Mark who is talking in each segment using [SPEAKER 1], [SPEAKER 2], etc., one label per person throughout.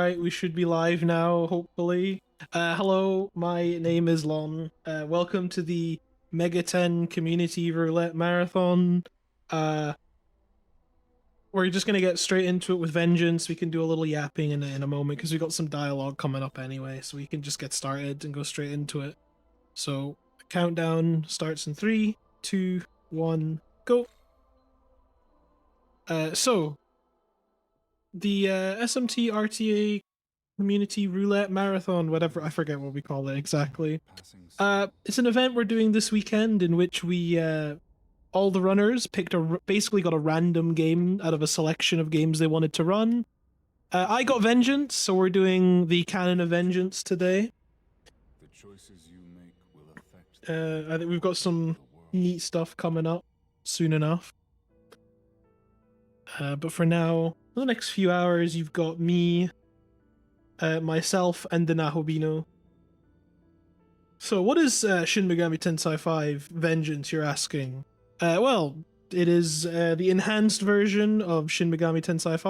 [SPEAKER 1] Alright, we should be live now, hopefully. Hello, my name is Lonne. Welcome to the Megaten Community Roulette Marathon. Uh, we're just gonna get straight into it with vengeance. We can do a little yapping in a moment because we got some dialogue coming up anyway, so we can just get started and go straight into it. So, countdown starts in 3, 2, 1, go. So, the SMT RTA Community Roulette Marathon, whatever, I forget what we call it exactly. It's an event we're doing this weekend in which we all the runners basically got a random game out of a selection of games they wanted to run. I got Vengeance, so we're doing the canon of Vengeance today.
[SPEAKER 2] The choices you make will affect
[SPEAKER 1] I think we've got some neat stuff coming up soon enough. But for now, for the next few hours, you've got me, myself, and the Nahobino. So, what is Shin Megami Tensei 5 Vengeance, you're asking? Well, it is the enhanced version of Shin Megami Tensei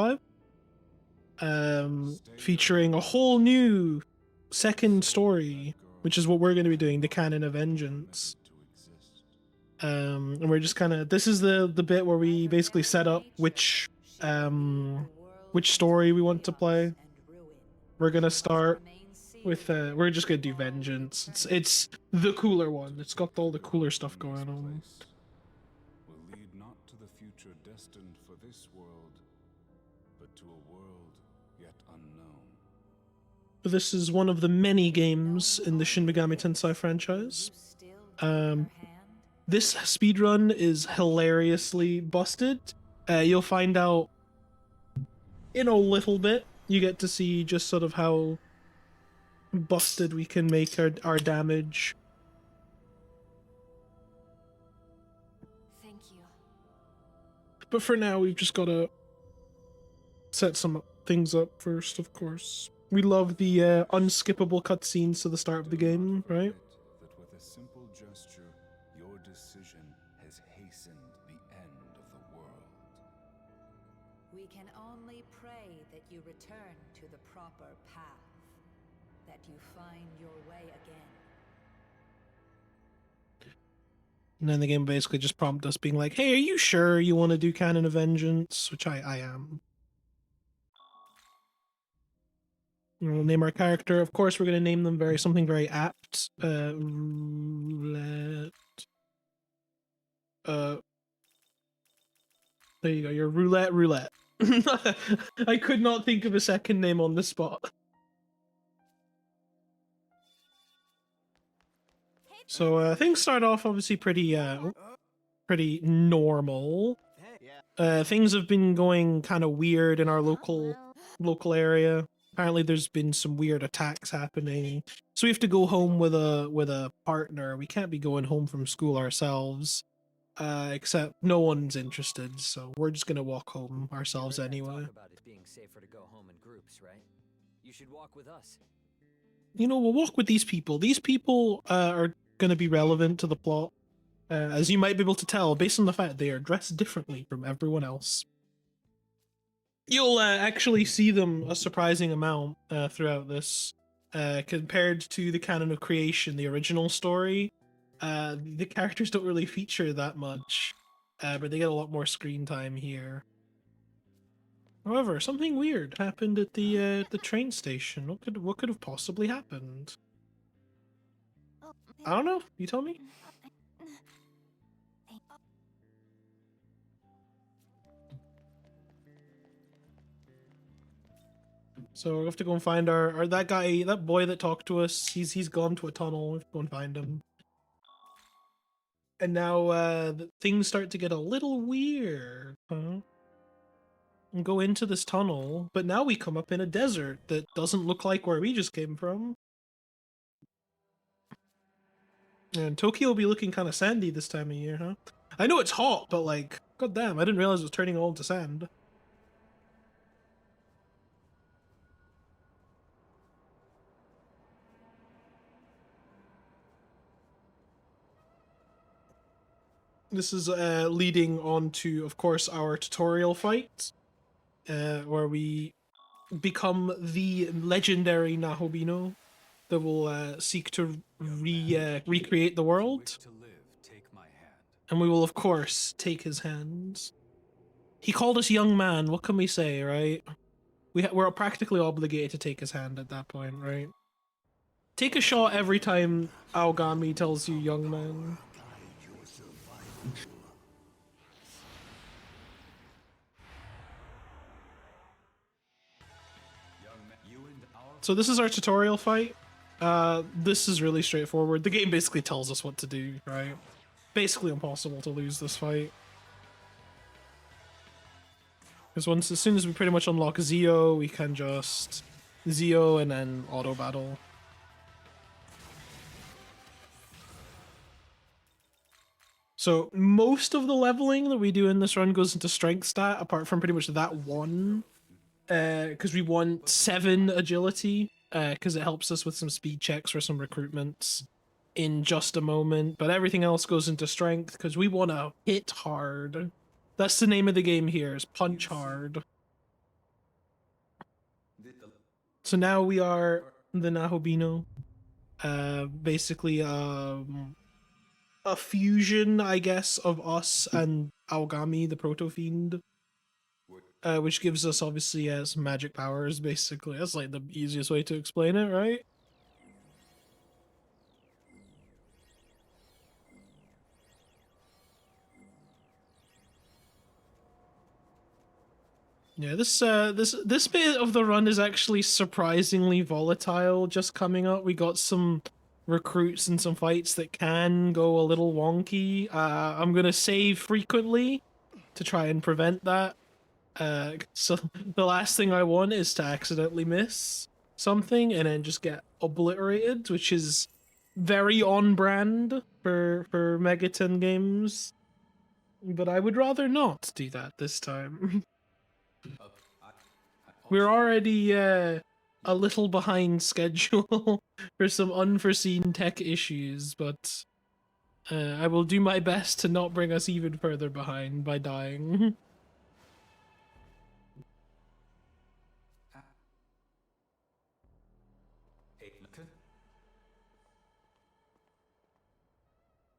[SPEAKER 1] 5, featuring a whole new second story, which is what we're going to be doing, the canon of Vengeance. And we're just kind of, this is the bit where we basically set up which story we want to play. We're gonna start with we're just gonna do Vengeance. It's the cooler one. It's got all the cooler stuff going on.
[SPEAKER 2] will lead not to the future destined for this world, but to a world yet unknown.
[SPEAKER 1] This is one of the many games in the Shin Megami Tensei franchise. This speedrun is hilariously busted. You'll find out in a little bit. You get to see just sort of how busted we can make our damage.
[SPEAKER 3] Thank you.
[SPEAKER 1] But for now, we've just got to set some things up first, of course. We love the unskippable cutscenes to the start of the game, right?
[SPEAKER 2] That with a simple gesture, your decision has hastened the end of the world.
[SPEAKER 3] We can only pray that you return to the proper path, that you find your way again.
[SPEAKER 1] And then the game basically just prompted us being like, hey, are you sure you want to do Canon of Vengeance? Which I am. We'll name our character. Of course, we're going to name them something very apt. Roulette. There you go. Your Roulette. I could not think of a second name on the spot. So things start off obviously pretty normal. Things have been going kind of weird in our local area. Apparently there's been some weird attacks happening. So we have to go home with a partner. We can't be going home from school ourselves. Except no one's interested, so we're just gonna walk home ourselves anyway.
[SPEAKER 4] About it being safer to go home in groups, right? You should walk with us.
[SPEAKER 1] You know, we'll walk with these people. These people are gonna be relevant to the plot, as you might be able to tell based on the fact they are dressed differently from everyone else. You'll actually see them a surprising amount throughout this, compared to the canon of creation, the original story. The characters don't really feature that much, but they get a lot more screen time here. However, something weird happened at the train station. What could have possibly happened? I don't know. You tell me. So we have to go and find that boy that talked to us. He's gone to a tunnel. We have to go and find him. And now things start to get a little weird, huh? And go into this tunnel, but now we come up in a desert that doesn't look like where we just came from. And Tokyo will be looking kind of sandy this time of year, huh? I know it's hot, but like, goddamn, I didn't realize it was turning all into sand. This is leading on to, of course, our tutorial fight, where we become the legendary Nahobino that will seek to recreate the world.
[SPEAKER 2] To live, take my hand.
[SPEAKER 1] And we will, of course, take his hands. He called us young man. What can we say, right? We're practically obligated to take his hand at that point, right? Take a shot every time Aogami tells you young man. So this is our tutorial fight. This is really straightforward. The game basically tells us what to do, right? Basically impossible to lose this fight. Because as soon as we pretty much unlock Zio, we can just Zio and then auto battle. So most of the leveling that we do in this run goes into strength stat, apart from pretty much that one. Because we want 7 agility, because it helps us with some speed checks for some recruitments in just a moment. But everything else goes into strength, because we want to hit hard. That's the name of the game here, is punch hard. So now we are the Nahobino. Basically, a fusion, I guess, of us and Aogami, the Proto-Fiend. Which gives us, obviously, some magic powers, basically. That's, like, the easiest way to explain it, right? Yeah, this bit of the run is actually surprisingly volatile. Just coming up, we got some recruits and some fights that can go a little wonky. I'm gonna save frequently to try and prevent that. So the last thing I want is to accidentally miss something and then just get obliterated, which is very on brand for Megaten games. But I would rather not do that this time. We're already a little behind schedule for some unforeseen tech issues, but I will do my best to not bring us even further behind by dying.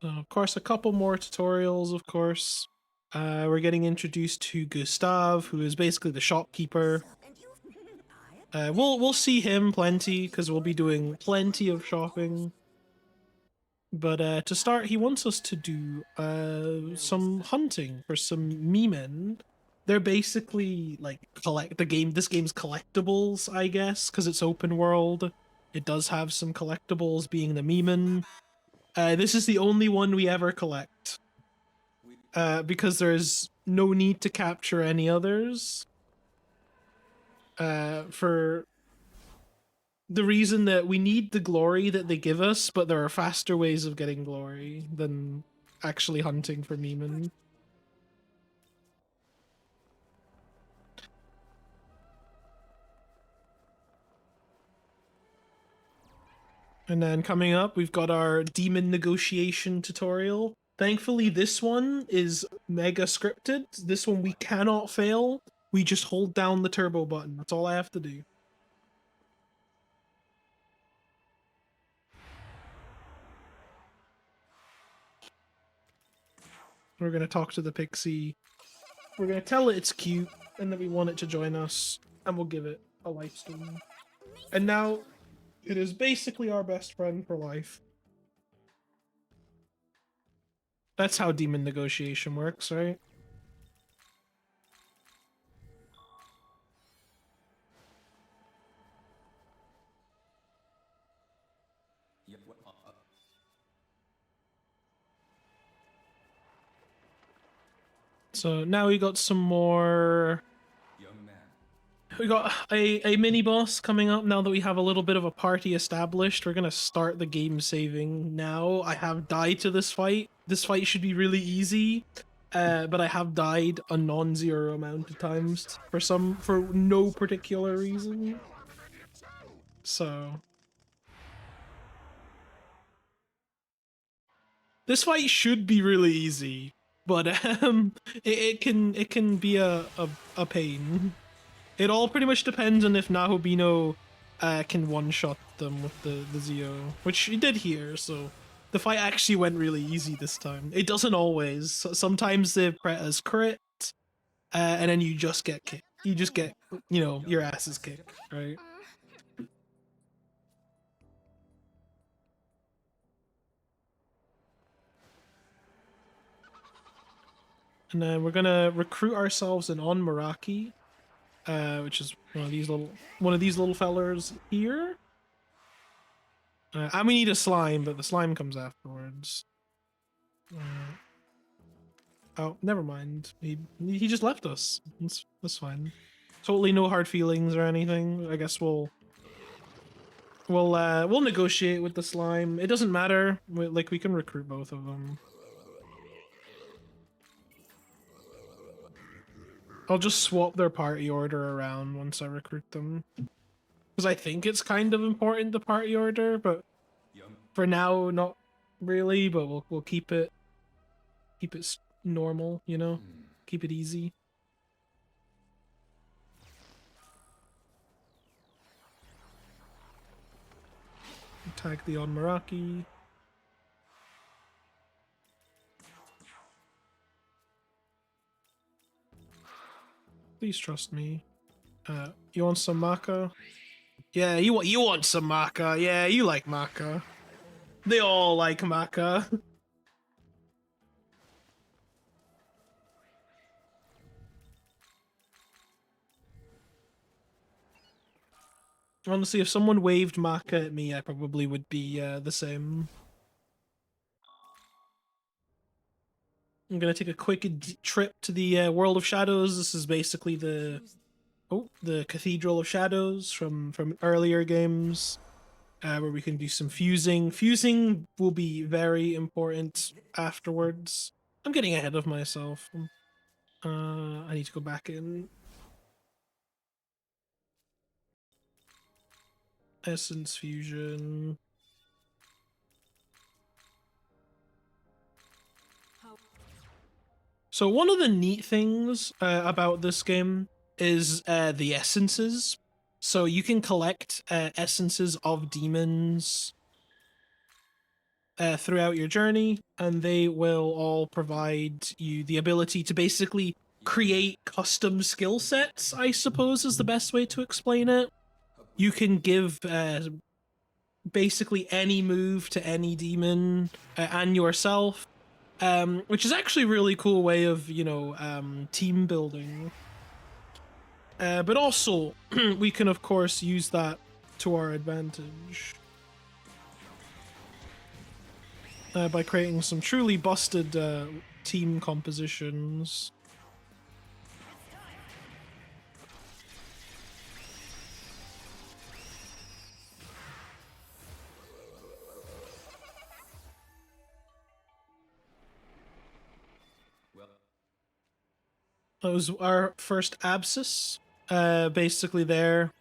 [SPEAKER 1] Of course, a couple more tutorials, of course. We're getting introduced to Gustav, who is basically the shopkeeper. We'll see him plenty, because we'll be doing plenty of shopping. But to start, he wants us to do some hunting for some Memen. They're basically like this game's collectibles, I guess, because it's open world. It does have some collectibles, being the Memen. This is the only one we ever collect. Because there's no need to capture any others. For the reason that we need the glory that they give us, but there are faster ways of getting glory than actually hunting for Memen. And then coming up, we've got our demon negotiation tutorial. Thankfully, this one is mega scripted. This one we cannot fail. We just hold down the turbo button. That's all I have to do. We're going to talk to the pixie. We're going to tell it it's cute and that we want it to join us. And we'll give it a life stream. And now it is basically our best friend for life. That's how demon negotiation works, right? So now we got some more. We got a mini boss coming up now that we have a little bit of a party established. We're gonna start the game saving now. I have died to this fight. This fight should be really easy, but I have died a non-zero amount of times for no particular reason. So this fight should be really easy, but it can be a pain. It all pretty much depends on if Nahobino can one-shot them with the Zeo, which he did here, so the fight actually went really easy this time. It doesn't always. Sometimes the Pretas crit, and then you just get kicked. You just get, you know, your ass is kicked, right? And then we're gonna recruit ourselves an On Meraki, which is one of these little fellers here. And we need a slime, but the slime comes afterwards. Oh, never mind. He just left us. That's fine. Totally no hard feelings or anything. I guess we'll negotiate with the slime. It doesn't matter. Like we can recruit both of them. I'll just swap their party order around once I recruit them. Because I think it's kind of important, the party order, but for now, not really, but we'll keep it normal, you know? Keep it easy. Tag the On Meraki. Please trust me. You want some maca? Yeah, you want some maca. Yeah, you like maca. They all like maca. Honestly, if someone waved maca at me, I probably would be the same. I'm gonna take a quick trip to the World of Shadows. This is basically the Cathedral of Shadows from earlier games, where we can do some fusing. Fusing will be very important afterwards. I'm getting ahead of myself. I need to go back in. Essence fusion. So one of the neat things about this game is the essences. So you can collect essences of demons throughout your journey, and they will all provide you the ability to basically create custom skill sets, I suppose is the best way to explain it. You can give basically any move to any demon and yourself. Which is actually a really cool way of, you know, team building. But also, we can, of course, use that to our advantage. By creating some truly busted team compositions. That was our first abscess. Basically there.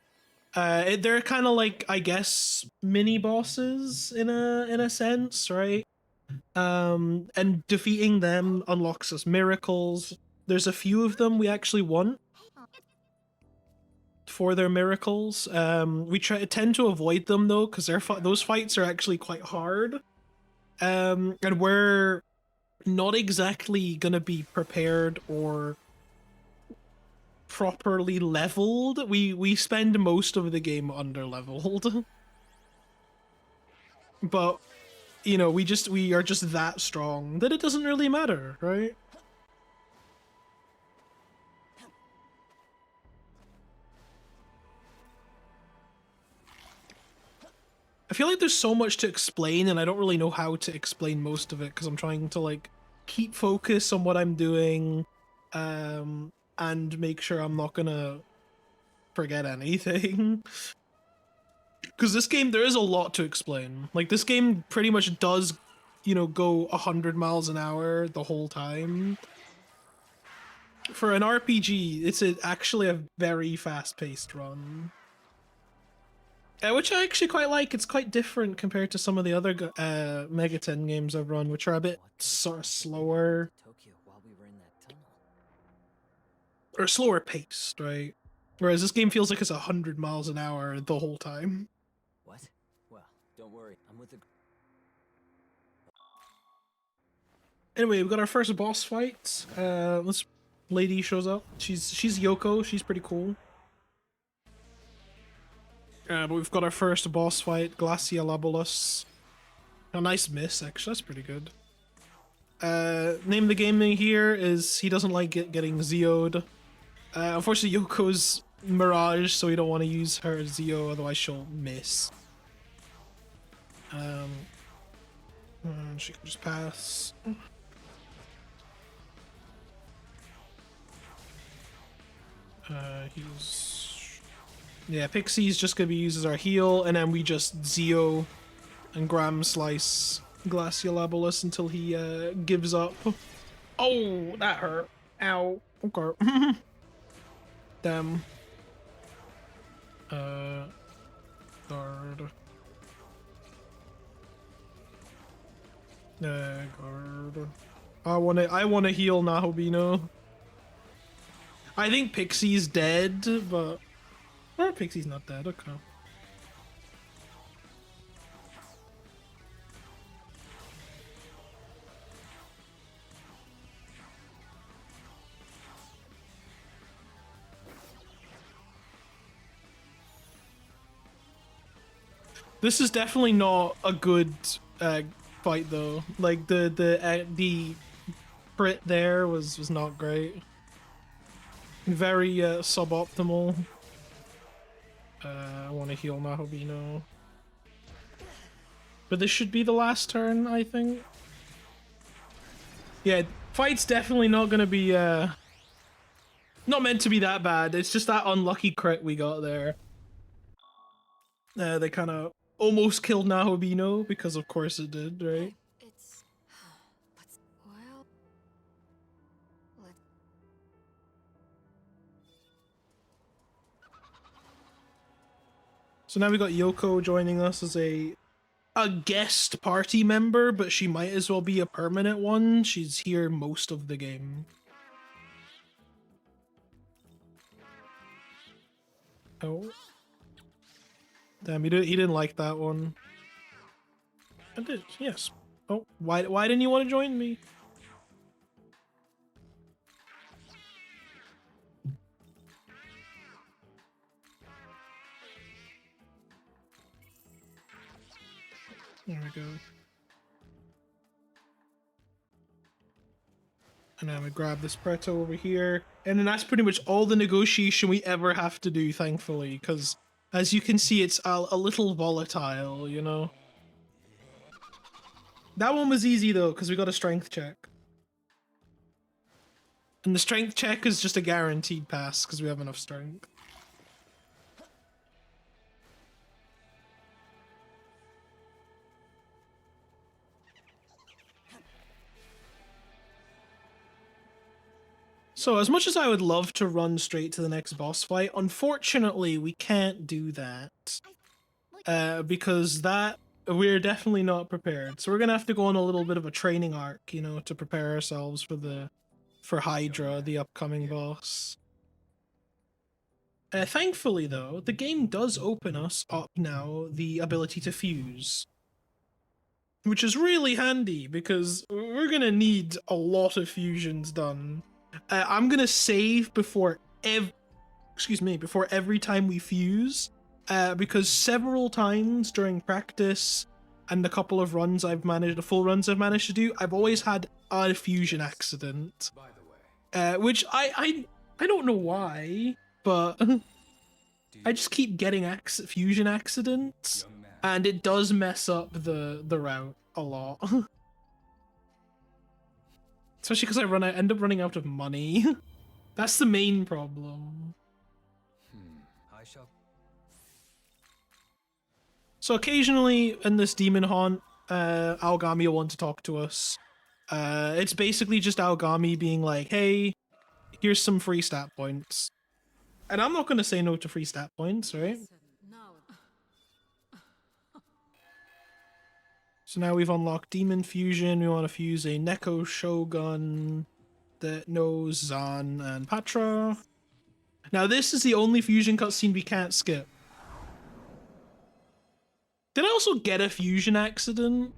[SPEAKER 1] They're kind of like, I guess, mini bosses in a sense, right? And defeating them unlocks us miracles. There's a few of them we actually want for their miracles. We tend to avoid them though, because those fights are actually quite hard. And we're not exactly gonna be prepared or properly leveled. We spend most of the game under leveled. But you know, we are just that strong that it doesn't really matter, right? I feel like there's so much to explain and I don't really know how to explain most of it because I'm trying to like keep focus on what I'm doing and make sure I'm not gonna forget anything. Because this game, there is a lot to explain. Like, this game pretty much does, you know, go 100 miles an hour the whole time. For an RPG, it's actually a very fast-paced run. Which I actually quite like. It's quite different compared to some of the other Megaten games I've run, which are a bit sort of slower.
[SPEAKER 4] Tokyo while we were in that tunnel.
[SPEAKER 1] Or slower paced, right? Whereas this game feels like it's 100 miles an hour the whole time.
[SPEAKER 4] What? Well, don't worry. I'm with the.
[SPEAKER 1] Anyway, we got our first boss fight. This lady shows up. She's Yoko. She's pretty cool. But we've got our first boss fight, Glaciolabulus. A nice miss, actually. That's pretty good. Name of the game here is he doesn't like getting Zeo'd. Unfortunately, Yoko's Mirage, so we don't want to use her Zeo, otherwise she'll miss. She can just pass. Yeah, Pixie's just gonna be used as our heal, and then we just Zeo and Gram Slice Glaciolabulus until he gives up. Oh, that hurt. Ow. Okay. Damn. Guard. Guard. I wanna heal Nahobino. I think Pixie's dead, but or Pixie's not dead. Okay. This is definitely not a good fight though. Like the crit there was not great. Very suboptimal. I want to heal Nahobino. But this should be the last turn, I think. Yeah, fight's definitely not gonna be not meant to be that bad. It's just that unlucky crit we got there. They kind of almost killed Nahobino because of course it did, right?
[SPEAKER 5] It's... well... Let's...
[SPEAKER 1] So now we got Yoko joining us as a guest party member, but she might as well be a permanent one. She's here most of the game. Oh. Damn, he didn't like that one. I did, yes. Oh, why didn't you want to join me? There we go. And then we grab this Preto over here. And then that's pretty much all the negotiation we ever have to do, thankfully, because as you can see, it's a little volatile, you know? That one was easy though, because we got a strength check. And the strength check is just a guaranteed pass, because we have enough strength. So as much as I would love to run straight to the next boss fight, unfortunately we can't do that. Because we're definitely not prepared. So we're gonna have to go on a little bit of a training arc, you know, to prepare ourselves for Hydra, the upcoming boss. Thankfully though, the game does open us up now the ability to fuse. Which is really handy because we're gonna need a lot of fusions done. I'm gonna save before every time we fuse, because several times during practice and the couple of full runs I've managed to do, I've always had a fusion accident. Which I don't know why, but I just keep getting fusion accidents, and it does mess up the route a lot. Especially because I end up running out of money. That's the main problem.
[SPEAKER 4] I shall.
[SPEAKER 1] So occasionally in this demon haunt, Aogami will want to talk to us. It's basically just Aogami being like, hey, here's some free stat points. And I'm not going to say no to free stat points, right? So now we've unlocked Demon Fusion. We want to fuse a Neko Shogun that knows Zan and Patra. Now this is the only fusion cutscene we can't skip. Did I also get a fusion accident?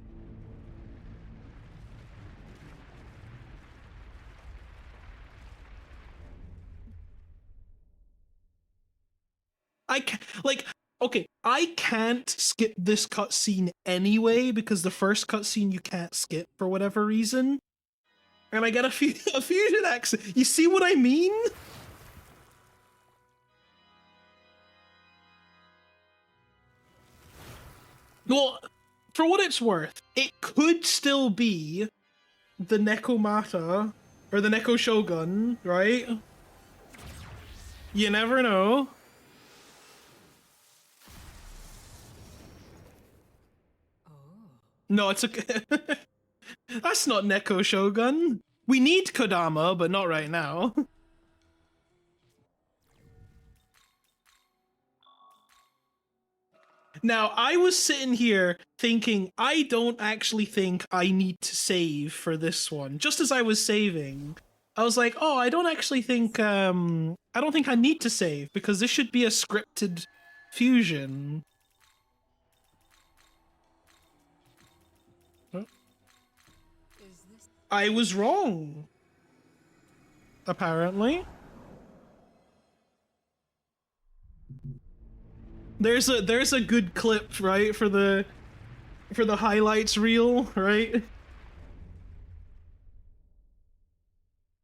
[SPEAKER 1] I can't, like, okay, I can't skip this cutscene anyway because the first cutscene you can't skip for whatever reason. And I get a fusion accident. You see what I mean? Well, for what it's worth, it could still be the Nekomata or the Neko Shogun, right? You never know. No, it's okay. That's not Neko Shogun. We need Kodama, but not right now. Now, I was sitting here thinking, I don't actually think I need to save for this one. Just as I was saving, I was like, oh, I don't actually think, I don't think I need to save because this should be a scripted fusion. I was wrong. Apparently. There's a good clip, right, for the highlights reel, right?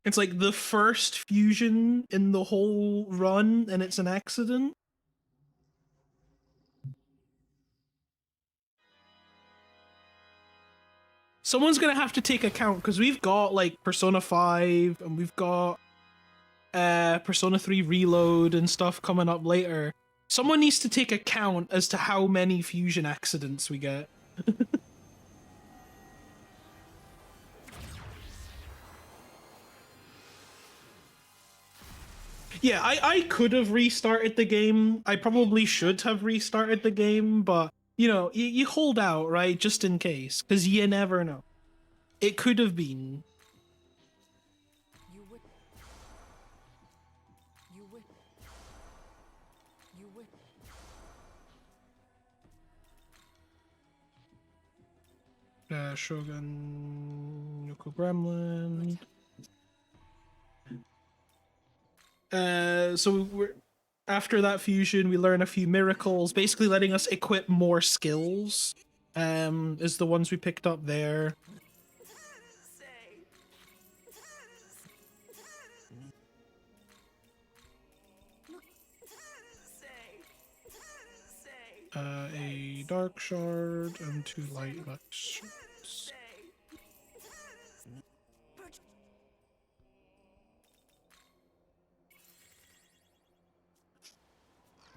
[SPEAKER 1] It's like the first fusion in the whole run and it's an accident. Someone's gonna have to take account because we've got like Persona 5 and we've got Persona 3 Reload and stuff coming up later. Someone needs to take account as to how many fusion accidents we get. Yeah, I could have restarted the game. I probably should have restarted the game, but you know, you hold out, right? Just in case, because you never know. It could have been.
[SPEAKER 5] You would. You would. You would.
[SPEAKER 1] Shogun, Yoko Gremlin. So we're after that fusion, we learn a few miracles, basically letting us equip more skills. Is the ones we picked up there. A dark shard and 2 light shards.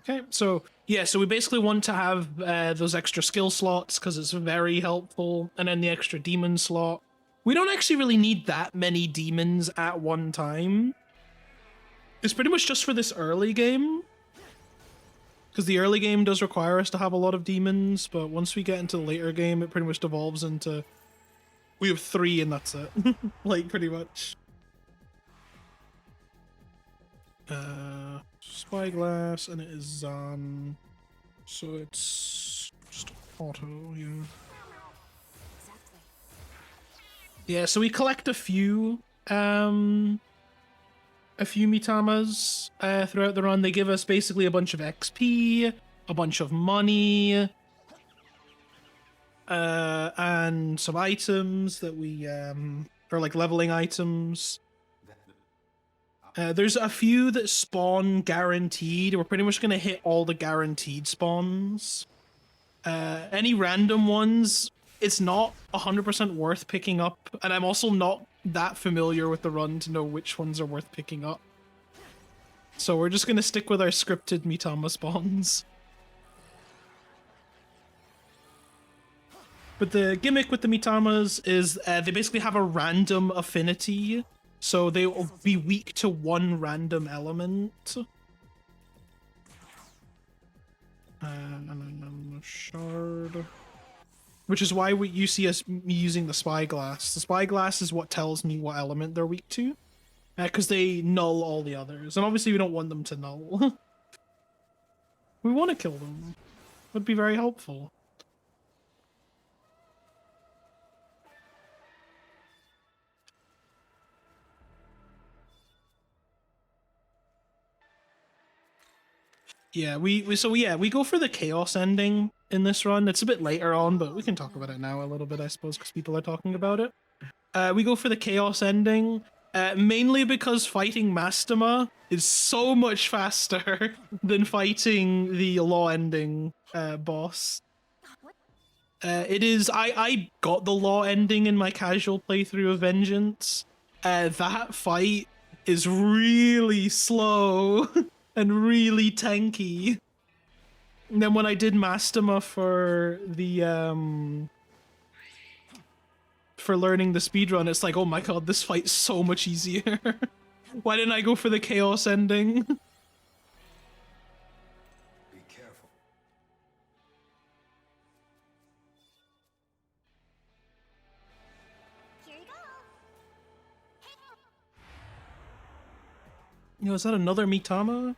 [SPEAKER 1] Okay, so yeah, so we basically want to have those extra skill slots because it's very helpful, and then the extra demon slot. We don't actually really need that many demons at one time. It's pretty much just for this early game. Because the early game does require us to have a lot of demons, but once we get into the later game, it pretty much devolves into... We have 3 and that's it. Like, pretty much. Spyglass, and it is Zan. So it's just auto, yeah.
[SPEAKER 5] Exactly.
[SPEAKER 1] Yeah, so we collect a few Mitamas throughout the run. They give us basically a bunch of XP, a bunch of money, and some items that we are like leveling items. There's a few that spawn guaranteed. We're pretty much gonna hit all the guaranteed spawns. Any random ones, it's not 100% worth picking up, and I'm also not that familiar with the run to know which ones are worth picking up. So we're just gonna stick with our scripted Mitama spawns. But the gimmick with the Mitamas is they basically have a random affinity, so they will be weak to one random element. And a shard. Which is why you see us using the spyglass. The spyglass is what tells me what element they're weak to. Because they null all the others, and obviously we don't want them to null. We want to kill them. Would be very helpful. Yeah, we go for the chaos ending in this run. It's a bit later on, but we can talk about it now a little bit, I suppose, because people are talking about it. We go for the chaos ending, mainly because fighting Mastema is so much faster than fighting the law ending boss. It is. I got the law ending in my casual playthrough of Vengeance. That fight is really slow and really tanky. And then when I did Mastema for the for learning the speedrun, it's like, oh my god, this fight's so much easier. Why didn't I go for the chaos ending?
[SPEAKER 2] Be careful.
[SPEAKER 5] Here you go.
[SPEAKER 1] You know, is that another Mitama?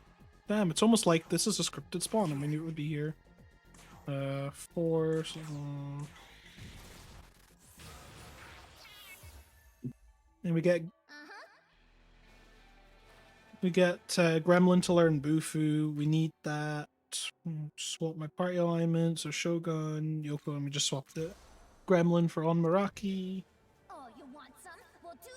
[SPEAKER 1] Damn, it's almost like this is a scripted spawn. I mean, it would be here. 4. And we get Gremlin to learn Bufu. We need that. Swap my party alignment. So Shogun, Yoko, and we just swapped it. Gremlin for Onmaraki.
[SPEAKER 5] Oh, you want some? Well, do ya?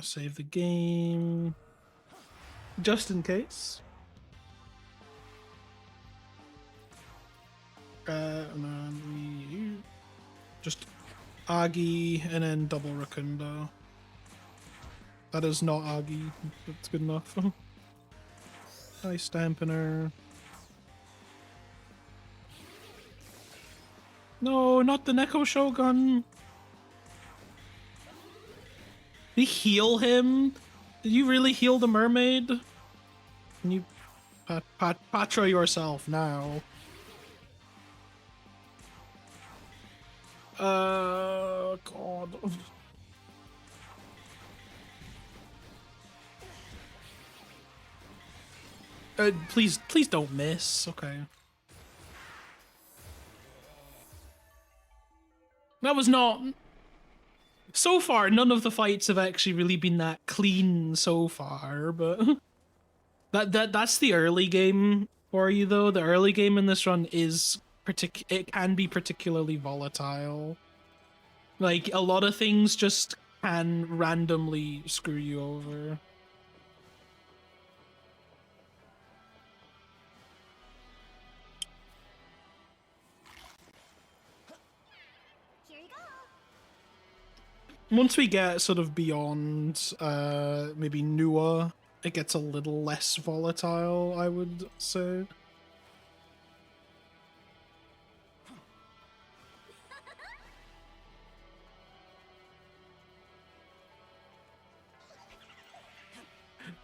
[SPEAKER 1] Save the game. Just in case. And then we just Agi and then double Rakunda. That is not Agi. That's good enough. Nice dampener. No, not the Neko Shogun. Did you heal him? Did you really heal the mermaid? Can you Patra yourself now? God. Please don't miss. Okay. That was not... So far, none of the fights have actually really been that clean so far, but... That's the early game for you, though. The early game in this run is... it can be particularly volatile. Like, a lot of things just can randomly screw you over.
[SPEAKER 5] Here you go.
[SPEAKER 1] Once we get sort of beyond maybe Nua, it gets a little less volatile, I would say.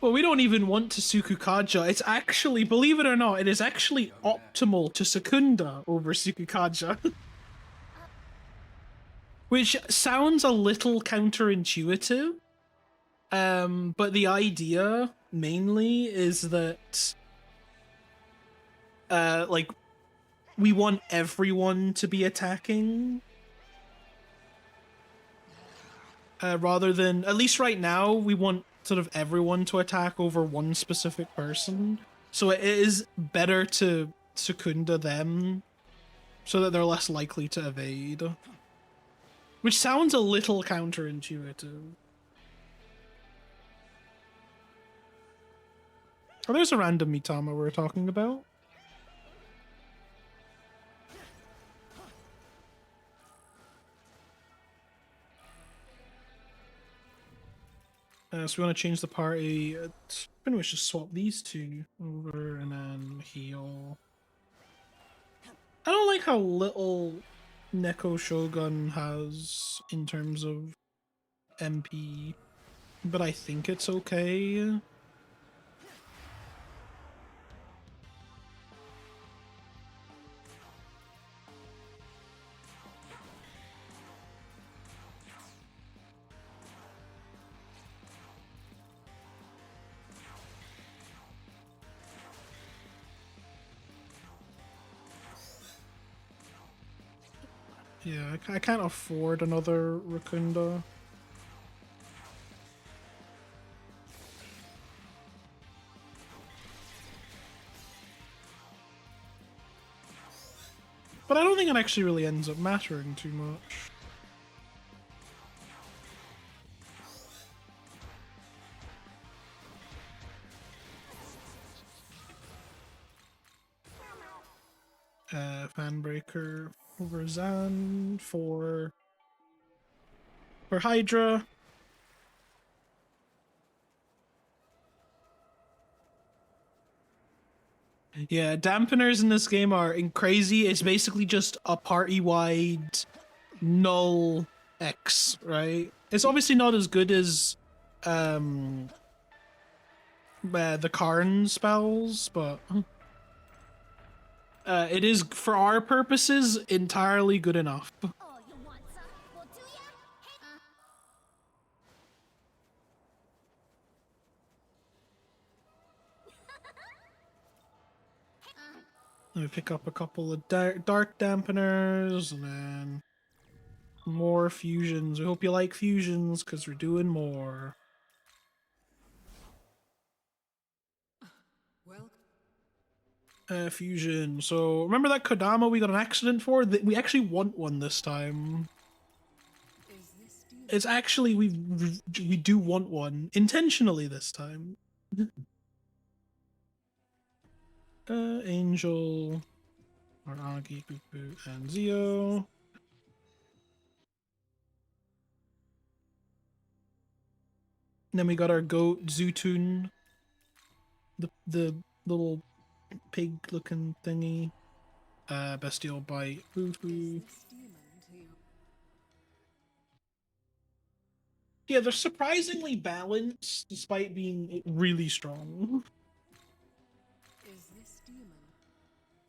[SPEAKER 1] Well, we don't even want to Sukukaja. It's actually, believe it or not, it is actually optimal to Secunda over Sukukaja. Which sounds a little counterintuitive, but the idea mainly is that, like, we want everyone to be attacking, rather than, at least right now, we want sort of everyone to attack over one specific person. So it is better to Secunda them, so that they're less likely to evade. Which sounds a little counterintuitive. Oh, there's a random Mitama we're talking about. So we want to change the party. Pretty much just swap these two over and then heal. I don't like how little Neko Shogun has in terms of MP, but I think it's okay. Yeah, I can't afford another Racunda. But I don't think it actually really ends up mattering too much. Fanbreaker over Zan for Hydra. Yeah, dampeners in this game are crazy. It's basically just a party-wide null X, right? It's obviously not as good as the Karn spells, but it is, for our purposes, entirely good enough.
[SPEAKER 5] Oh, you want some? Well, do ya?
[SPEAKER 1] Let me pick up a couple of dark dampeners, and then more fusions. We hope you like fusions, because we're doing more. Fusion. So, remember that Kodama we got an accident for? We actually want one this time. It's actually, we do want one. Intentionally this time. Angel, Aragi, Pupu, and Zio. And then we got our goat, Zutun. The little pig-looking thingy. Bestial Bite, Pupu. Yeah, they're surprisingly balanced, despite being really strong.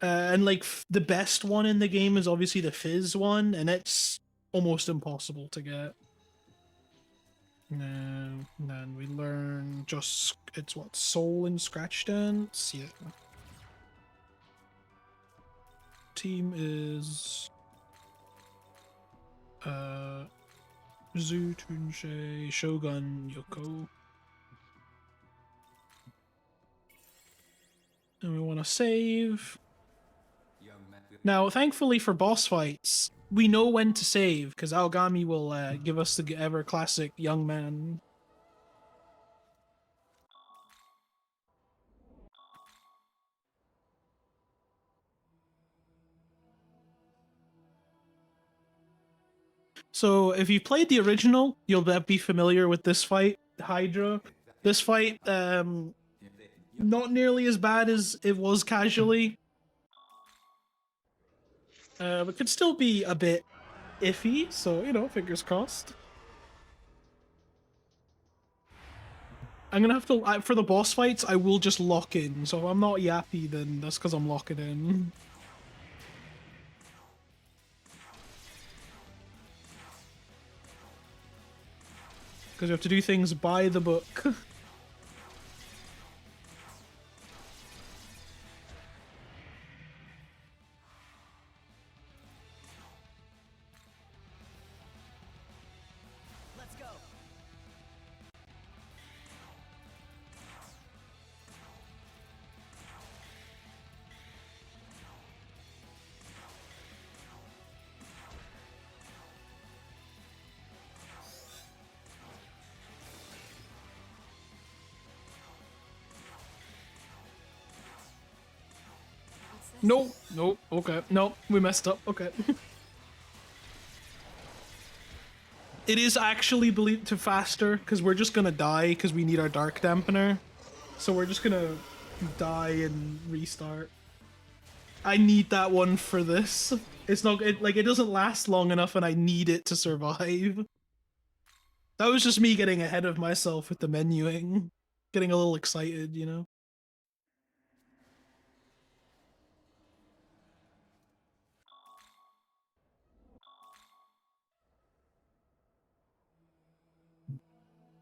[SPEAKER 1] And like the best one in the game is obviously the Fizz one, and it's almost impossible to get. And then we learn just, it's what, Soul and Scratch Dance? Yeah. Team is Zu, Tunshe, Shogun, Yoko. And we want to save. Now, thankfully for boss fights, we know when to save, because Aogami will give us the ever classic young man. So, if you've played the original, you'll be familiar with this fight, Hydra. This fight, not nearly as bad as it was casually. But could still be a bit iffy, so, you know, fingers crossed. I'm gonna have to, for the boss fights, I will just lock in. So if I'm not yappy, then that's because I'm locking in. Because you have to do things by the book.
[SPEAKER 4] Let's go.
[SPEAKER 1] Nope, nope, okay. Nope, we messed up, okay. It is actually believed to faster, because we're just gonna die, because we need our dark dampener. So we're just gonna die and restart. I need that one for this. It's not, like, it doesn't last long enough and I need it to survive. That was just me getting ahead of myself with the menuing. Getting a little excited, you know?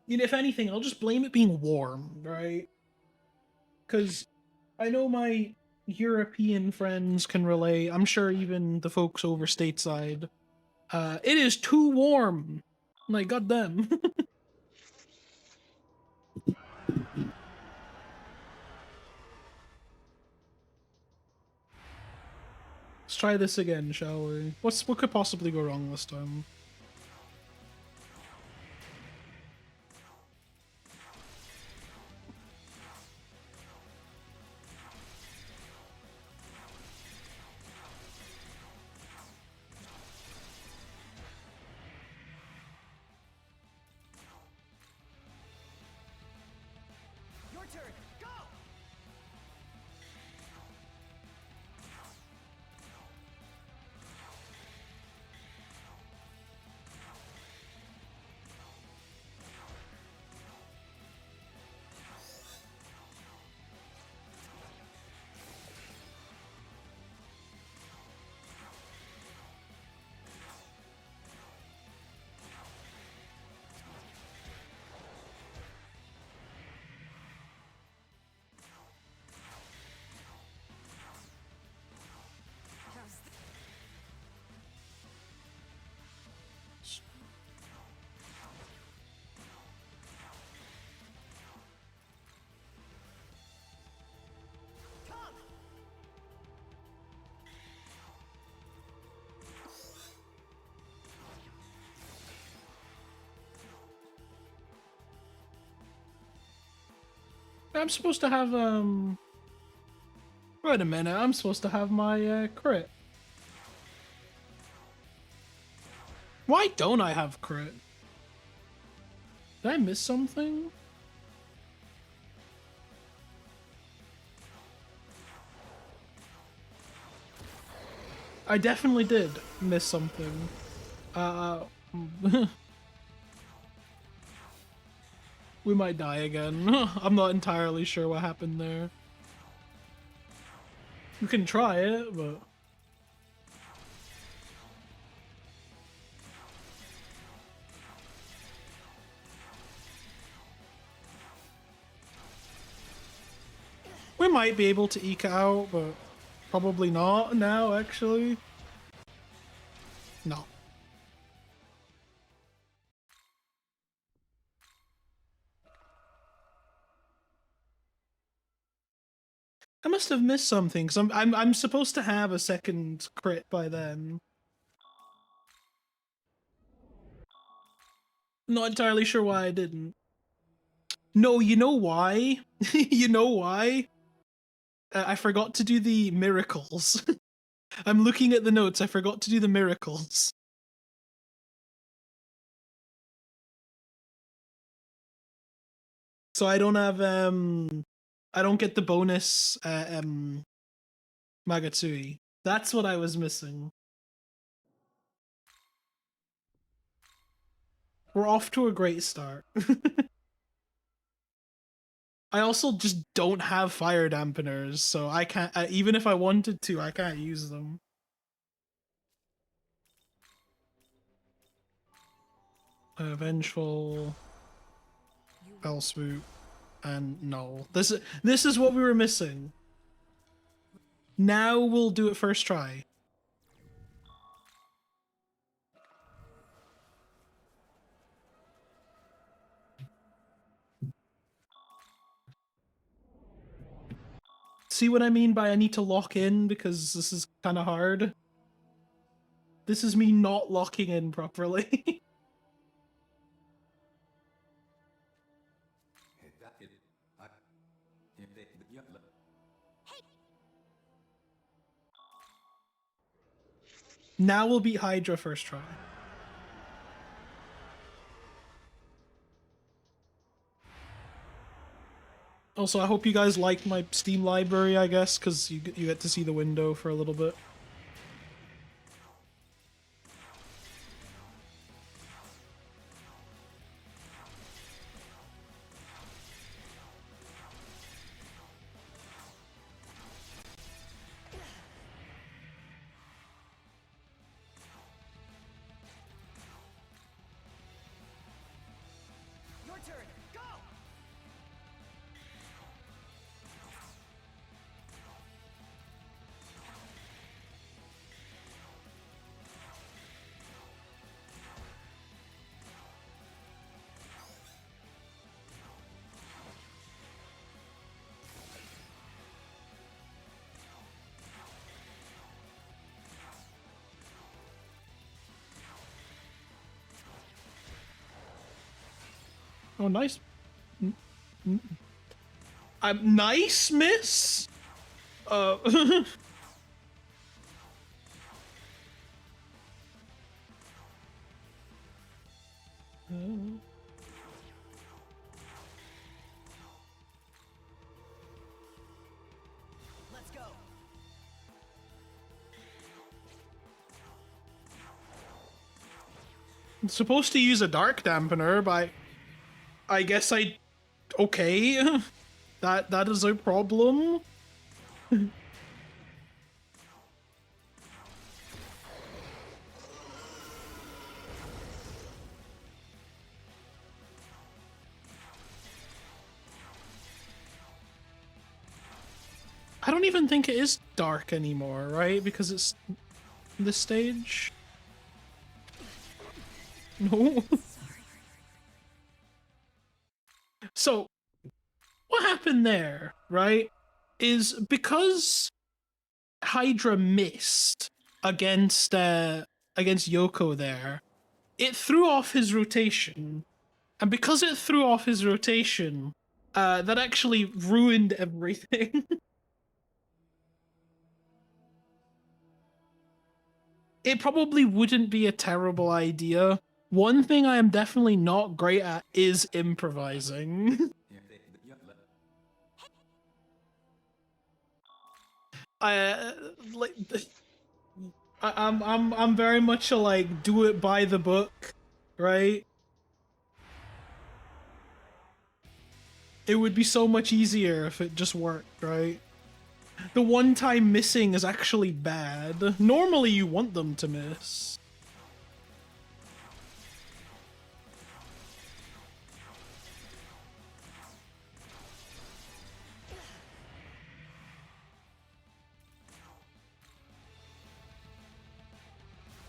[SPEAKER 1] You know, if anything, I'll just blame it being warm, right? Because I know my European friends can relate. I'm sure even the folks over stateside. It is too warm. Like, goddamn. Let's try this again, shall we? What could possibly go wrong this time?
[SPEAKER 4] Your turn. Go.
[SPEAKER 1] I'm supposed to have, Wait a minute, I'm supposed to have my, crit. Why don't I have crit? Did I miss something? I definitely did miss something. We might die again. I'm not entirely sure what happened there. You can try it, but... We might be able to eke it out, but probably not now, actually. No. I must have missed something, because I'm supposed to have a second crit by then. Not entirely sure why I didn't. No, you know why? You know why? I forgot to do the miracles. I'm looking at the notes, I forgot to do the miracles. So I don't have, I don't get the bonus, Magatsui. That's what I was missing. We're off to a great start. I also just don't have fire dampeners, so I can't, even if I wanted to, I can't use them. Vengeful, Bell Swoop, and Null. This is what we were missing. Now we'll do it first try. See what I mean by I need to lock in because this is kind of hard? This is me not locking in properly. Now we'll beat Hydra first try. Also, I hope you guys liked my Steam library, I guess, because you get to see the window for a little bit.
[SPEAKER 4] Your turn. Go.
[SPEAKER 1] Oh, nice. Nice miss.
[SPEAKER 4] Let's go.
[SPEAKER 1] I'm supposed to use a dark dampener, but I guess okay. That is a problem. I don't even think it is dark anymore, right? Because it's this stage. No. So, what happened there, right, is because Hydra missed against Yoko there, it threw off his rotation. And because it threw off his rotation, that actually ruined everything. It probably wouldn't be a terrible idea. One thing I am definitely not great at is improvising. I like I'm very much a like do it by the book, right? It would be so much easier if it just worked, right? The one time missing is actually bad. Normally you want them to miss.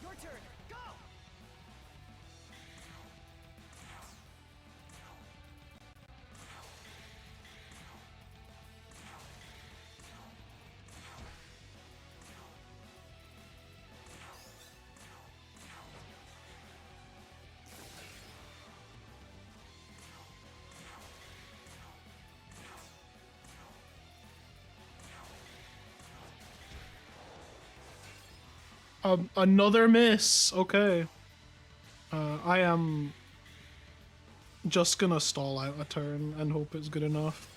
[SPEAKER 4] Your turn. Go.
[SPEAKER 1] Another miss. Okay. I am just gonna stall out a turn and hope it's good enough.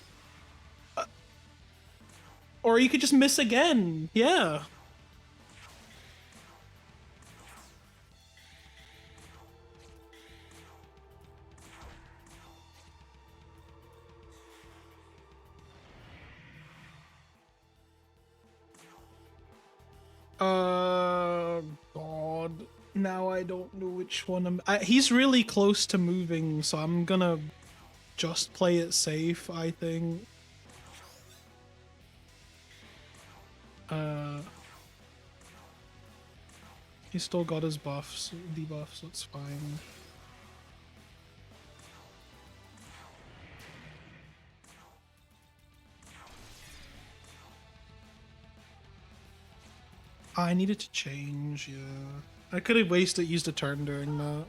[SPEAKER 1] Or you could just miss again. Yeah. God. Now I don't know which one he's really close to moving, so I'm gonna just play it safe, I think. He's still got his buffs, debuffs, that's fine. I needed to change, yeah. I could have used a turn during that.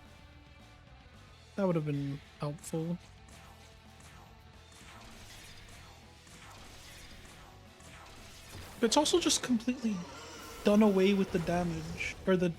[SPEAKER 1] That would have been helpful. But it's also just completely done away with the damage, or the...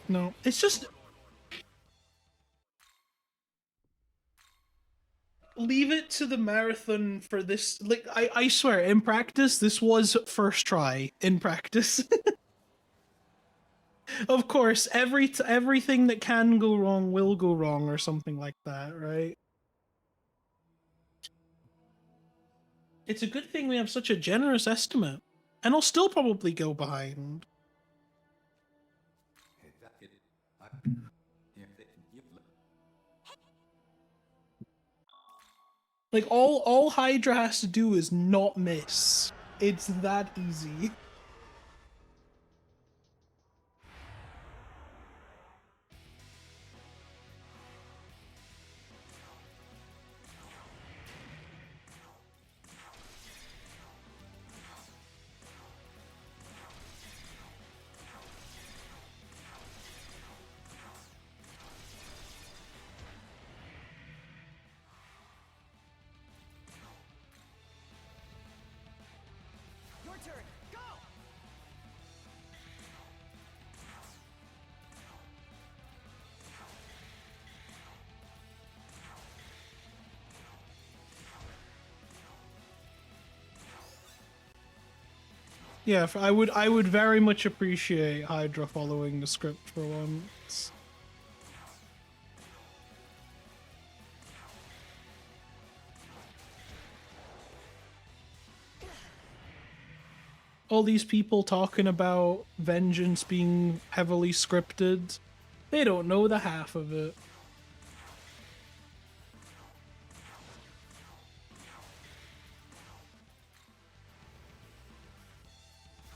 [SPEAKER 1] No, it's just... Leave it to the marathon for this. Like, I swear, in practice, this was first try. In practice. Of course, everything that can go wrong will go wrong, or something like that, right? It's a good thing we have such a generous estimate. And I'll still probably go behind. Like, all Hydra has to do is not miss. It's that easy.
[SPEAKER 4] Your turn. Go.
[SPEAKER 1] Yeah, I would very much appreciate Hydra following the script for once. All these people talking about vengeance being heavily scripted, they don't know the half of it.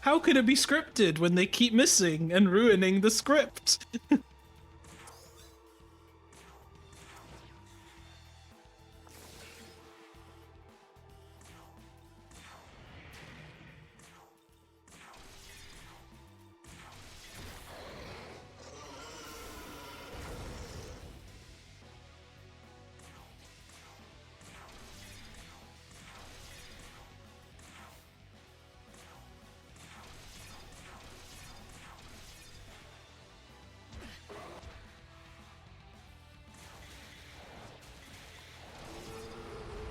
[SPEAKER 1] How could it be scripted when they keep missing and ruining the script?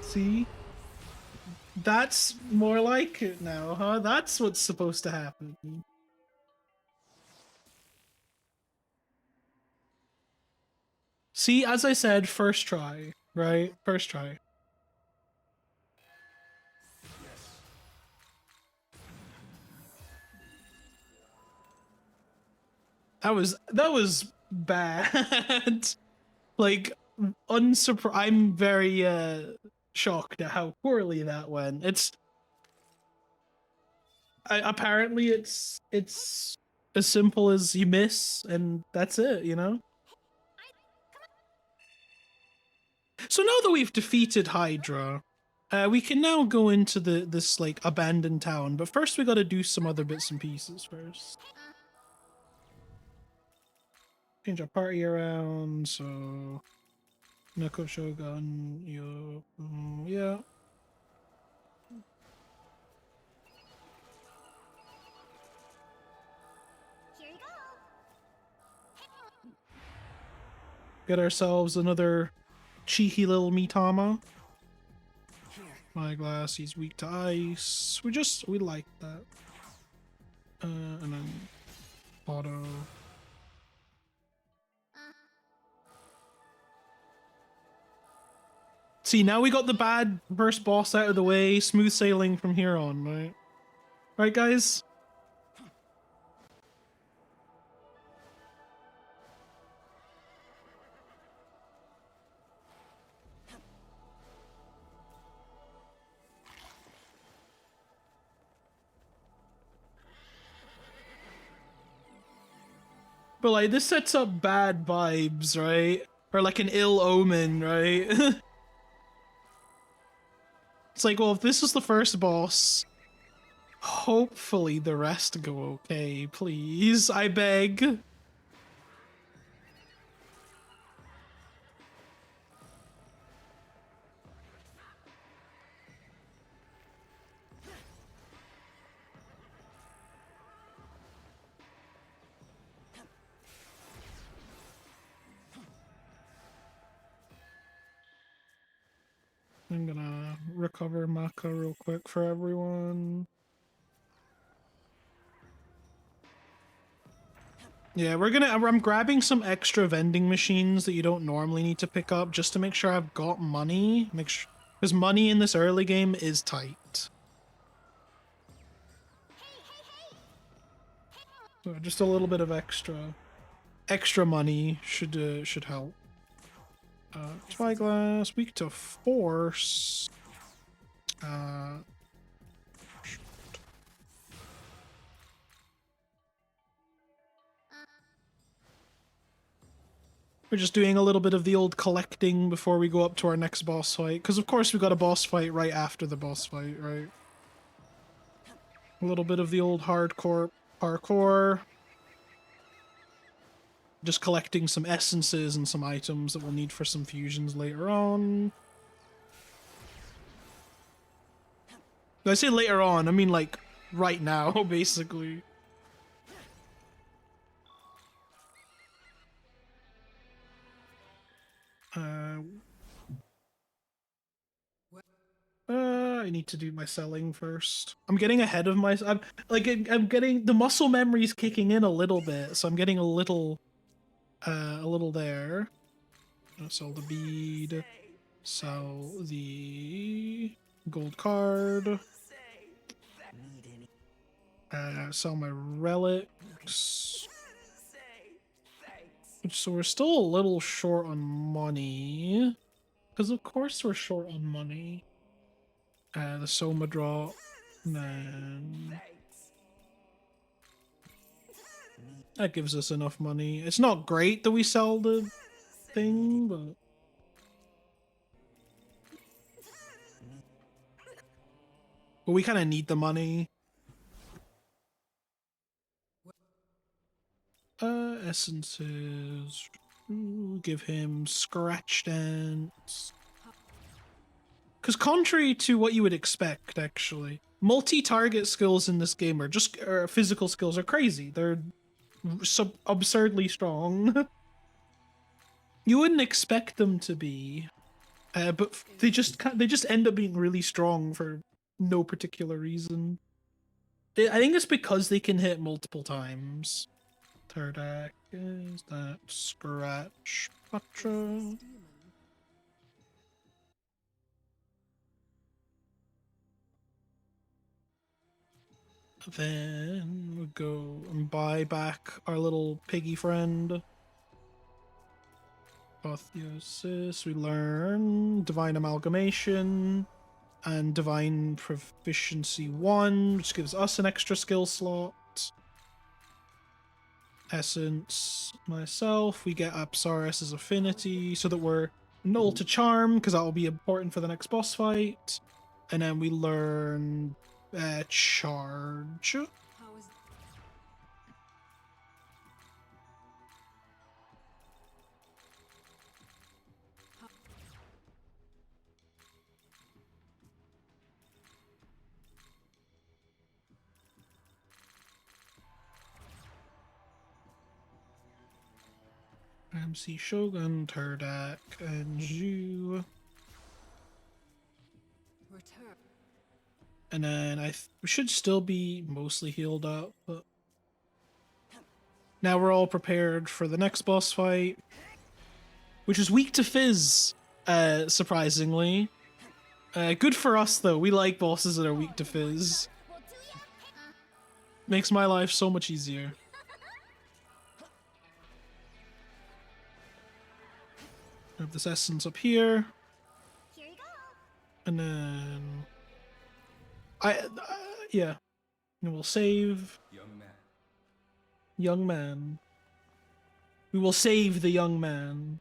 [SPEAKER 1] See? That's more like it now, huh? That's what's supposed to happen. See, as I said, first try, right? First try. That was bad. Like, I'm very shocked at how poorly that went. Apparently it's as simple as you miss and that's it, you know? So now that we've defeated Hydra, we can now go into this like abandoned town, but first we gotta do some other bits and pieces first. Change our party around, so Nako Shogun, you, yeah.
[SPEAKER 5] Here you go.
[SPEAKER 1] Get ourselves another cheeky little Mitama. My glass, he's weak to ice. We like that. And then auto. See, now we got the bad first boss out of the way. Smooth sailing from here on, right? Right, guys? But like, this sets up bad vibes, right? Or like an ill omen, right? It's like, well, if this is the first boss, hopefully the rest go okay, please. I beg. I'm gonna recover Maka real quick for everyone. Yeah, I'm grabbing some extra vending machines that you don't normally need to pick up just to make sure I've got money. Because money in this early game is tight. So just a little bit of extra money should help. Spyglass, weak to force. We're just doing a little bit of the old collecting before we go up to our next boss fight. Because of course we got a boss fight right after the boss fight, right? A little bit of the old hardcore parkour. Just collecting some essences and some items that we'll need for some fusions later on. When I say later on, I mean like right now, basically. I need to do my selling first. I'm getting ahead of my. I'm getting the muscle memory's kicking in a little bit, so I'm getting a little there. Sell the bead. Sell the gold card. Sell my relics. So we're still a little short on money. Because of course we're short on money. The Soma drop. And then... that gives us enough money. It's not great that we sell the thing, but... but we kind of need the money. Essences. Ooh, give him Scratch Dance. Because contrary to what you would expect, actually, multi-target skills in this game are just physical skills are crazy. They're absurdly strong. You wouldn't expect them to be, but they just end up being really strong for no particular reason. I think it's because they can hit multiple times. Third act is that Scratch Patra. Then we go and buy back our little piggy friend. Apotheosis. We learn Divine Amalgamation and Divine Proficiency 1, which gives us an extra skill slot. Essence, myself. We get Apsaris' Affinity so that we're null to Charm, because that will be important for the next boss fight. And then we learn Charge. MC Shogun, Turdak, and Zhu. And then we should still be mostly healed up, but now we're all prepared for the next boss fight, which is weak to Fizz, surprisingly. Good for us, though. We like bosses that are weak to Fizz. Makes my life so much easier. I have this essence up here.
[SPEAKER 5] Here you go.
[SPEAKER 1] And then... yeah. And we'll save... Young man. We will save the young man.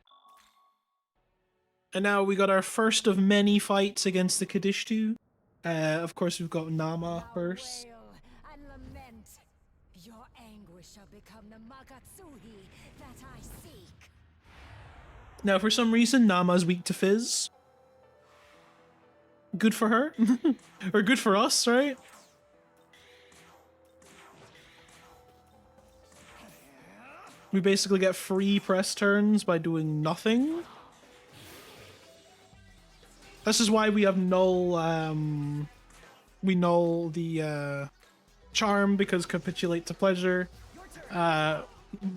[SPEAKER 1] And now we got our first of many fights against the Kadishtu. Of course, we've got Nama first.
[SPEAKER 3] Wail and lament. Your anguish shall become the Magatsuhi that I seek.
[SPEAKER 1] Now, for some reason, Nama's weak to Fizz. Good for her. Or good for us, right? We basically get free press turns by doing nothing. This is why we have null, we null the, charm, because capitulate to pleasure,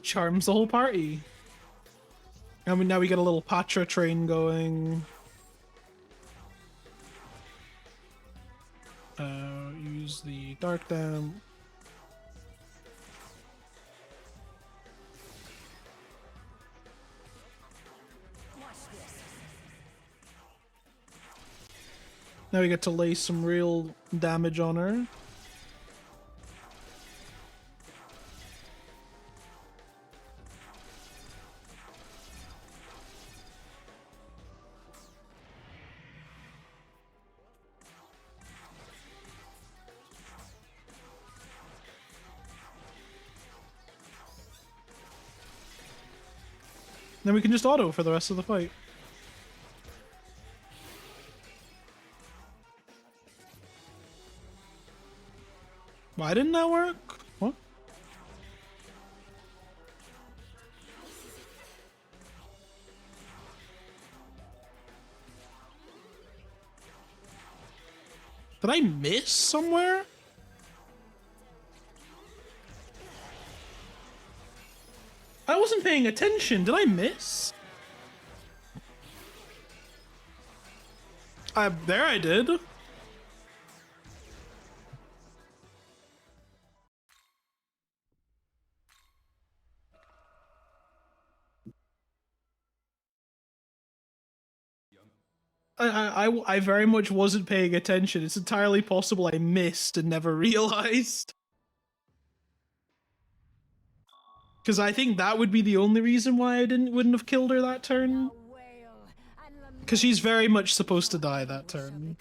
[SPEAKER 1] charms the whole party. I mean, now we get a little Patra train going. Use the Dark Damp. Now we get to lay some real damage on her. Then we can just auto for the rest of the fight. Why didn't that work? What? Did I miss somewhere? I wasn't paying attention. Did I miss? There I did. I very much wasn't paying attention. It's entirely possible I missed and never realized. Because I think that would be the only reason why I wouldn't have killed her that turn. Because she's very much supposed to die that turn.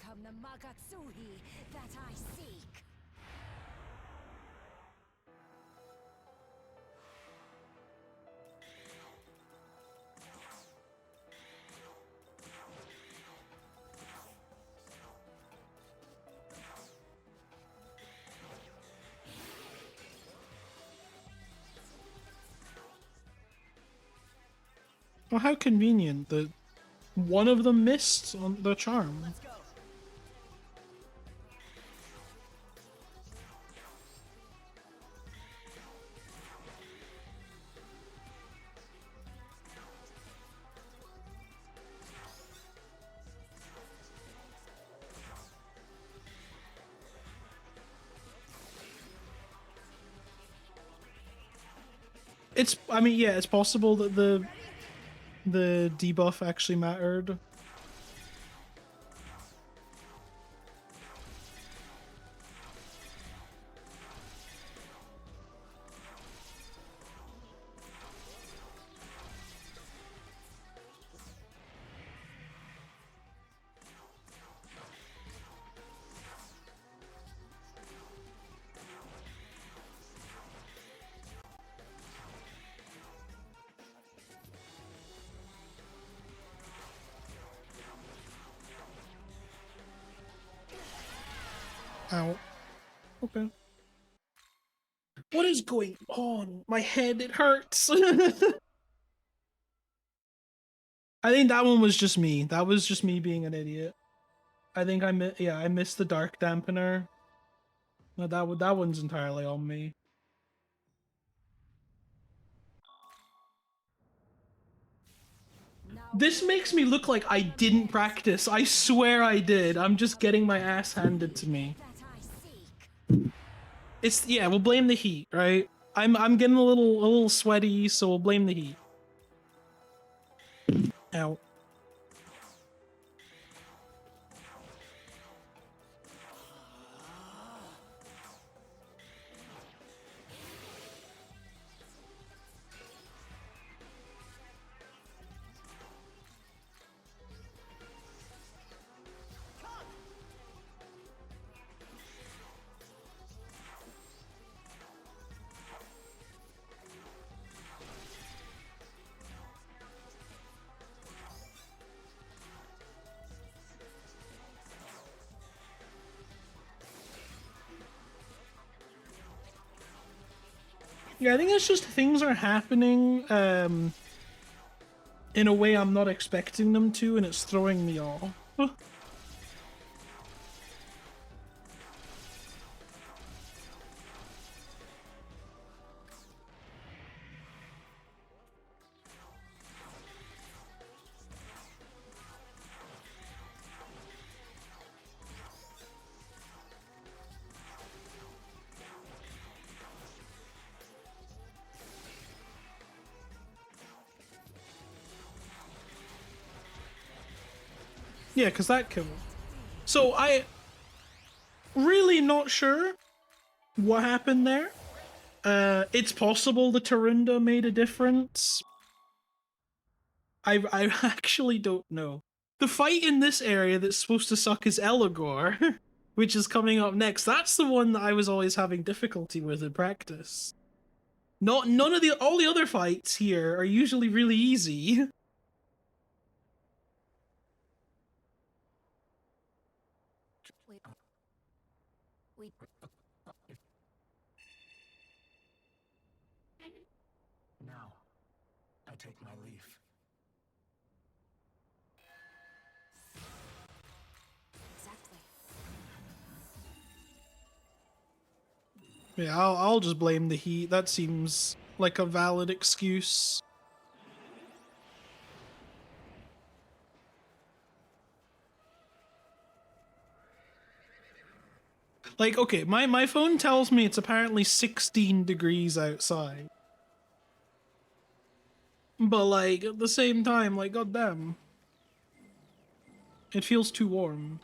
[SPEAKER 1] Well, how convenient that one of them missed on the charm. I mean, yeah, it's possible that the debuff actually mattered. Ow. Okay. What is going on? My head, it hurts. I think that one was just me. That was just me being an idiot. I think I missed the dark dampener. No, that one's entirely on me. This makes me look like I didn't practice. I swear I did. I'm just getting my ass handed to me. Yeah, we'll blame the heat, right? I'm getting a little sweaty, so we'll blame the heat. Ow. Yeah, I think it's just things are happening in a way I'm not expecting them to, and it's throwing me off. Yeah, because that killed. So I really not sure what happened there. It's possible the Tarunda made a difference. I actually don't know. The fight in this area that's supposed to suck is Eligor, which is coming up next. That's the one that I was always having difficulty with in practice. None of the all the other fights here are usually really easy.
[SPEAKER 5] We
[SPEAKER 6] Now, I take my leave.
[SPEAKER 5] exactly.
[SPEAKER 1] Yeah, I'll just blame the heat. That seems like a valid excuse. Like, okay, my phone tells me it's apparently 16 degrees outside. But like at the same time, like goddamn. It feels too warm.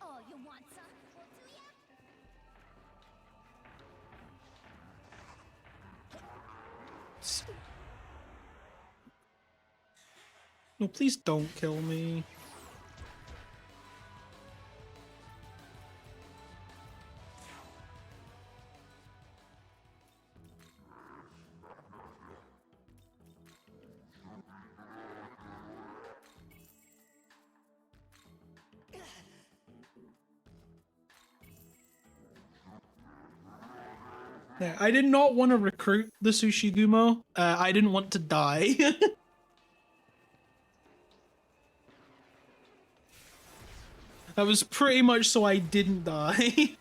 [SPEAKER 5] All you want, son? Well, do ya?
[SPEAKER 1] No, please don't kill me. Yeah, I did not want to recruit the Sushigumo. I didn't want to die. That was pretty much so I didn't die.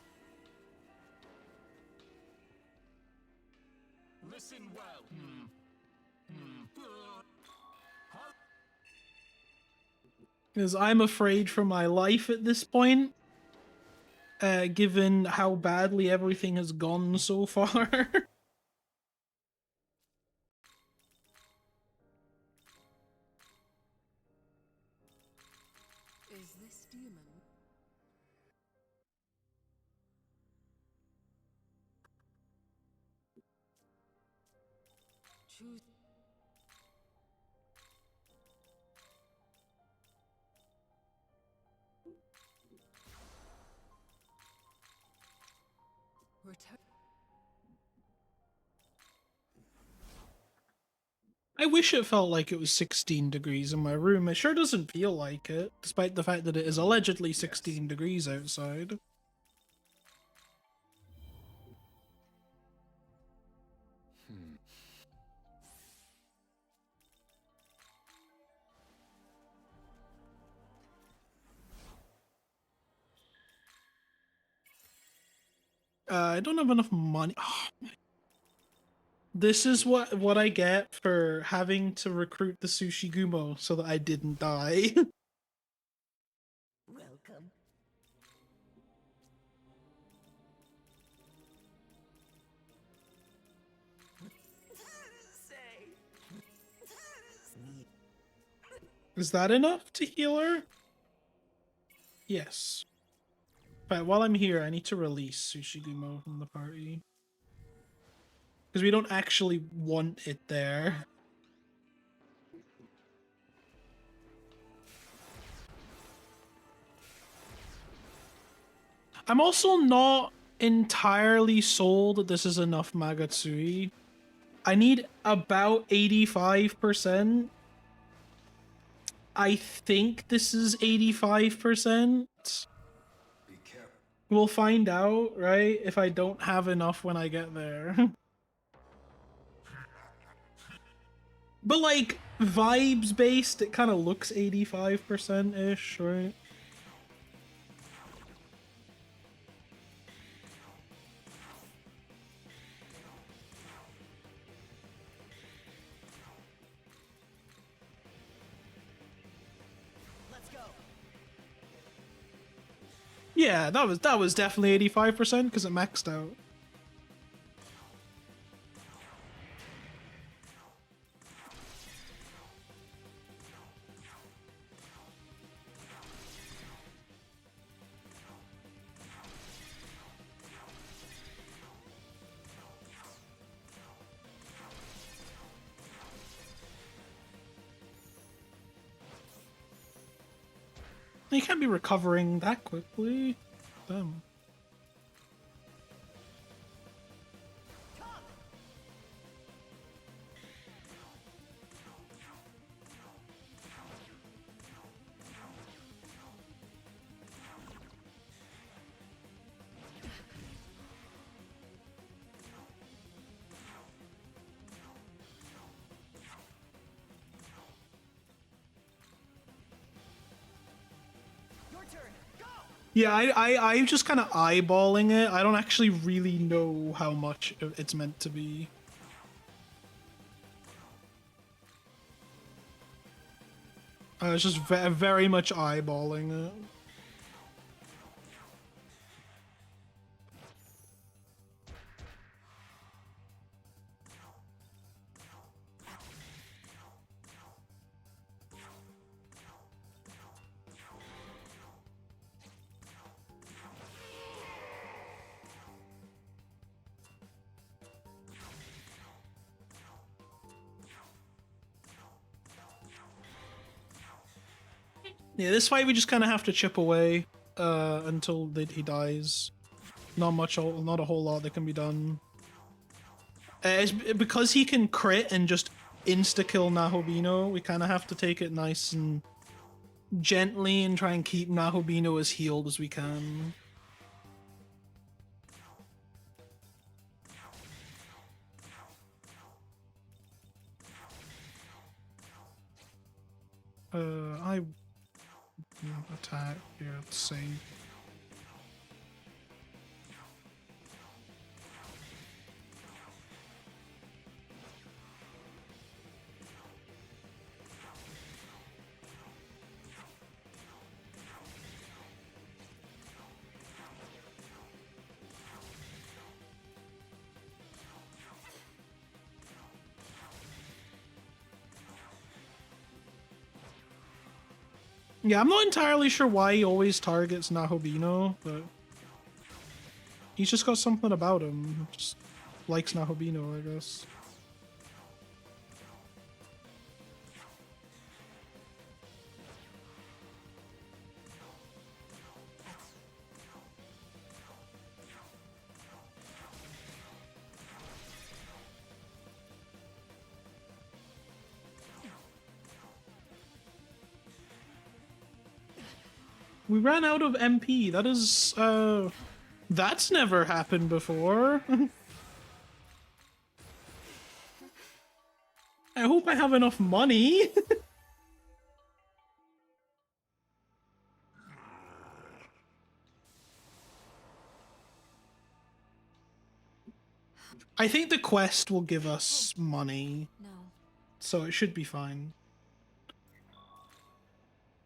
[SPEAKER 6] Listen well.
[SPEAKER 1] Because I'm afraid for my life at this point. Given how badly everything has gone so far.
[SPEAKER 7] Is this demon? Choose. Return.
[SPEAKER 1] I wish it felt like it was 16 degrees in my room. It sure doesn't feel like it, despite the fact that it is allegedly 16 degrees outside. I don't have enough money. This is what I get for having to recruit the Sushigumo so that I didn't die.
[SPEAKER 7] Welcome. Say.
[SPEAKER 1] Is that enough to heal her? Yes. But while I'm here, I need to release Sushigumo from the party. Because we don't actually want it there. I'm also not entirely sold that this is enough Magatsui. I need about 85%. I think this is 85%.
[SPEAKER 2] Be careful.
[SPEAKER 1] We'll find out, right? If I don't have enough when I get there. But like, vibes based, it kind of looks 85%-ish, right?
[SPEAKER 7] Let's go.
[SPEAKER 1] Yeah, that was definitely 85% because it maxed out. You can't be recovering that quickly. Damn. Yeah, I'm just kind of eyeballing it. I don't actually really know how much it's meant to be. I was just very much eyeballing it. Yeah, this fight we just kind of have to chip away until he dies. Not a whole lot that can be done. It's because he can crit and just insta-kill Nahobino, we kind of have to take it nice and gently and try and keep Nahobino as healed as we can. I attack here, let's see. Yeah, I'm not entirely sure why he always targets Nahobino, but he's just got something about him. Just likes Nahobino, I guess. We ran out of MP. That is, that's never happened before. I hope I have enough money. I think the quest will give us money,
[SPEAKER 5] No.
[SPEAKER 1] so it should be fine.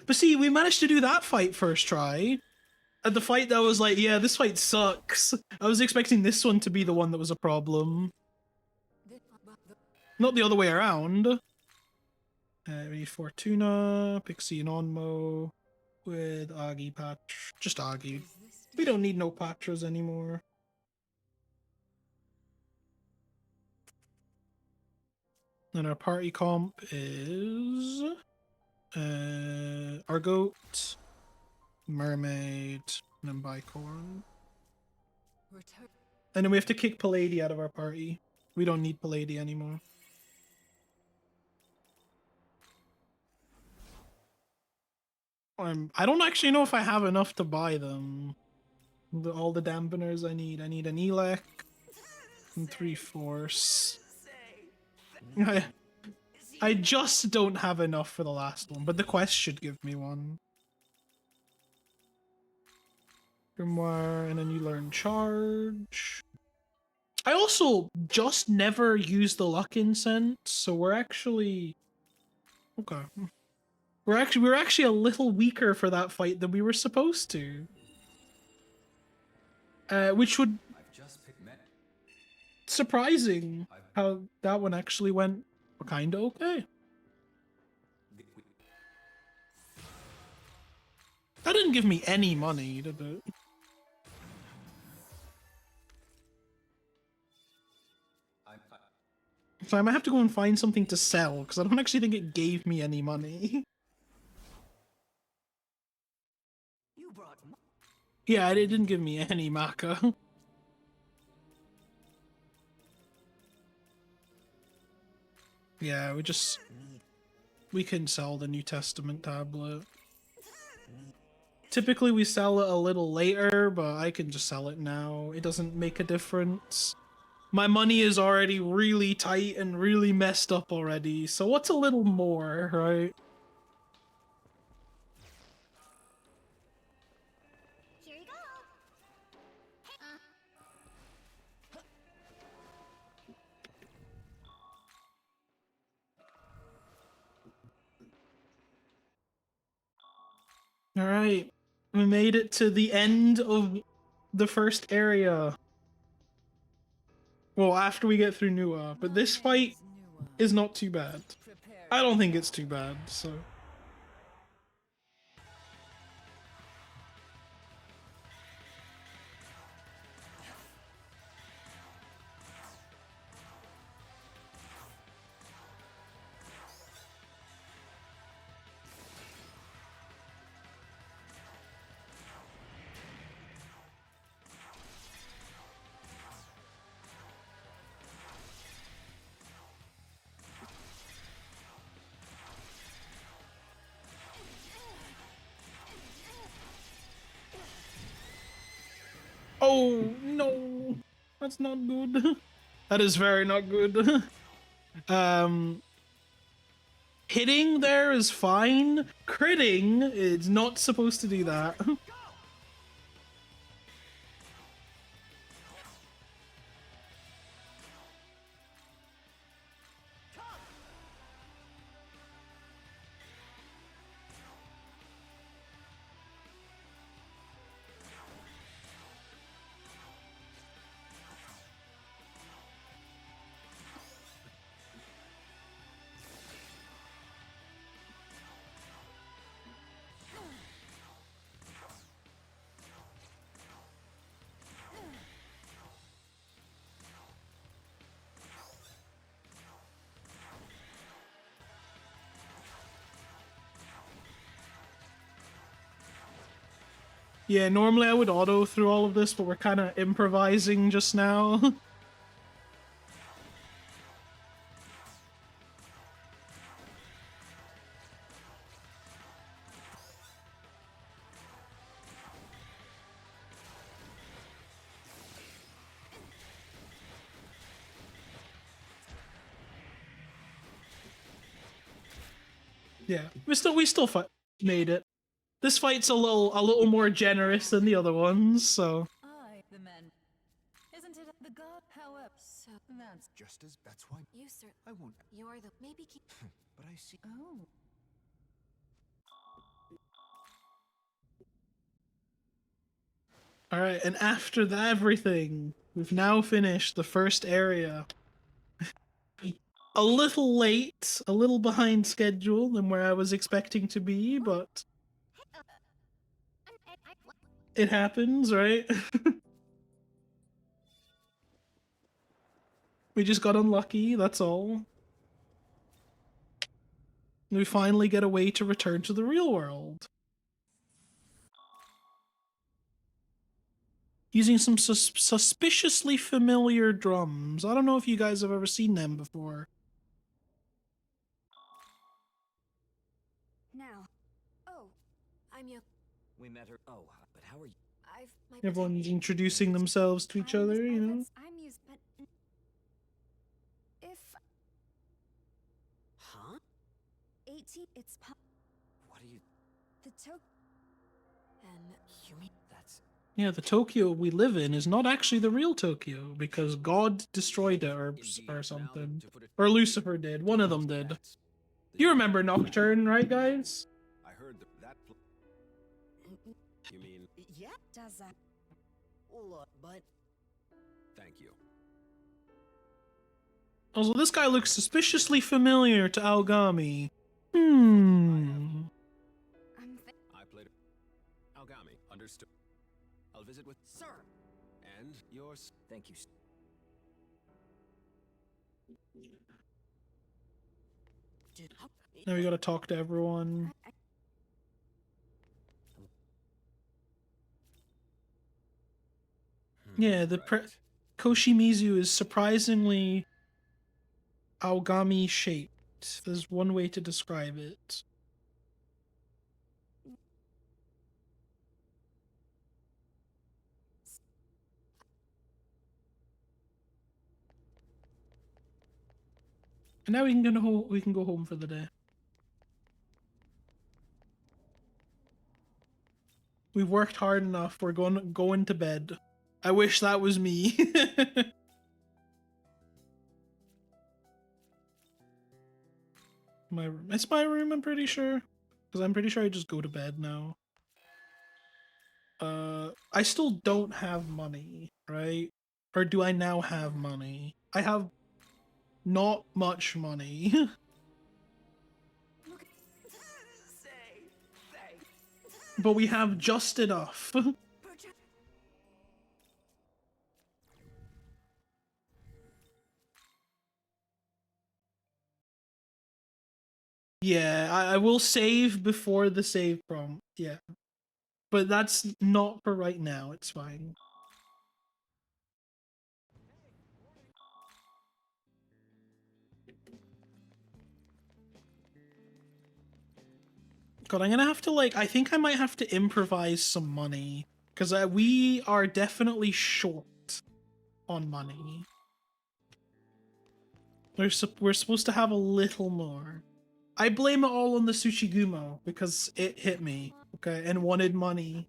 [SPEAKER 1] But see, we managed to do that fight first try. And the fight that was like, yeah, this fight sucks. I was expecting this one to be the one that was a problem. Not the other way around. We need Fortuna, Pixie and Onmo with Agi Patch. Just Agi. We don't need no Patras anymore. And our party comp is Argoat, Mermaid, and then Bicorn.
[SPEAKER 7] Return.
[SPEAKER 1] And then we have to kick Palladi out of our party. We don't need Palladi anymore. I don't actually know if I have enough to buy them. All the dampeners I need. I need an Elec and 3 Force. I just don't have enough for the last one, but the quest should give me one. Grimoire, and then you learn Charge. I also just never used the Luck Incense, so we're actually... Okay. We're actually a little weaker for that fight than we were supposed to. Which would... Surprising how that one actually went kinda okay. That didn't give me any money, did it? So I might have to go and find something to sell, because I don't actually think it gave me any money. Yeah, it didn't give me any maca. Yeah, we can sell the New Testament tablet. Typically we sell it a little later, but I can just sell it now. It doesn't make a difference. My money is already really tight and really messed up already, so what's a little more, right?
[SPEAKER 5] Here you go.
[SPEAKER 1] Alright, we made it to the end of the first area. Well, after we get through Nua, but this fight is not too bad.
[SPEAKER 3] Prepare.
[SPEAKER 1] I don't think it's too bad, so... Oh, no! That's not good. That is very not good. Hitting there is fine. Critting is not supposed to do that. Yeah, normally I would auto through all of this, but we're kind of improvising just now. Yeah, we still made it. This fight's a little more generous than the other ones, so
[SPEAKER 3] The men. Isn't it the god? However, so that's
[SPEAKER 6] Just as that's why
[SPEAKER 5] You, sir.
[SPEAKER 6] I won't.
[SPEAKER 5] You're the maybe keep.
[SPEAKER 6] But I see.
[SPEAKER 3] oh.
[SPEAKER 1] alright, and after everything, we've now finished the first area. A little late, a little behind schedule than where I was expecting to be, but it happens, right? We just got unlucky, that's all. We finally get a way to return to the real world. Using some suspiciously familiar drums. I don't know if you guys have ever seen them before.
[SPEAKER 5] Now. Oh, I'm your.
[SPEAKER 4] We met her. Oh, but how are you?
[SPEAKER 5] I've my.
[SPEAKER 1] Everyone's introducing themselves to each other, you know?
[SPEAKER 5] I'm used, but if
[SPEAKER 4] Huh?
[SPEAKER 5] 18, it's
[SPEAKER 4] What are you?
[SPEAKER 5] the token. And
[SPEAKER 4] You mean that's?
[SPEAKER 1] Yeah, the Tokyo we live in is not actually the real Tokyo because God destroyed it or
[SPEAKER 4] Indeed.
[SPEAKER 1] something.
[SPEAKER 4] Now, to put it-
[SPEAKER 1] Or Lucifer did. One of them did.
[SPEAKER 4] That's the-
[SPEAKER 1] You remember Nocturne, right, guys?
[SPEAKER 2] I heard that. You mean?
[SPEAKER 5] yeah, does that?
[SPEAKER 4] Look, but
[SPEAKER 2] Thank you.
[SPEAKER 1] Also, this guy looks suspiciously familiar to Aogami. Hmm.
[SPEAKER 2] I played Algami. Understood. I'll visit with
[SPEAKER 4] sir,
[SPEAKER 2] and yours.
[SPEAKER 4] thank you.
[SPEAKER 1] Now we gotta talk to everyone. Yeah, Koshimizu is surprisingly Aogami shaped. There's one way to describe it. And now we can go home for the day. We've worked hard enough. We're going to bed. I wish that was me. My room. It's my room, I'm pretty sure. Because I'm pretty sure I just go to bed now. I still don't have money, right? Or do I now have money? I have not much money. But we have just enough. Yeah, I will save before the save prompt. Yeah. But that's not for right now. It's fine. God, I'm gonna have to, like, I think I might have to improvise some money. Because we are definitely short on money. We're supposed to have a little more. I blame it all on the Tsushigumo because it hit me, okay, and wanted money.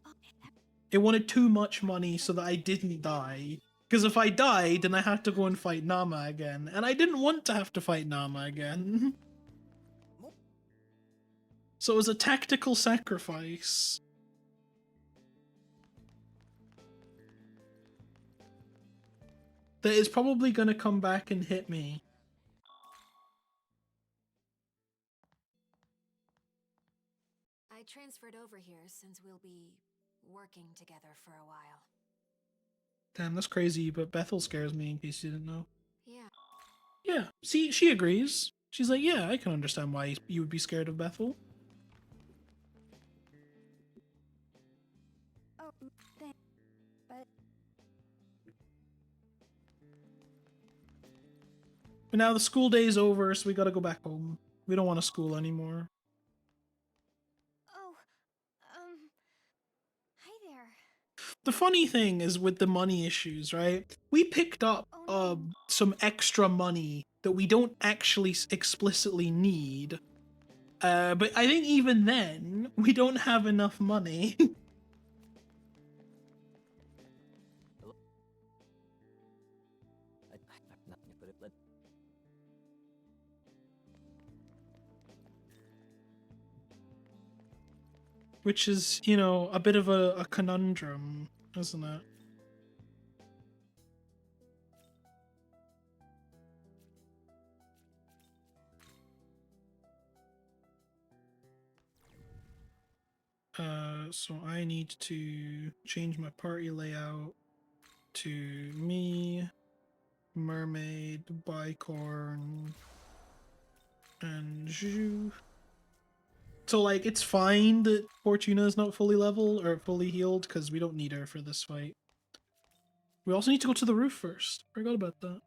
[SPEAKER 1] It wanted too much money so that I didn't die. Because if I died, then I had to go and fight Nama again. And I didn't want to have to fight Nama again. So it was a tactical sacrifice. That is probably going to come back and hit me.
[SPEAKER 5] I transferred over here since we'll be working together for a while.
[SPEAKER 1] Damn, that's crazy, but Bethel scares me in case you didn't know.
[SPEAKER 5] Yeah.
[SPEAKER 1] Yeah, see, she agrees. She's like, yeah, I can understand why you would be scared of Bethel.
[SPEAKER 5] Oh, thanks. But
[SPEAKER 1] But now the school day's over, so we gotta go back home. We don't want to school anymore.
[SPEAKER 5] oh, hi there.
[SPEAKER 1] The funny thing is with the money issues, right? We picked up some extra money that we don't actually explicitly need. But I think even then, we don't have enough money. Which is, you know, a bit of a conundrum, isn't it? So I need to change my party layout to me, Mermaid, Bicorn, and Zhu. So, like, it's fine that Fortuna is not fully level or fully healed because we don't need her for this fight. We also need to go to the roof first. Forgot about that.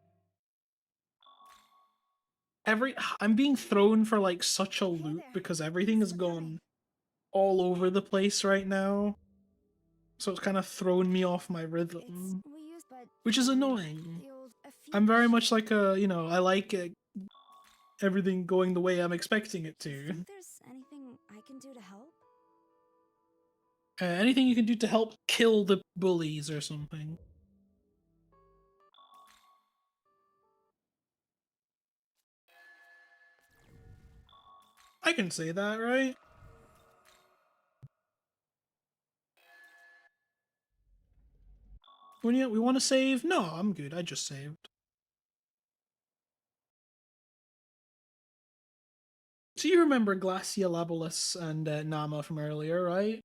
[SPEAKER 1] I'm being thrown for, like, such a loop because everything has gone all over the place right now. So it's kind of thrown me off my rhythm, which is annoying. I'm very much like you know, I like everything going the way I'm expecting it to.
[SPEAKER 5] There's anything I can do to help?
[SPEAKER 1] Anything you can do to help kill the bullies or something. I can say that, right? We want to save? No, I'm good. I just saved. So you remember Glacia, Labolus, and Nama from earlier, right?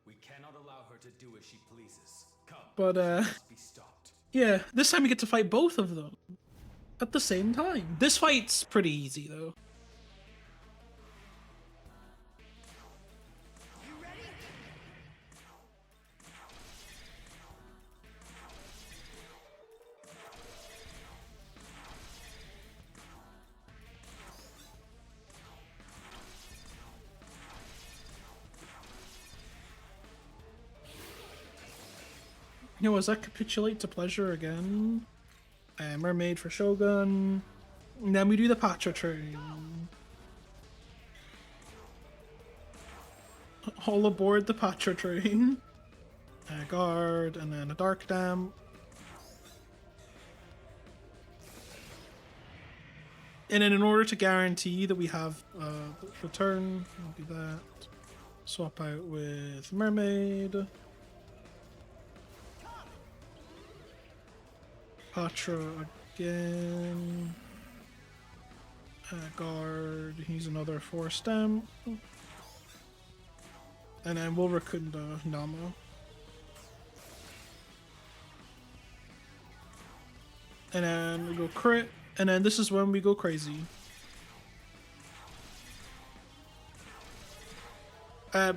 [SPEAKER 6] We cannot allow her to do as she pleases. Come,
[SPEAKER 1] But
[SPEAKER 6] she must be stopped.
[SPEAKER 1] yeah, this time we get to fight both of them at the same time. This fight's pretty easy though. You know, was that capitulate to pleasure again? Mermaid for Shogun. And then we do the Patra train. All aboard the Patra train. Guard, and then a Dark Dam. And then in order to guarantee that we have return, we'll do that. Swap out with Mermaid. Patra again. Guard, he's another 4 stamp. And then we'll Rakunda Nama. And then we go crit, and then this is when we go crazy.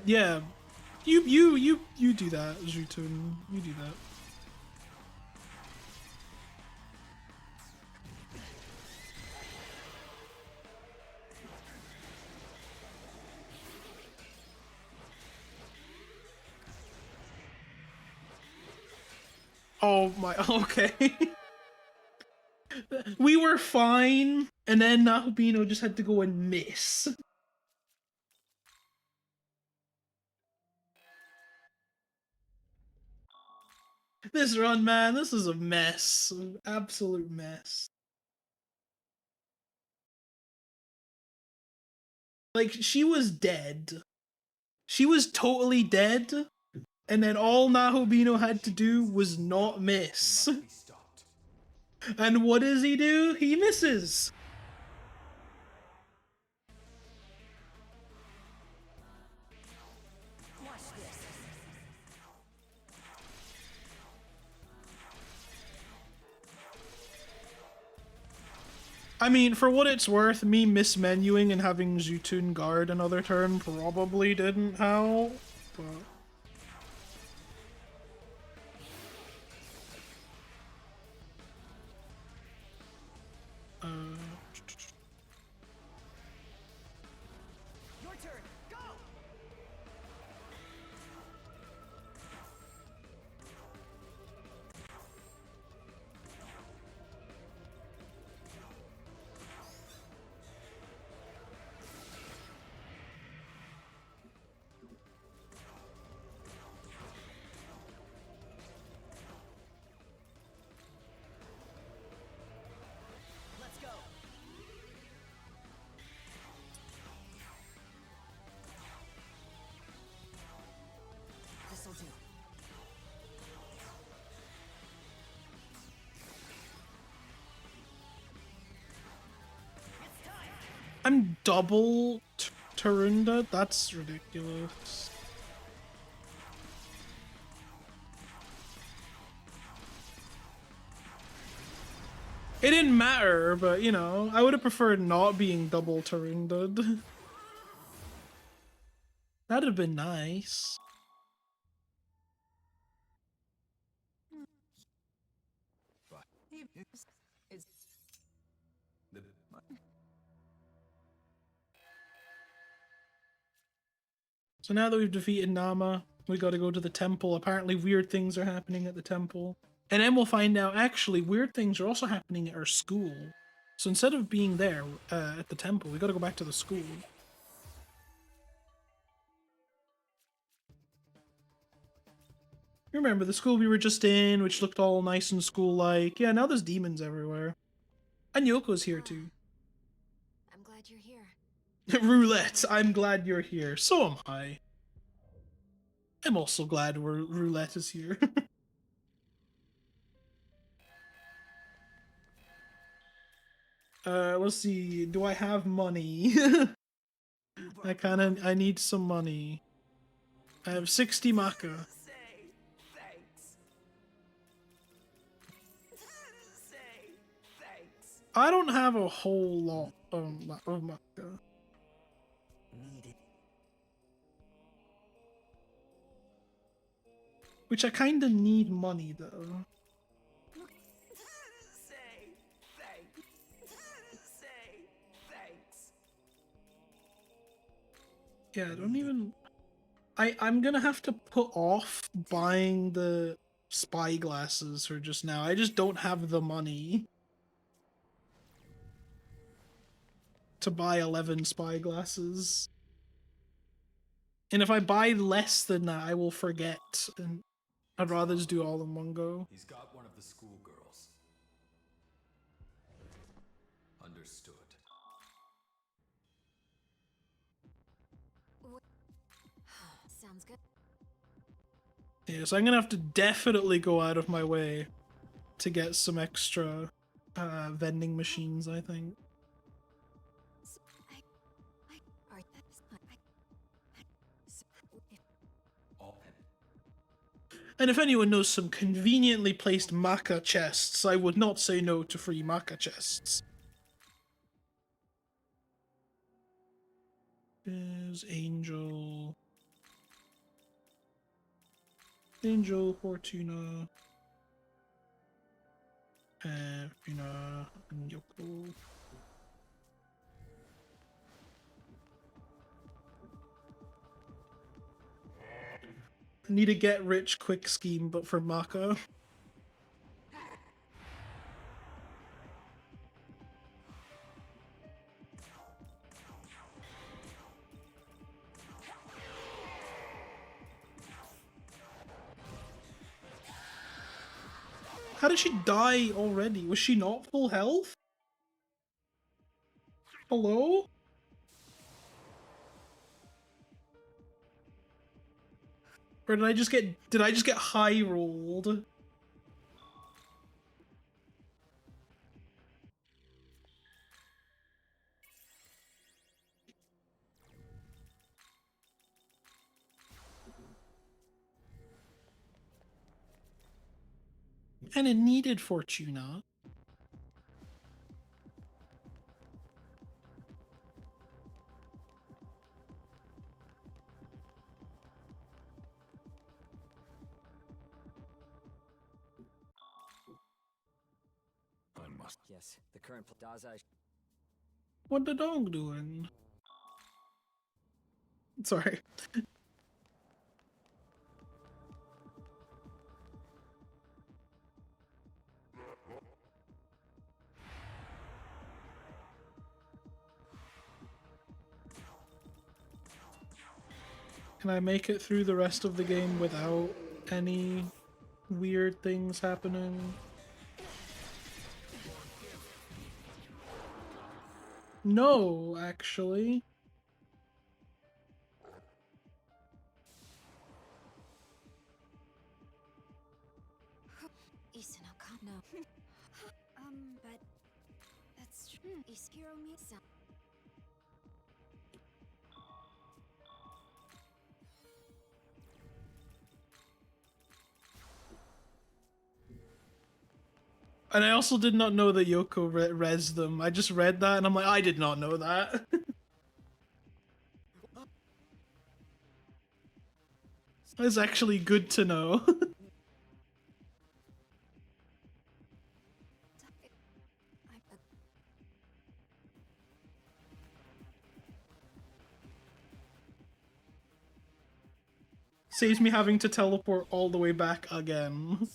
[SPEAKER 1] Yeah. You do that, Zhutun. You do that. Oh my, okay. We were fine, and then Nahubino just had to go and miss. This run, man, this is a mess. An absolute mess. Like, she was dead. She was totally dead, and then all Nahobino had to do was not miss. And what does he do? He misses. I mean, for what it's worth, me mismenuing and having Zhutun guard another turn probably didn't help, but...
[SPEAKER 8] Your turn. Go. Let's go. This'll do.
[SPEAKER 1] I'm double Tarunda? That's ridiculous. It didn't matter, but you know, I would have preferred not being double Tarunda'd. That'd have been nice. So now that we've defeated Nama, we gotta go to the temple. Apparently weird things are happening at the temple. And then we'll find out, actually, weird things are also happening at our school. So instead of being there at the temple, we gotta go back to the school. You remember the school we were just in, which looked all nice and school-like? Yeah, now there's demons everywhere. And Yoko's here too.
[SPEAKER 5] I'm glad you're here.
[SPEAKER 1] Roulette, I'm glad you're here. So am I. I'm also glad Roulette is here. Let's see. Do I have money? I need some money. I have 60 Maka.
[SPEAKER 8] Say thanks. Say thanks.
[SPEAKER 1] I don't have a whole lot of Maka.
[SPEAKER 8] Needed.
[SPEAKER 1] Which I kinda need money though.
[SPEAKER 8] Say thanks. Say thanks.
[SPEAKER 1] Yeah, I don't even... I'm gonna have to put off buying the spy glasses for just now. I just don't have the money to buy 11 spy glasses. And if I buy less than that, I will forget. And I'd rather just do all in one go.
[SPEAKER 6] He's got one of the schoolgirls. Understood.
[SPEAKER 5] Sounds good.
[SPEAKER 1] Yeah, so I'm gonna have to definitely go out of my way to get some extra vending machines, I think. And if anyone knows some conveniently placed maca chests, I would not say no to free maca chests. There's Angel. Angel, Fortuna. Fortuna, and Yoko. Need a get rich quick scheme, but for maca. How did she die already? Was she not full health? Hello? Or did I just get high rolled? And it needed Fortuna.
[SPEAKER 6] I must.
[SPEAKER 4] Yes, the current Dazai.
[SPEAKER 1] What the dog doing? Sorry. Can I make it through the rest of the game without any weird things happening? No, actually.
[SPEAKER 5] No. But that's true. Iskiro Misa.
[SPEAKER 1] And I also did not know that Yoko res them. I just read that and I'm like, I did not know that. That's actually good to know. Saves me having to teleport all the way back again.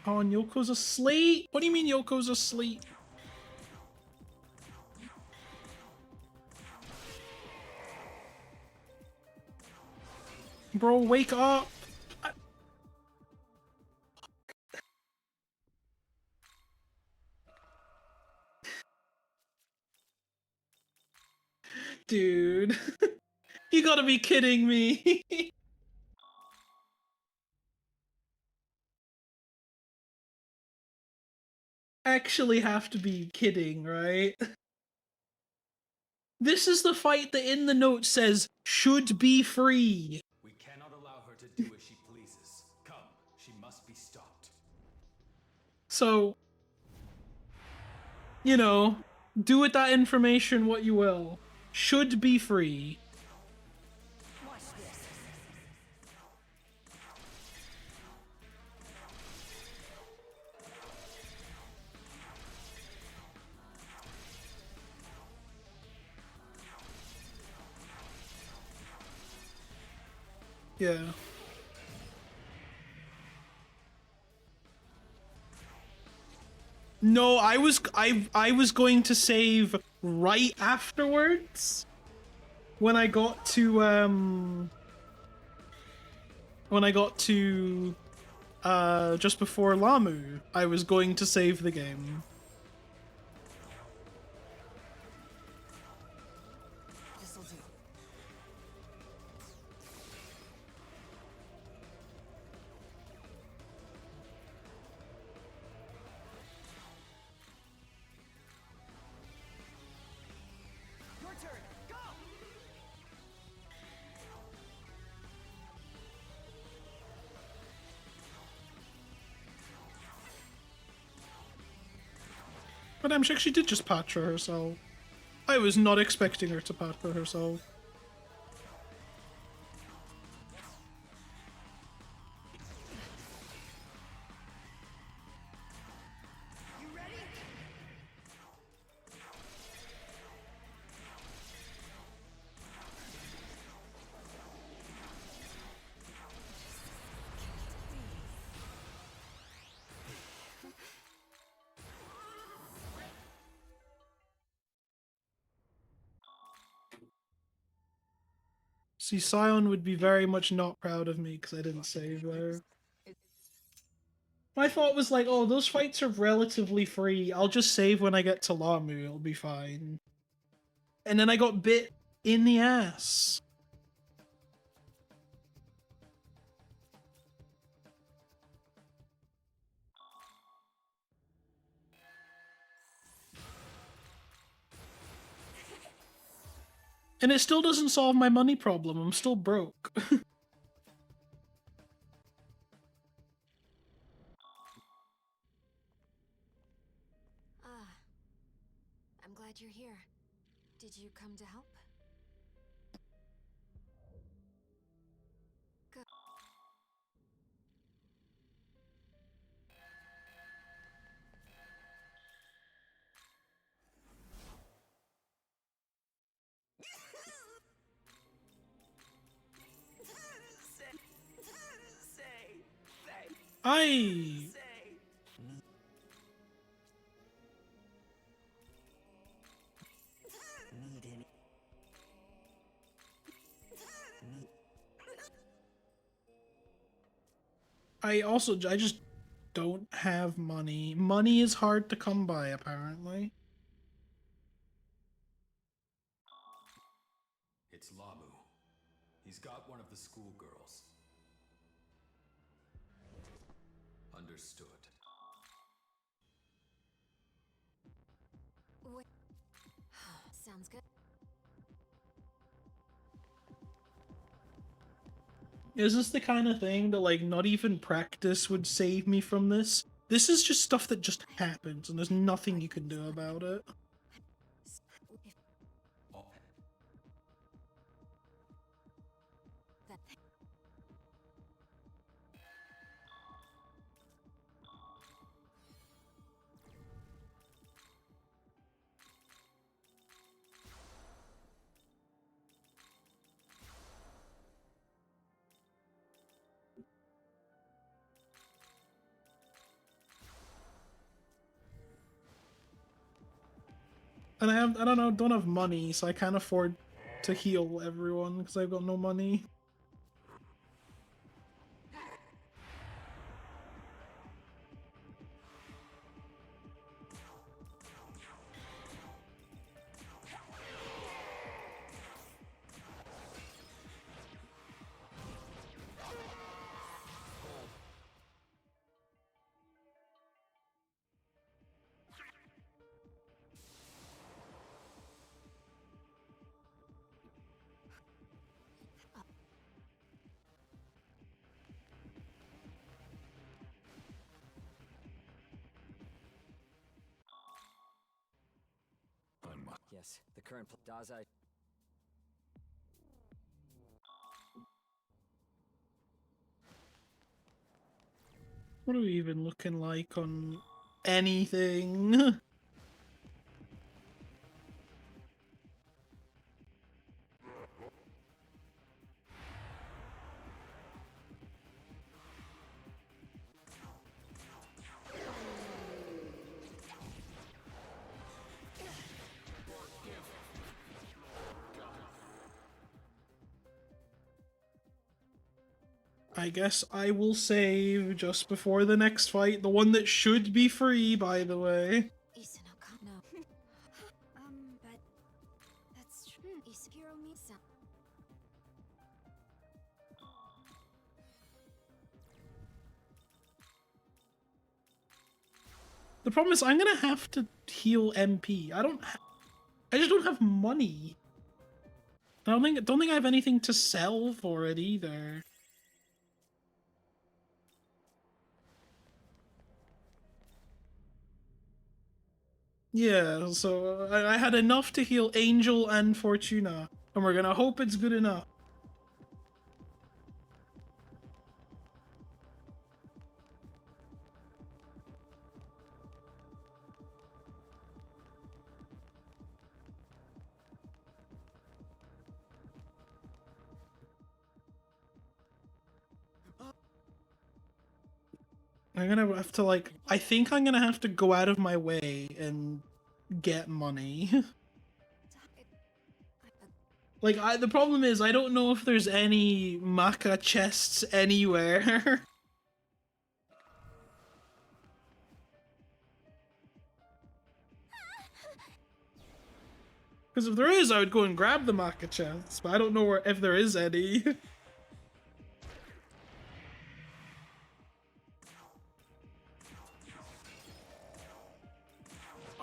[SPEAKER 1] Oh, and Yoko's asleep? What do you mean Yoko's asleep? Bro, wake up! Dude. You gotta be kidding me. Actually have to be kidding, right? This is the fight that in the note says should be free.
[SPEAKER 6] We cannot allow her to do as she pleases. Come, she must be stopped.
[SPEAKER 1] So, you know, do with that information what you will. Should be free. Yeah. No, I was going to save right afterwards when I got to just before Lamu. I was going to save the game.
[SPEAKER 7] This'll do.
[SPEAKER 8] Your turn. Go.
[SPEAKER 1] But I'm sure she did just patra herself. I was not expecting her to patra herself.
[SPEAKER 8] You ready?
[SPEAKER 1] See, Sion would be very much not proud of me because I didn't save there. My thought was like, oh, those fights are relatively free. I'll just save when I get to Lamu. It'll be fine. And then I got bit in the ass. And it still doesn't solve my money problem. I'm still broke.
[SPEAKER 5] Ah, I'm glad you're here. Did you come to help? Good.
[SPEAKER 8] Say thanks.
[SPEAKER 1] I
[SPEAKER 8] Say.
[SPEAKER 9] Need any?
[SPEAKER 1] I just don't have money. Money is hard to come by, apparently.
[SPEAKER 6] It's Lamu. He's got one of the schoolgirls. Understood.
[SPEAKER 5] Wait. Sounds good.
[SPEAKER 1] Is this the kind of thing that, like, not even practice would save me from this? This is just stuff that just happens, and there's nothing you can do about it.
[SPEAKER 6] Oh,
[SPEAKER 5] That
[SPEAKER 1] And I don't know, don't have money, so I can't afford to heal everyone because I've got no money.
[SPEAKER 4] Yes, the current Dazai.
[SPEAKER 1] What are we even looking like on anything? I guess I will save just before the next fight, the one that should be free, by the way.
[SPEAKER 5] No. But that's true. Isukiro Misa.
[SPEAKER 1] The problem is I'm gonna have to heal MP. I just don't have money. I don't think I have anything to sell for it either. Yeah, so I had enough to heal Angel and Fortuna, and we're gonna hope it's good enough. I'm gonna have to, like, I think I'm gonna have to go out of my way and get money. Like, the problem is I don't know if there's any Maka chests anywhere. Because if there is, I would go and grab the Maka chests, but I don't know if there is any.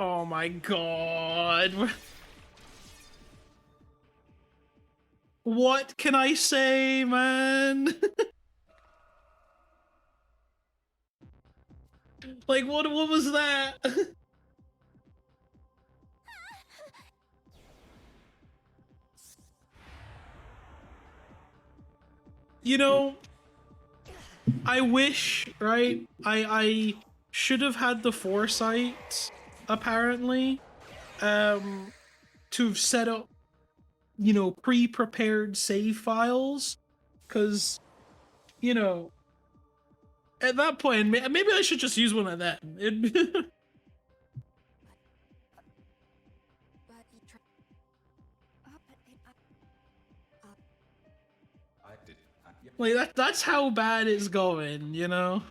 [SPEAKER 1] Oh my god. What can I say, man? Like, what was that? You know, I wish, right? I should have had the foresight, apparently, to have set up, you know, pre-prepared save files, because, you know, at that point, maybe I should just use one of them. Like, that's how bad it's going, you know?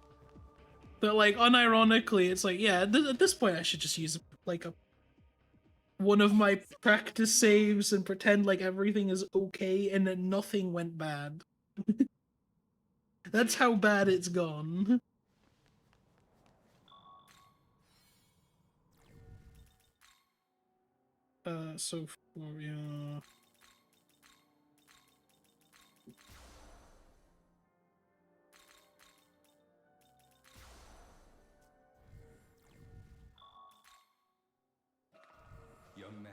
[SPEAKER 1] But, like, unironically, it's like, yeah, at this point I should just use, like, one of my practice saves and pretend like everything is okay and that nothing went bad. That's how bad it's gone. So for, yeah.
[SPEAKER 6] Young man.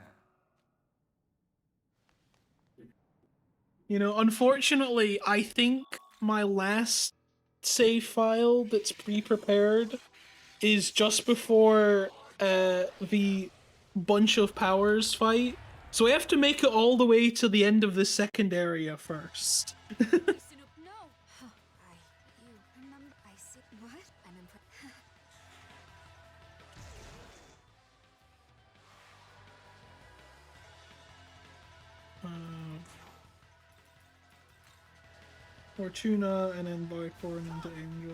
[SPEAKER 1] You know, unfortunately, I think my last save file that's pre-prepared is just before the bunch of powers fight. So I have to make it all the way to the end of the second area first.
[SPEAKER 5] No. You remember? I see. What? I'm impressed.
[SPEAKER 1] Fortuna, and then Bicorn into Angel.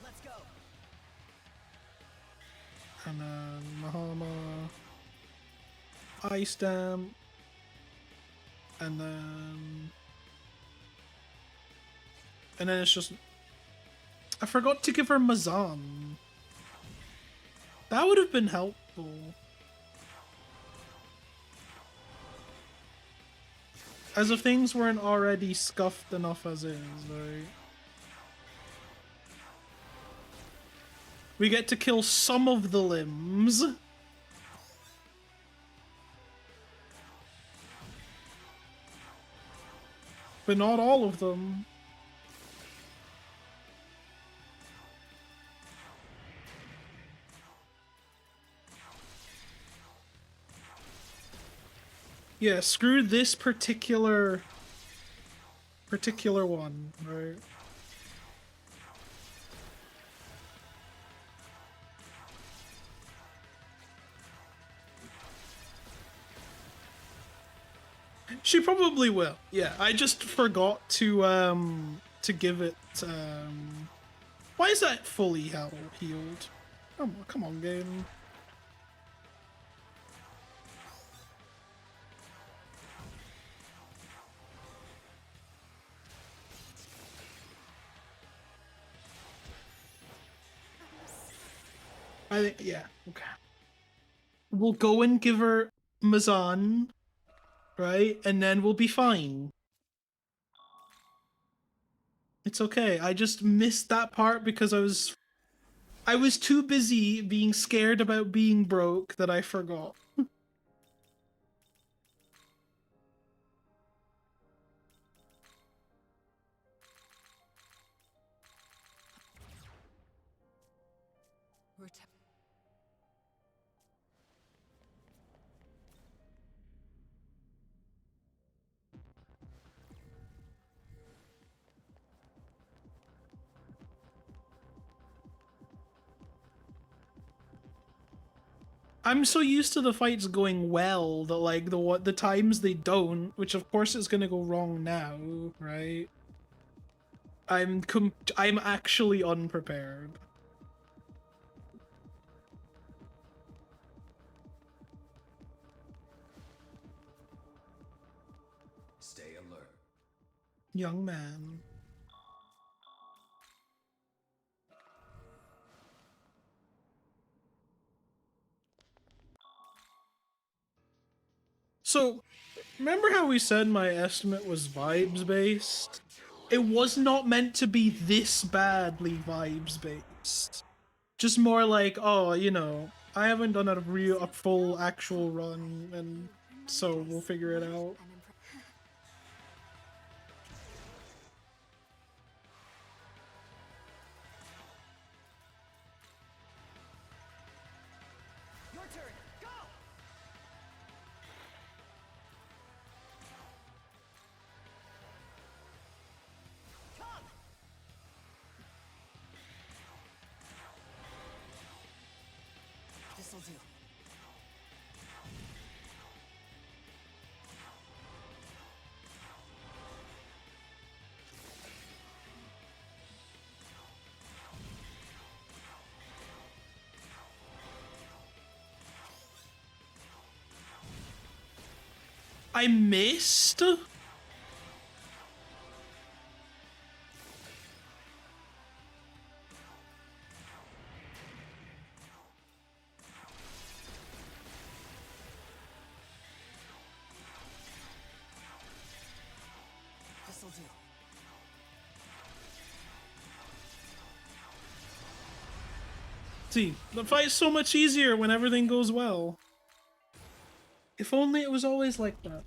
[SPEAKER 8] Let's go.
[SPEAKER 1] And then Mahama, Ice Dam, and then it's just, I forgot to give her Mazan. That would have been helpful. As if things weren't already scuffed enough as is, right? We get to kill some of the limbs. But not all of them. Yeah, screw this particular one, right? She probably will. Yeah, I just forgot to give it why is that fully healed? Come on, game. I think, yeah, okay. We'll go and give her Mazan, right? And then we'll be fine. It's okay. I just missed that part because I was too busy being scared about being broke that I forgot.
[SPEAKER 7] Return.
[SPEAKER 1] I'm so used to the fights going well that like the times they don't, which of course is gonna go wrong now, right? I'm actually unprepared.
[SPEAKER 6] Stay alert.
[SPEAKER 1] Young man. So, remember how we said my estimate was vibes based? It was not meant to be this badly vibes based. Just more like, oh, you know, I haven't done a full actual run, and so we'll figure it out.
[SPEAKER 8] Your turn. Go. Come. This'll do.
[SPEAKER 1] I missed?
[SPEAKER 8] This'll do.
[SPEAKER 1] See, the fight's so much easier when everything goes well. If only it was always like that.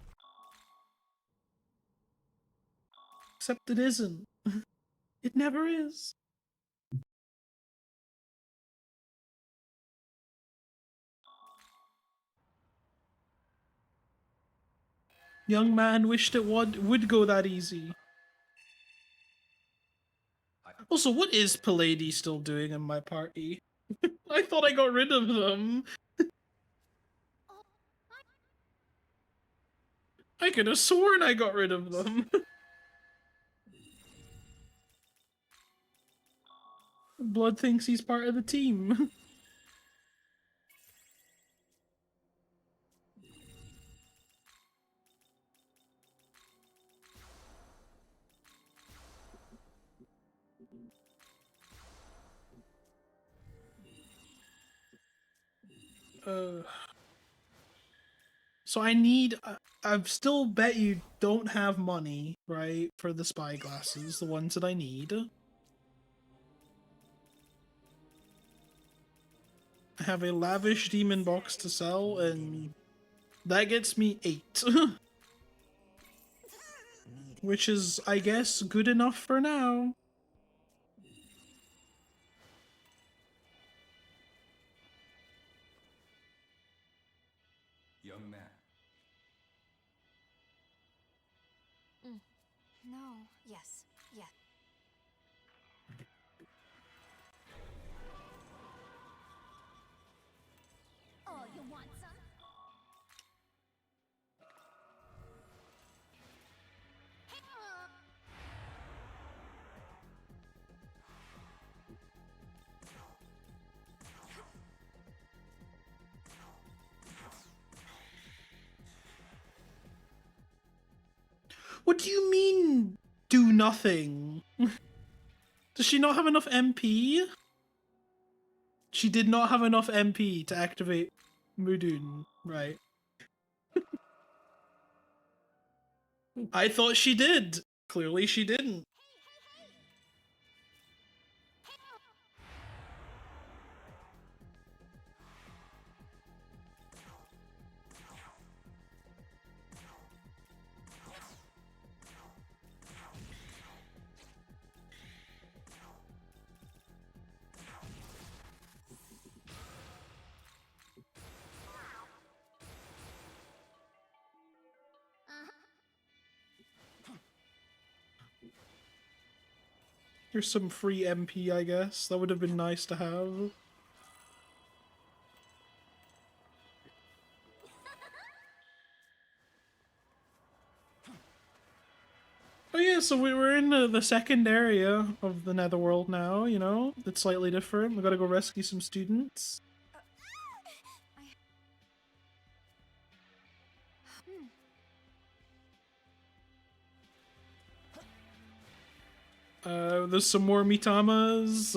[SPEAKER 1] Except it isn't. It never is. Young man wished it would go that easy. Also, what is Pallady still doing in my party? I thought I got rid of them. I could have sworn I got rid of them. Blood thinks he's part of the team. So I need. I've still bet you don't have money, right, for the spy glasses, the ones that I need. I have a lavish demon box to sell, and that gets me 8. Which is, I guess, good enough for now.
[SPEAKER 6] Young man.
[SPEAKER 5] No. Yes. Yes.
[SPEAKER 9] Oh, you want some?
[SPEAKER 1] What do you mean, do nothing? Does she not have enough MP? She did not have enough MP to activate Mudun, right? I thought she did. Clearly she didn't. Here's some free MP, I guess. That would have been nice to have. Oh yeah, so we were in the second area of the Netherworld now, you know? It's slightly different. We gotta go rescue some students. There's some more Mitamas.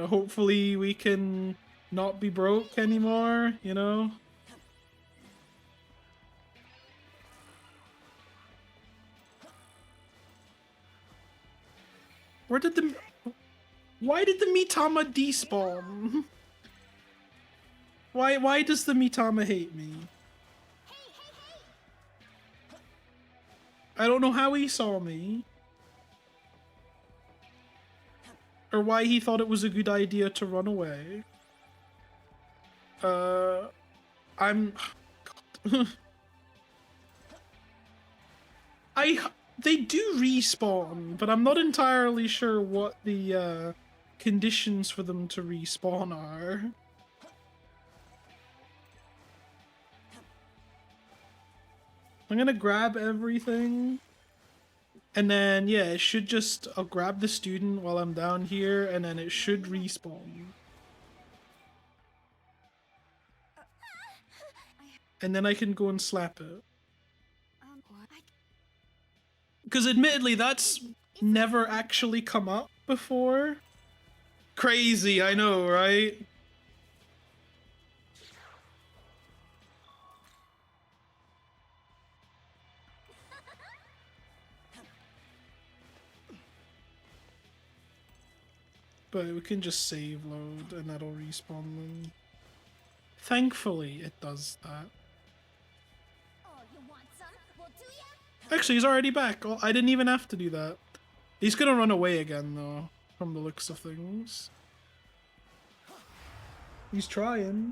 [SPEAKER 1] Hopefully we can not be broke anymore, you know? Where did the... Why did the Mitama despawn? Why does the Mitama hate me? I don't know how he saw me. Or why he thought it was a good idea to run away. I'm... God. They do respawn, but I'm not entirely sure what the conditions for them to respawn are. I'm gonna grab everything. And then, yeah, it should just... I'll grab the student while I'm down here, and then it should respawn. And then I can go and slap it. Because admittedly, that's never actually come up before. Crazy, I know, right? But we can just save load and that'll respawn them. Thankfully, it does that. Actually, he's already back. Oh, I didn't even have to do that. He's gonna run away again, though, from the looks of things. He's trying.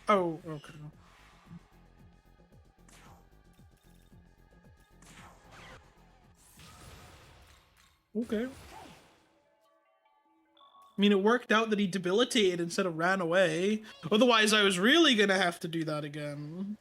[SPEAKER 1] Oh, okay. Okay. I mean, it worked out that he debilitated instead of ran away. Otherwise, I was really gonna have to do that again.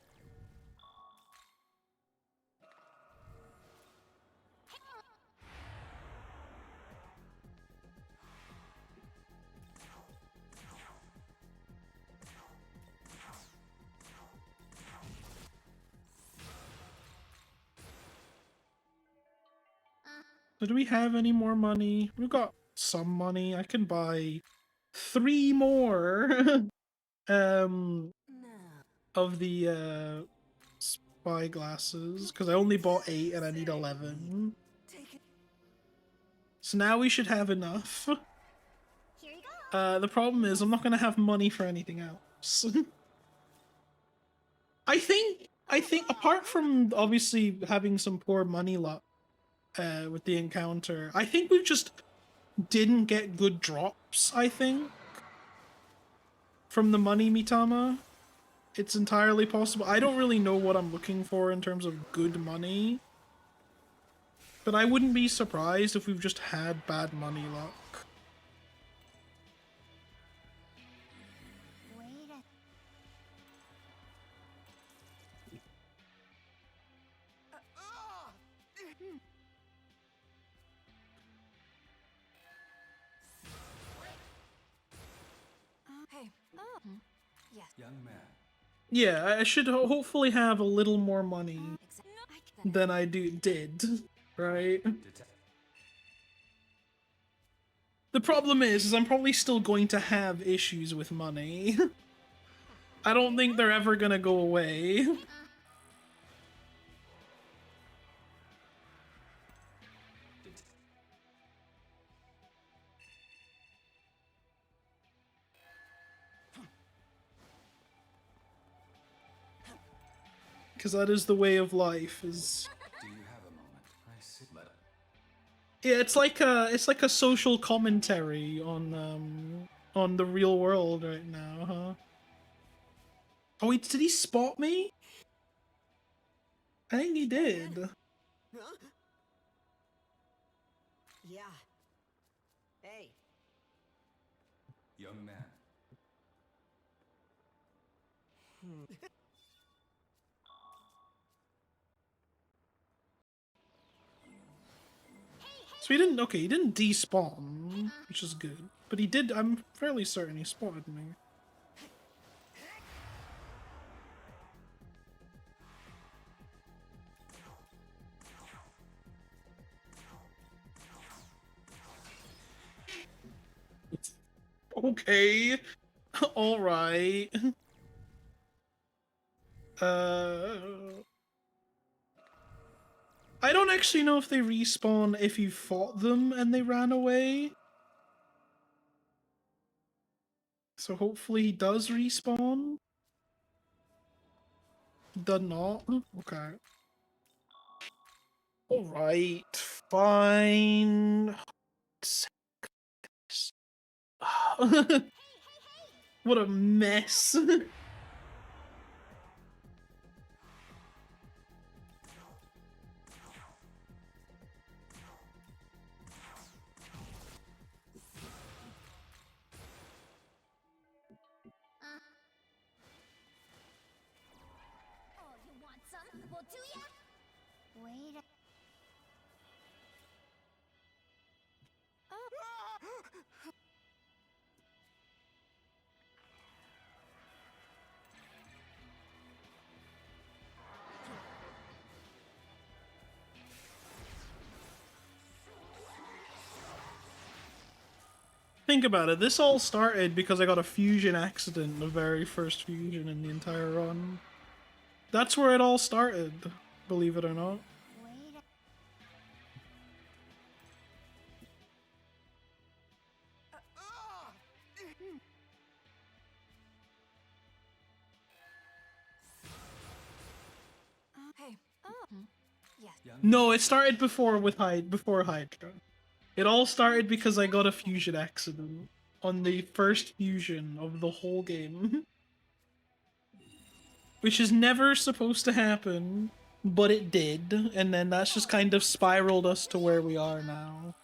[SPEAKER 1] So do we have any more money? We've got some money. I can buy 3 more of the spy glasses because I only bought 8 and I need 11. So now we should have enough. The problem is I'm not gonna have money for anything else. I think apart from obviously having some poor money luck with the encounter, I think we just didn't get good drops, I think, from the money Mitama. It's entirely possible. I don't really know what I'm looking for in terms of good money, but I wouldn't be surprised if we've just had bad money luck.
[SPEAKER 6] Young man,
[SPEAKER 1] Yeah, I should hopefully have a little more money than I did, right? The problem is I'm probably still going to have issues with money. I don't think they're ever gonna go away. Because that is the way of life, is...
[SPEAKER 6] do you have a moment? I sit.
[SPEAKER 1] Yeah, it's like a social commentary on the real world right now, huh? Oh wait, did he spot me? I think he did.
[SPEAKER 8] Huh? Yeah. Hey.
[SPEAKER 6] Young man,
[SPEAKER 1] So he didn't, okay, he didn't despawn, which is good. But he did, I'm fairly certain he spotted me. Okay. Alright. I don't actually know if they respawn if you fought them and they ran away. So hopefully he does respawn. He does not. Okay. Alright, fine. What a mess.
[SPEAKER 5] Oh, you want some? Well, do ya? Wait.
[SPEAKER 1] Think about it, this all started because I got a fusion accident, the very first fusion in the entire run. That's where it all started, believe it or not.
[SPEAKER 5] Wait. Hey. Oh. Yes.
[SPEAKER 6] young
[SPEAKER 1] No, it started before before Hydra. It all started because I got a fusion accident on the first fusion of the whole game. Which is never supposed to happen, but it did, and then that's just kind of spiraled us to where we are now.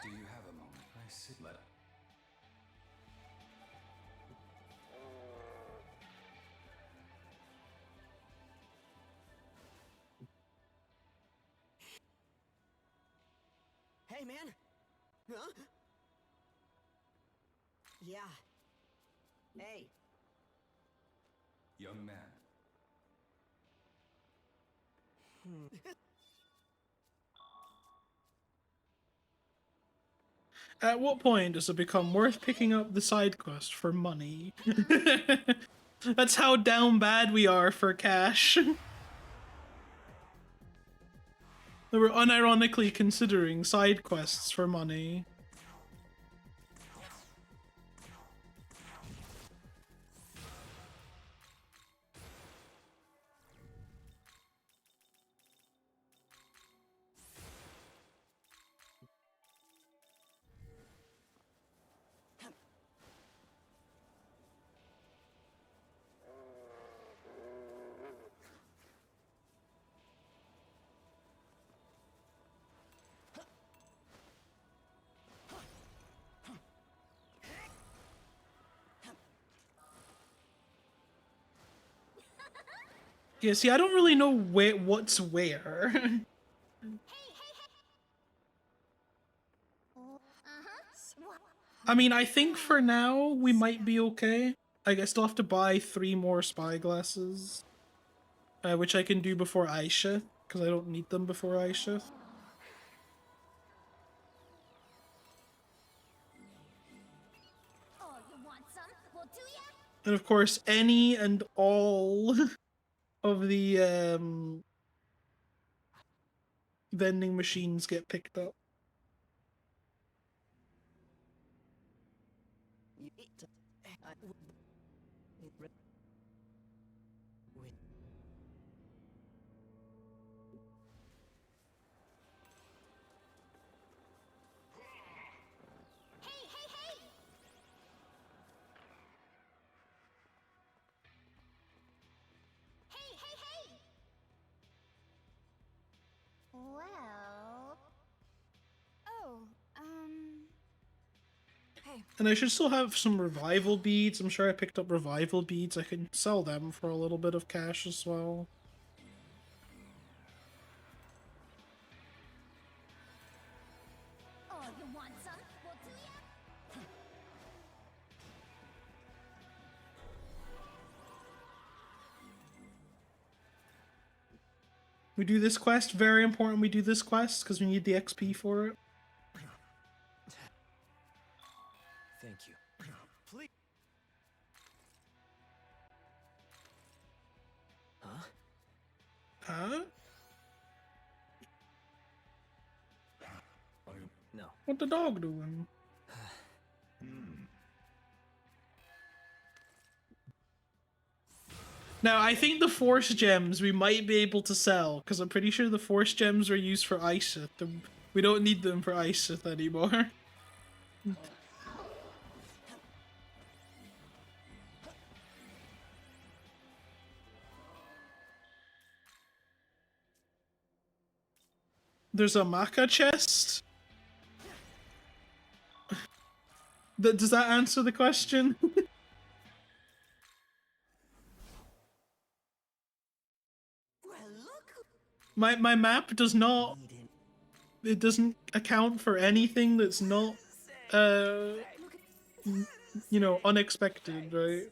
[SPEAKER 6] do you have a moment? I sit.
[SPEAKER 8] Hey, man. Huh? Yeah. Hey.
[SPEAKER 6] Young man,
[SPEAKER 1] At what point does it become worth picking up the side quest for money? That's how down bad we are for cash. They were unironically considering side quests for money. Yeah, see, I don't really know what's where. I mean, I think for now we might be okay. I still have to buy 3 more spyglasses, which I can do before Aisha, because I don't need them before Aisha. And of course, any and all of the vending machines get picked up.
[SPEAKER 5] Well... Hey.
[SPEAKER 1] And I should still have some revival beads. I'm sure I picked up revival beads. I can sell them for a little bit of cash as well.
[SPEAKER 5] Oh, you want some? Well, do ya?
[SPEAKER 1] We do this quest. Very important we do this quest because we need the XP for it.
[SPEAKER 4] Thank you.
[SPEAKER 8] Please.
[SPEAKER 4] Huh?
[SPEAKER 1] Huh?
[SPEAKER 4] No.
[SPEAKER 1] What the dog doing? Now, I think the Force Gems we might be able to sell, because I'm pretty sure the Force Gems are used for Aisith. We don't need them for Aisith anymore. There's a Maca chest? Does that answer the question?
[SPEAKER 8] Well, look.
[SPEAKER 1] My map does not... It doesn't account for anything that's not, you know, unexpected, right?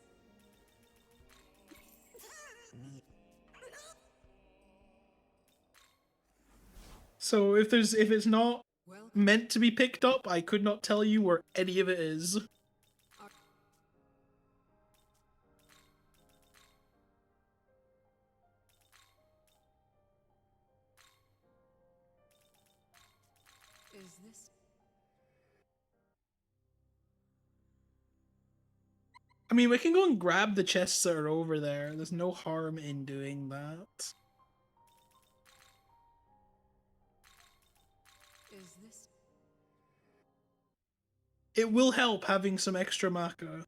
[SPEAKER 1] So if it's not meant to be picked up, I could not tell you where any of it is.
[SPEAKER 7] Is this...
[SPEAKER 1] I mean, we can go and grab the chests that are over there. There's no harm in doing that.
[SPEAKER 7] Is this...
[SPEAKER 1] It will help having some extra maca.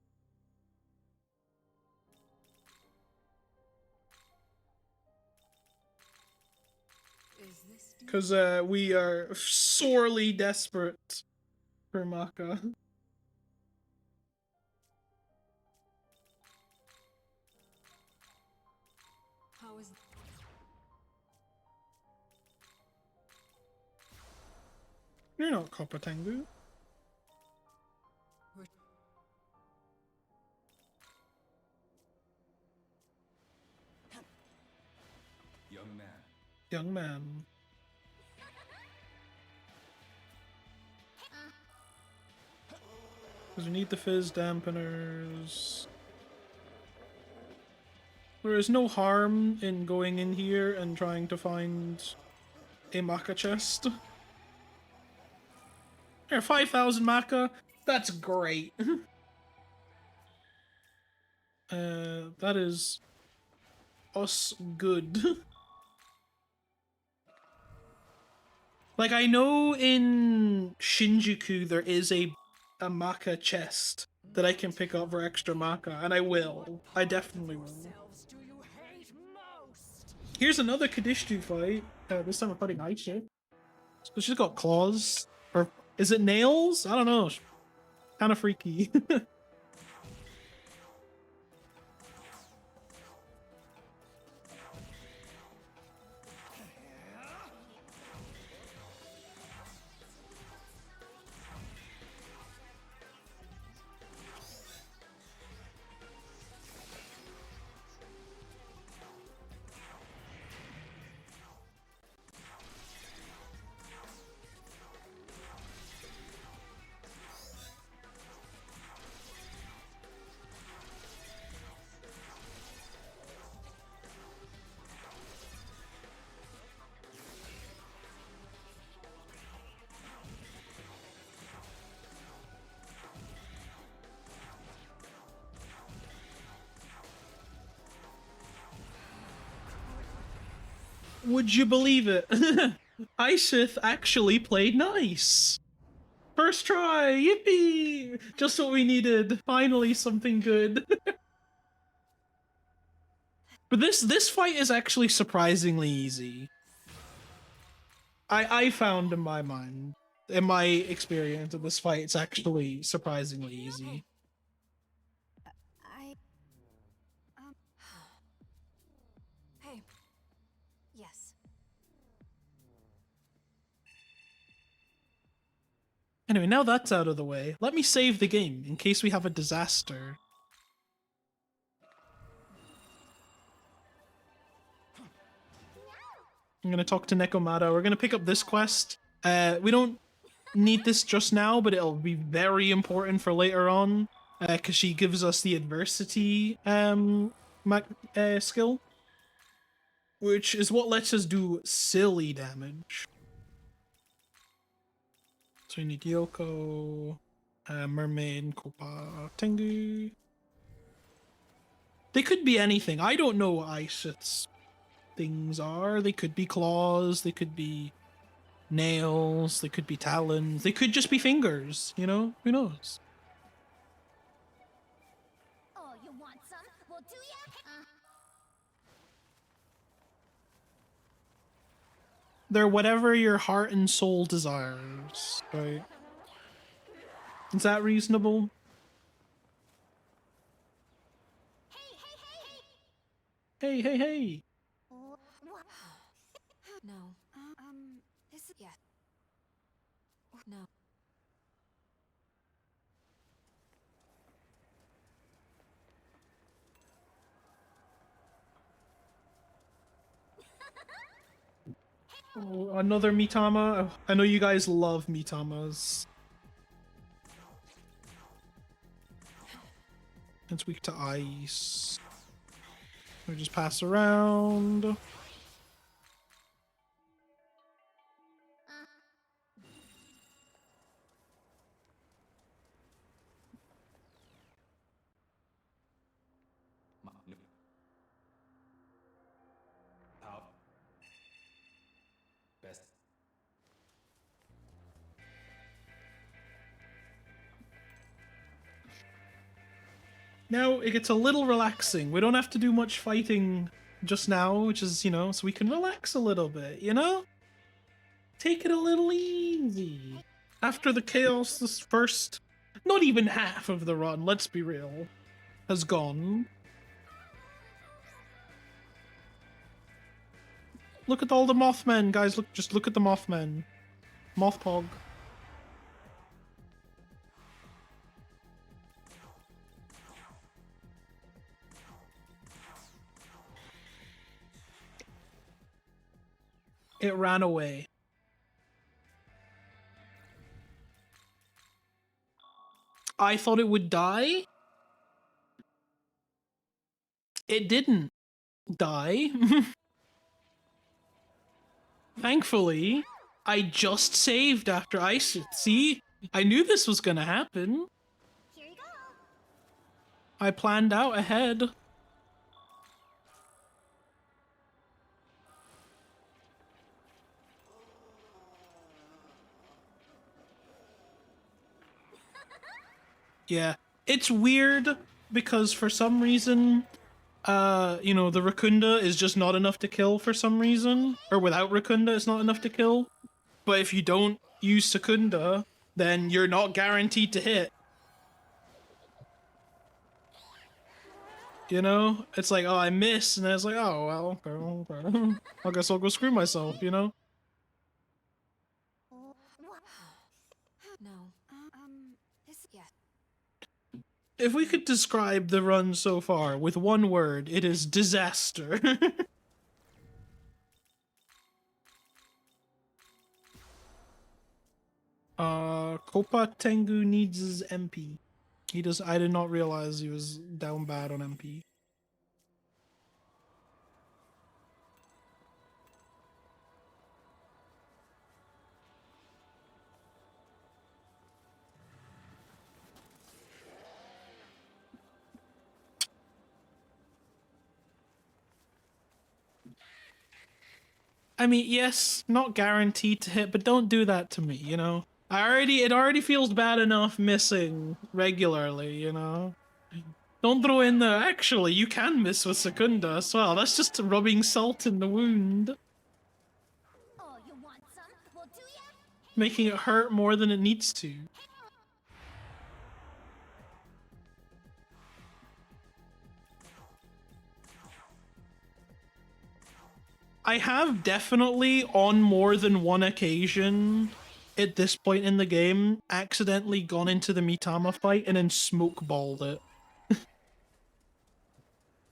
[SPEAKER 7] Is this...
[SPEAKER 1] Because we are sorely desperate for maca.
[SPEAKER 7] How is...
[SPEAKER 1] You're not Copper Tengu.
[SPEAKER 7] We're...
[SPEAKER 6] Young man,
[SPEAKER 1] Young man. Because we need the fizz dampeners. There is no harm in going in here and trying to find a maca chest. There, 5,000 maca. That's great. That is us good. Like, I know in Shinjuku there is a maca chest that I can pick up for extra maca, and I will. I definitely will. Here's another Kadishtu fight. This time we're fighting Aisha. So she's got claws. Or is it nails? I don't know. Kind of freaky. Would you believe it? Isith actually played nice. First try, yippee! Just what we needed. Finally, something good. But this fight is actually surprisingly easy. I found in my experience of this fight, it's actually surprisingly easy.
[SPEAKER 5] Um. Hey. Yes.
[SPEAKER 1] Anyway, now that's out of the way, let me save the game in case we have a disaster. I'm gonna talk to Nekomata. We're gonna pick up this quest. We don't need this just now, but it'll be very important for later on, because she gives us the adversity skill, which is what lets us do silly damage. So we need Yoko, Mermaid, Kopa, Tengu. They could be anything. I don't know what Isith's things are. They could be claws, they could be nails, they could be talons, they could just be fingers, you know? Who knows?
[SPEAKER 5] Oh, you want some? Well, do ya?
[SPEAKER 1] They're whatever your heart and soul desires, right? Is that reasonable? Hey, hey, hey!
[SPEAKER 5] No. This is... Yeah. No.
[SPEAKER 1] Oh, another Mitama? I know you guys love Mitamas. It's weak to ice. We just pass around.
[SPEAKER 6] No. How? Best.
[SPEAKER 1] Now it gets a little relaxing. We don't have to do much fighting just now, which is, you know, so we can relax a little bit, you know? Take it a little easy. After the chaos, this first, not even half of the run, let's be real, has gone. Look at all the Mothmen, guys. Just look at the Mothmen. Mothpog. It ran away. I thought it would die. It didn't die. Thankfully, I just saved after ice. See? I knew this was gonna happen.
[SPEAKER 5] Here you go.
[SPEAKER 1] I planned out ahead. Yeah, it's weird because for some reason, you know, the Rakunda is just not enough to kill for some reason. Or without Rakunda, it's not enough to kill. But if you don't use Secunda, then you're not guaranteed to hit. You know? It's like, oh, I miss, and then it's like, oh, well, okay. I guess I'll go screw myself, you know?
[SPEAKER 5] No. This... Yeah.
[SPEAKER 1] If we could describe the run so far with one word, it is disaster. Kopa Tengu needs his MP. I did not realize he was down bad on MP. I mean, yes, not guaranteed to hit, but don't do that to me, you know? It already feels bad enough missing regularly, you know? Don't throw in the, actually, you can miss with Secunda as well. That's just rubbing salt in the wound.
[SPEAKER 5] Oh, you want some? Well, do ya?
[SPEAKER 1] Making it hurt more than it needs to. I have definitely, on more than one occasion, at this point in the game, accidentally gone into the Mitama fight and then smoke balled it.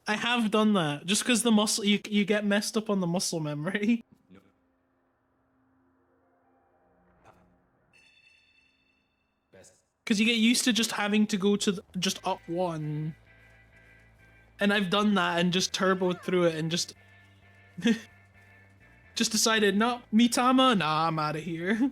[SPEAKER 1] I have done that, just because the muscle, you get messed up on the muscle memory.
[SPEAKER 6] No. Best.
[SPEAKER 1] Because you get used to just having to go to just up one. And I've done that and just turboed through it and just... just decided, no, Mitama, nah, I'm out of here.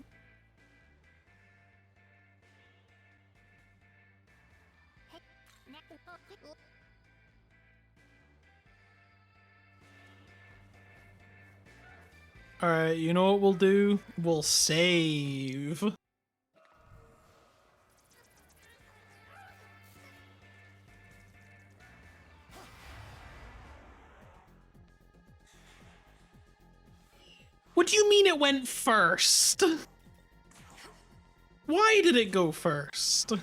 [SPEAKER 1] Alright, you know what we'll do? We'll save. What do you mean it went first? Why did it go first?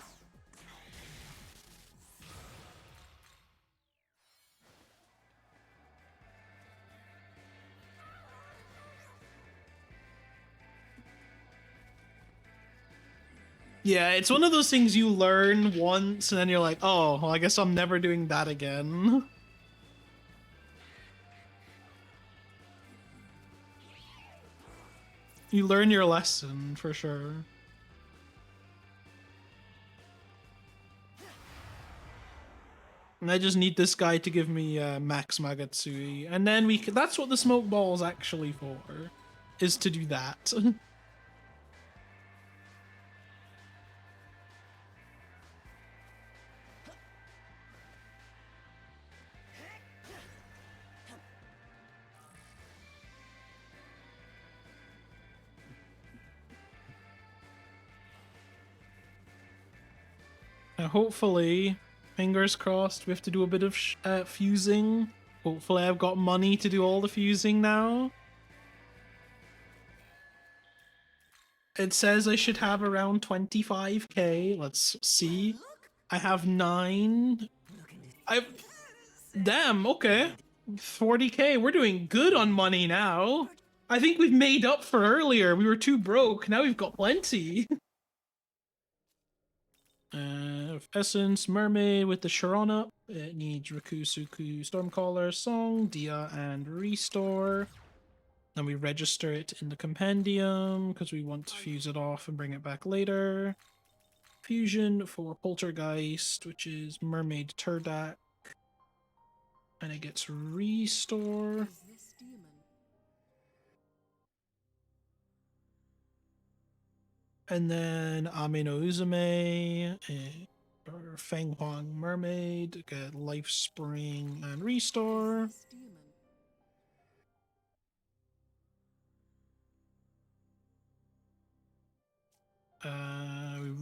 [SPEAKER 1] Yeah, it's one of those things you learn once and then you're like, oh, well, I guess I'm never doing that again. You learn your lesson, for sure. And I just need this guy to give me Max Magatsui. And then that's what the smoke ball is actually for, is to do that. Now hopefully, fingers crossed, we have to do a bit of fusing. Hopefully I've got money to do all the fusing now. It says I should have around 25k. Let's see. I have 9. Damn, okay. 40k. We're doing good on money now. I think we've made up for earlier. We were too broke. Now we've got plenty. Essence, Mermaid with the Sharon up. It needs Rikusuku, Stormcaller, Song, Dia, and Restore. Then we register it in the compendium because we want to fuse it off and bring it back later. Fusion for Poltergeist, which is Mermaid Turdak. And it gets Restore.
[SPEAKER 7] Is this demon?
[SPEAKER 1] And then Amino Uzume, or Feng Huang Mermaid, get Life Spring and Restore.
[SPEAKER 7] This demon.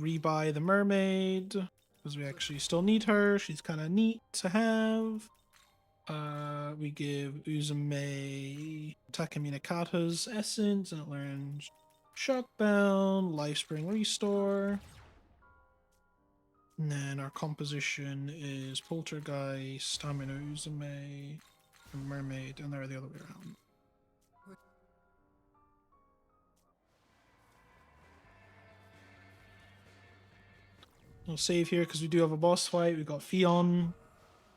[SPEAKER 1] We rebuy the Mermaid, because we actually still need her. She's kind of neat to have. We give Uzume Takaminakata's Essence, and it learns Shockbound, Lifespring Restore. And then our composition is Poltergeist, Amino Uzume, and Mermaid, and they're the other way around. We'll save here because we do have a boss fight. We've got Fion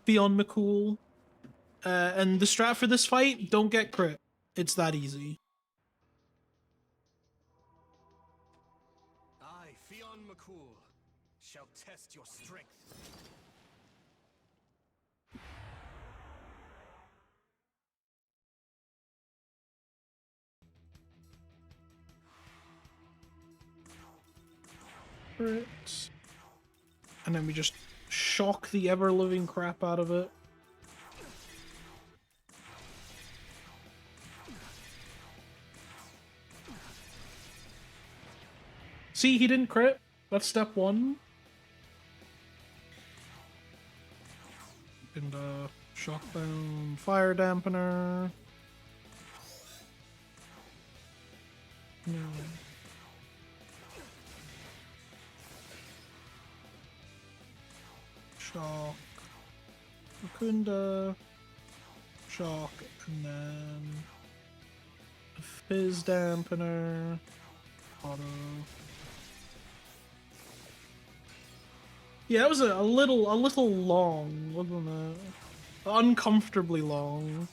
[SPEAKER 1] McCool. And the strat for this fight, don't get crit. It's that easy.
[SPEAKER 8] I, Fion McCool, shall test your strength.
[SPEAKER 1] Crit. And then we just shock the ever-living crap out of it. See, he didn't crit. That's step one. And shockdown, fire dampener. No. Shock. Akunda. Shock, and then fizz dampener. Auto. Yeah, that was a little long, wasn't it? Uncomfortably long.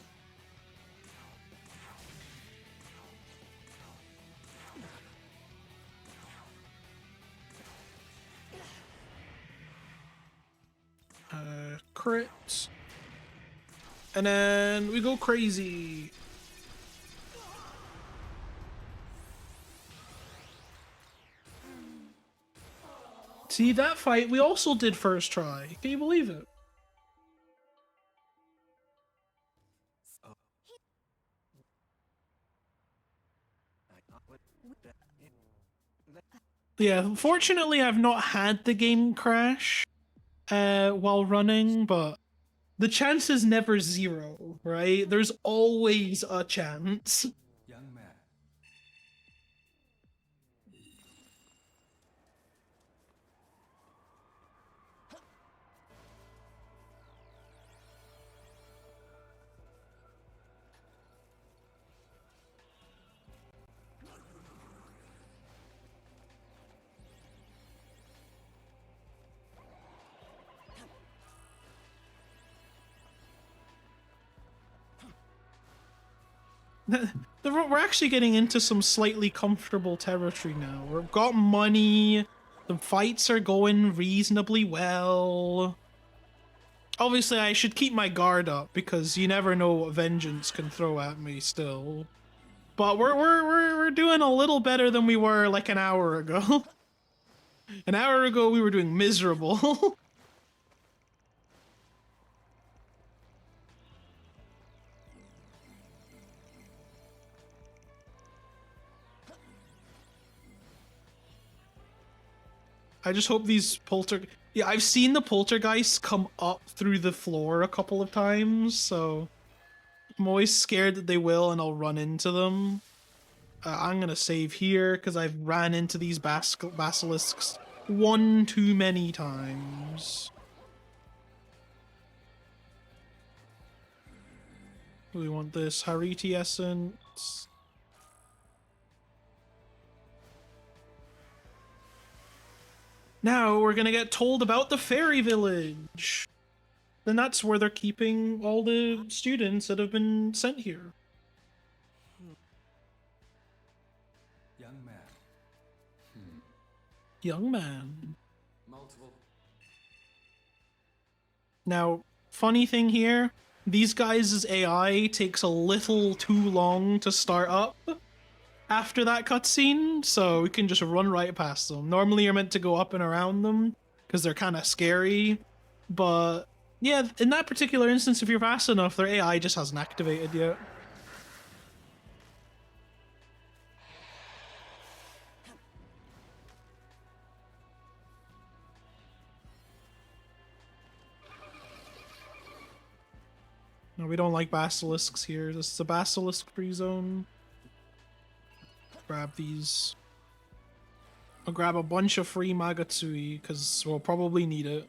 [SPEAKER 1] Crit. And then we go crazy. See, that fight we also did first try. Can you believe it? Yeah, fortunately I've not had the game crash while running, but the chance is never zero, right? There's always a chance.
[SPEAKER 6] Young man.
[SPEAKER 1] We're actually getting into some slightly comfortable territory now. We've got money, the fights are going reasonably well. Obviously, I should keep my guard up because you never know what vengeance can throw at me still. But we're doing a little better than we were like an hour ago. An hour ago, we were doing miserable. I just hope these yeah, I've seen the poltergeists come up through the floor a couple of times, so I'm always scared that they will and I'll run into them. I'm gonna save here because I've ran into these basilisks one too many times. We want this Hariti essence. Now we're gonna get told about the fairy village. Then that's where they're keeping all the students that have been sent here.
[SPEAKER 6] Young man.
[SPEAKER 1] Young man.
[SPEAKER 6] Multiple.
[SPEAKER 1] Now, funny thing here, these guys' AI takes a little too long to start up after that cutscene, so we can just run right past them. Normally you're meant to go up and around them because they're kind of scary, but yeah, in that particular instance, if you're fast enough, their AI just hasn't activated yet. No, we don't like basilisks here. This is a basilisk-free zone. Grab these. I'll grab a bunch of free Magatsui, because we'll probably need it.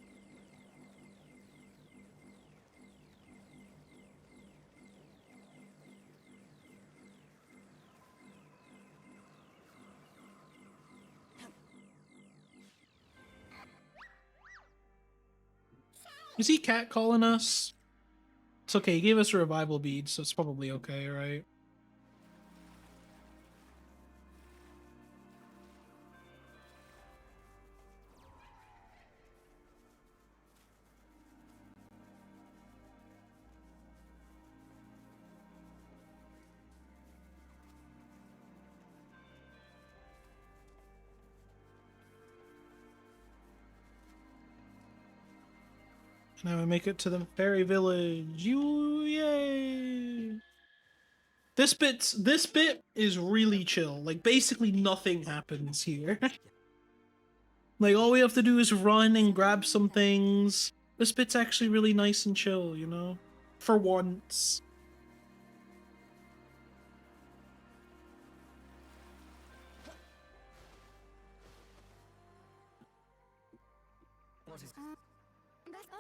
[SPEAKER 1] Is he catcalling us? It's okay, he gave us a revival bead, so it's probably okay, right? Now we make it to the fairy village. Yay! This bit is really chill. Like basically nothing happens here. Like, all we have to do is run and grab some things. This bit's actually really nice and chill, you know? For once.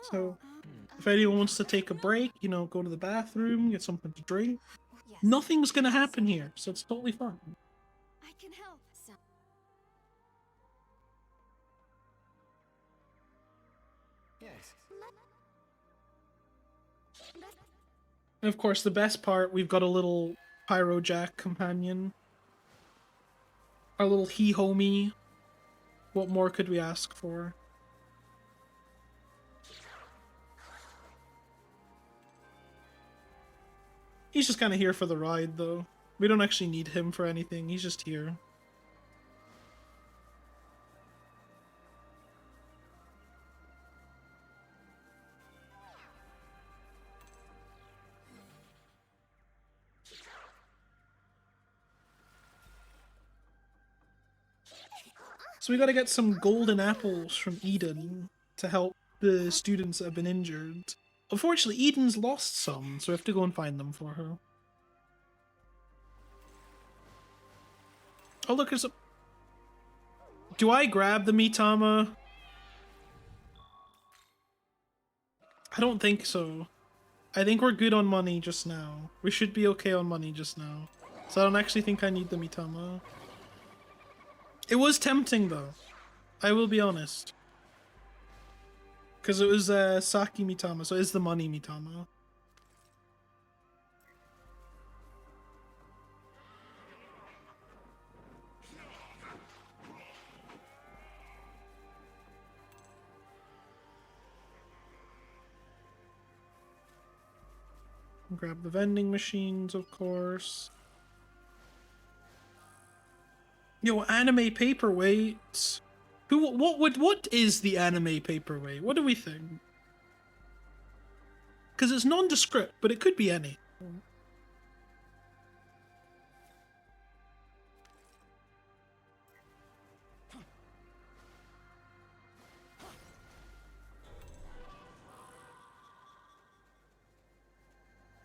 [SPEAKER 1] So, if anyone wants to take a break, you know, go to the bathroom, get something to drink,
[SPEAKER 5] Yes.
[SPEAKER 1] nothing's gonna happen here, so it's totally fine.
[SPEAKER 5] I can help. So
[SPEAKER 4] Yes.
[SPEAKER 1] And of course, the best part, we've got a little Pyrojack companion. Our little he-homie. What more could we ask for? He's just kind of here for the ride, though. We don't actually need him for anything, he's just here. So we gotta get some golden apples from Eden to help the students that have been injured. Unfortunately, Eden's lost some, so we have to go and find them for her. Oh look, there's a... Do I grab the Mitama? I don't think so. I think we're good on money just now. We should be okay on money just now. So I don't actually think I need the Mitama. It was tempting though. I will be honest. Because it was Saki Mitama, so it's the money Mitama. Grab the vending machines, of course. Yo, anime paperweight. What is the anime paperweight? What do we think? Because it's nondescript, but it could be any.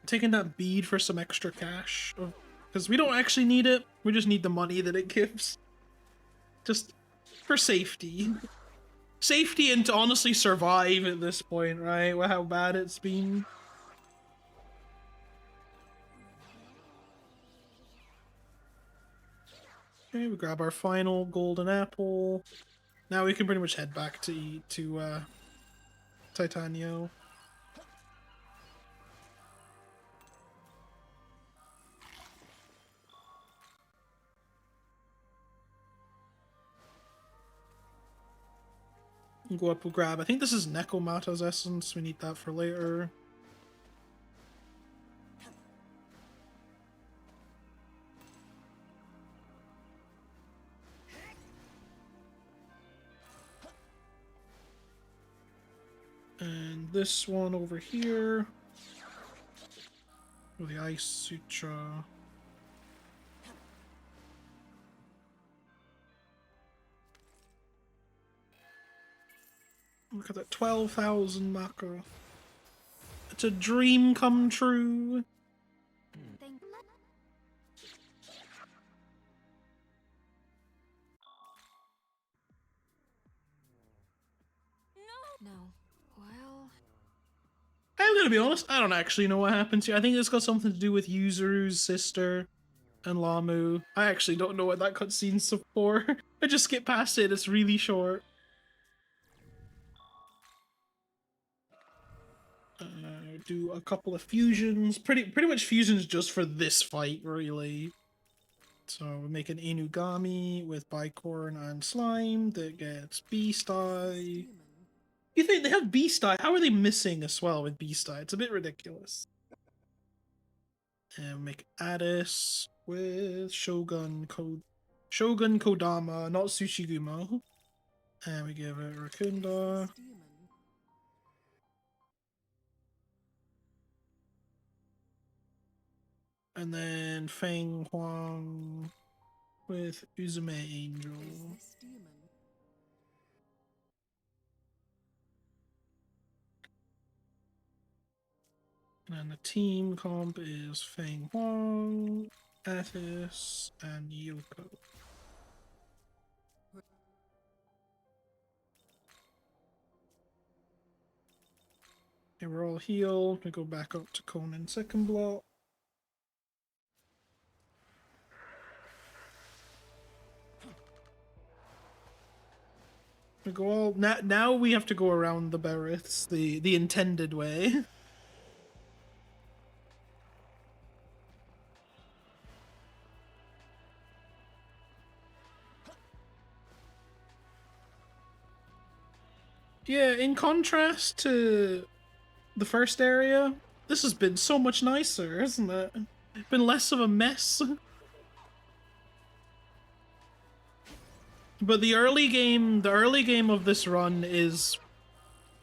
[SPEAKER 1] Taking that bead for some extra cash. Because we don't actually need it. We just need the money that it gives. Just for safety. Safety and to honestly survive at this point, right? With how bad it's been. Okay, we grab our final golden apple. Now we can pretty much head back to Titanio. Go up, we'll grab. I think this is Nekomata's essence. We need that for later. And this one over here. With the Ice Sutra. Look at that, 12,000 Mako. It's a dream come true.
[SPEAKER 5] thank No. Well,
[SPEAKER 1] I'm gonna be honest, I don't actually know what happens here. I think it's got something to do with Yuzuru's sister and Lamu. I actually don't know what that cutscene's for. I just skip past it, it's really short. Do a couple of fusions. Pretty much fusions just for this fight, really. So we make an Inugami with Bicorn and Slime that gets Beast Eye. You think they have Beast Eye? How are they missing a swell with Beast Eye? It's a bit ridiculous. And we make Addis with Shogun Kodama, not Tsushigumo. And we give it Rakunda. And then Feng Huang with Uzume Angel. And the team comp is Feng Huang, Athis, and Yoko. Okay, we're all healed. We go back up to Conan second block. We go all now we have to go around the Bereths the intended way. Yeah, in contrast to the first area, this has been so much nicer, hasn't it? Been less of a mess. But the early game of this run is,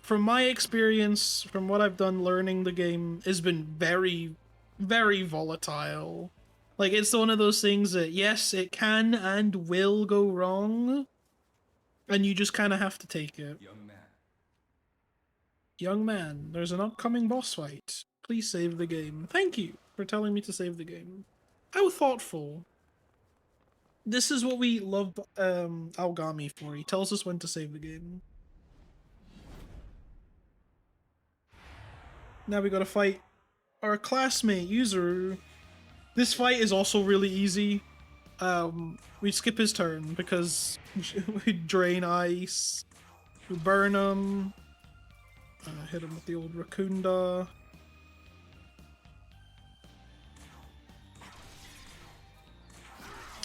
[SPEAKER 1] from my experience, from what I've done learning the game, has been very, very volatile. Like, it's one of those things that, yes, it can and will go wrong, and you just kind of have to take it.
[SPEAKER 6] Young man.
[SPEAKER 1] Young man, there's an upcoming boss fight. Please save the game. Thank you for telling me to save the game. How thoughtful. This is what we love Aogami for. He tells us when to save the game. Now we gotta fight our classmate, Yuzuru. This fight is also really easy. We skip his turn because we drain ice, we burn him, hit him with the old Rakunda.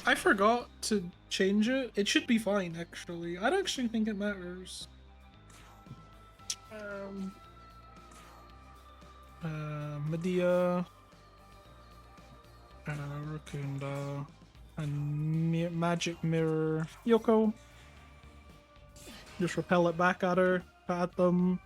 [SPEAKER 1] I forgot to change it. It should be fine, actually. I don't actually think it matters. Medea, Rakunda, and Magic Mirror Yoko. Just repel it back at her, at them.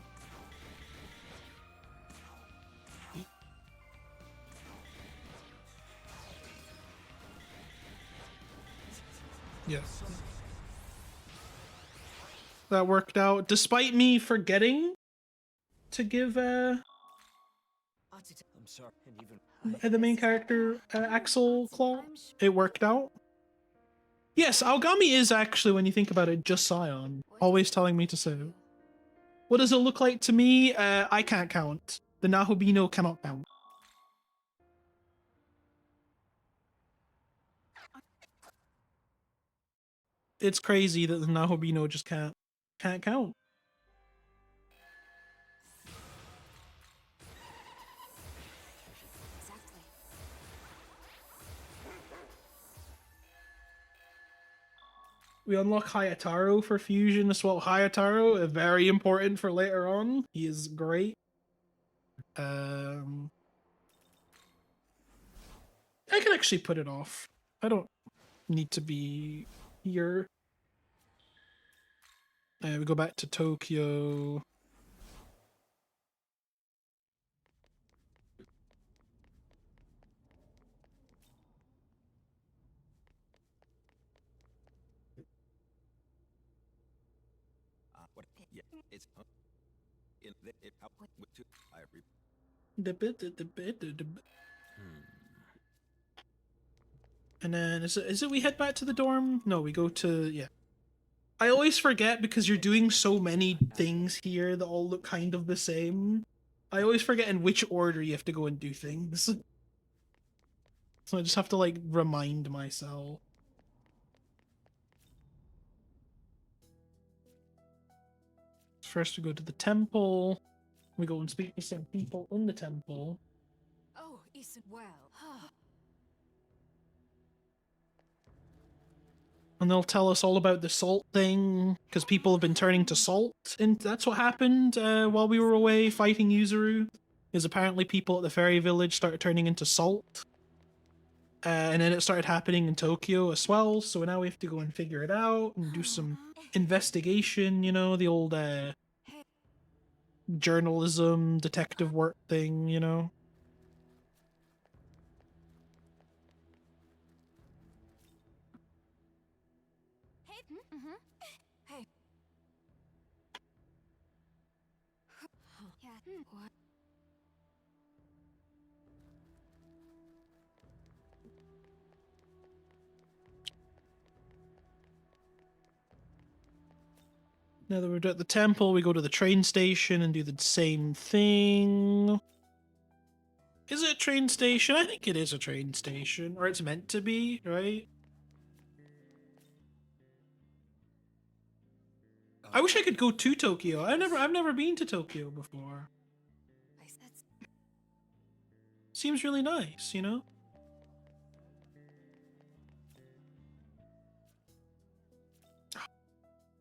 [SPEAKER 1] Yes. That worked out, despite me forgetting to give
[SPEAKER 4] I'm sorry, and even
[SPEAKER 1] the main character Axel Claw. It worked out. Yes, Aogami is actually, when you think about it, just Scion. Always telling me to save. What does it look like to me? I can't count. The Nahobino cannot count. It's crazy that the Nahobino just can't count.
[SPEAKER 5] Exactly.
[SPEAKER 1] We unlock Hayataro for fusion as well. Hayataro, very important for later on. He is great. I can actually put it off. I don't need to be here. We go back to Tokyo.
[SPEAKER 4] what? Yeah, it's in it up with two. I
[SPEAKER 1] And then is it we head back to the dorm? No, we go to, yeah. I always forget because you're doing so many things here that all look kind of the same. I always forget in which order you have to go and do things. So I just have to, like, remind myself. First we go to the temple. We go and speak to some people in the temple.
[SPEAKER 7] Oh, Isun. Well,
[SPEAKER 1] And they'll tell us all about the salt thing, because people have been turning to salt, and that's what happened while we were away fighting Yuzuru. Is apparently people at the fairy village started turning into salt. And then it started happening in Tokyo as well, so now we have to go and figure it out and do some investigation, you know, the old journalism, detective work thing, you know.
[SPEAKER 5] Hey. Yeah. What?
[SPEAKER 1] Now that we're at the temple, we go to the train station and do the same thing. Is it a train station? I think it is a train station, or it's meant to be, right? I wish I could go to Tokyo. I've never been to Tokyo before. Seems really nice, you know?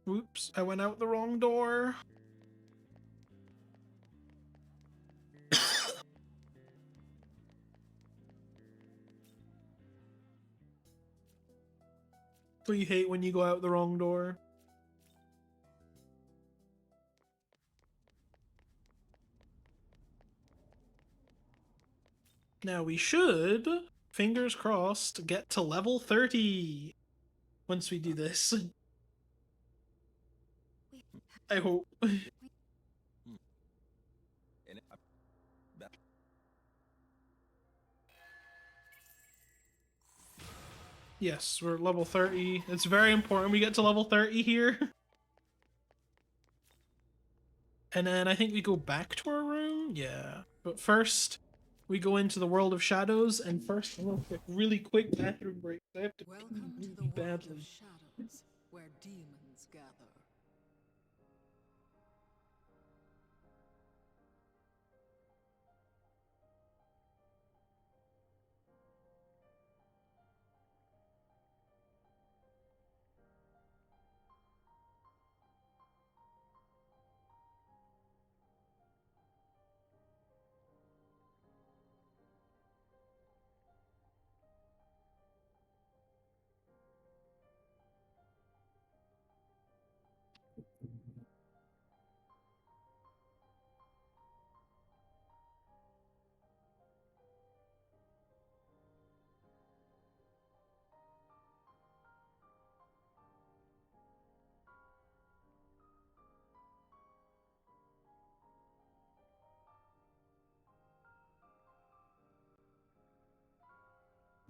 [SPEAKER 1] Whoops, I went out the wrong door. So you hate when you go out the wrong door? Now we should, fingers crossed, get to level 30 once we do this. I hope. Yes, we're at level 30. It's very important we get to level 30 here. And then I think we go back to our room? Yeah. But first, we go into the world of shadows, and first, I'm gonna take a really quick bathroom break. I have to
[SPEAKER 7] Welcome
[SPEAKER 1] pee
[SPEAKER 7] to the
[SPEAKER 1] really
[SPEAKER 7] world
[SPEAKER 1] badly.
[SPEAKER 7] of shadows, where demons gather.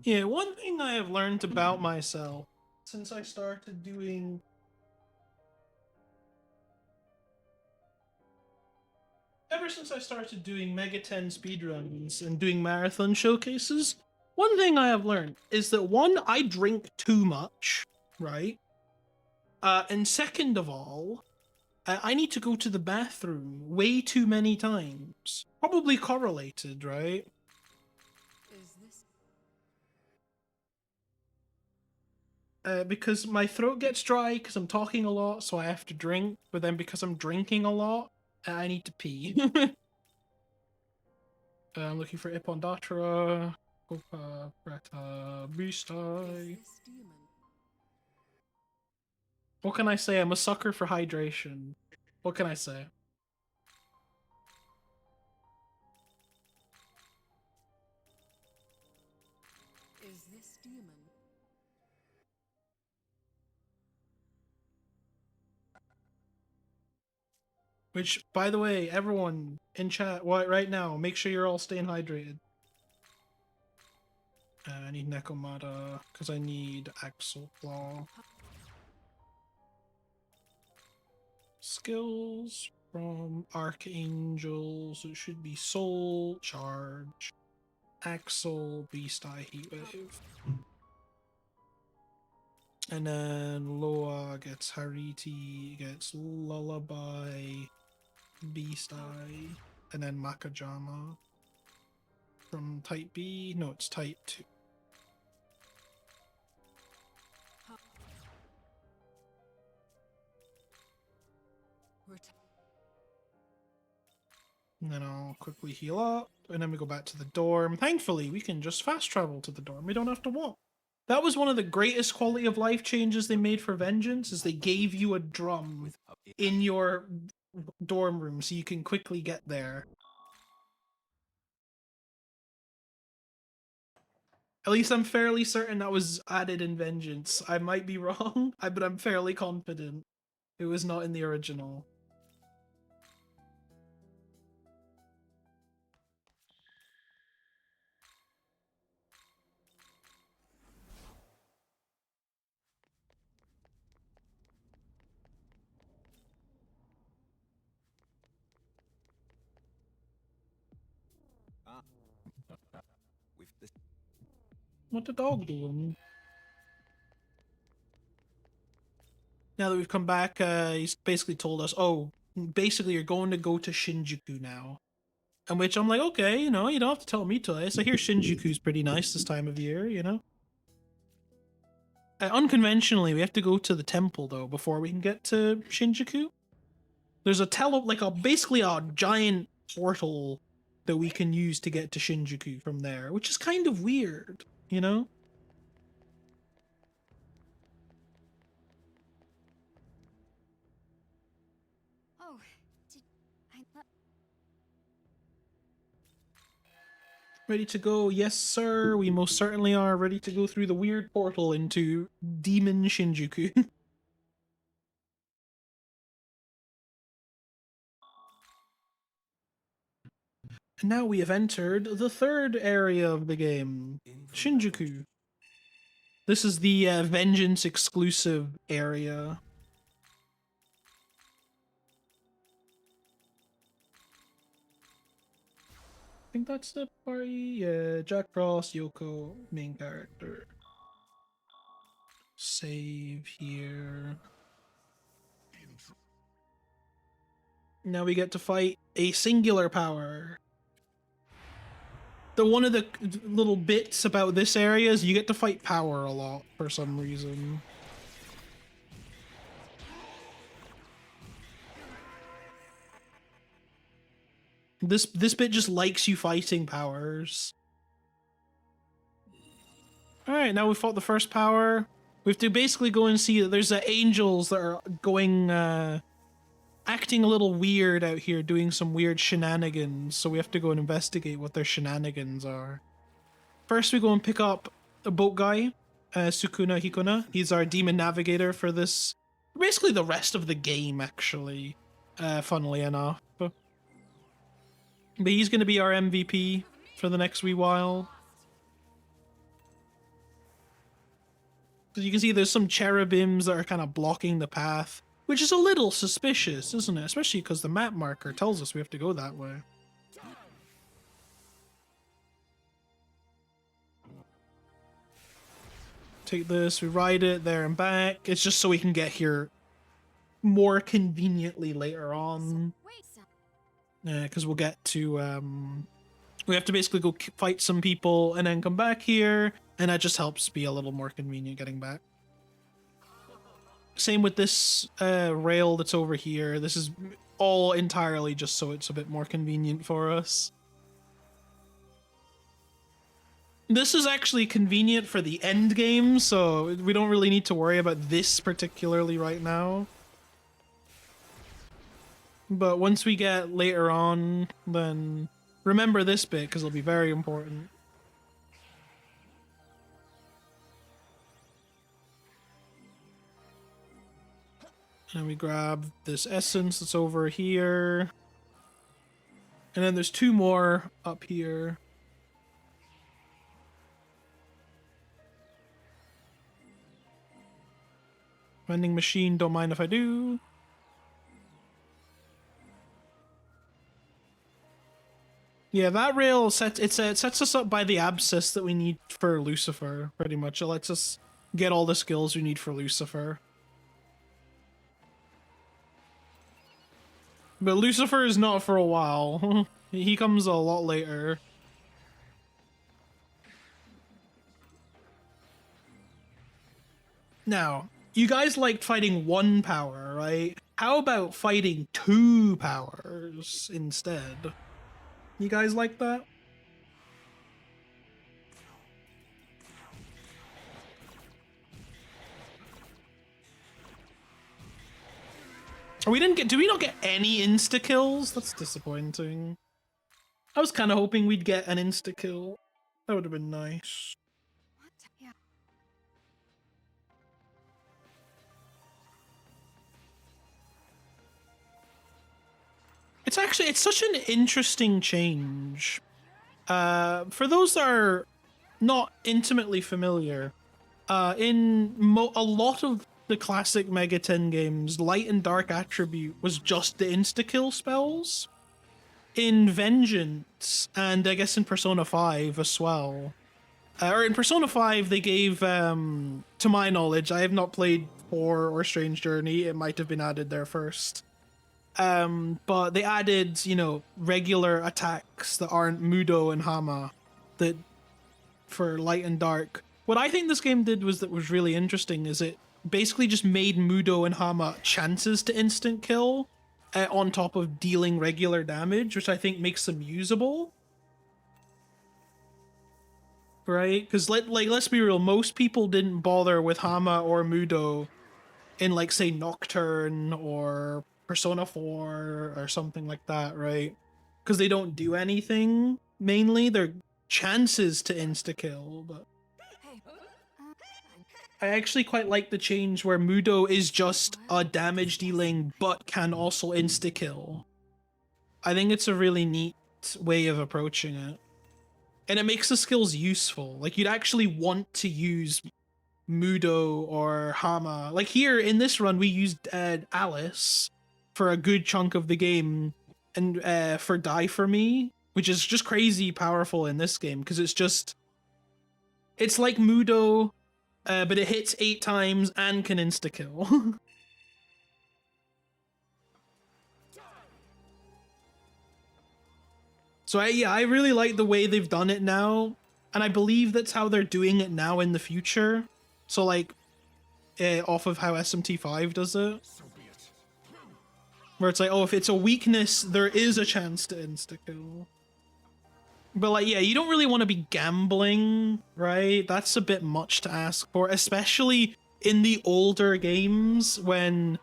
[SPEAKER 1] Yeah, one thing I have learned about myself since I started doing ever since I started doing Megaten speedruns and doing marathon showcases, one thing I have learned is that one, I drink too much, right? And second of all, I need to go to the bathroom way too many times. Probably correlated, right?
[SPEAKER 7] Is this
[SPEAKER 1] Because my throat gets dry because I'm talking a lot, so I have to drink. But then because I'm drinking a lot, I need to pee. I'm looking for Ipondatra, Copa, Preta, Beastie.
[SPEAKER 7] this demon?
[SPEAKER 1] What can I say? I'm a sucker for hydration. What can I say?
[SPEAKER 7] Is this demon?
[SPEAKER 1] Which, by the way, everyone in chat right now, make sure you're all staying hydrated. I need Nekomata, because I need Axel Claw. Skills from Archangel, so it should be Soul, Charge, Axel, Beast Eye, Heatwave. And then Loa gets Hariti, gets Lullaby, Beast Eye, and then Makajama. From Type B? No, it's Type 2. And then I'll quickly heal up, and then we go back to the dorm. Thankfully, we can just fast travel to the dorm. We don't have to walk. That was one of the greatest quality of life changes they made for Vengeance, is they gave you a drum in your dorm room so you can quickly get there. At least I'm fairly certain that was added in Vengeance. I might be wrong, but I'm fairly confident it was not in the original.
[SPEAKER 4] We've this.
[SPEAKER 1] What the dog doing? Now that we've come back, he's basically told us, oh, basically you're going to go to Shinjuku now. And which I'm like, okay, you know, you don't have to tell me twice. I hear Shinjuku's pretty nice this time of year, you know? Unconventionally, we have to go to the temple, though, before we can get to Shinjuku. There's basically a giant portal that we can use to get to Shinjuku from there, which is kind of weird, you know?
[SPEAKER 5] Oh, did I not?
[SPEAKER 1] Ready to go? Yes, sir. We most certainly are ready to go through the weird portal into Demon Shinjuku. And now we have entered the third area of the game, Shinjuku. This is the Vengeance exclusive area. I think that's the party. Yeah, Jack Frost, Yoko, main character. Save here. Now we get to fight a singular power. One of the little bits about this area is you get to fight power a lot for some reason. This bit just likes you fighting powers. Alright, now we fought the first power. We have to basically go and see that there's angels that are going, acting a little weird out here, doing some weird shenanigans, so we have to go and investigate what their shenanigans are. First we go and pick up a boat guy, Sukuna Hikona. He's our demon navigator for this, basically the rest of the game actually, funnily enough. But he's going to be our MVP for the next wee while. So you can see there's some cherubims that are kind of blocking the path, which is a little suspicious, isn't it? Especially because the map marker tells us we have to go that way. Take this, we ride it there and back. It's just so we can get here more conveniently later on. Because we'll get to, we have to basically go fight some people and then come back here, and that just helps be a little more convenient getting back. Same with this rail that's over here. This is all entirely just so it's a bit more convenient for us. This is actually convenient for the end game, so we don't really need to worry about this particularly right now. But once we get later on, then remember this bit because it'll be very important. And we grab this essence that's over here. And then there's two more up here. Vending machine, don't mind if I do. Yeah, that rail sets us up by the abscess that we need for Lucifer, pretty much. It lets us get all the skills we need for Lucifer. But Lucifer is not for a while. He comes a lot later. Now, you guys liked fighting one power, right? How about fighting two powers instead? You guys like that? Do we not get any insta-kills? That's disappointing. I was kind of hoping we'd get an insta-kill. That would have been nice.
[SPEAKER 5] What? Yeah.
[SPEAKER 1] It's such an interesting change. For those that are not intimately familiar, in a lot of the classic Megaten games, light and dark attribute was just the insta-kill spells. in Vengeance, and I guess in Persona 5 as well. Or in Persona 5, they gave, to my knowledge, I have not played 4 or Strange Journey. It might have been added there first. But they added, you know, regular attacks that aren't Mudo and Hama, that for light and dark. What I think this game did was that was really interesting is it basically just made Mudo and Hama chances to instant kill on top of dealing regular damage, which I think makes them usable. Right? Because let's be real, most people didn't bother with Hama or Mudo in, like, say, Nocturne or Persona 4 or something like that, right? Because they don't do anything, mainly. They're chances to insta-kill, but I actually quite like the change where Mudo is just a damage dealing but can also insta-kill. I think it's a really neat way of approaching it. And it makes the skills useful. Like, you'd actually want to use Mudo or Hama. Like here in this run, we used Alice for a good chunk of the game, and for Die For Me, which is just crazy powerful in this game, because it's like Mudo, but it hits 8 times and can insta-kill. So I really like the way they've done it now, and I believe that's how they're doing it now in the future. So like, off of how SMT5 does it, where it's like, oh, if it's a weakness, there is a chance to insta-kill. But like, yeah, you don't really want to be gambling, right? That's a bit much to ask for, especially in the older games when,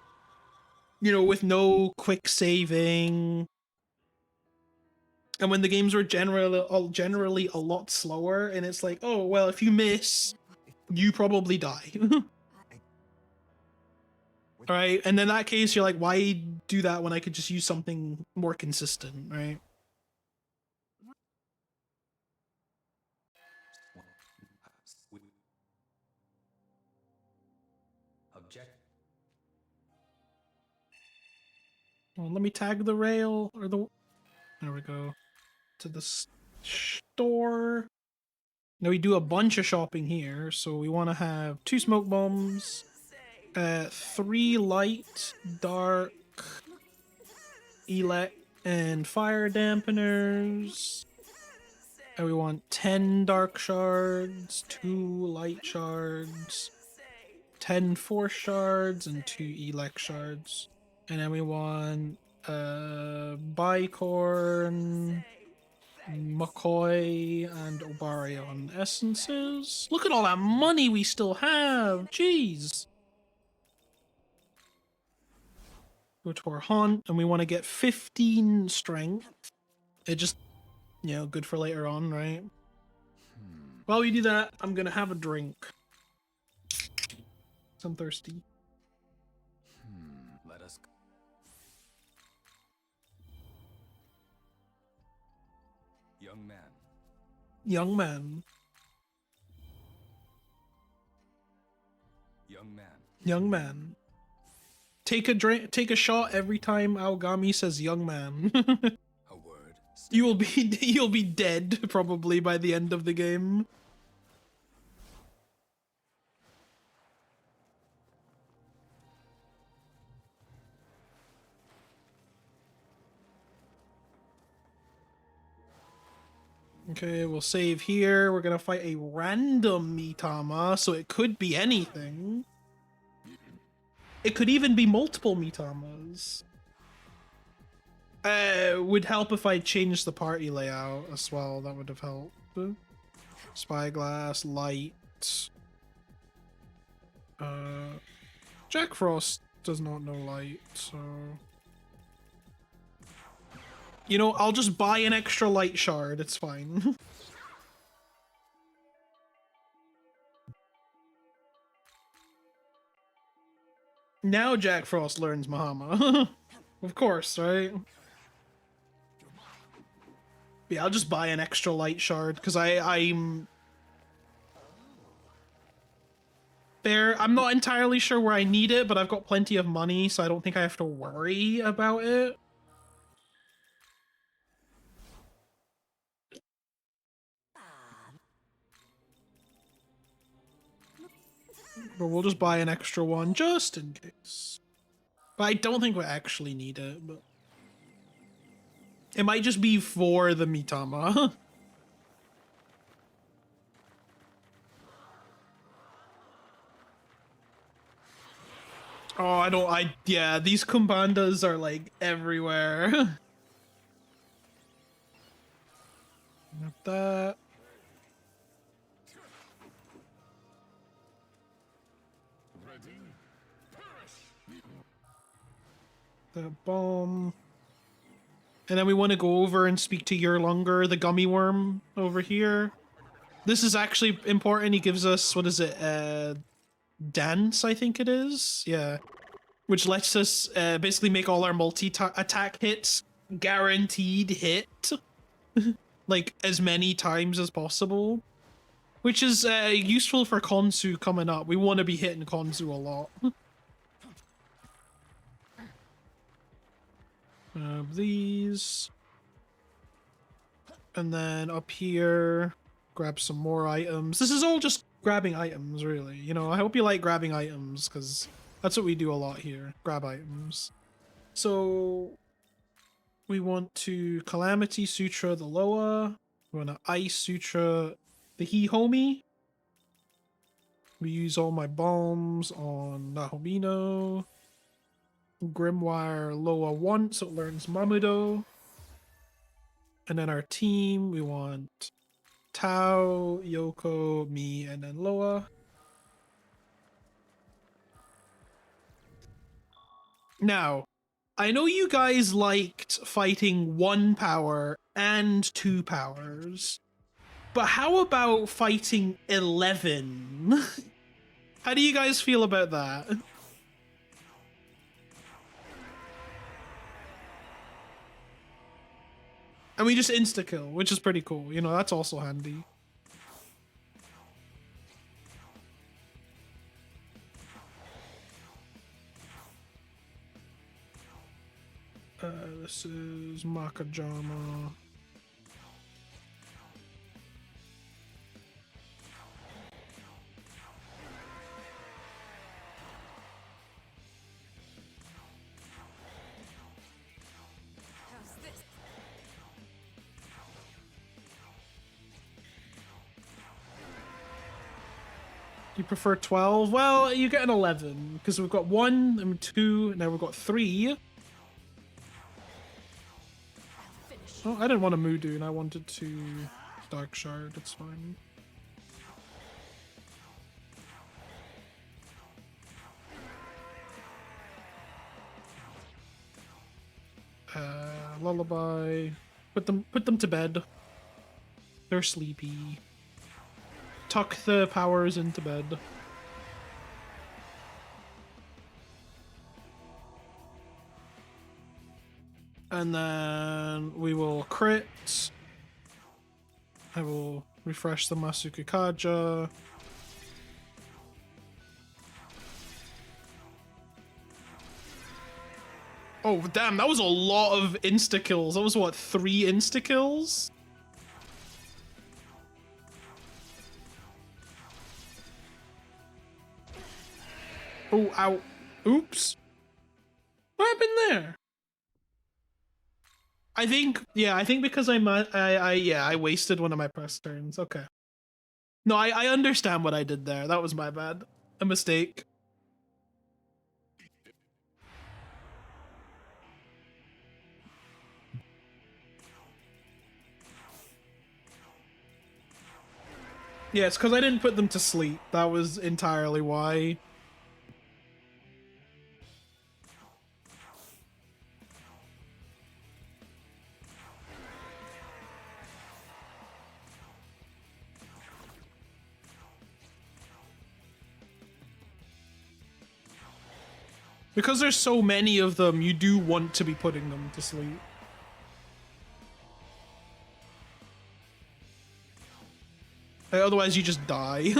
[SPEAKER 1] you know, with no quick saving. And when the games were generally a lot slower, and it's like, oh, well, if you miss, you probably die. Right? And in that case, you're like, why do that when I could just use something more consistent, right?
[SPEAKER 6] Object.
[SPEAKER 1] Well, let me tag the rail, or the... There we go. To the store. Now we do a bunch of shopping here, so we want to have 2 smoke bombs, 3 light, dark, elect, and fire dampeners. And we want 10 dark shards, 2 light shards, 10 force shards, and 2 elect shards. And then we want bicorn, McCoy, and Obarion essences. Look at all that money we still have. Jeez. Go to our haunt, and we want to get 15 strength. It just, you know, good for later on, right? While we do that, I'm gonna have a drink. I'm thirsty.
[SPEAKER 6] Let us. Young man.
[SPEAKER 1] Young man.
[SPEAKER 6] Young man.
[SPEAKER 1] Young man. Take a drink. Take a shot every time Aogami says "young man."
[SPEAKER 6] A word.
[SPEAKER 1] You'll be dead probably by the end of the game. Okay, we'll save here. We're gonna fight a random Mitama, so it could be anything. It could even be multiple Mitamas. Would help if I changed the party layout as well. That would have helped. Spyglass, light. Jack Frost does not know light, so... You know, I'll just buy an extra light shard, it's fine. Now Jack Frost learns Mahama. Of course, right? Yeah, I'll just buy an extra light shard, because I'm... I'm not entirely sure where I need it, but I've got plenty of money, so I don't think I have to worry about it. But we'll just buy an extra one just in case. But I don't think we actually need it, but it might just be for the Mitama. Oh, yeah, these Kumbandas are like everywhere. Not that. The bomb. And then we want to go over and speak to Yerlunger, the gummy worm over here. This is actually important. He gives us, what is it? Dance, I think it is. Yeah. Which lets us basically make all our multi-attack hits guaranteed hit. Like, as many times as possible. Which is useful for Konsu coming up. We want to be hitting Konsu a lot. These. And then up here, grab some more items. This is all just grabbing items, really. You know, I hope you like grabbing items, because that's what we do a lot here. Grab items. So, we want to Calamity Sutra the Loa. We want to Ice Sutra the Hihomi. We use all my bombs on Nahomino. Grimoire Loa 1, so it learns Mamudo. And then our team, we want Tao, Yoko, me, and then Loa. Now, I know you guys liked fighting 1 power and 2 powers, but how about fighting 11? How do you guys feel about that? And we just insta-kill, which is pretty cool. You know, that's also handy. This is Makajama. You prefer 12? Well, you get an 11, because we've got 1 and 2, now we've got 3. Oh, I didn't want a Mudoon, I wanted to Dark Shard, it's fine. Lullaby. Put them to bed. They're sleepy. Tuck the powers into bed. And then we will crit. I will refresh the Masuku Kaja. Oh, damn, that was a lot of insta-kills. That was, what, 3 insta-kills? Oh, ow. Oops. What happened there? I think because I wasted one of my press turns. Okay. No, I understand what I did there. That was my bad. A mistake. Yeah, it's because I didn't put them to sleep. That was entirely why. Because there's so many of them, you do want to be putting them to sleep. Otherwise, you just die.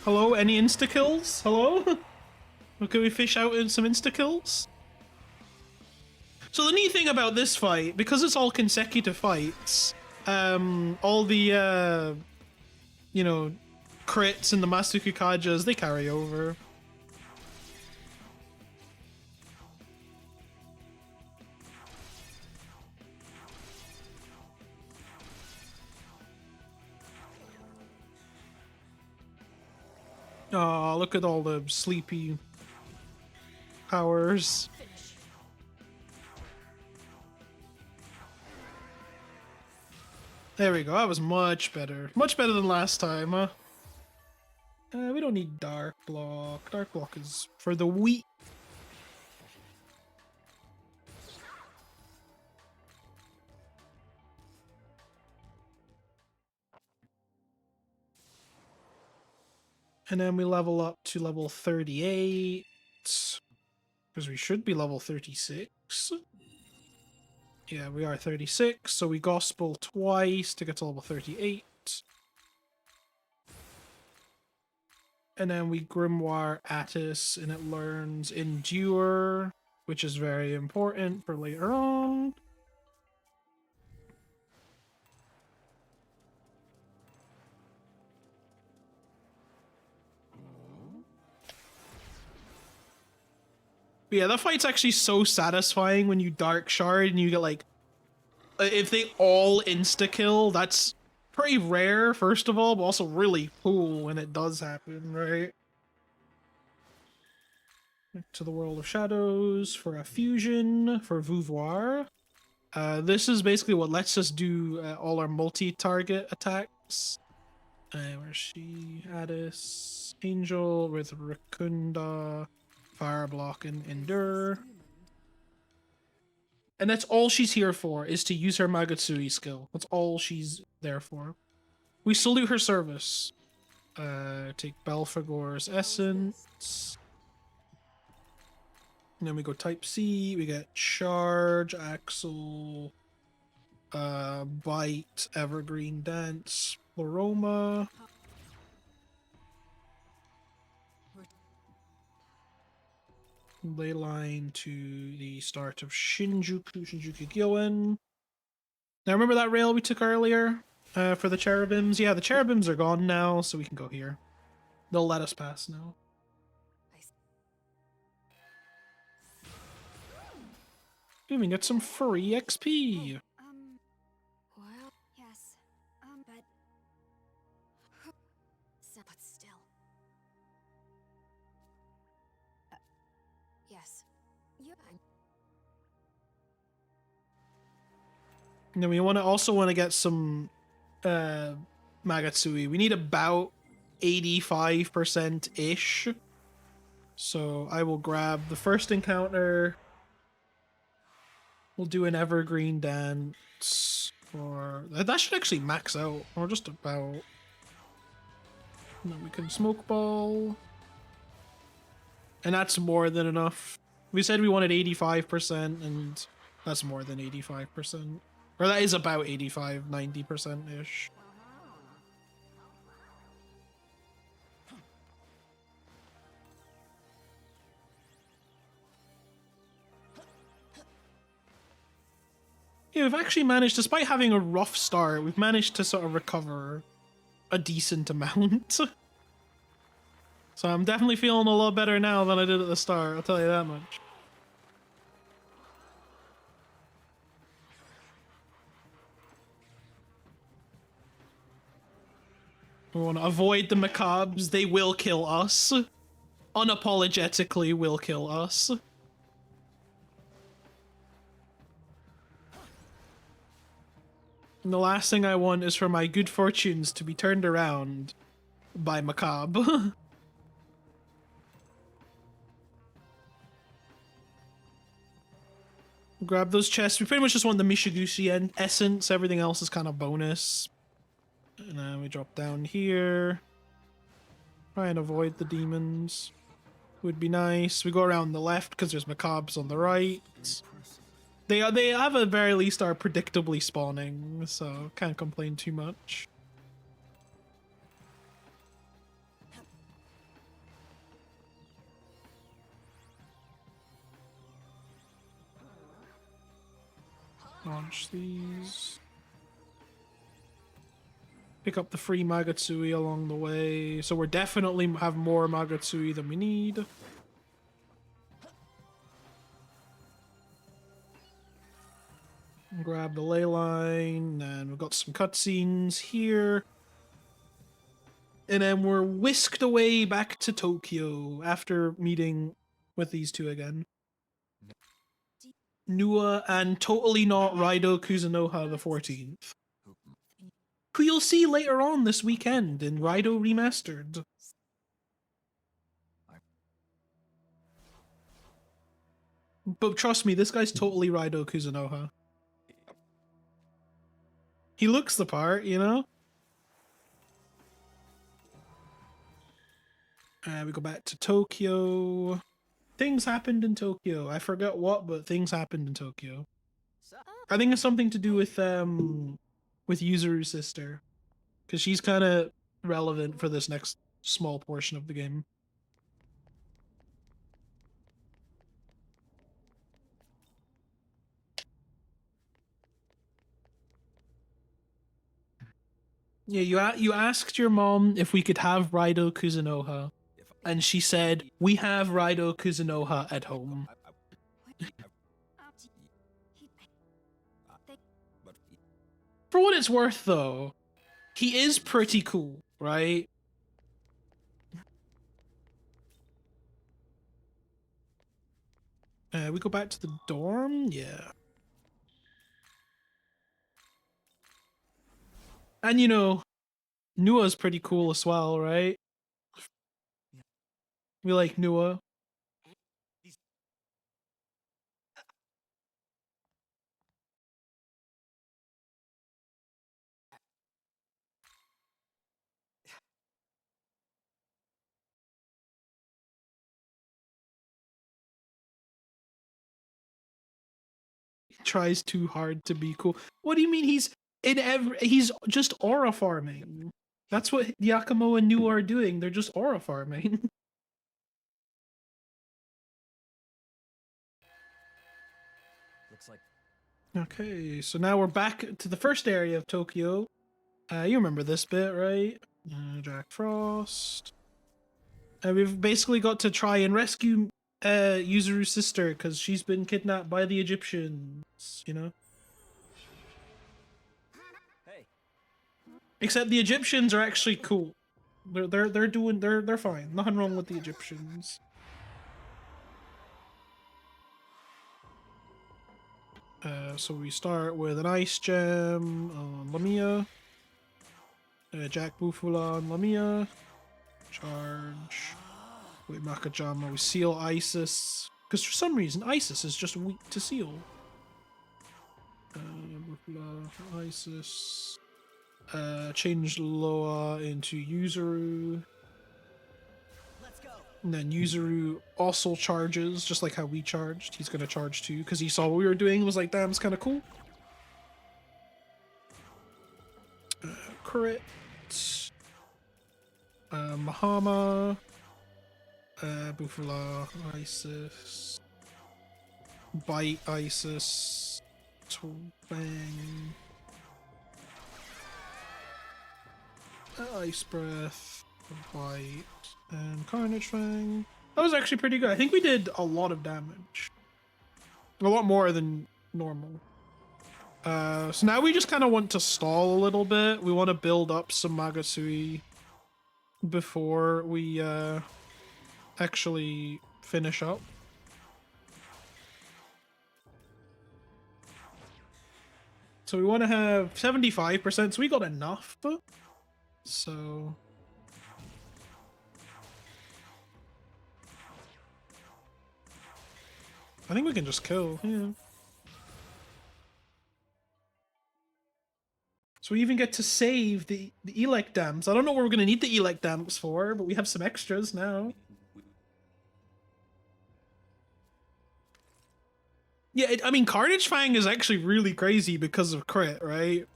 [SPEAKER 1] Hello? Any insta-kills? Hello? Can we fish out in some insta-kills? So the neat thing about this fight, because it's all consecutive fights, all the, you know, crits and the Masuku Kajas, they carry over. Oh, look at all the sleepy powers. There we go. That was much better. Much better than last time, huh? We don't need Dark Block. Dark Block is for the weak. And then we level up to level 38. Because we should be level 36. Yeah, we are 36, so we gospel twice to get to level 38. And then we grimoire Attis, and it learns Endure, which is very important for later on. But yeah, that fight's actually so satisfying when you Dark Shard and you get like, if they all insta-kill, that's pretty rare, first of all, but also really cool when it does happen, right? Back to the World of Shadows for a fusion, for Vouvoir. This is basically what lets us do all our multi-target attacks. Where's she? Addis, Angel with Rakunda, Fire Block, and Endure. And that's all she's here for, is to use her Magatsui skill. That's all she's there for. We salute her service. Take Belphegor's Essence. And then we go Type C, we get Charge, Axel, Bite, Evergreen Dance, Pleroma. Ley line to the start of Shinjuku Gyoen. Now remember that rail we took earlier for the cherubims? Yeah, the cherubims are gone now, so we can go here. They'll let us pass now. We can get some free XP.
[SPEAKER 5] Well, yes. But still. Yes. Yeah.
[SPEAKER 1] And then we also want to get some Magatsui. We need about 85%-ish. So I will grab the first encounter. We'll do an Evergreen Dance for... That should actually max out. Or just about... And then we can Smoke Ball. And that's more than enough. We said we wanted 85%, and that's more than 85%. Or that is about 85, 90%-ish. Yeah, we've actually managed, despite having a rough start, we've managed to sort of recover a decent amount. So I'm definitely feeling a lot better now than I did at the start, I'll tell you that much. We want to avoid the Macabres. They will kill us. Unapologetically will kill us. And the last thing I want is for my good fortunes to be turned around by Macabre. Grab those chests. We pretty much just want the Mishiguchi essence. Everything else is kind of bonus. And then we drop down here. Try and avoid the demons. Would be nice. We go around the left because there's Macabres on the right. They have at very least are predictably spawning, so can't complain too much. Launch these. Pick up the free Magatsui along the way. So we're definitely have more Magatsui than we need. Grab the ley line, and we've got some cutscenes here. And then we're whisked away back to Tokyo after meeting with these two again. Nua and totally not Raido Kuzunoha the 14th. Who you'll see later on this weekend in Raido Remastered. But trust me, this guy's totally Raido Kuzunoha. He looks the part, you know? We go back to Tokyo. Things happened in Tokyo. I forgot what, but things happened in Tokyo. I think it's something to do with Yuzuru's sister. Because she's kind of relevant for this next small portion of the game. Yeah, you asked your mom if we could have Raido Kuzunoha, and she said, we have Raido Kuzunoha at home. For what it's worth, though, he is pretty cool, right? We go back to the dorm? Yeah. And you know, Nua's pretty cool as well, right? We like Nua. He tries too hard to be cool. What do you mean he's just aura farming? That's what Yakumo and Nua are doing. They're just aura farming.
[SPEAKER 8] Looks like
[SPEAKER 1] Okay, so now we're back to the first area of Tokyo. You remember this bit, right? Jack Frost. We've basically got to try and rescue Yuzuru's sister because she's been kidnapped by the Egyptians, you know?
[SPEAKER 8] hey.
[SPEAKER 1] Except the Egyptians are actually cool. They're fine. Nothing wrong with the Egyptians. So we start with an ice gem on Lamia. Jack Bufula on Lamia. Charge. Wait, Makajama. We seal Isis. Because for some reason, Isis is just weak to seal. Bufula, Isis. Change Loa into Yuzuru.
[SPEAKER 8] Let's go.
[SPEAKER 1] And then Yuzuru also charges, just like how we charged. He's gonna charge too, because he saw what we were doing and was like, damn, it's kind of cool. Crit. Mahama. Bufala, Isis. Bite, Isis. Bang. Ice Breath. Bite. And Carnage Fang. That was actually pretty good. I think we did a lot of damage. A lot more than normal. So now we just kind of want to stall a little bit. We want to build up some Magasui before we actually finish up. So we want to have 75%, so we got enough. So I think we can just kill, yeah. So we even get to save the Elect Dams. I don't know what we're going to need the Elect Dams for, but we have some extras now. Yeah, I mean, Carnage Fang is actually really crazy because of crit, right?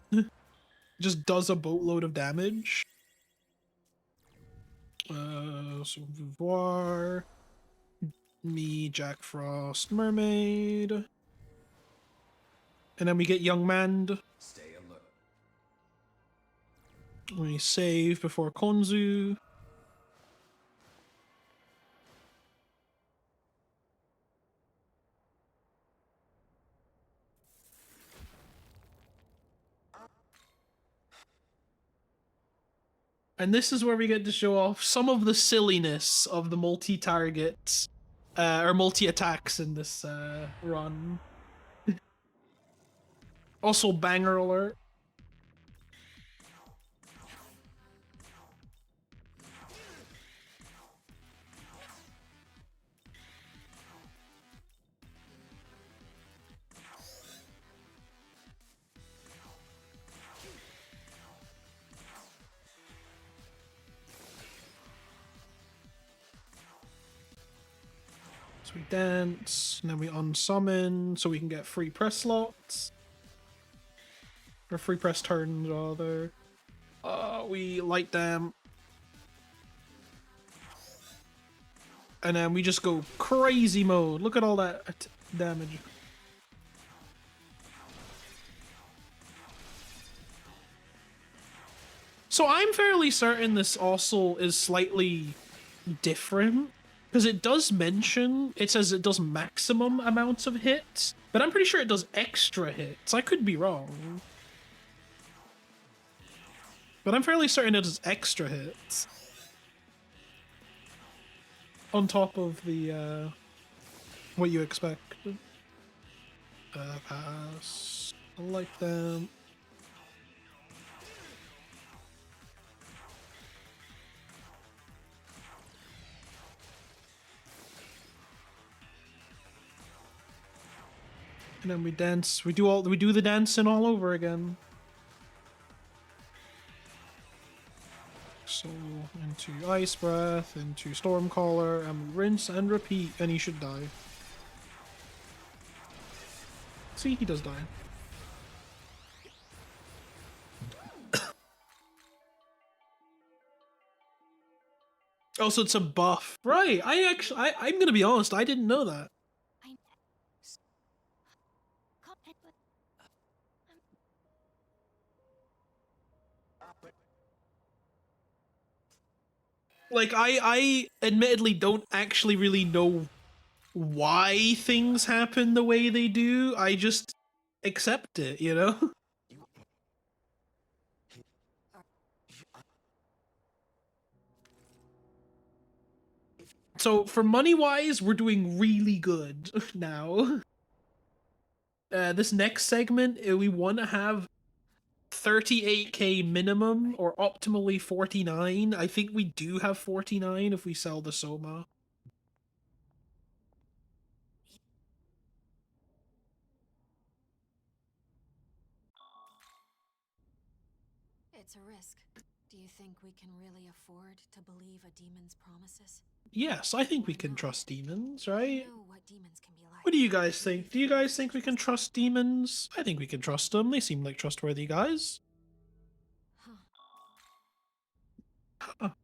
[SPEAKER 1] Just does a boatload of damage. So Vouvoir. Me, Jack Frost, Mermaid. And then we get Young Mand.
[SPEAKER 6] Stay alert.
[SPEAKER 1] We save before Konzu. And this is where we get to show off some of the silliness of the multi-targets, or multi-attacks in this run. Also, banger alert. So we dance, and then we unsummon, so we can get free press slots. Or free press turns, rather. We light them. And then we just go crazy mode. Look at all that damage. So I'm fairly certain this also is slightly different. Because it does mention, it says it does maximum amounts of hits. But I'm pretty sure it does extra hits. I could be wrong. But I'm fairly certain it does extra hits. On top of the, what you expect. Pass. I like them. And then we dance. We do the dancing all over again. So into Ice Breath, into Stormcaller, and we rinse and repeat, and he should die. See, he does die. Oh, so it's a buff. Right, I'm gonna be honest, I didn't know that. Like, I admittedly don't actually really know why things happen the way they do. I just accept it, you know? So, for money-wise, we're doing really good now. This next segment, we want to have 38k minimum, or optimally 49. I think we do have 49 if we sell the Soma.
[SPEAKER 5] It's a risk. Do you think we can really afford to believe a demon's promises?
[SPEAKER 1] Yes, I think we can trust demons, right?
[SPEAKER 5] I know what demons can be like.
[SPEAKER 1] What do you guys think? Do you guys think we can trust demons? I think we can trust them. They seem like trustworthy guys.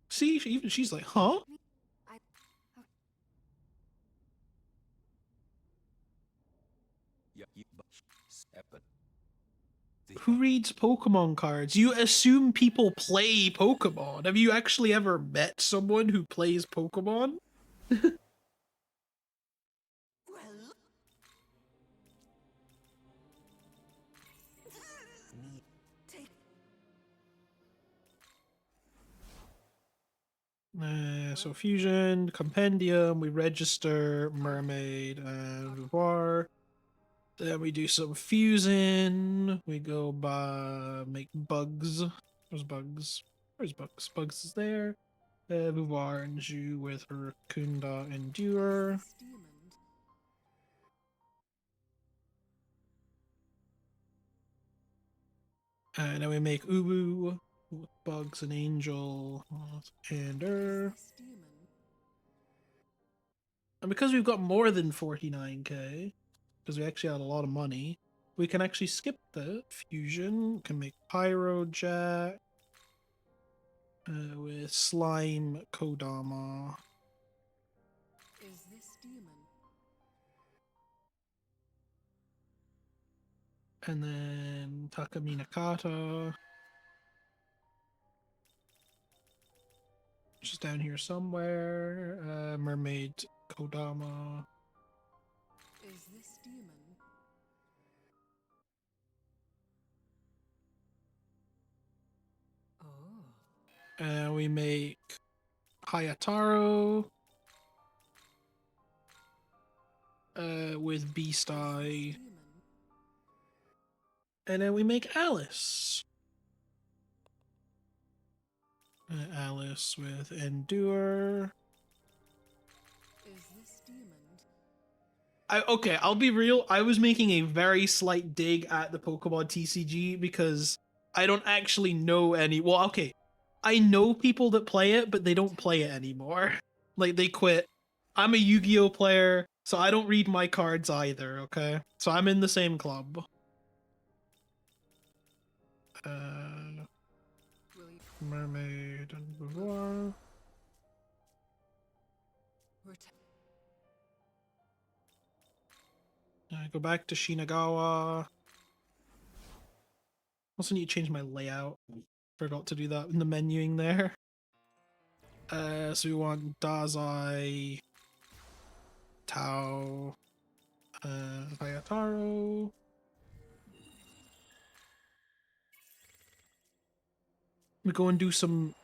[SPEAKER 1] See, even she's like, huh? Who reads Pokemon cards? You assume people play Pokemon. Have you actually ever met someone who plays Pokemon? So fusion, compendium, we register, mermaid, and Vouvoir. Then we do some fusing. We go by make bugs. Where's bugs? Where's bugs? Bugs is there. Vouvoir and Ju with her Kunda Endure.
[SPEAKER 7] This demon.
[SPEAKER 1] And then we make Uwu with bugs and angel and her.
[SPEAKER 7] This demon.
[SPEAKER 1] And because we've got more than 49k, because we actually had a lot of money, we can actually skip the fusion. We can make Pyro Jack with Slime Kodama.
[SPEAKER 7] Is this demon?
[SPEAKER 1] And then Takami Nakata. She's down here somewhere. Mermaid Kodama.
[SPEAKER 7] Is this demon? Oh.
[SPEAKER 1] And we make Hayataro. With Beast Eye.
[SPEAKER 7] Demon.
[SPEAKER 1] And then we make Alice. Alice with Endure.
[SPEAKER 7] Is this demon?
[SPEAKER 1] Okay, I'll be real. I was making a very slight dig at the Pokemon TCG because I don't actually know any. Well, okay, I know people that play it, but they don't play it anymore. Like, they quit. I'm a Yu-Gi-Oh player, so I don't read my cards either, okay? So I'm in the same club.
[SPEAKER 7] Will you
[SPEAKER 1] Mermaid and Boudoir. Go back to Shinagawa. Also need to change my layout. Forgot to do that in the menuing there. So we want Dazai, Tao, Hayataro. We go and do some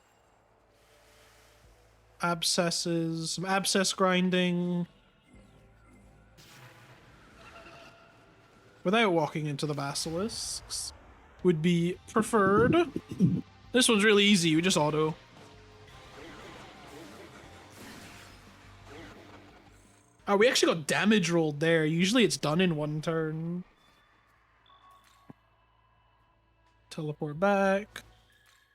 [SPEAKER 1] abscesses, some abscess grinding. Without walking into the basilisks would be preferred. This one's really easy, we just auto. Oh, we actually got damage rolled there. Usually it's done in one turn. Teleport back.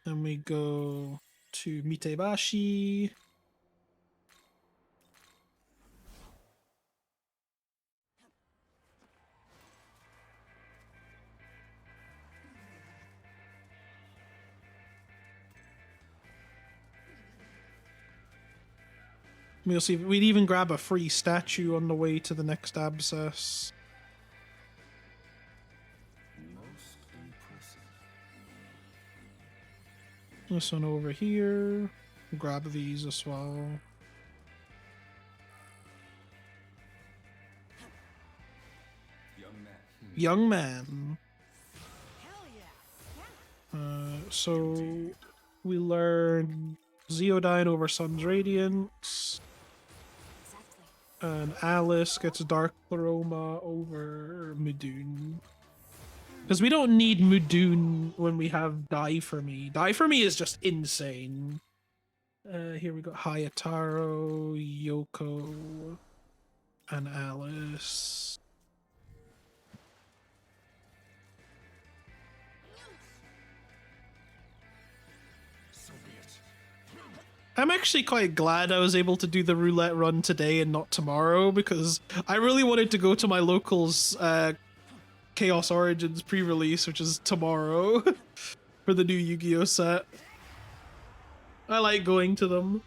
[SPEAKER 1] Then we go to Mitebashi. We'll see if we'd even grab a free statue on the way to the next abscess.
[SPEAKER 2] Most impressive.
[SPEAKER 1] This one over here. Grab these as well. Young man. So we learn Zeodyne over Sun's Radiance.
[SPEAKER 5] Exactly.
[SPEAKER 1] And Alice gets Dark Pleroma over Mudun. Because we don't need Mudun when we have Die For Me. Die For Me is just insane. Here we got Hayataro, Yoko, and Alice. I'm actually quite glad I was able to do the roulette run today and not tomorrow, because I really wanted to go to my locals Chaos Origins pre-release, which is tomorrow, for the new Yu-Gi-Oh set. I like going to them.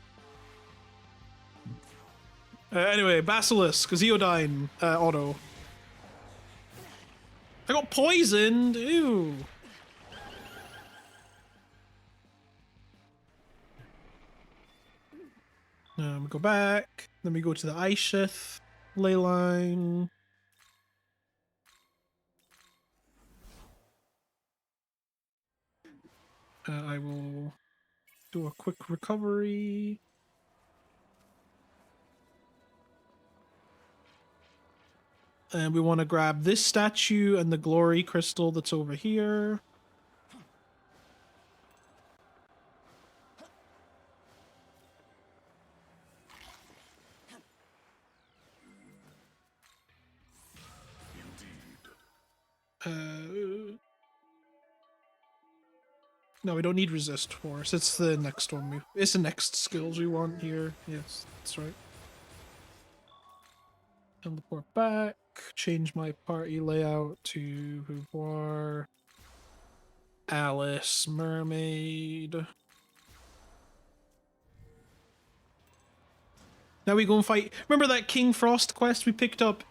[SPEAKER 1] Anyway, Basilisk, Zeodyne, auto. I got poisoned! Ew! We go back, then we go to the Aishith ley line. I will do a quick recovery. And we want to grab this statue and the glory crystal that's over here. No, we don't need resist force. It's the next one. It's the next skills we want here. Yes, that's right. Teleport back. Change my party layout to Boudoir, Alice, Mermaid. Now we go and fight. Remember that King Frost quest we picked up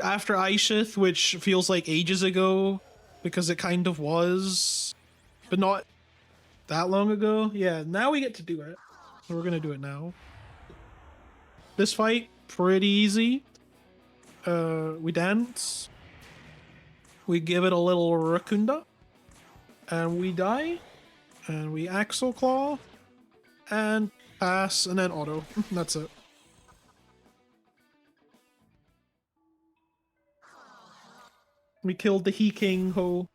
[SPEAKER 1] after Aishith, which feels like ages ago? because it kind of was, but not that long ago. Yeah, now we get to do it. So we're gonna do it now. This fight, pretty easy. We dance. We give it a little Rakunda. And we die. And we Axle Claw. And pass, and then auto. That's it. We killed the He King Ho.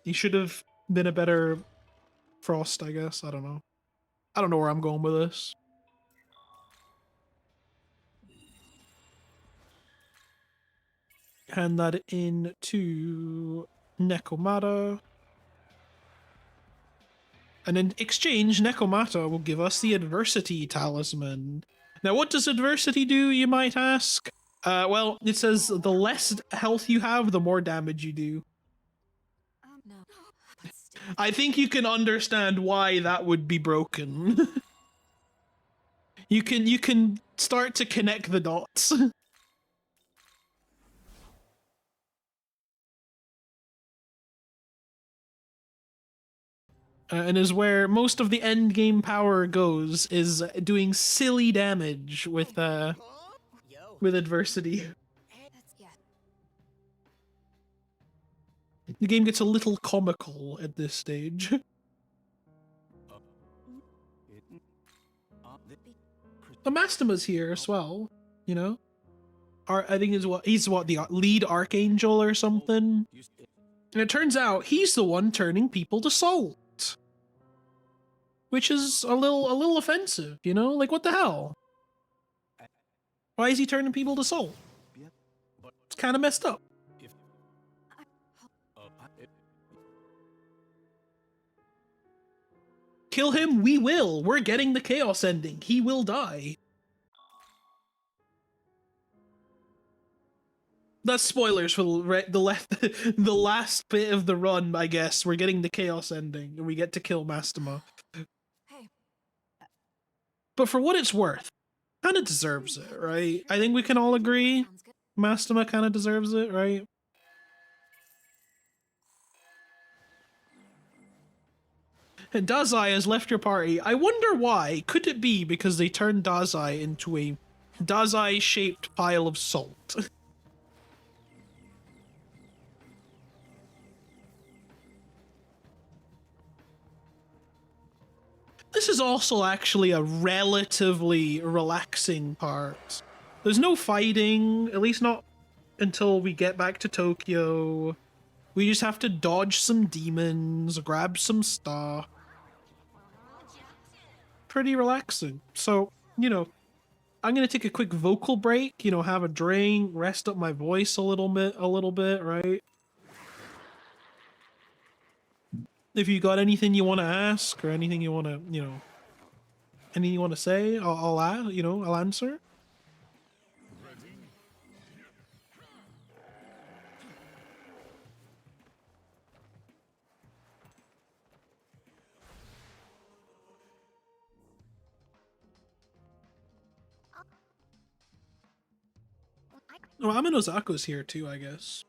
[SPEAKER 1] He should have been a better Frost, I guess. I don't know. I don't know where I'm going with this. Hand that in to Nekomata. And in exchange, Nekomata will give us the Adversity Talisman. Now, what does Adversity do, you might ask? Well, it says the less health you have, the more damage you do.
[SPEAKER 5] No.
[SPEAKER 1] I think you can understand why that would be broken. You can start to connect the dots. And is where most of the end game power goes, is doing silly damage with adversity.
[SPEAKER 5] Yeah.
[SPEAKER 1] The game gets a little comical at this stage. The Mastima's here as well, you know? I think he's what, the lead archangel or something? And it turns out he's the one turning people to salt. Which is a little offensive, you know? Like, what the hell? Why is he turning people to salt? It's kind of messed up. Kill him, we will. We're getting the chaos ending. He will die. That's spoilers for the last bit of the run, I guess. We're getting the chaos ending, and we get to kill Mastema.
[SPEAKER 5] Hey.
[SPEAKER 1] But for what it's worth, kind of deserves it, right? I think we can all agree
[SPEAKER 5] Sounds good.
[SPEAKER 1] Mastema kind of deserves it, right? And Dazai has left your party. I wonder why. Could it be because they turned Dazai into a Dazai-shaped pile of salt? This is also actually a relatively relaxing part. There's no fighting, at least not until we get back to Tokyo. We just have to dodge some demons, grab some stuff. Pretty relaxing. So, you know, I'm gonna take a quick vocal break, you know, have a drink, rest up my voice a little bit, right? If you got anything you want to ask or anything you want to, you know, anything you want to say, I'll answer. Oh, Aminozako's here too, I guess.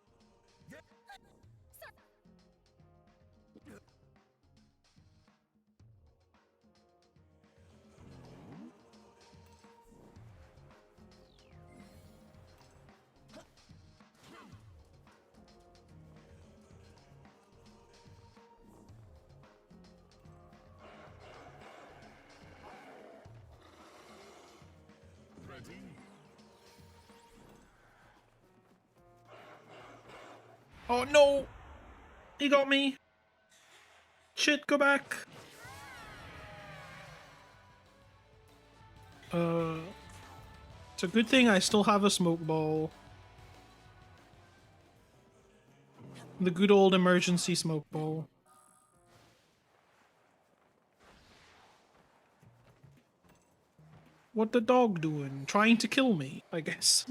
[SPEAKER 1] Oh no! He got me! Shit, go back! It's a good thing I still have a smoke ball. The good old emergency smoke ball. What the dog doing? Trying to kill me, I guess.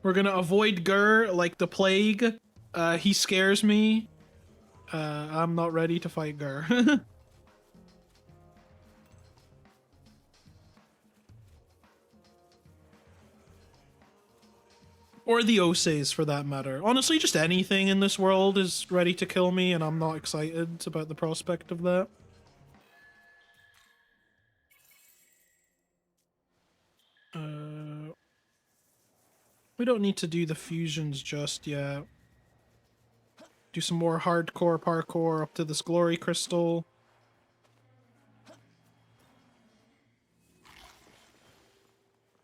[SPEAKER 1] We're gonna avoid Gur like the plague. He scares me. I'm not ready to fight Gur. Or the Oseis, for that matter. Honestly, just anything in this world is ready to kill me, and I'm not excited about the prospect of that. We don't need to do the fusions just yet. Do some more hardcore parkour up to this glory crystal.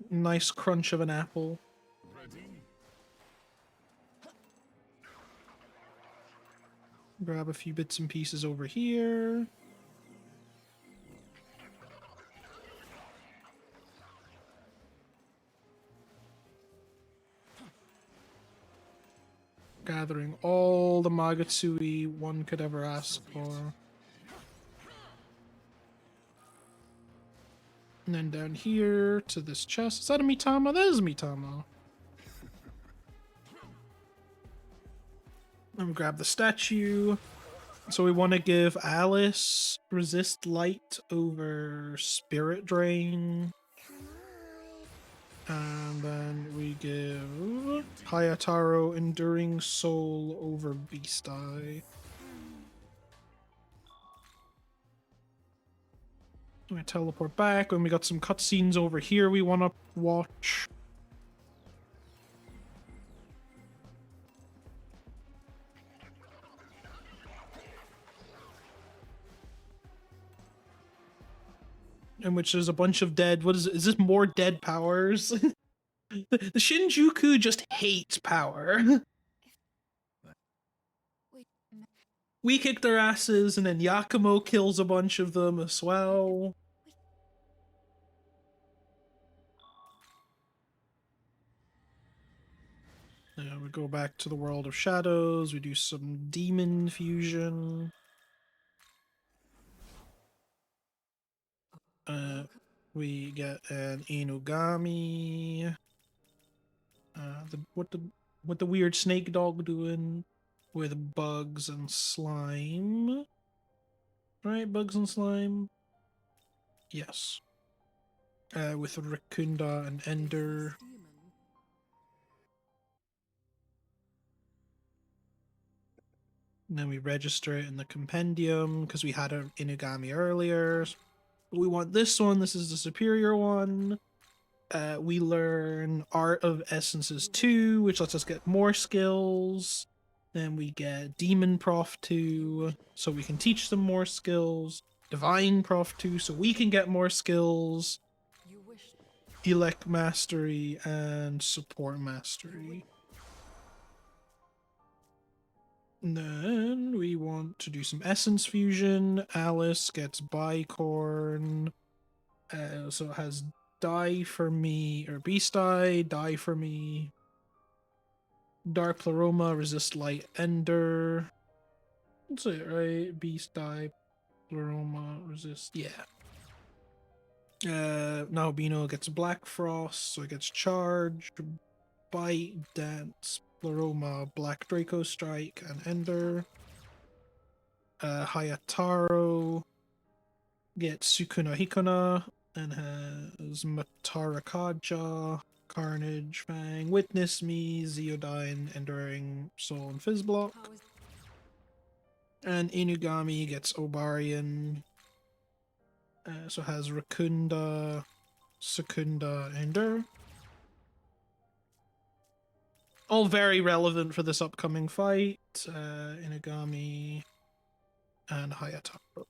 [SPEAKER 1] Nice crunch of an apple. Grab a few bits and pieces over here. Gathering all the Magatsui one could ever ask for. And then down here to this chest. Is that a Mitama? That is a Mitama. Then we grab the statue. So we want to give Alice resist light over spirit drain. And then we give Hayataro enduring soul over beast eye. We teleport back, and we got some cutscenes over here we want to watch. In which there's a bunch of dead. What is it? Is this more dead powers? The Shinjuku just hates power. We kick their asses, and then Yakumo kills a bunch of them as well. Yeah, we go back to the world of shadows. We do some demon fusion. We get an Inugami. What the weird snake dog doing with bugs and slime? Right, bugs and slime. Yes. With Racunda and Ender. And then we register it in the compendium because we had an Inugami earlier. We want this one. This is the superior one. We learn Art of Essences 2, which lets us get more skills. Then we get Demon Prof 2, so we can teach them more skills. Divine Prof 2, so we can get more skills. Elect Mastery and Support Mastery. And then we want to do some Essence Fusion. Alice gets Bicorn. So it has Die for me, or Beast Eye, Die for me. Dark Pleroma, Resist Light Ender. That's it, right? Beast Eye, Pleroma, Resist. Yeah. Naobino gets Black Frost, so it gets Charge, Bite, Dance, Pleroma, Black Draco Strike, and Ender. Hayataro gets Sukuna Hikona and has Matarakaja, Carnage, Fang, Witness Me, Zeodyne, Enduring Soul, and Fizzblock. And Inugami gets Obarian. So has Racunda, Secunda, Ender. All very relevant for this upcoming fight. Inugami and Hayataro.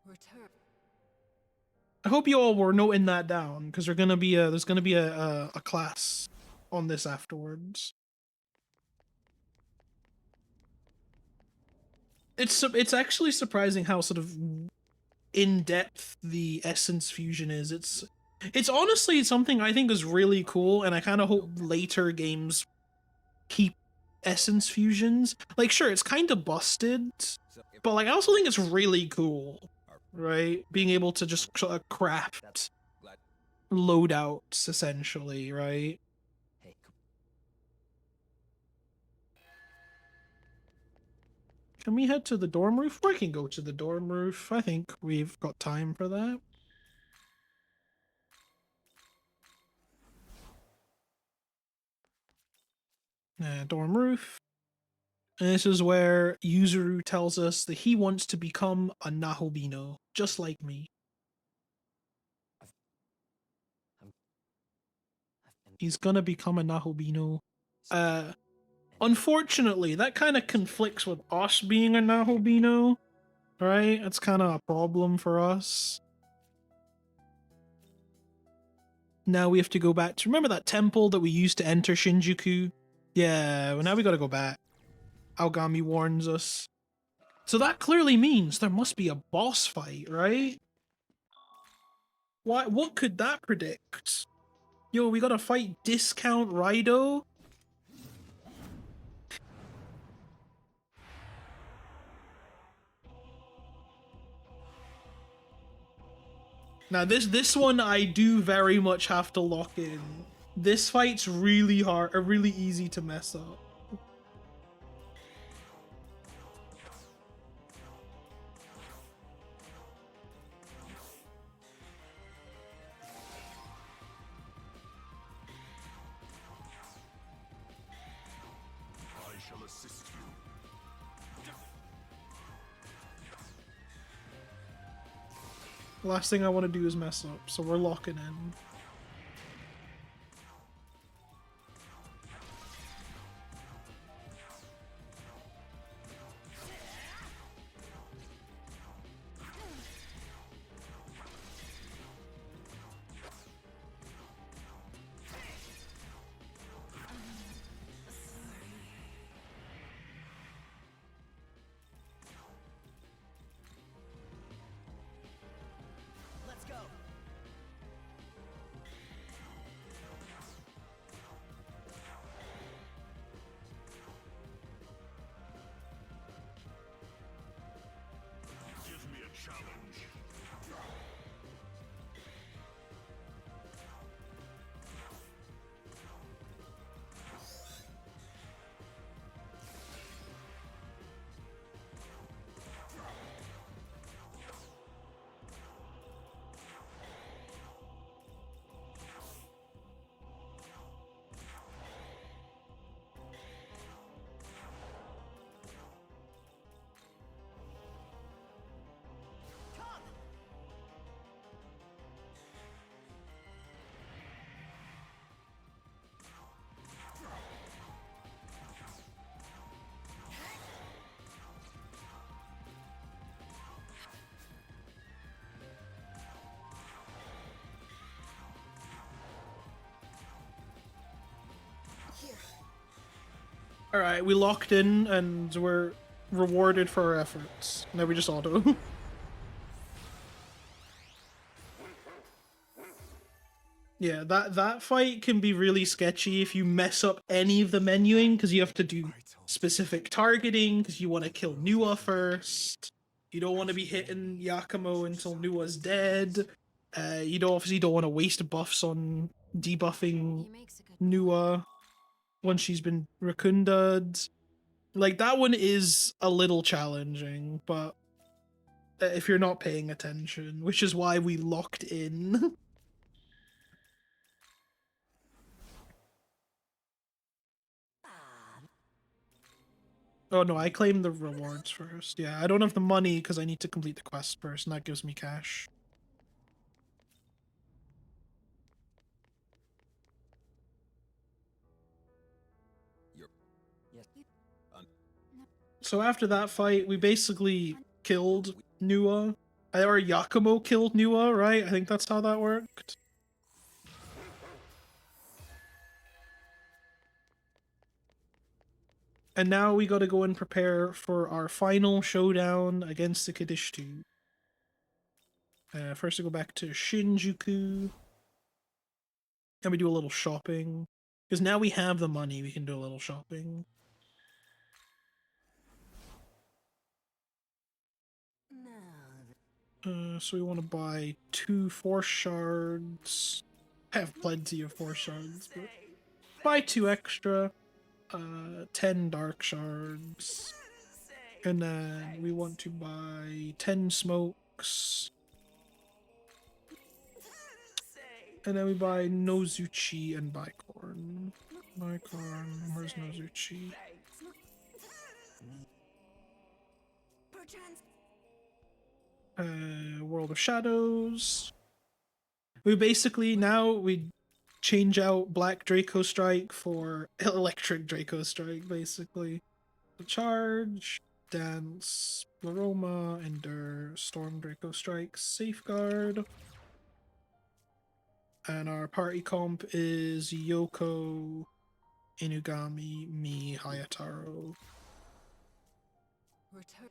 [SPEAKER 7] Return.
[SPEAKER 1] I hope you all were noting that down, because there's gonna be a class on this afterwards. It's actually surprising how sort of in depth the Essence Fusion is. It's honestly something I think is really cool, and I kind of hope later games keep Essence Fusions. Like, sure, it's kind of busted, but like I also think it's really cool, right? Being able to just craft loadouts, essentially, right? Can we head to the dorm roof? We can go to the dorm roof. I think we've got time for that. Dorm roof. And this is where Yuzuru tells us that he wants to become a Nahobino, just like me. He's gonna become a Nahobino. Unfortunately, that kind of conflicts with us being a Nahobino, right? That's kind of a problem for us. Now we have to go back to, remember that temple that we used to enter Shinjuku? Yeah, well now we gotta go back. Aogami warns us. So that clearly means there must be a boss fight, right? What could that predict? Yo, we gotta fight Discount Raido? Now this one I do very much have to lock in. This fight's really hard, or really easy to mess up.
[SPEAKER 2] I shall assist you.
[SPEAKER 1] Last thing I want to do is mess up, so we're locking in.
[SPEAKER 8] Let's go.
[SPEAKER 2] Give me a challenge.
[SPEAKER 1] Alright, we locked in and we're rewarded for our efforts. Now we just auto. Yeah, that fight can be really sketchy if you mess up any of the menuing, because you have to do specific targeting, because you want to kill Nua first. You don't want to be hitting Yakumo until Nua's dead. Obviously don't want to waste buffs on debuffing
[SPEAKER 5] He makes a good
[SPEAKER 1] Nua once she's been Rakunda'd. Like, that one is a little challenging, but if you're not paying attention, which is why we locked in. Oh no, I claimed the rewards first. Yeah, I don't have the money because I need to complete the quest first, and that gives me cash.
[SPEAKER 4] Yes.
[SPEAKER 1] So after that fight, we basically killed Nua. Or Yakumo killed Nua, right? I think that's how that worked. And now we gotta go and prepare for our final showdown against the Kadishtu. First we go back to Shinjuku. And we do a little shopping. Because now we have the money, we can do a little shopping. So we want to buy 2 force shards. I have plenty of force shards, but buy 2 extra. 10 dark shards. And then we want to buy 10 smokes. And then we buy Nozuchi and Bicorn. Bicorn, where's Nozuchi? World of Shadows. We basically now we change out Black Draco Strike for Electric Draco Strike, basically. The Charge, Dance, Pleroma, Endure, Storm Draco Strike, Safeguard. And our party comp is Yoko, Inugami, me, Hayataro.
[SPEAKER 7] Return.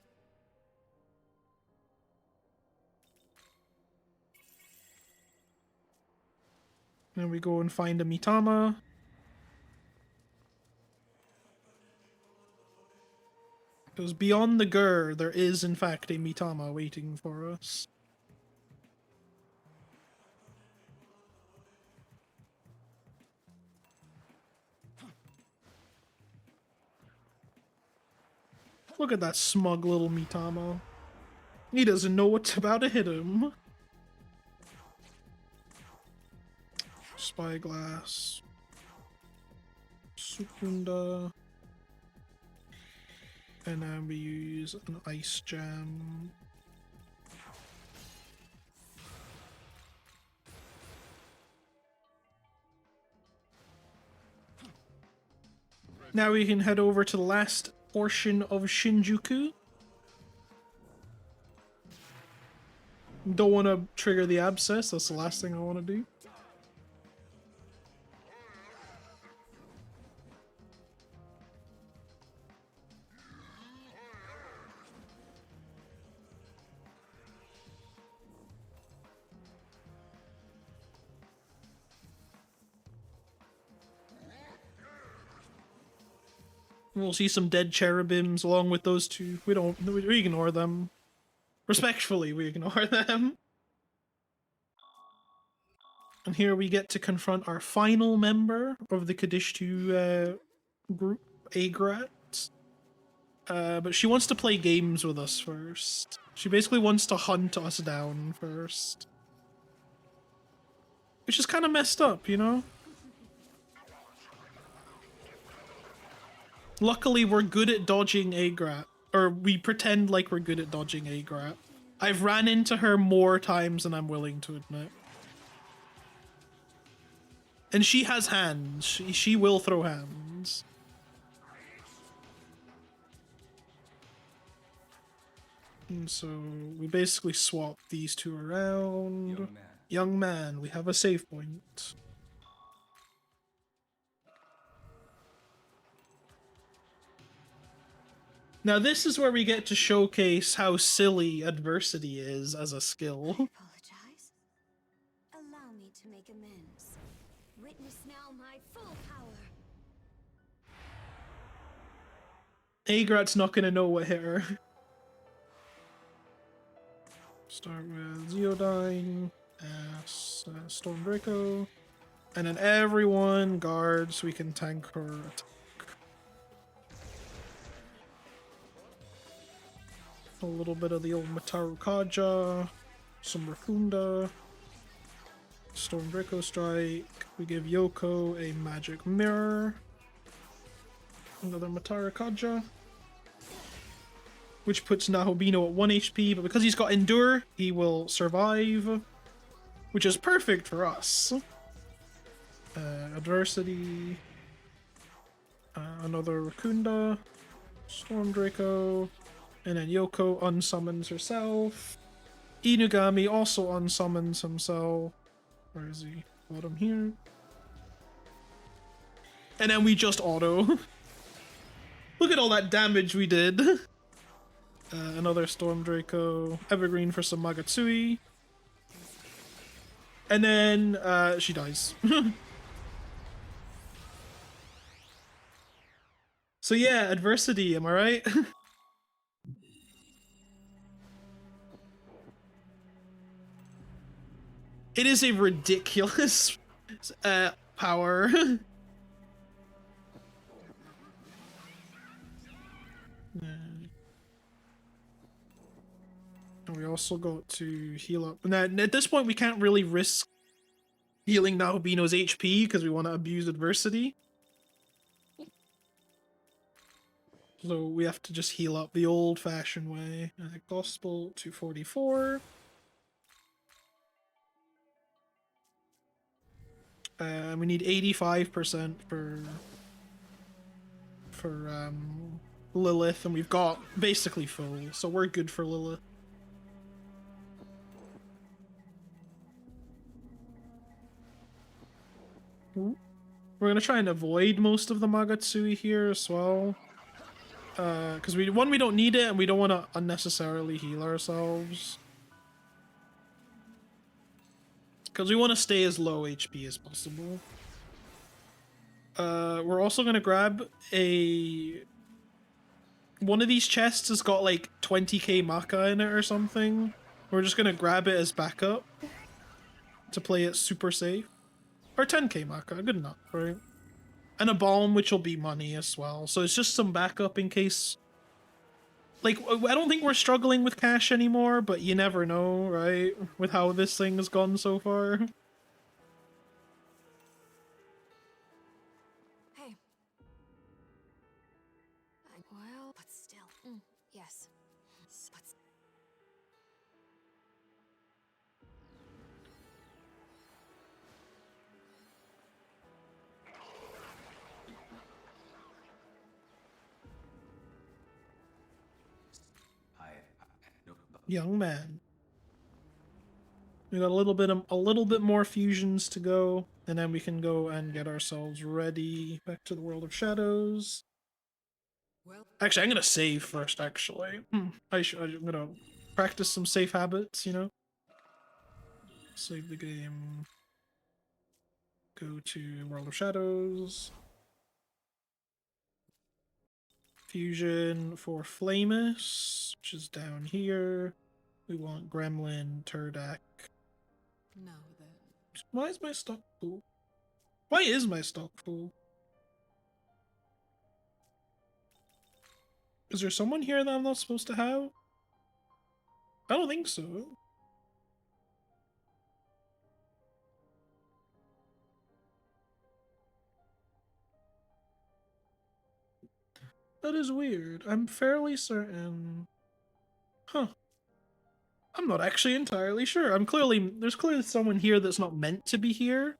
[SPEAKER 1] Then we go and find a Mitama. Because beyond the Gur, there is in fact a Mitama waiting for us. Look at that smug little Mitama. He doesn't know what's about to hit him. Spyglass. Sukunda. And then we use an Ice Gem. Now we can head over to the last portion of Shinjuku. Don't want to trigger the abscess, that's the last thing I want to do. We'll see some dead cherubims along with those two. We ignore them. Respectfully, we ignore them. And here we get to confront our final member of the Kadishtu group, Agrat. But she wants to play games with us first. She basically wants to hunt us down first. Which is kind of messed up, you know? Luckily, we're good at dodging Agrat. Or we pretend like we're good at dodging Agrat. I've ran into her more times than I'm willing to admit. And she has hands. She will throw hands. And so we basically swap these two around. Young man, we have a save point. Now this is where we get to showcase how silly adversity is as a skill.
[SPEAKER 9] Apologize. Allow me to make amends. Witness now my full power.
[SPEAKER 1] Agrat's not gonna know what hit her. Start with Zeodyne, Storm Draco, and then everyone guard so we can tank her attack. A little bit of the old Mataru Kaja, some Rafunda, Storm Draco Strike. We give Yoko a Magic Mirror, another Mataru Kaja, which puts Nahobino at 1 HP, but because he's got Endure, he will survive, which is perfect for us. Adversity, another Rakunda, Storm Draco, and then Yoko unsummons herself. Inugami also unsummons himself. Where is he? Bottom here. And then we just auto. Look at all that damage we did. Another Storm Draco. Evergreen for some Magatsui. And then she dies. So yeah, adversity, am I right? It is a ridiculous power. And we also got to heal up. Now, at this point, we can't really risk healing Nahobino's HP because we want to abuse adversity. So we have to just heal up the old-fashioned way. Gospel 244. We need 85% for Lilith, and we've got basically full, so we're good for Lilith. We're gonna try and avoid most of the Magatsui here as well. Because we don't need it, and we don't want to unnecessarily heal ourselves. Because we want to stay as low HP as possible. We're also gonna grab one of these chests has got like 20k Maka in it or something. We're just gonna grab it as backup to play it super safe. Or 10k Maka, good enough, right? And a bomb, which will be money as well. So it's just some backup in case... Like, I don't think we're struggling with cash anymore, but you never know, right? With how this thing has gone so far.
[SPEAKER 5] Hey. Well, but still. Yes. But...
[SPEAKER 1] Young man. We got a little bit more fusions to go, and then we can go and get ourselves ready back to the world of shadows. Actually, I'm gonna save first. Actually, I'm gonna practice some safe habits. You know, save the game. Go to world of shadows. Fusion for Flamus, which is down here. We want Gremlin, Turdak.
[SPEAKER 7] Now then.
[SPEAKER 1] Why is my stock full? Why is my stock full? Is there someone here that I'm not supposed to have? I don't think so. That is weird. I'm fairly certain. Huh. I'm not actually entirely sure. There's clearly someone here that's not meant to be here.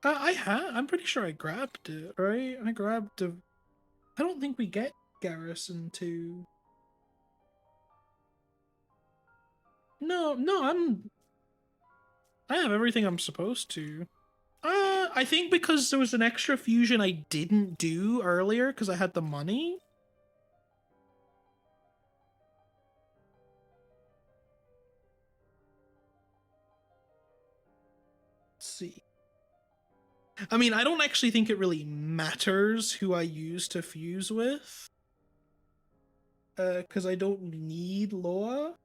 [SPEAKER 1] I'm pretty sure I grabbed it, right? I don't think we get Garrison 2. No, I have everything I'm supposed to. I think because there was an extra fusion I didn't do earlier because I had the money. Let's see. I mean, I don't actually think it really matters who I use to fuse with. Because I don't need Loa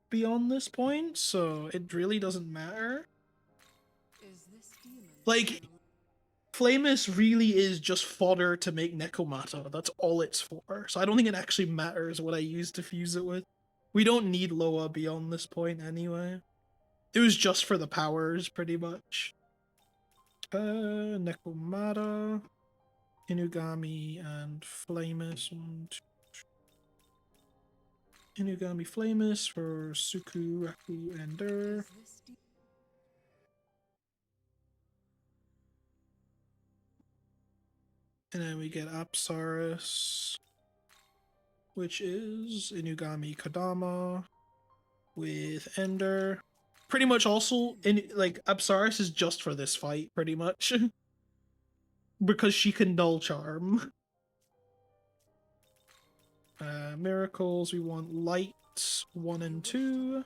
[SPEAKER 1] beyond this point, so it really doesn't matter.
[SPEAKER 7] Is this demon
[SPEAKER 1] Like, Flamus really is just fodder to make Nekomata. That's all it's for. So I don't think it actually matters what I use to fuse it with. We don't need Loa beyond this point anyway. It was just for the powers, pretty much. Nekomata, Inugami, and Flamus. Inugami Flamus for Suku, Raku, and Der.
[SPEAKER 7] Is this de-
[SPEAKER 1] And then we get Apsaris, which is Inugami Kodama with Ender. Pretty much also, Apsaris is just for this fight, pretty much. Because she can null charm. Miracles, we want Light 1 and 2.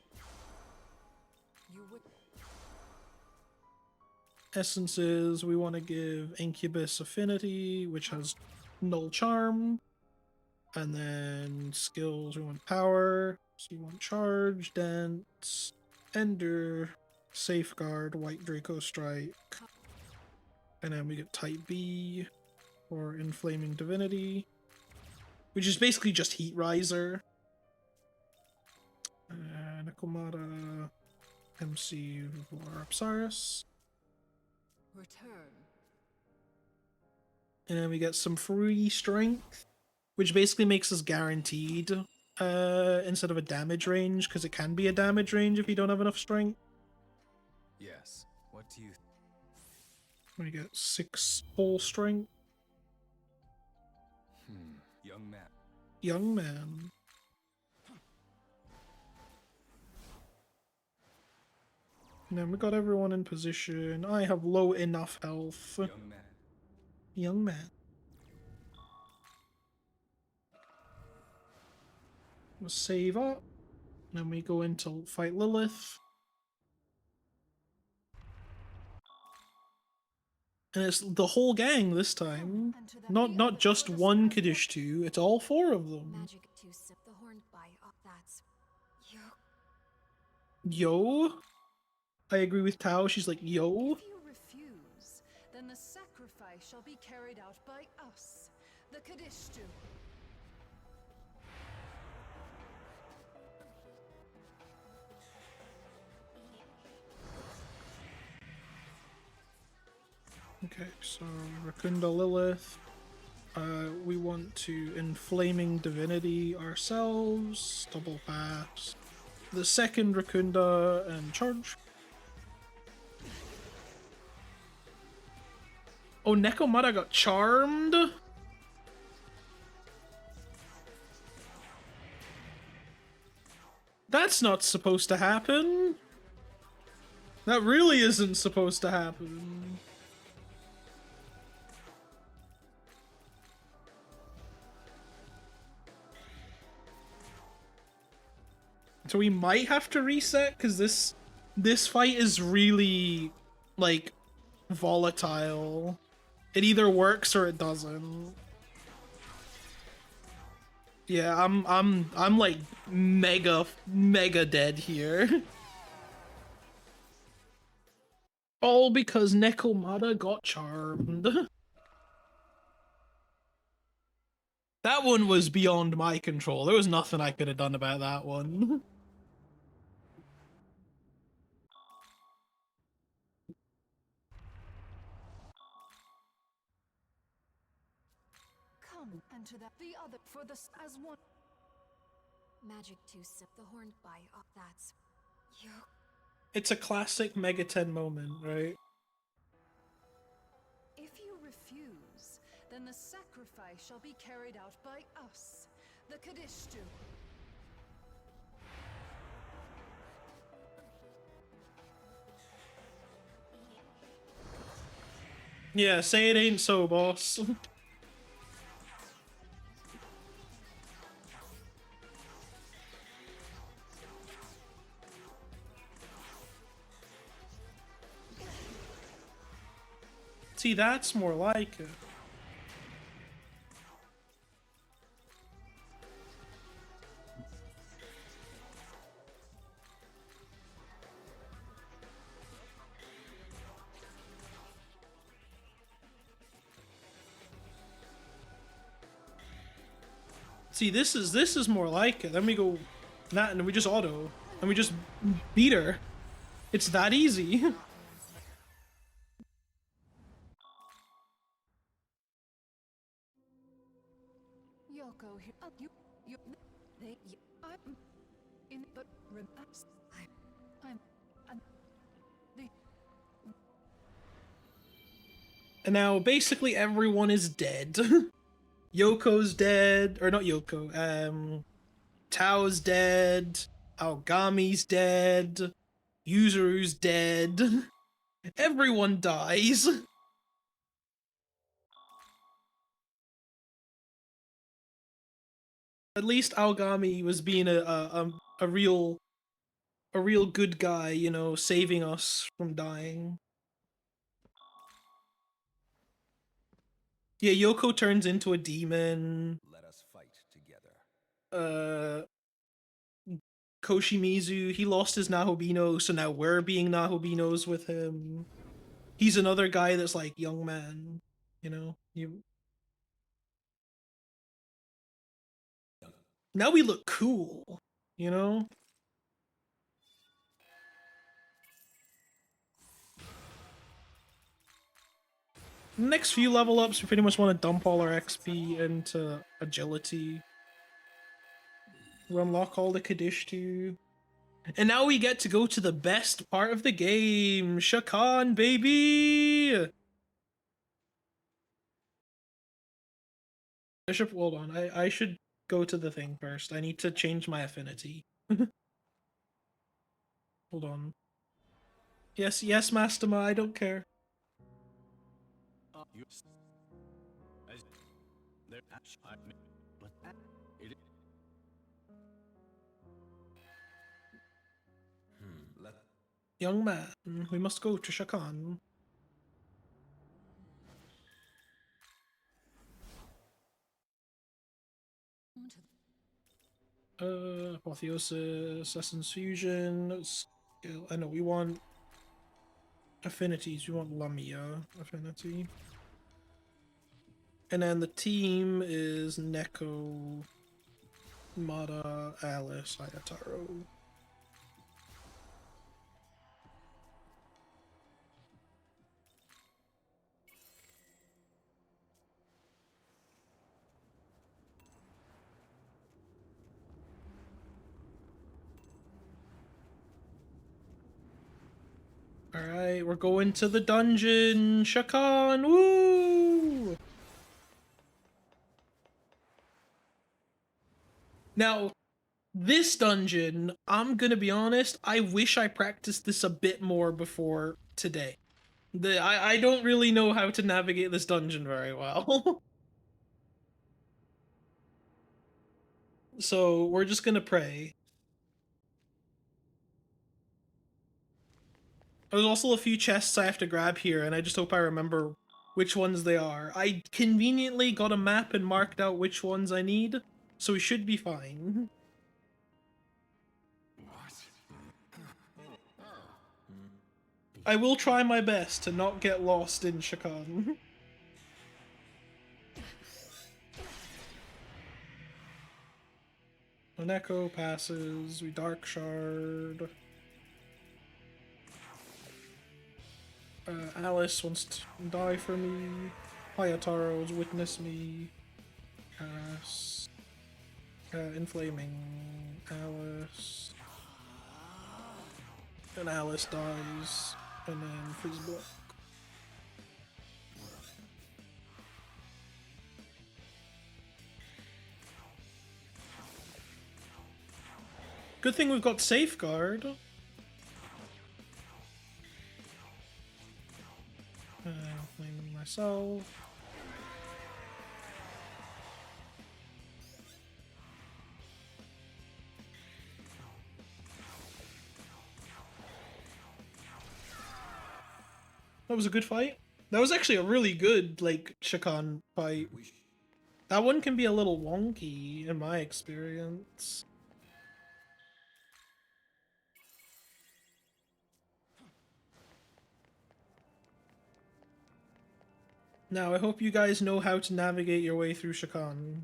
[SPEAKER 7] you would
[SPEAKER 1] Essences, we want to give Incubus Affinity, which has null charm. And then skills, we want Power. So we want Charge, Dance, Ender, Safeguard, White Draco Strike. And then we get Type B for Inflaming Divinity. which is basically just Heat Riser. Nakomata, MC for Apsaris.
[SPEAKER 7] Return.
[SPEAKER 1] And then we get some free strength, which basically makes us guaranteed instead of a damage range, because it can be a damage range if you don't have enough strength.
[SPEAKER 6] Yes. What do you...
[SPEAKER 1] We get 6 full strength.
[SPEAKER 6] Young man.
[SPEAKER 1] Young man. And then we got everyone in position. I have low enough health.
[SPEAKER 6] Young man.
[SPEAKER 1] Young man. We'll save up. And then we go in to fight Lilith. And it's the whole gang this time. Not just one Kaddish 2, it's all 4 of them.
[SPEAKER 5] Magic to sip the horned by. That's...
[SPEAKER 1] Yo? I agree with Tao, she's like, yo?
[SPEAKER 7] If you refuse, then the sacrifice shall be carried out by us, the Kadishtu.
[SPEAKER 1] Okay, so Rakunda Lilith. We want to Inflaming Divinity ourselves. Double pass. The second Rakunda and charge. Oh, Nekomata got charmed? That's not supposed to happen. That really isn't supposed to happen. So we might have to reset, because this fight is really, like, volatile. It either works or it doesn't. Yeah, I'm like mega dead here. All because Nekomata got charmed. That one was beyond my control. There was nothing I could have done about that one.
[SPEAKER 7] Come and to that the other for this as one.
[SPEAKER 5] Magic to sip the horned by. That's...
[SPEAKER 1] It's a classic Megaten moment, right?
[SPEAKER 7] If you refuse, then the sacrifice shall be carried out by us, the Kadishtu.
[SPEAKER 1] Yeah, say it ain't so, boss. See, that's more like it. See, this is more like it. Then we go, that, and we just auto, and we just beat her. It's that easy.
[SPEAKER 7] Yoko here. You. They. I'm. In. But. I'm. The.
[SPEAKER 1] And now basically everyone is dead. Yoko's dead, or not Yoko, Tao's dead, Aogami's dead, Yuzuru's dead. Everyone dies. At least Aogami was being a real good guy, you know, saving us from dying. Yeah, Yoko turns into a demon.
[SPEAKER 4] Let us fight together.
[SPEAKER 1] Koshimizu, he lost his Nahobino, so now we're being Nahobinos with him. He's another guy that's like, young man, you know? Now we look cool, you know? Next few level ups, we pretty much want to dump all our XP into agility. We unlock all the Kadishtu. And now we get to go to the best part of the game, Shakan, baby! Bishop, hold on, I should go to the thing first. I need to change my affinity. Hold on. Yes, yes, Mastema, I don't care. Young man, we must go to Shakan. Apotheosis, Essence Fusion, skill. I know, we want affinities. We want Lamia affinity. And then the team is Neko, Mada, Alice, Ayataro. Alright, we're going to the dungeon! Shakan! Woo! Now, this dungeon, I'm gonna be honest, I wish I practiced this a bit more before today. I don't really know how to navigate this dungeon very well. So, we're just gonna pray. There's also a few chests I have to grab here, and I just hope I remember which ones they are. I conveniently got a map and marked out which ones I need, so we should be fine. I will try my best to not get lost in Shakan. An echo passes, we dark shard. Alice wants to die for me. Hayataro's witness me. Pass. Inflaming Alice. And Alice dies. And then freeze block. Good thing we've got safeguard. Inflaming myself. That was a good fight. That was actually a really good, like, Shakan fight. That one can be a little wonky, in my experience. Now, I hope you guys know how to navigate your way through Shakan.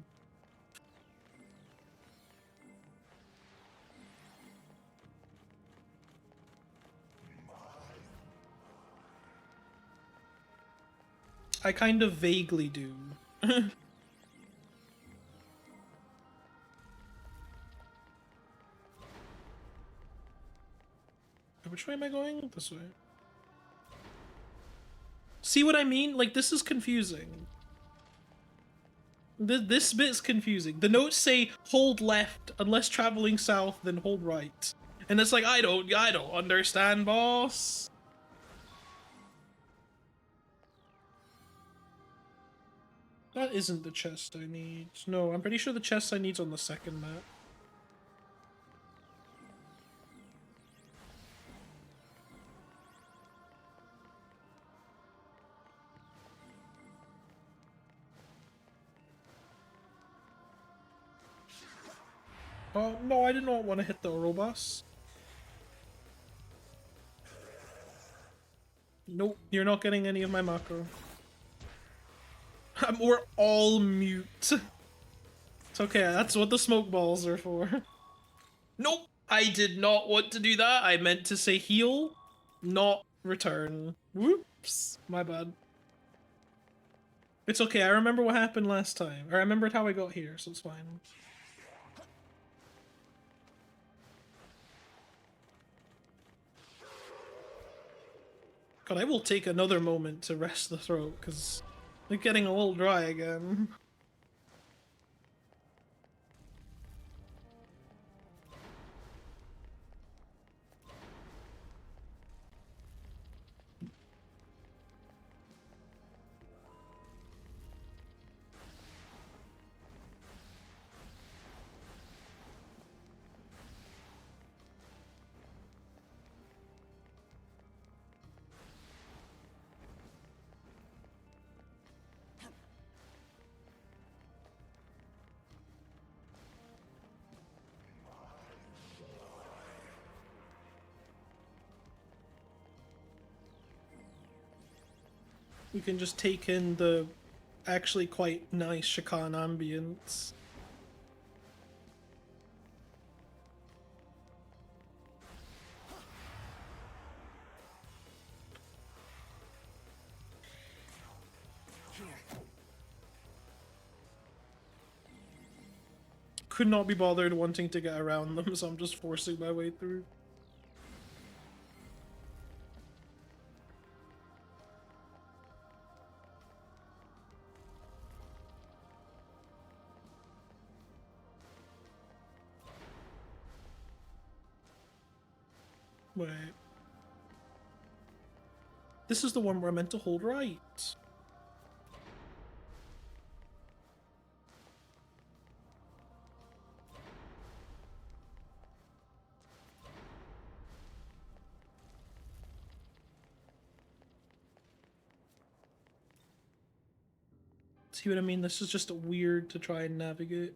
[SPEAKER 1] I kind of vaguely do. Which way am I going? This way. See what I mean? Like, this is confusing. This bit's confusing. The notes say hold left unless traveling south, then hold right. And it's like, I don't understand, boss. That isn't the chest I need. No, I'm pretty sure the chest I need's on the second map. Oh, no, I did not want to hit the Orobas. Nope, you're not getting any of my macro. We're all mute. It's okay, that's what the smoke balls are for. Nope! I did not want to do that. I meant to say heal, not return. Whoops! My bad. It's okay, I remember what happened last time. Or I remembered how I got here, so it's fine. God, I will take another moment to rest the throat, because they're getting a little dry again. We can just take in the actually quite nice Shakan ambience. Could not be bothered wanting to get around them, so I'm just forcing my way through. Wait. This is the one where I'm meant to hold right. See what I mean? This is just weird to try and navigate.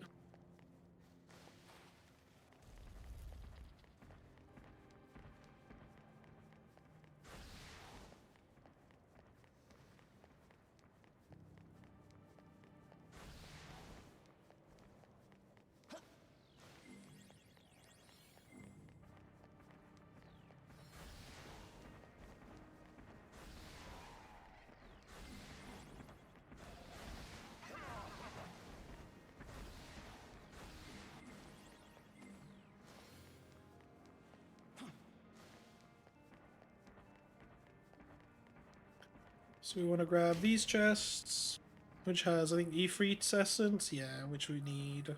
[SPEAKER 1] So we want to grab these chests, which has, I think, Ifrit's essence, yeah, which we need.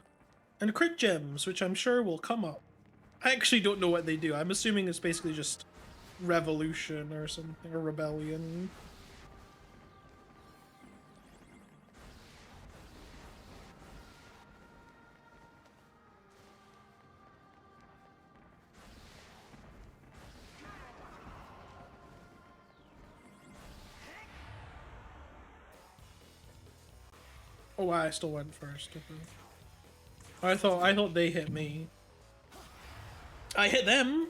[SPEAKER 1] And crit gems, which I'm sure will come up. I actually don't know what they do. I'm assuming it's basically just revolution or something, or rebellion. Oh wow, I still went first. Okay. I thought they hit me. I hit them.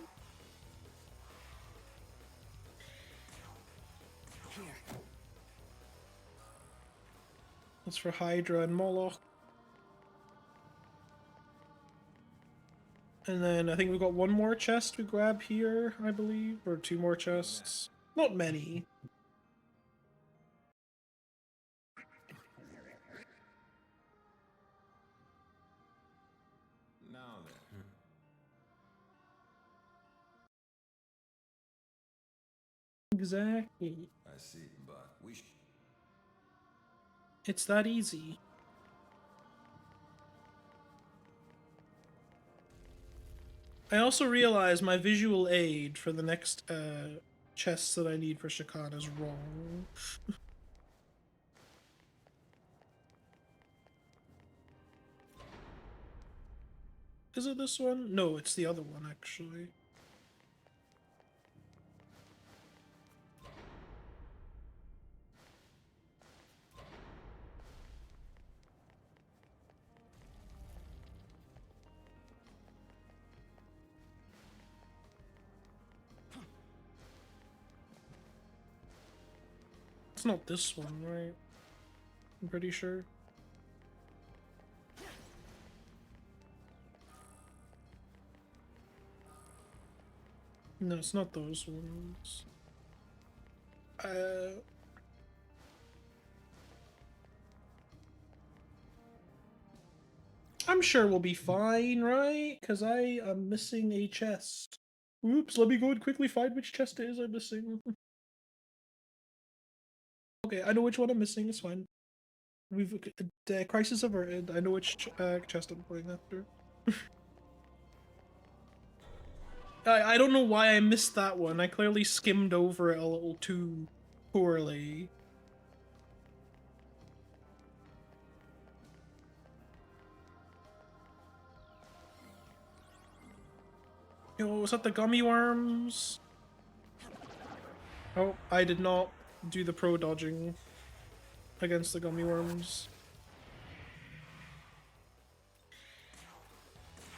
[SPEAKER 1] That's for Hydra and Moloch. And then I think we've got one more chest we grab here, I believe, or two more chests. Not many.
[SPEAKER 4] Now then.
[SPEAKER 1] Exactly.
[SPEAKER 4] I see, but we
[SPEAKER 1] It's that easy. I also realize my visual aid for the next chests that I need for Shakan is wrong. Is it this one? No, it's the other one, actually. It's not this one, right? I'm pretty sure. No, it's not those ones. I'm sure we'll be fine, right? Because I am missing a chest. Oops, let me go and quickly find which chest it is I'm missing. Okay, I know which one I'm missing, it's fine. We've crisis averted. I know which chest I'm going after. I don't know why I missed that one. I clearly skimmed over it a little too poorly. Yo, was that the gummy worms? Oh, I did not do the pro dodging against the gummy worms.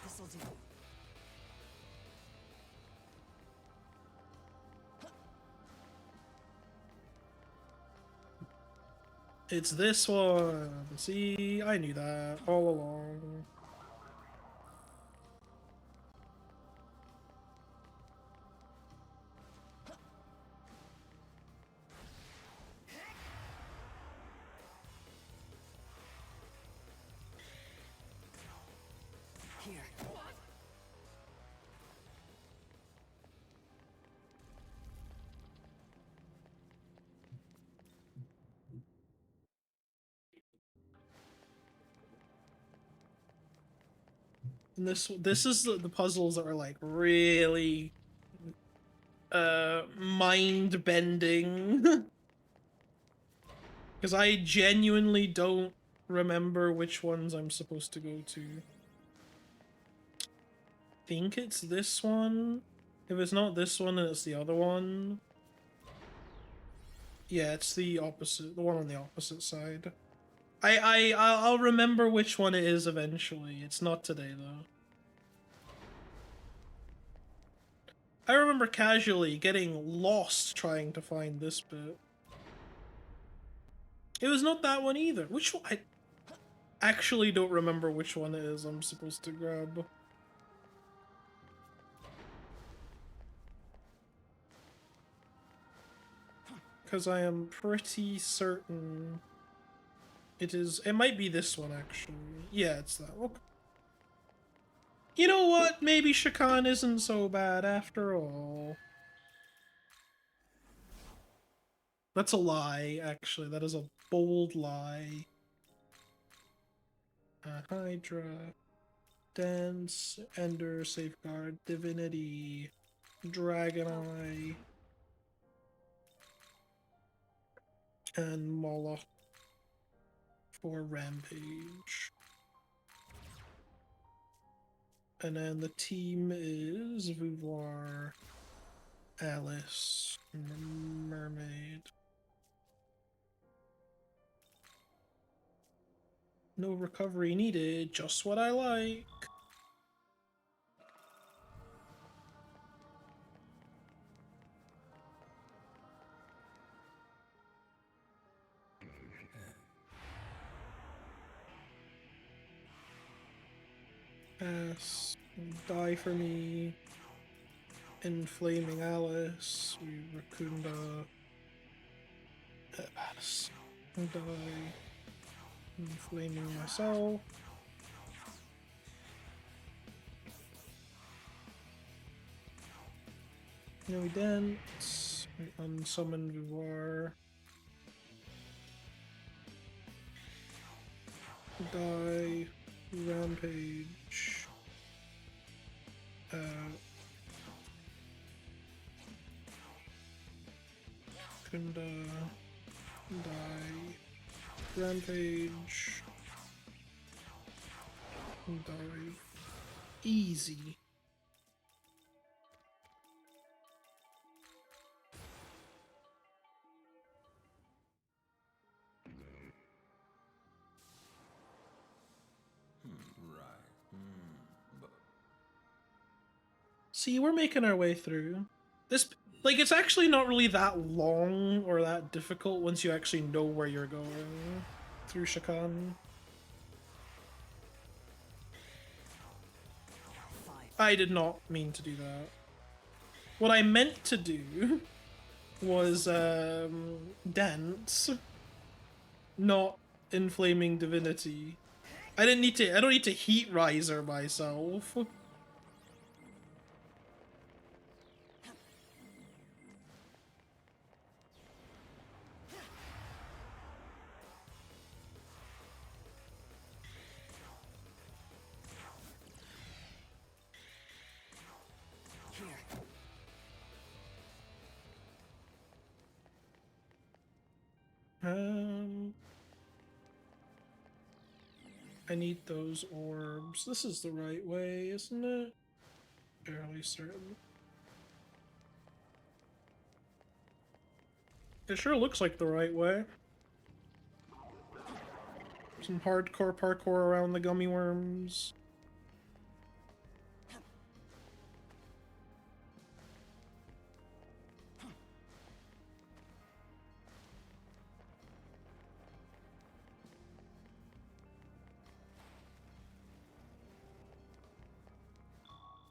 [SPEAKER 7] This'll do.
[SPEAKER 1] It's this one. See, I knew that all along.
[SPEAKER 7] Here.
[SPEAKER 1] And this is the puzzles that are like really mind bending. Because I genuinely don't remember which ones I'm supposed to go to. Think it's this one. If it's not this one, then it's the other one. Yeah, it's the opposite, the one on the opposite side. I'll remember which one it is eventually. It's not today though. I remember casually getting lost trying to find this bit. It was not that one either. Which one? I actually don't remember which one it is I'm supposed to grab. Because I am pretty certain it might be this one actually. Yeah, it's that one. You know what? Maybe Shakan isn't so bad after all. That's a lie, actually. That is a bold lie. Hydra, Dance, Ender, Safeguard, Divinity, Dragon Eye, and Moloch for Rampage. And then the team is Vouvoir, Alice, Mermaid. No recovery needed, just what I like. Pass, die for me. Inflaming Alice, Raccoonda. Pass, die. Inflaming myself. No dents. Unsummon Vouvoir. Die. Rampage. Kunda. Die. Rampage. Die. Easy. See, we're making our way through. This, like, it's actually not really that long or that difficult once you actually know where you're going through Shakan. I did not mean to do that. What I meant to do was dance, not inflaming divinity. I don't need to heat riser myself. I need those orbs. This is the right way, isn't it? Fairly certain. It sure looks like the right way. Some hardcore parkour around the gummy worms.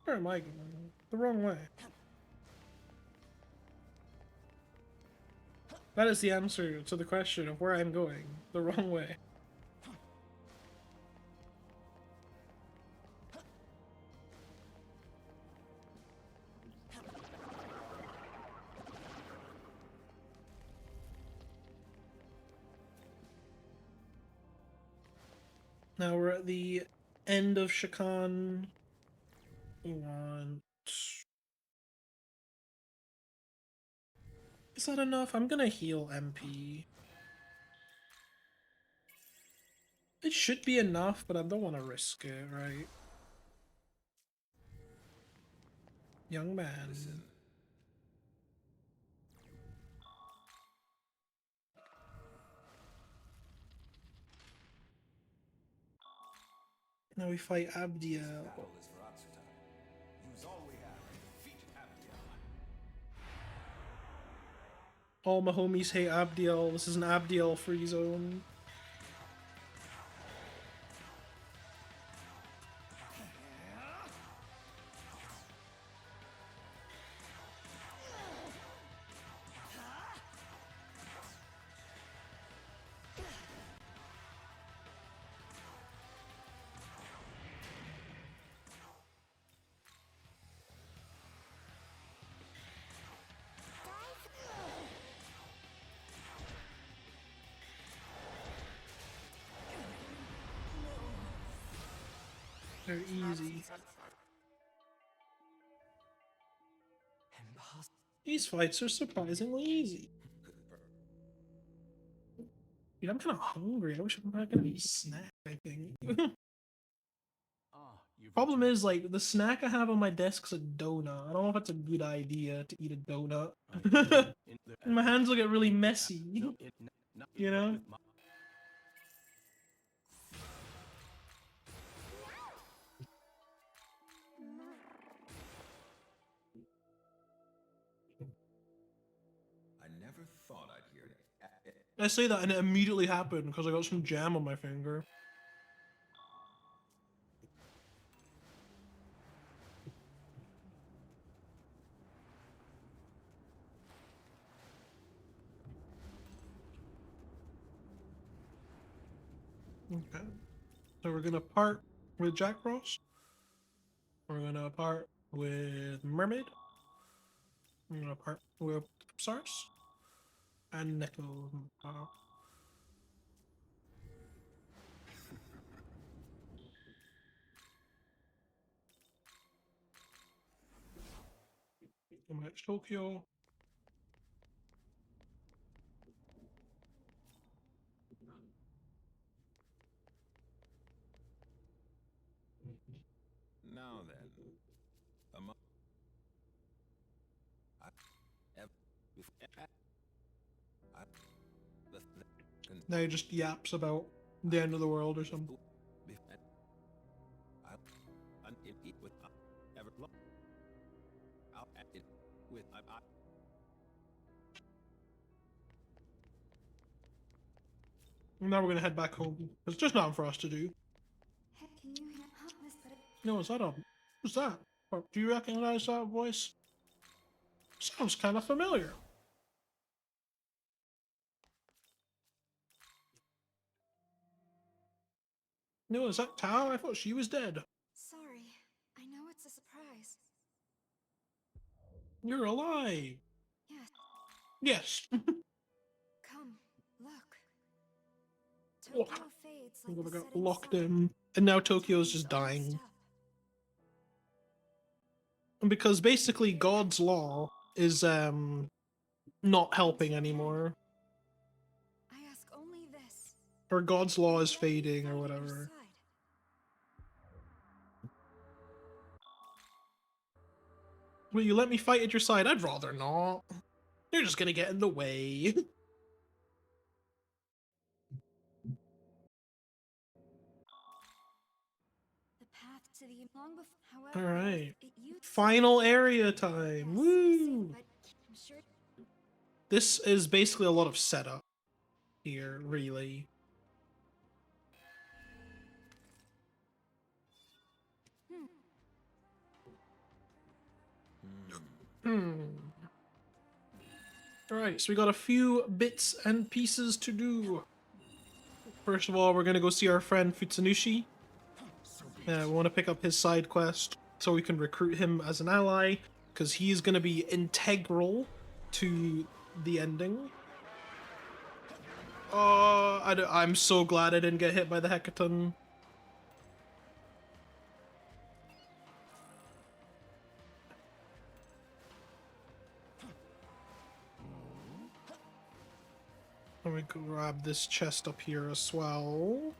[SPEAKER 1] Where am I going? The wrong way. That is the answer to the question of where I'm going. The wrong way. Now we're at the end of Shakan. We want... Is that enough? I'm gonna heal MP. It should be enough, but I don't want to risk it, right? Young man.
[SPEAKER 4] Listen.
[SPEAKER 1] Now we fight Abdiel.
[SPEAKER 8] Battle is for Atsuta. Use all we have to defeat Abdiel.
[SPEAKER 1] All my homies hate Abdiel. This is an Abdiel free zone. They're easy. These fights are surprisingly easy. Dude, I'm kind of hungry. I wish I'm not gonna eat a snack, I think. Problem is, like, the snack I have on my desk's a donut. I don't know if it's a good idea to eat a donut. My hands will get really messy. You know?
[SPEAKER 4] I never thought I'd hear it.
[SPEAKER 1] I say that and it immediately happened because I got some jam on my finger. Okay. So we're gonna part with Jack Frost. We're gonna part with Mermaid. We're gonna part with Stars. And Neko. Match Tokyo.
[SPEAKER 4] Now then, among
[SPEAKER 1] Now he just yaps about the end of the world or something. Now we're gonna head back home. It's just nothing for us to do. No, is that a... Who's that? Do you recognize that voice? Sounds kind of familiar. No, is that Tao? I thought she was dead.
[SPEAKER 5] Sorry. I know it's a surprise.
[SPEAKER 1] You're alive.
[SPEAKER 5] Yes.
[SPEAKER 1] Yes.
[SPEAKER 5] Come, look.
[SPEAKER 1] Oh,
[SPEAKER 5] Tokyo fades
[SPEAKER 1] I'm
[SPEAKER 5] like
[SPEAKER 1] gonna
[SPEAKER 5] the
[SPEAKER 1] get
[SPEAKER 5] setting
[SPEAKER 1] locked
[SPEAKER 5] sun.
[SPEAKER 1] in. And now Tokyo's
[SPEAKER 5] Time's
[SPEAKER 1] just
[SPEAKER 5] almost
[SPEAKER 1] dying.
[SPEAKER 5] up.
[SPEAKER 1] And because basically God's law is not helping anymore.
[SPEAKER 5] I ask only this.
[SPEAKER 1] Or God's law is
[SPEAKER 5] Let me
[SPEAKER 1] fading or
[SPEAKER 5] fight at your
[SPEAKER 1] whatever.
[SPEAKER 5] side.
[SPEAKER 1] Will you let me fight at your side? I'd rather not. You're just gonna get in the way.
[SPEAKER 5] The path to the long before. However,
[SPEAKER 1] Alright.
[SPEAKER 5] it used
[SPEAKER 1] Final area time.
[SPEAKER 5] yes,
[SPEAKER 1] Woo!
[SPEAKER 5] but I'm sure.
[SPEAKER 1] This is basically a lot of setup here, really. Alright, so we got a few bits and pieces to do. First of all, we're gonna go see our friend Futsunushi. We want to pick up his side quest so we can recruit him as an ally, because he's gonna be integral to the ending. I'm so glad I didn't get hit by the Hecaton. Let me grab this chest up here as well.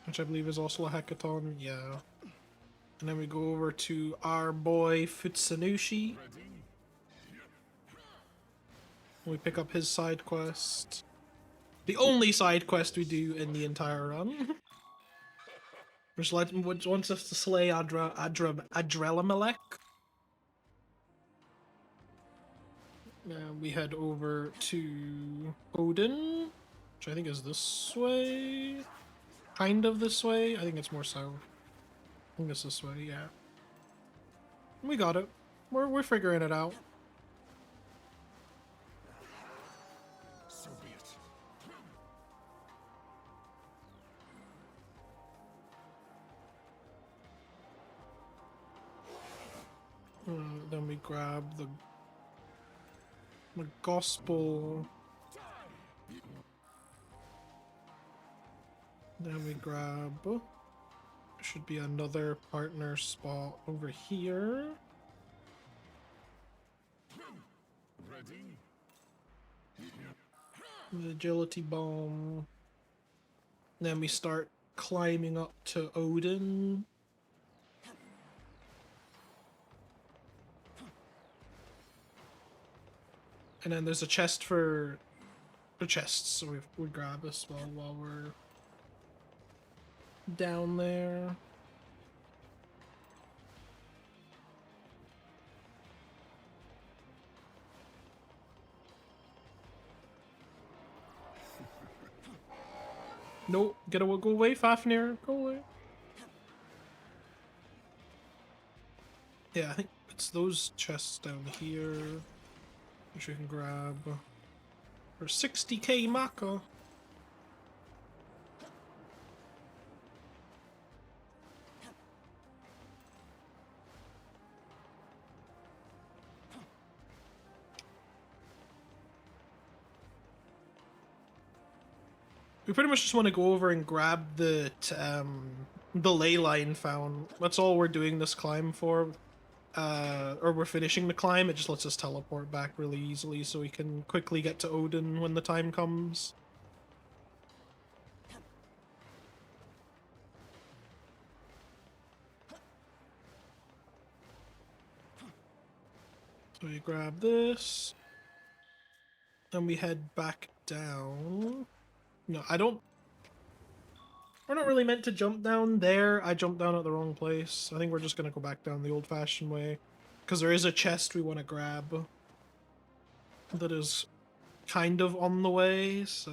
[SPEAKER 1] Which I believe is also a Hecaton, yeah. And then we go over to our boy Futsunushi. We pick up his side quest. The only side quest we do in the entire run. Which wants us to slay Adrelamelech. We head over to Odin, which I think is this way. Kind of this way. I think it's more south. I think it's this way, yeah. We got it. We're figuring it out.
[SPEAKER 2] So be it.
[SPEAKER 1] Then we grab the gospel. Then we grab. Should be another partner spot over here.
[SPEAKER 2] Ready?
[SPEAKER 1] The agility bomb. Then we start climbing up to Odin. And then there's a chest for the chests, so we grab as well while we're down there. Nope, go away, Fafnir, go away. Yeah, I think it's those chests down here, which we can grab for 60k Maka. We pretty much just want to go over and grab the ley line found. That's all we're doing this climb for. Or we're finishing the climb. It just lets us teleport back really easily so we can quickly get to Odin when the time comes. So we grab this. Then we head back down. No, we're not really meant to jump down there. I jumped down at the wrong place. I think we're just gonna go back down the old-fashioned way. Because there is a chest we want to grab. That is kind of on the way, so.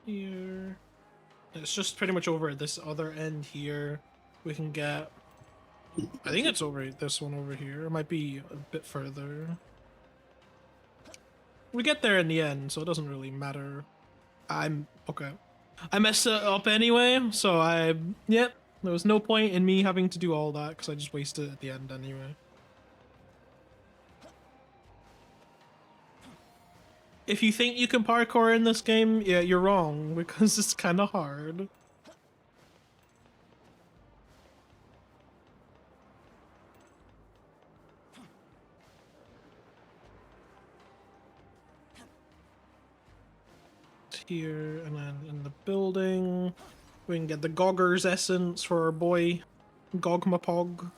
[SPEAKER 1] Here. It's just pretty much over at this other end here. We can get. I think it's over this one over here. It might be a bit further. We get there in the end, so it doesn't really matter. I'm okay. I messed it up anyway, so yep. There was no point in me having to do all that because I just wasted it at the end anyway. If you think you can parkour in this game, yeah, you're wrong because it's kind of hard. Here and then in the building we can get the Gogger's essence for our boy Gogmapog.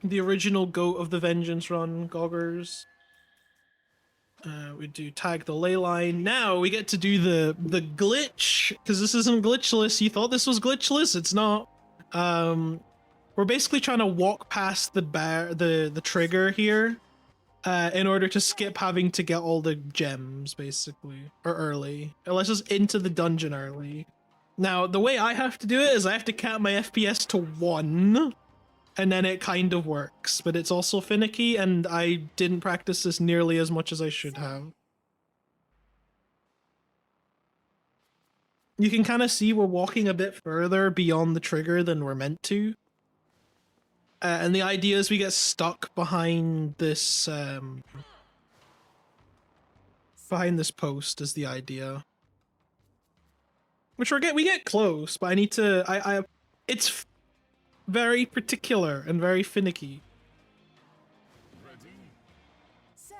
[SPEAKER 1] The original goat of the Vengeance Run, Goggers. We do tag the ley line. Now we get to do the glitch, because this isn't glitchless. You thought this was glitchless? It's not. We're basically trying to walk past the trigger here, in order to skip having to get all the gems, basically, or early. Let's just into the dungeon early. Now, the way I have to do it is I have to cap my FPS to 1, and then it kind of works, but it's also finicky, and I didn't practice this nearly as much as I should have. You can kind of see we're walking a bit further beyond the trigger than we're meant to. And the idea is we get stuck behind this post is the idea. Which we get close, but I need to it's very particular and very finicky.
[SPEAKER 7] Say.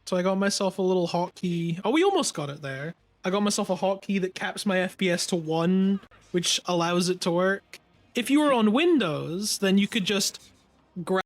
[SPEAKER 1] So I got myself a little hotkey. Oh, we almost got it there. I got myself a hotkey that caps my FPS to 1, which allows it to work. If you were on Windows, then you could just grab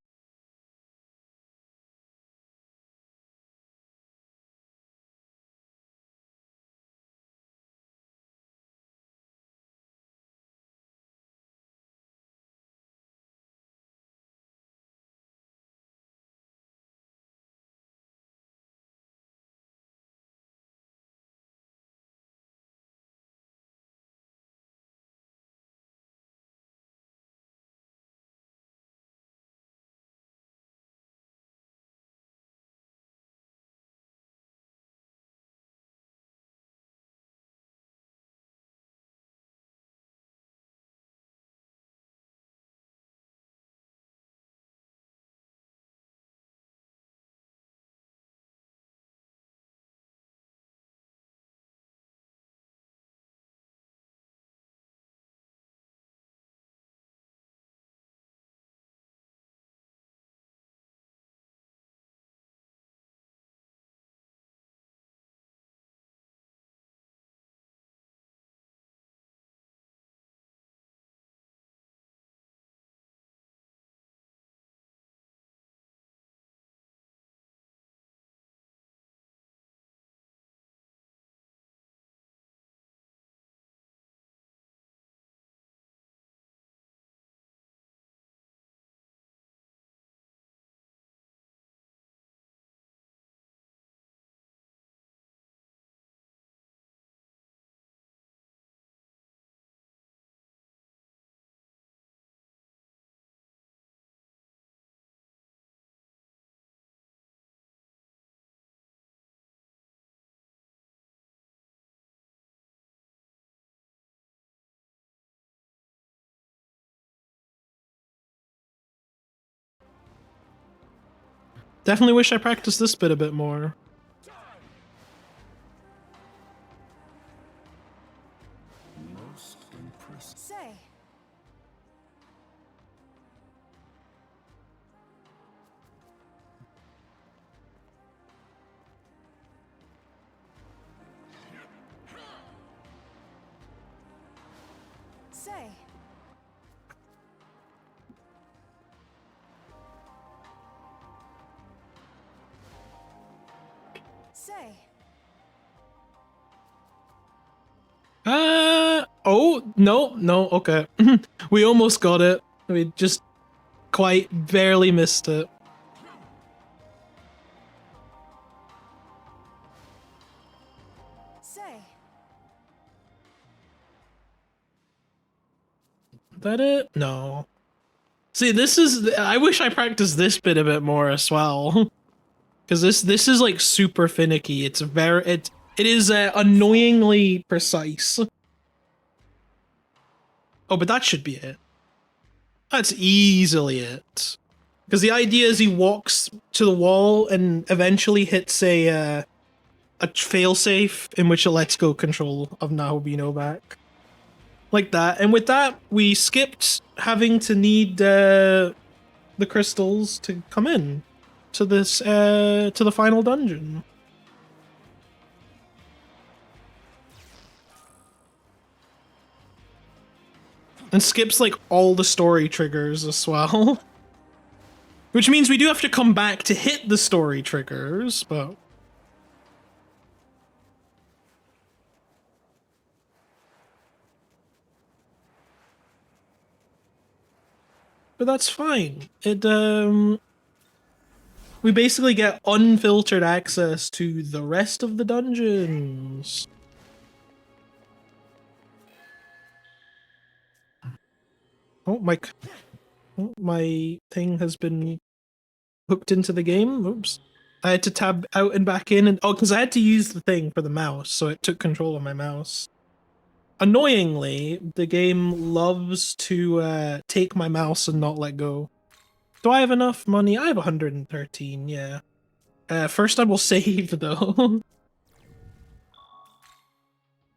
[SPEAKER 1] Definitely wish I practiced this bit a bit more.
[SPEAKER 2] Most impressive.
[SPEAKER 7] Say. Say,
[SPEAKER 1] Oh, no, okay. We almost got it. We just quite barely missed it.
[SPEAKER 7] say.
[SPEAKER 1] That it? No. See, this is, I wish I practiced this bit a bit more as well. Because this is like super finicky. It's very, it is annoyingly precise. Oh, but that should be it. That's easily it. Because the idea is he walks to the wall and eventually hits a failsafe in which it lets go control of Nahobino back. Like that. And with that, we skipped having to need the crystals to come in to this to the final dungeon. And skips like all the story triggers as well. Which means we do have to come back to hit the story triggers, but that's fine. We basically get unfiltered access to the rest of the dungeons. Oh, my thing has been hooked into the game. Oops. I had to tab out and back in, and oh, because I had to use the thing for the mouse, so it took control of my mouse. Annoyingly, the game loves to take my mouse and not let go. Do I have enough money? I have 113, yeah. First I will save, though.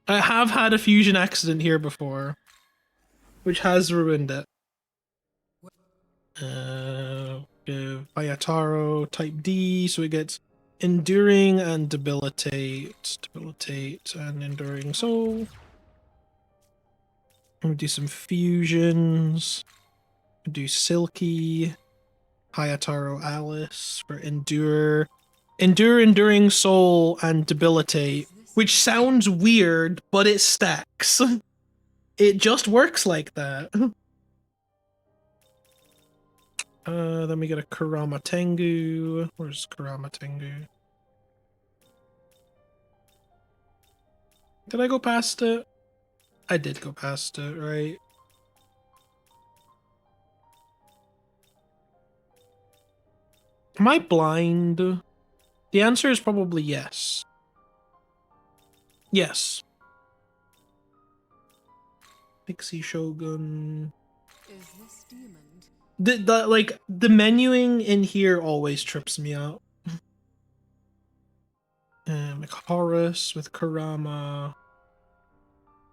[SPEAKER 1] I have had a fusion accident here before, which has ruined it. Bayataro, type D, so it gets enduring and debilitate. Debilitate and enduring, so I'm gonna do some fusions. Do Silky, Hayataro Alice for endure, enduring soul, and debilitate, which sounds weird, but it stacks. It just works like that. Then we get a Kurama Tengu. Where's Kurama Tengu? Did I go past it? I did go past it, right? Am I blind? The answer is probably yes. Yes. Pixie Shogun.
[SPEAKER 7] Is this demon?
[SPEAKER 1] The menuing in here always trips me out. Horus with Kurama.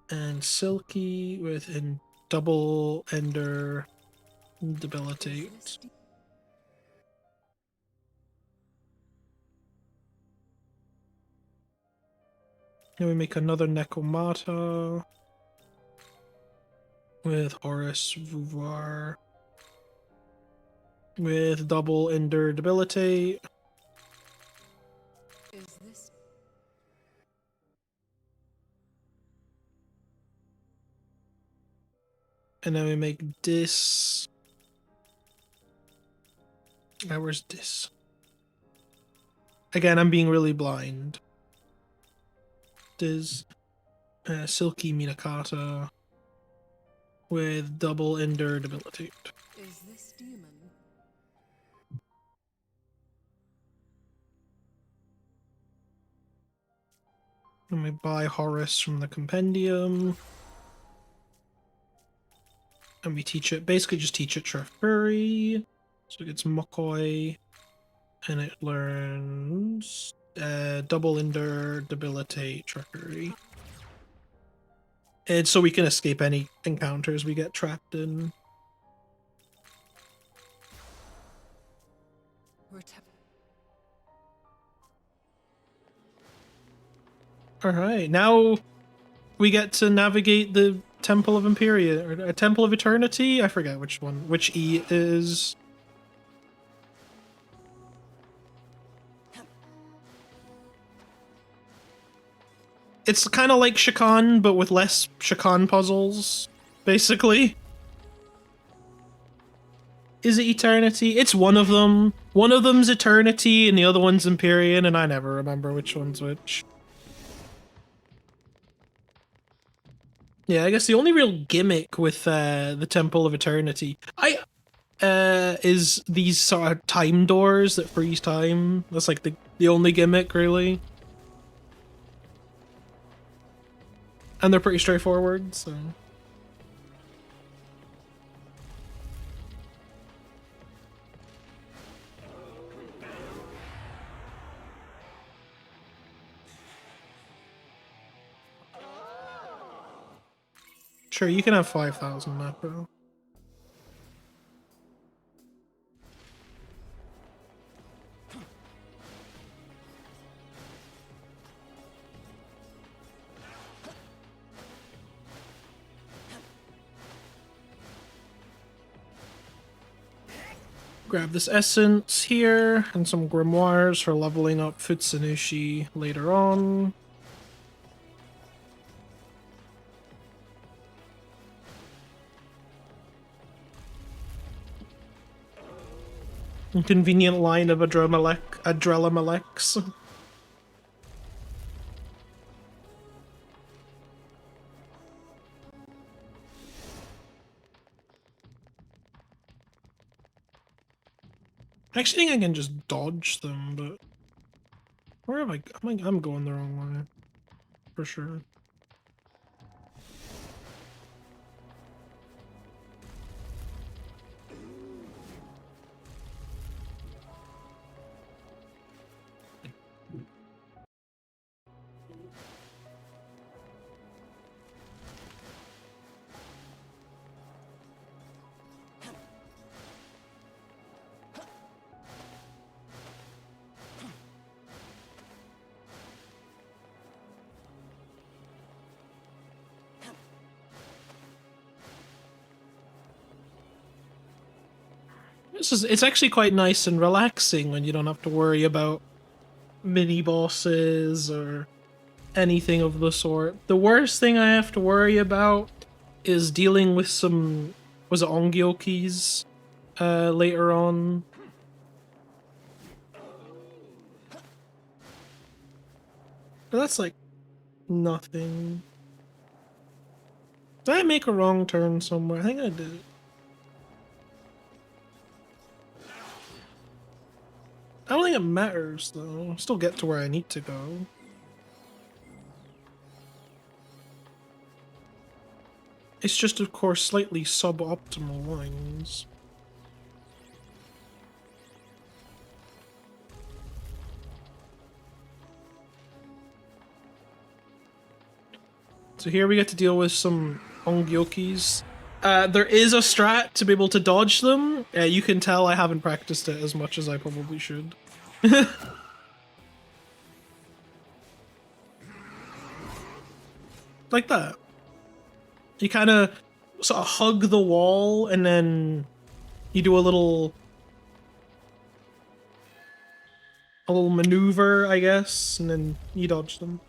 [SPEAKER 1] And Silky with double ender debilitate. Then we make another Nekomata with Horus Vuvar with double ender debilitate.
[SPEAKER 7] Is this?
[SPEAKER 1] And then we make this. Where's this? Again, I'm being really blind. This Silky Minakata with double ender debilitate.
[SPEAKER 7] Is this demon?
[SPEAKER 1] And we buy Horus from the compendium. And we teach it, basically just teach it Trifuri. So it gets Mokoi. And it learns double ender, debilitate, trickery. And so we can escape any encounters we get trapped in. Alright, now we get to navigate the Temple of Imperia, or a Temple of Eternity? I forget which one, which E it is. It's kind of like Shakan, but with less Shakan puzzles, basically. Is it Eternity? It's one of them. One of them's Eternity, and the other one's Empyrean, and I never remember which one's which. Yeah, I guess the only real gimmick with the Temple of Eternity, is these sort of time doors that freeze time. That's like the only gimmick, really. And they're pretty straightforward, so... Sure, you can have 5,000 macro. Grab this essence here, and some grimoires for leveling up Futsunushi later on. Convenient line of Adrelamalex. I actually think I can just dodge them, but where am I? I'm going the wrong way, for sure. It's actually quite nice and relaxing when you don't have to worry about mini bosses or anything of the sort. The worst thing I have to worry about is dealing with some, was it Ongyokis later on. But that's like nothing. Did I make a wrong turn somewhere? I think I did. I don't think it matters, though. I'll still get to where I need to go. It's just, of course, slightly suboptimal lines. So here we get to deal with some Ongyokis. There is a strat to be able to dodge them. You can tell I haven't practiced it as much as I probably should. Like that. You kind of sort of hug the wall and then you do a little maneuver, I guess, and then you dodge them.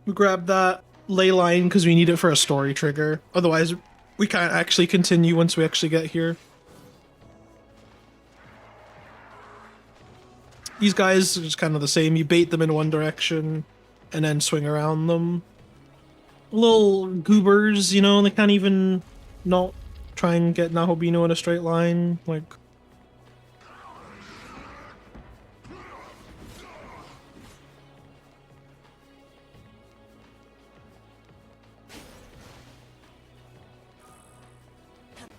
[SPEAKER 1] We grab that ley line because we need it for a story trigger. Otherwise, we can't actually continue once we actually get here. These guys are just kind of the same. You bait them in one direction and then swing around them. Little goobers, you know, they can't even not try and get Nahobino in a straight line. Like...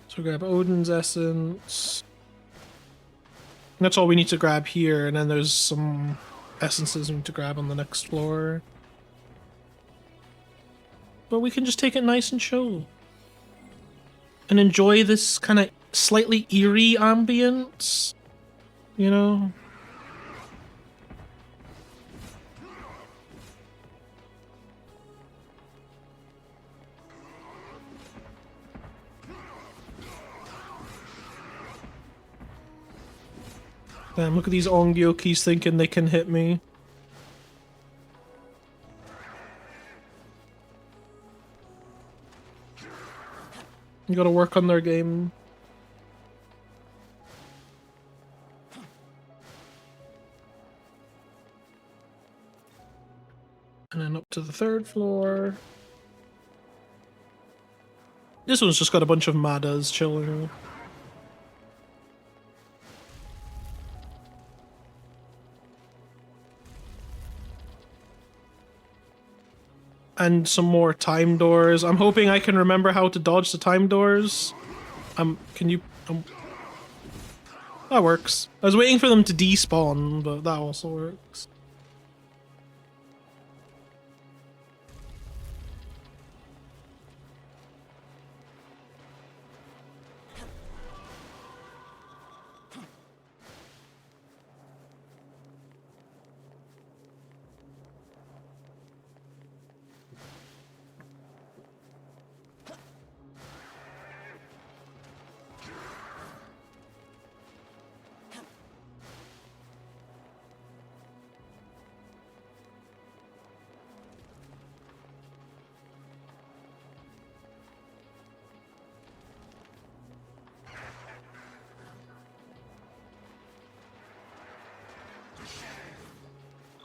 [SPEAKER 1] So grab Odin's Essence. That's all we need to grab here, and then there's some essences we need to grab on the next floor. But we can just take it nice and chill. And enjoy this kind of slightly eerie ambience, you know? Damn, look at these Ongyokis thinking they can hit me. You gotta work on their game. And then up to the 3rd floor. This one's just got a bunch of Madas chilling. And some more time doors. I'm hoping I can remember how to dodge the time doors. Can you... that works. I was waiting for them to despawn, but that also works.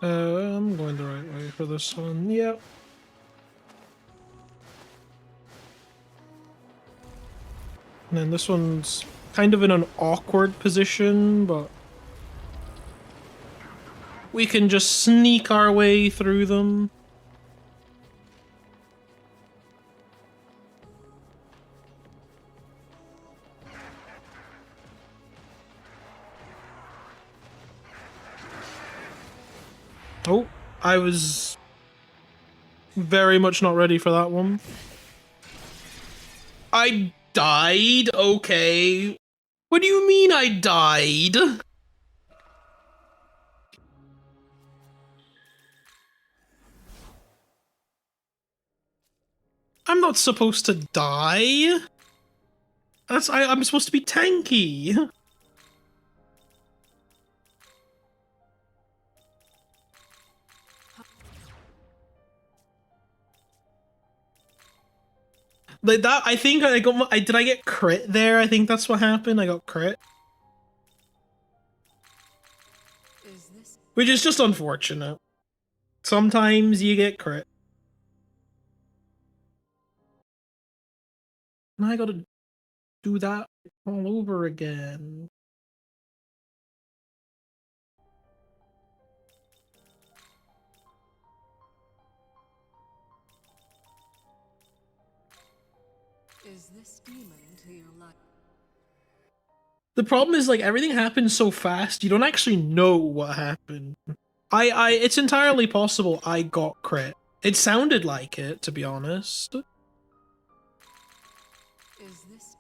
[SPEAKER 1] I'm going the right way for this one. Yep. And then this one's kind of in an awkward position, but we can just sneak our way through them. Oh, I was very much not ready for that one. I died? Okay. What do you mean I died? I'm not supposed to die. I'm supposed to be tanky. Like that, I think I got did I get crit there? I think that's what happened. I got crit. Which is just unfortunate. Sometimes you get crit. And I gotta do that all over again.
[SPEAKER 7] Is this demon to your life?
[SPEAKER 1] The problem is, like, everything happens so fast, you don't actually know what happened. It's entirely possible I got crit. It sounded like it, to be honest.
[SPEAKER 7] Is this...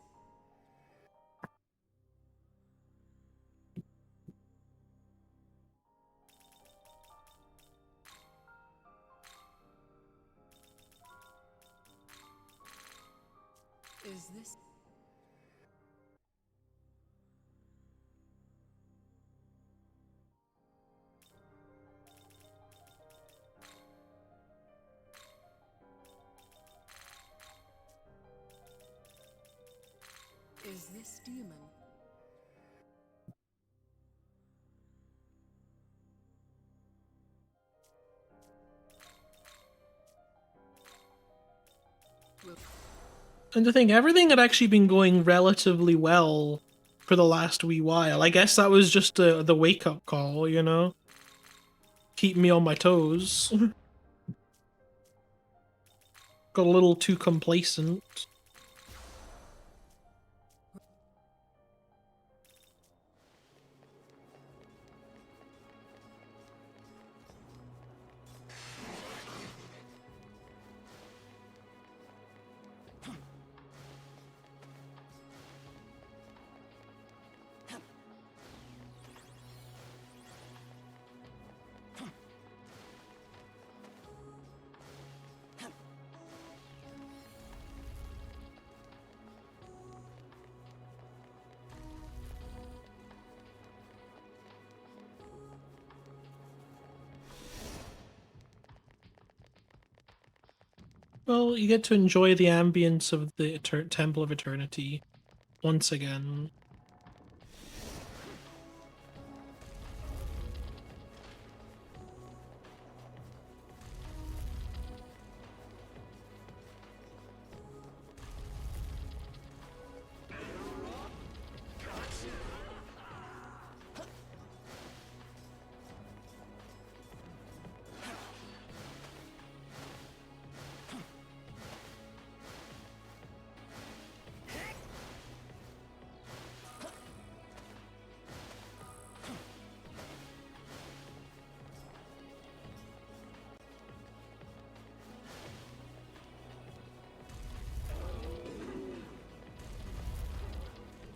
[SPEAKER 7] Is this... Is this demon?
[SPEAKER 1] And to think, everything had actually been going relatively well for the last wee while. I guess that was just the wake-up call, you know? Keep me on my toes. Got a little too complacent. Well, you get to enjoy the ambience of the Temple of Eternity once again.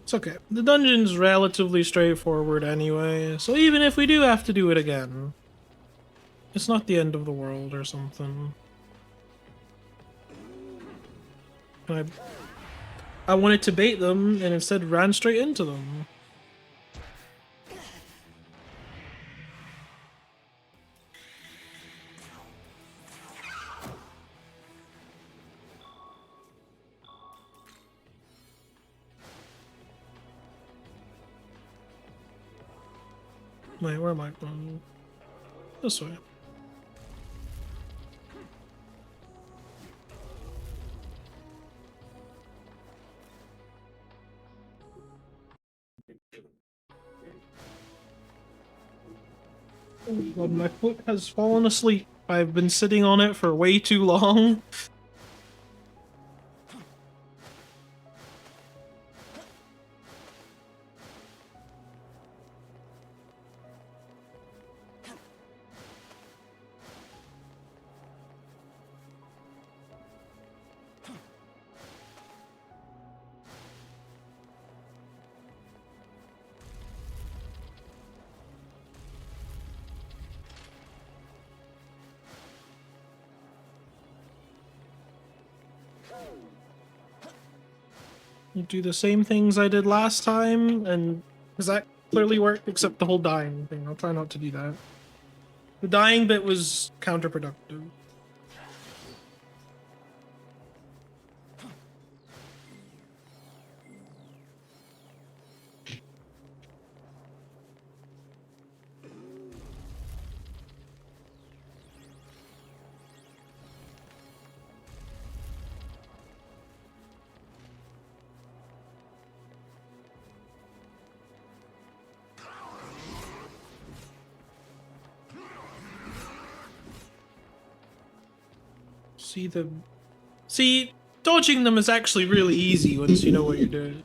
[SPEAKER 1] It's okay. The dungeon's relatively straightforward anyway, so even if we do have to do it again, it's not the end of the world or something. I wanted to bait them and instead ran straight into them. Wait, where am I going? This way. Oh god, my foot has fallen asleep. I've been sitting on it for way too long. You do the same things I did last time, and does that clearly work? Except the whole dying thing. I'll try not to do that. The dying bit was counterproductive. See, dodging them is actually really easy once you know what you're doing.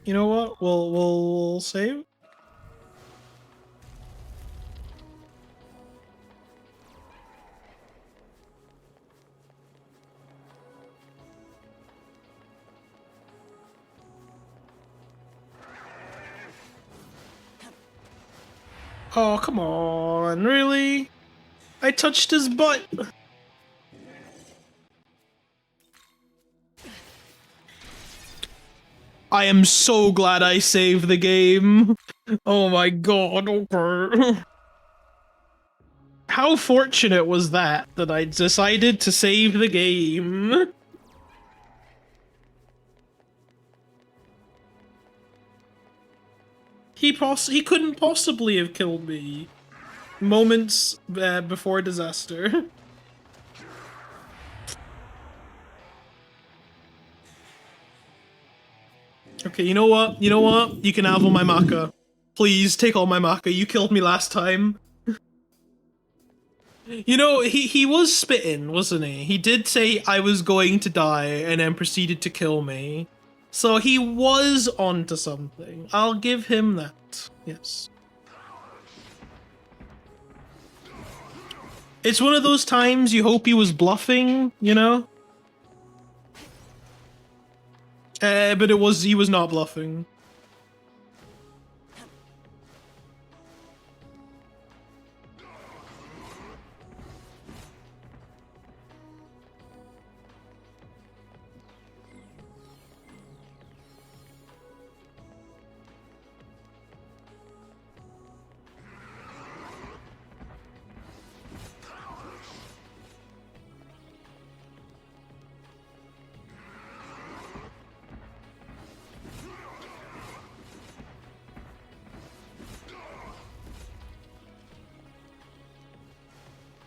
[SPEAKER 1] You know what? We'll save. Oh, come on, really? I touched his butt. I am so glad I saved the game. Oh my god, okay. How fortunate was that I decided to save the game? He couldn't possibly have killed me moments before disaster. Okay, you know what? You know what? You can have all my Maka. Please, take all my Maka. You killed me last time. You know, he was spitting, wasn't he? He did say I was going to die and then proceeded to kill me. So he was onto something. I'll give him that. Yes. It's one of those times you hope he was bluffing, you know? But he was not bluffing.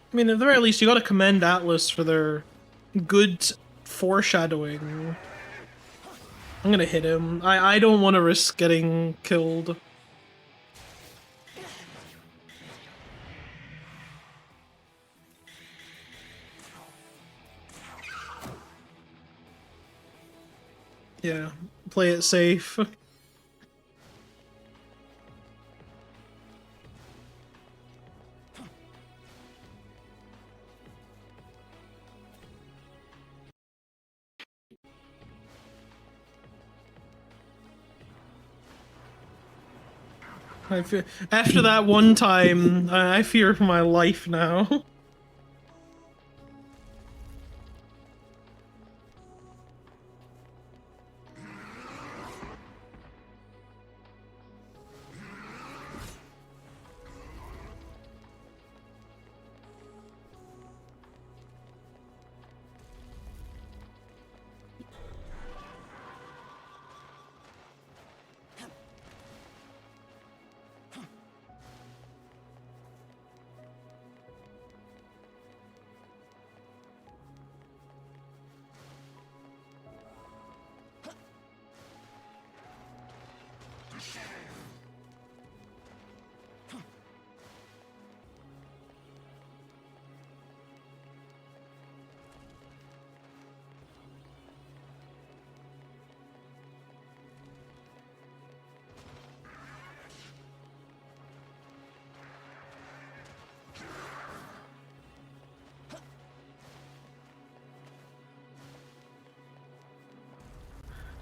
[SPEAKER 1] I mean, at the very least, you gotta commend Atlas for their good foreshadowing. I'm gonna hit him. I don't want to risk getting killed. Yeah, play it safe. After that one time, I fear for my life now.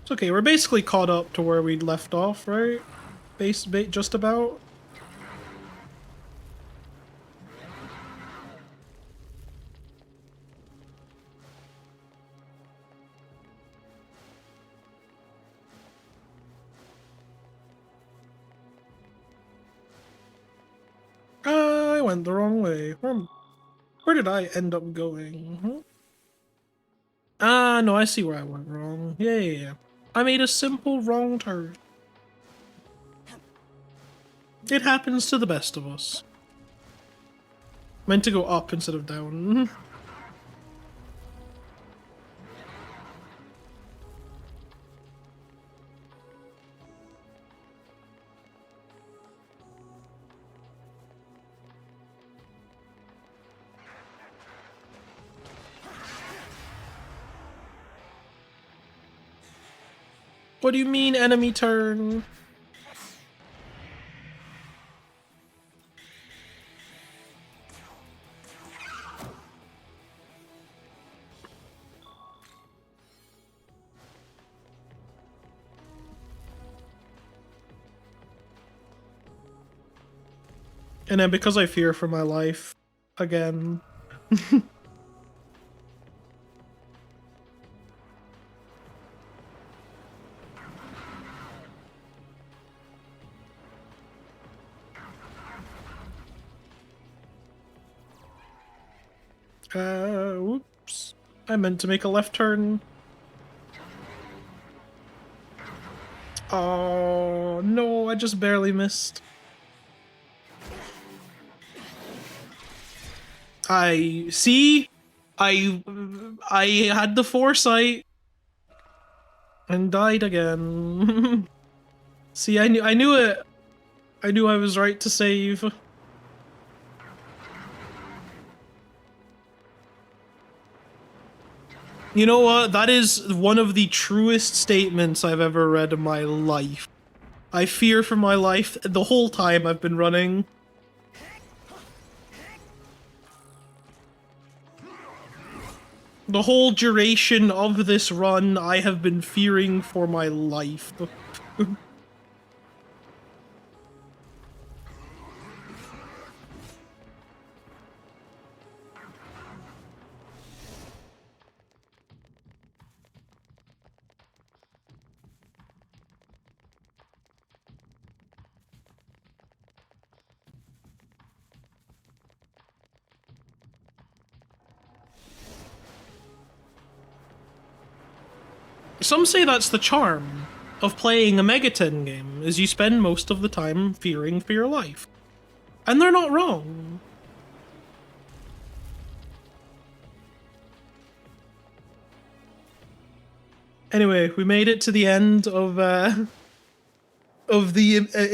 [SPEAKER 1] It's okay, we're basically caught up to where we left off, right? Just about. I went the wrong way. Where did I end up going? Huh? Ah, no, I see where I went wrong. Yeah. I made a simple wrong turn. It happens to the best of us. Meant to go up instead of down. What do you mean, enemy turn? And then because I fear for my life, again. Whoops. I meant to make a left turn. Oh, no, I just barely missed. I had the foresight and died again. See, I knew it. I knew I was right to save. You know what? That is one of the truest statements I've ever read in my life. I fear for my life the whole time I've been running. The whole duration of this run, I have been fearing for my life. Some say that's the charm of playing a Megaten game, is you spend most of the time fearing for your life. And they're not wrong. Anyway, we made it to the end of the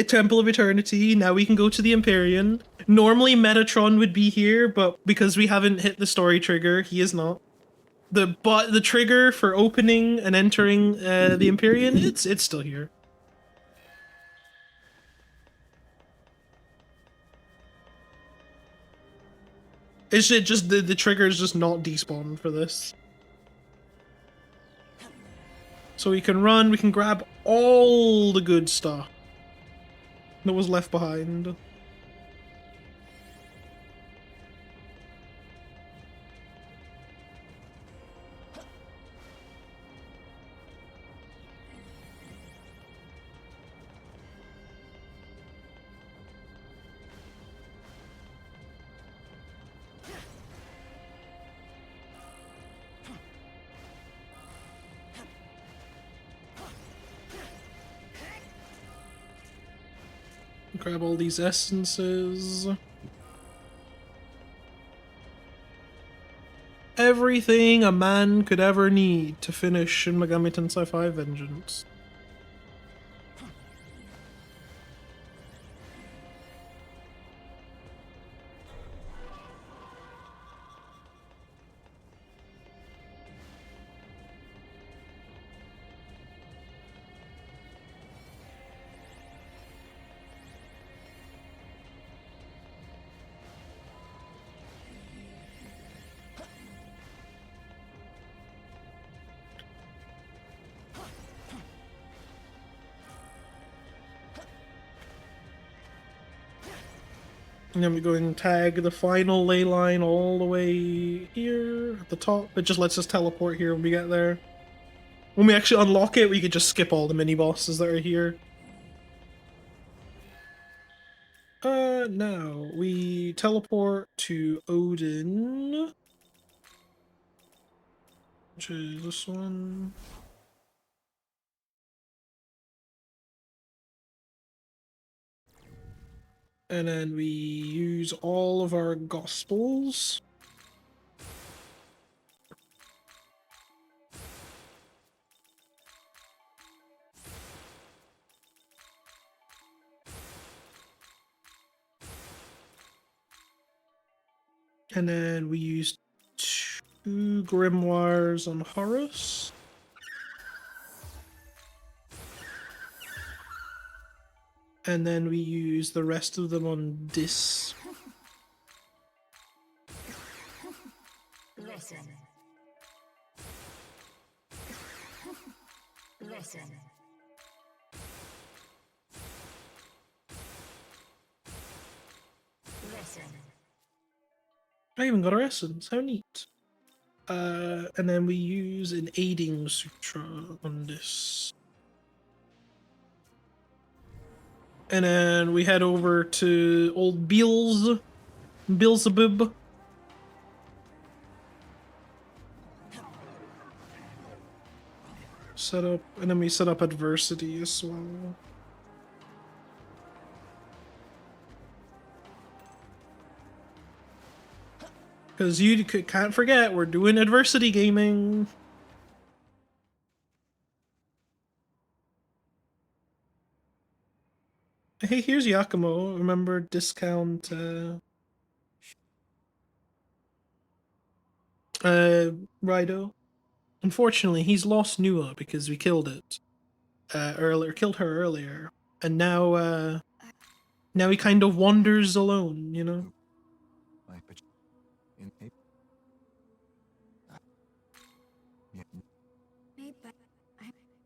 [SPEAKER 1] Temple of Eternity. Now we can go to the Empyrean. Normally Metatron would be here, but because we haven't hit the story trigger, he is not. But the trigger for opening and entering the Empyrean, it's still here. It's just the trigger is just not despawned for this. So we can run, we can grab all the good stuff that was left behind. Grab all these essences. Everything a man could ever need to finish Shin Megami Tensei 5 Vengeance. And then we go and tag the final ley line all the way here at the top. It just lets us teleport here when we get there. When we actually unlock it, we could just skip all the mini bosses that are here. Now we teleport to Odin, which is this one. And then we use all of our gospels. And then we use 2 grimoires on Horus. And then we use the rest of them on Dis.
[SPEAKER 9] Listen. Listen. Listen.
[SPEAKER 1] I even got our essence, how neat. And then we use an aiding sutra on this. And then we head over to old Beelzebub. Set up, and then we set up adversity as well. Because you can't forget, we're doing adversity gaming. Hey, here's Yakumo. Remember discount Rido. Unfortunately, he's lost Nua because we killed it killed her earlier, and now he kind of wanders alone, you know.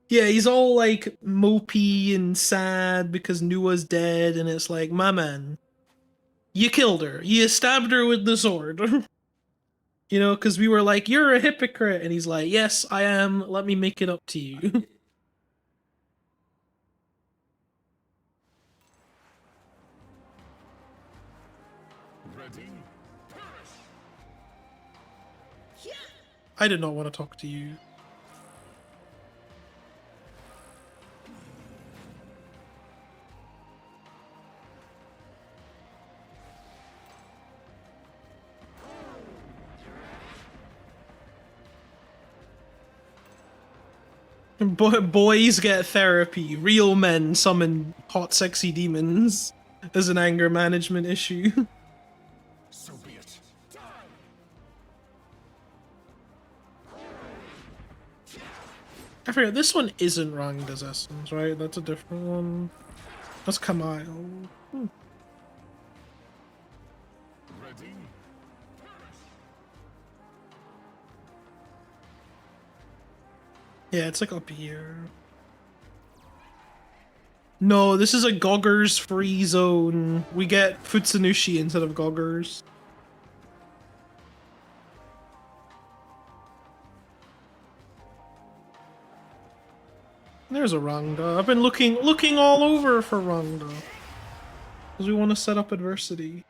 [SPEAKER 1] Yeah, he's all like mopey and sad because Nua's dead, and it's like, my man, you killed her. You stabbed her with the sword. You know, because we were like, you're a hypocrite. And he's like, yes, I am. Let me make it up to you. I did not want to talk to you. Boys get therapy. Real men summon hot, sexy demons as an anger management issue.
[SPEAKER 8] So be it.
[SPEAKER 1] I forget, this one isn't Rangda's Essence, right? That's a different one. That's Kamile.
[SPEAKER 8] Ready?
[SPEAKER 1] Yeah, it's like up here. No, this is a Goggers free zone. We get Futsunushi instead of Goggers. There's a Rangda. I've been looking all over for Rangda. Because we want to set up adversity.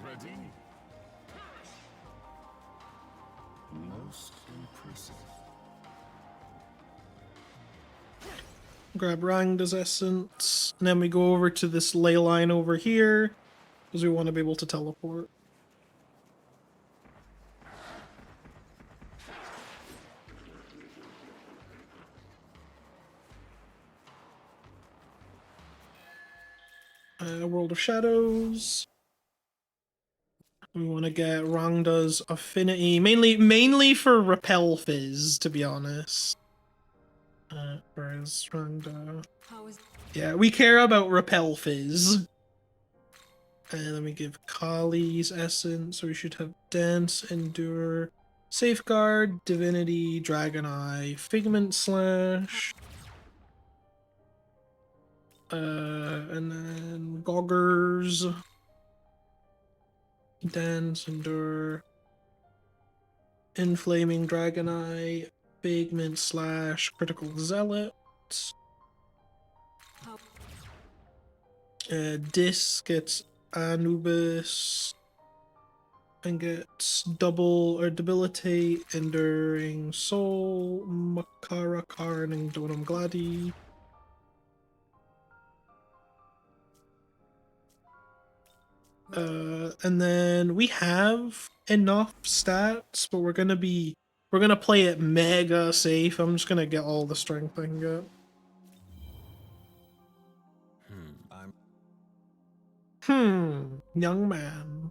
[SPEAKER 8] Ready? Most impressive.
[SPEAKER 1] Grab Rangda's Essence. And then we go over to this ley line over here. Because we want to be able to teleport. World of Shadows. We want to get Rangda's affinity, mainly for Repel Fizz, to be honest. Whereas Rangda, yeah, we care about Repel Fizz. And then we give Kali's Essence, so we should have Dance, Endure, Safeguard, Divinity, Dragon Eye, Figment Slash. And then Goggers, Dance, Endure, Inflaming Dragon Eye, Figment Slash, Critical Zealot. Dis gets Anubis and gets double or debilitate, Enduring Soul, Makara Karn, and Donam Gladi. And then we have enough stats, but we're gonna play it mega safe. I'm just gonna get all the strength I can get. Young man.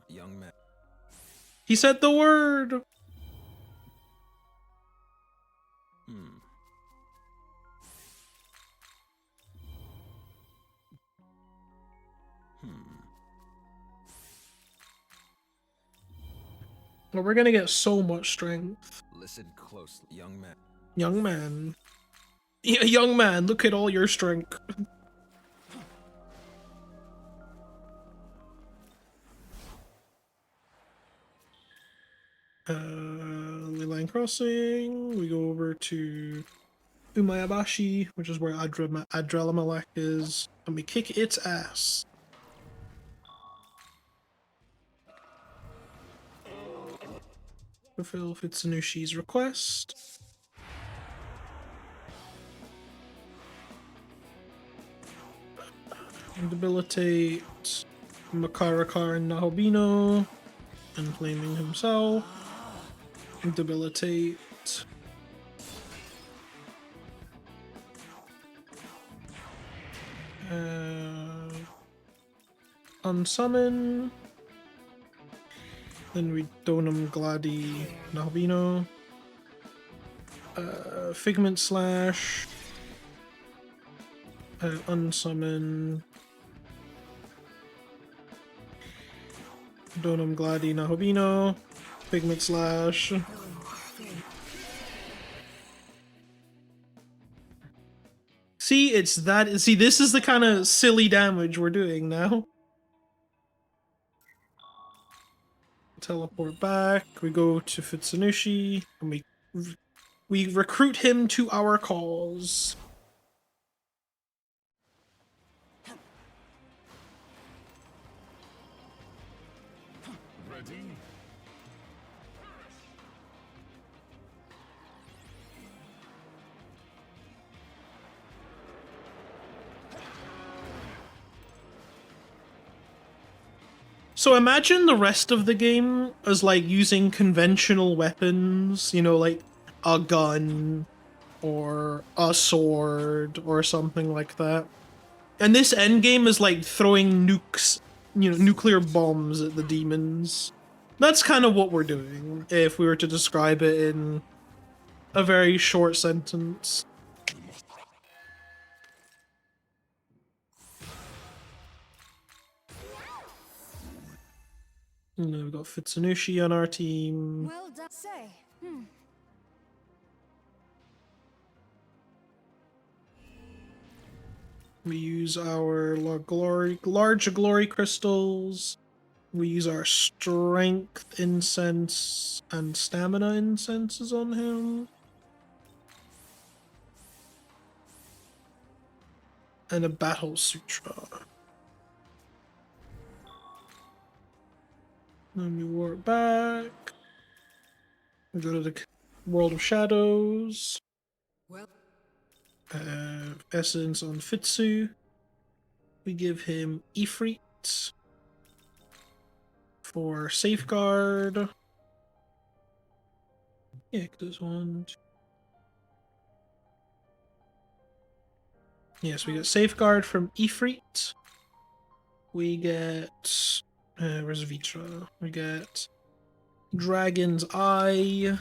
[SPEAKER 4] Young man.
[SPEAKER 1] He said the word. Well, we're gonna get so much strength.
[SPEAKER 4] Listen closely, young man.
[SPEAKER 1] Young man. Yeah, young man, look at all your strength. Leyline Crossing. We go over to Umayabashi, which is where Adralamalek is, and we kick its ass. Fulfill Futsunushi's request. Debilitate Makarakar and Nahobino, inflaming himself. Debilitate unsummon. Then we Donam Gladi Nahobino. Figment Slash. Unsummon Donam Gladi Nahobino. Figment Slash. See, it's that. See, this is the kind of silly damage we're doing now. Teleport back. We go to Futsunushi, and we recruit him to our cause. So imagine the rest of the game as like using conventional weapons, you know, like a gun or a sword or something like that. And this endgame is like throwing nukes, you know, nuclear bombs at the demons. That's kind of what we're doing, if we were to describe it in a very short sentence. And then we've got Fitsunushi on our team.
[SPEAKER 7] Well done. Say,
[SPEAKER 1] We use our large glory crystals. We use our strength incense and stamina incenses on him. And a battle sutra. Then we warp back. We go to the world of shadows.
[SPEAKER 3] Well,
[SPEAKER 1] Essence on Fitsu. We give him Ifrit for safeguard. Yeah, there's one. Yes, we get safeguard from Ifrit. We get where's Vitra? We get Dragon's Eye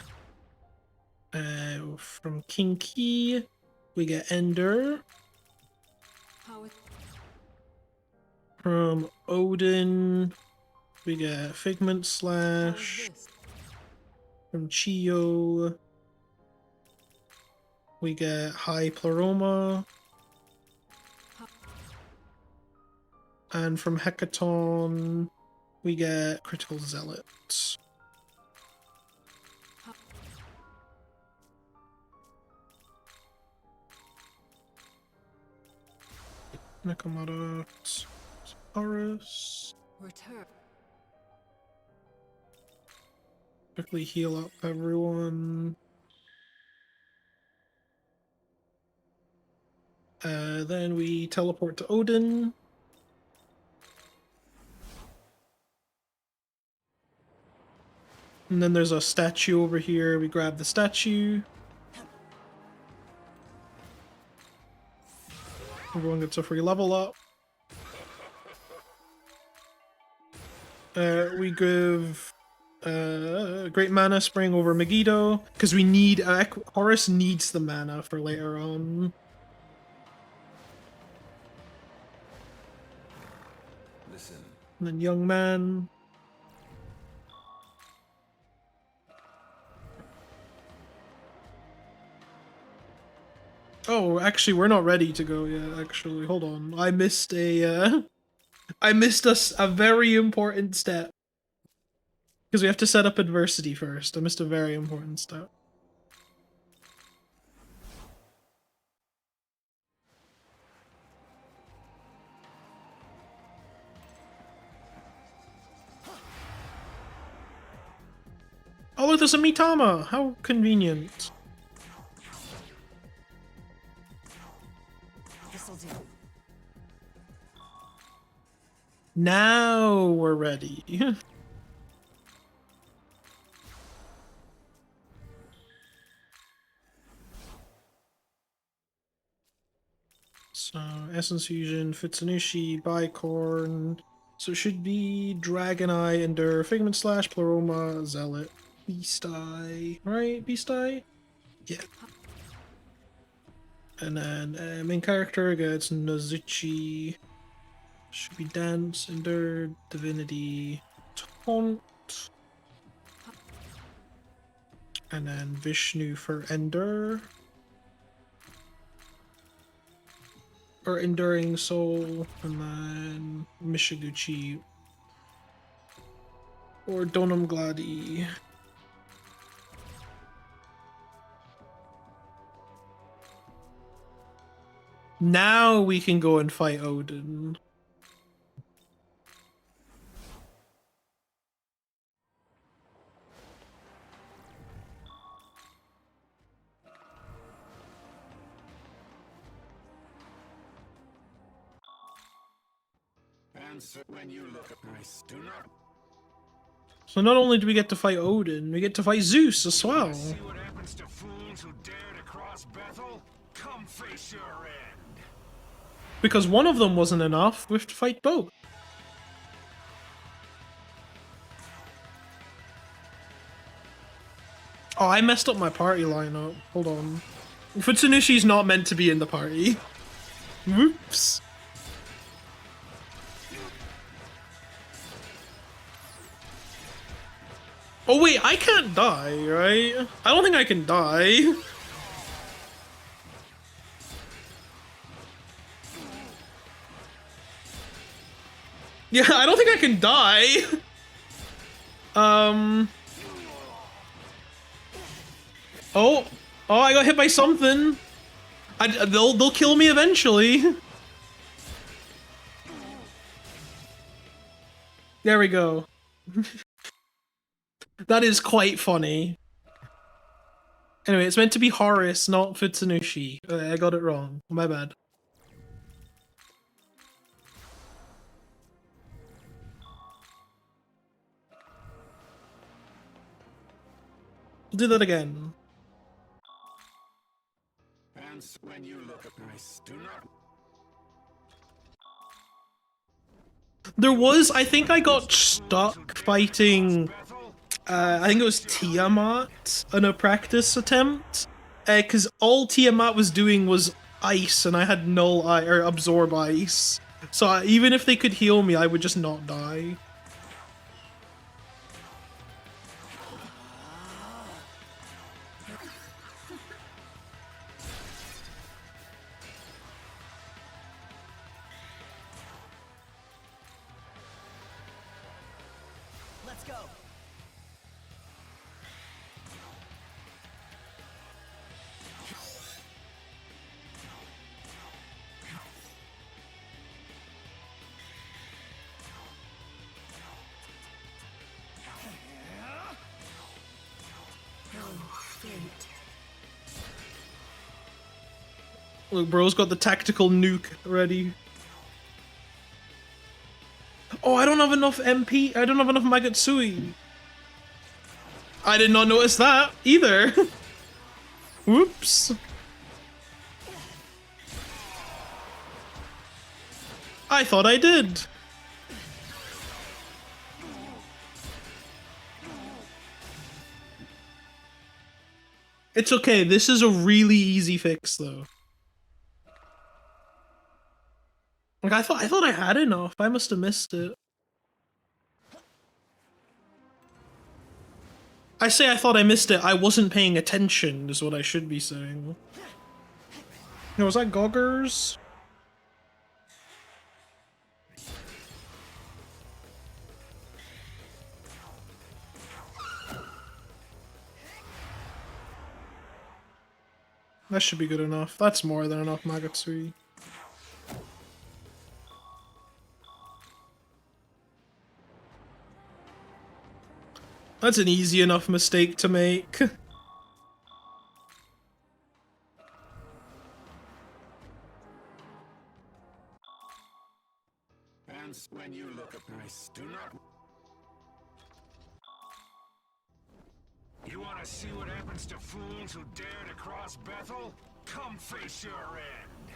[SPEAKER 1] from Kinky. We get Ender from Odin. We get Figment Slash from Chio. We get High Pleroma. And from Hecaton, we get Critical Zealot. Nakamura, Horus.
[SPEAKER 3] return.
[SPEAKER 1] Quickly heal up everyone. Then we teleport to Odin. And then there's a statue over here. We grab the statue. Everyone gets a free level up. We give Great Mana Spring over Megiddo because we need Horus needs the mana for later on.
[SPEAKER 4] Listen.
[SPEAKER 1] And then Young Man. Oh, actually, we're not ready to go yet. Actually, hold on. I missed a very important step because we have to set up adversity first. I missed a very important step. Oh, look, there's a Mitama! How convenient.
[SPEAKER 7] this'll do.
[SPEAKER 1] Now we're ready. So, Essence Fusion, Fitsunushi, Bicorn. So it should be Dragon Eye, Ender, Figment Slash, Pleroma, Zealot, Beast Eye. Right? Beast Eye? Yeah. And then main character gets Nozuchi. Should be Dance, Ender, Divinity, Taunt. And then Vishnu for Ender. Or Enduring Soul, and then Mishiguchi. Or Donam Gladi. Now we can go and fight Odin.
[SPEAKER 2] When you look at nice, do not
[SPEAKER 1] So not only do we get to fight Odin, we get to fight Zeus as well.
[SPEAKER 8] see what happens to fools who dare to cross Bethel? Come face your end.
[SPEAKER 1] Because one of them wasn't enough, we have to fight both. Oh, I messed up my party lineup. Hold on. Futsunushi's not meant to be in the party. Whoops. Oh wait, I can't die, right? I don't think I can die. Yeah, I don't think I can die. Oh, I got hit by something. They'll kill me eventually. There we go. That is quite funny. Anyway, it's meant to be Horus, not Futsunushi. I got it wrong. My bad. Do that again.
[SPEAKER 2] when you look at nice, do not.
[SPEAKER 1] There was, I think I got stuck fighting, I think it was Tiamat in a practice attempt, because all Tiamat was doing was ice, and I had null or absorb ice. So even if they could heal me, I would just not die.
[SPEAKER 10] Let's go.
[SPEAKER 1] Look, bro's got the tactical nuke ready. Oh, I don't have enough MP. I don't have enough Magatsui. I did not notice that either. Whoops. I thought I did. It's okay. This is a really easy fix, though. Like I thought I had enough. I must have missed it. I say I thought I missed it. I wasn't paying attention, is what I should be saying. No, was that Goggers? That should be good enough. That's more than enough Magatsui. That's an easy enough mistake to make.
[SPEAKER 2] And when you look at nice, do not.
[SPEAKER 8] You want to see what happens to fools who dare to cross Bethel? Come face your end.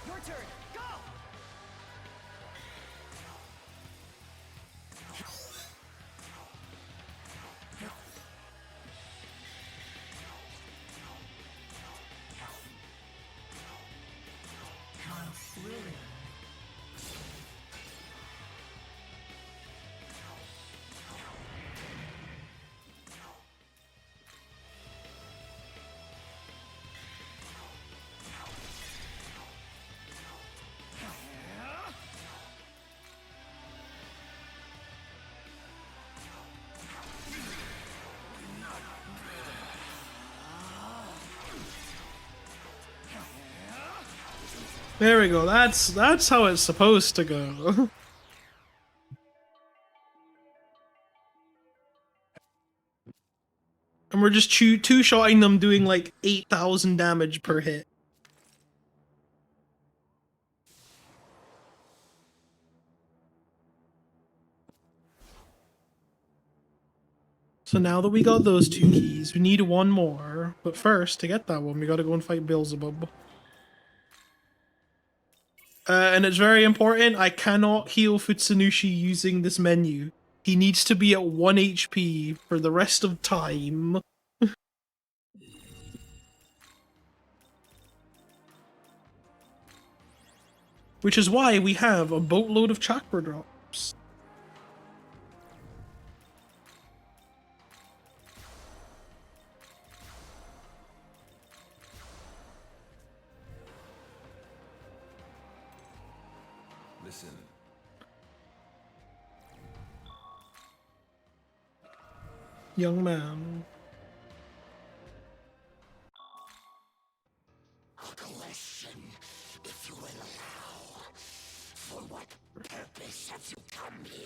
[SPEAKER 10] Your turn. Go.
[SPEAKER 1] There we go. That's how it's supposed to go. And we're just two-shotting them, doing like 8,000 damage per hit. So now that we got those 2 keys, we need one more. But first, to get that one, we gotta go and fight Beelzebub. And it's very important, I cannot heal Futsunushi using this menu. He needs to be at 1 HP for the rest of time. Which is why we have a boatload of chakra drops.
[SPEAKER 4] Listen.
[SPEAKER 1] Young man.
[SPEAKER 8] A question, if you will allow. For what purpose have you come here?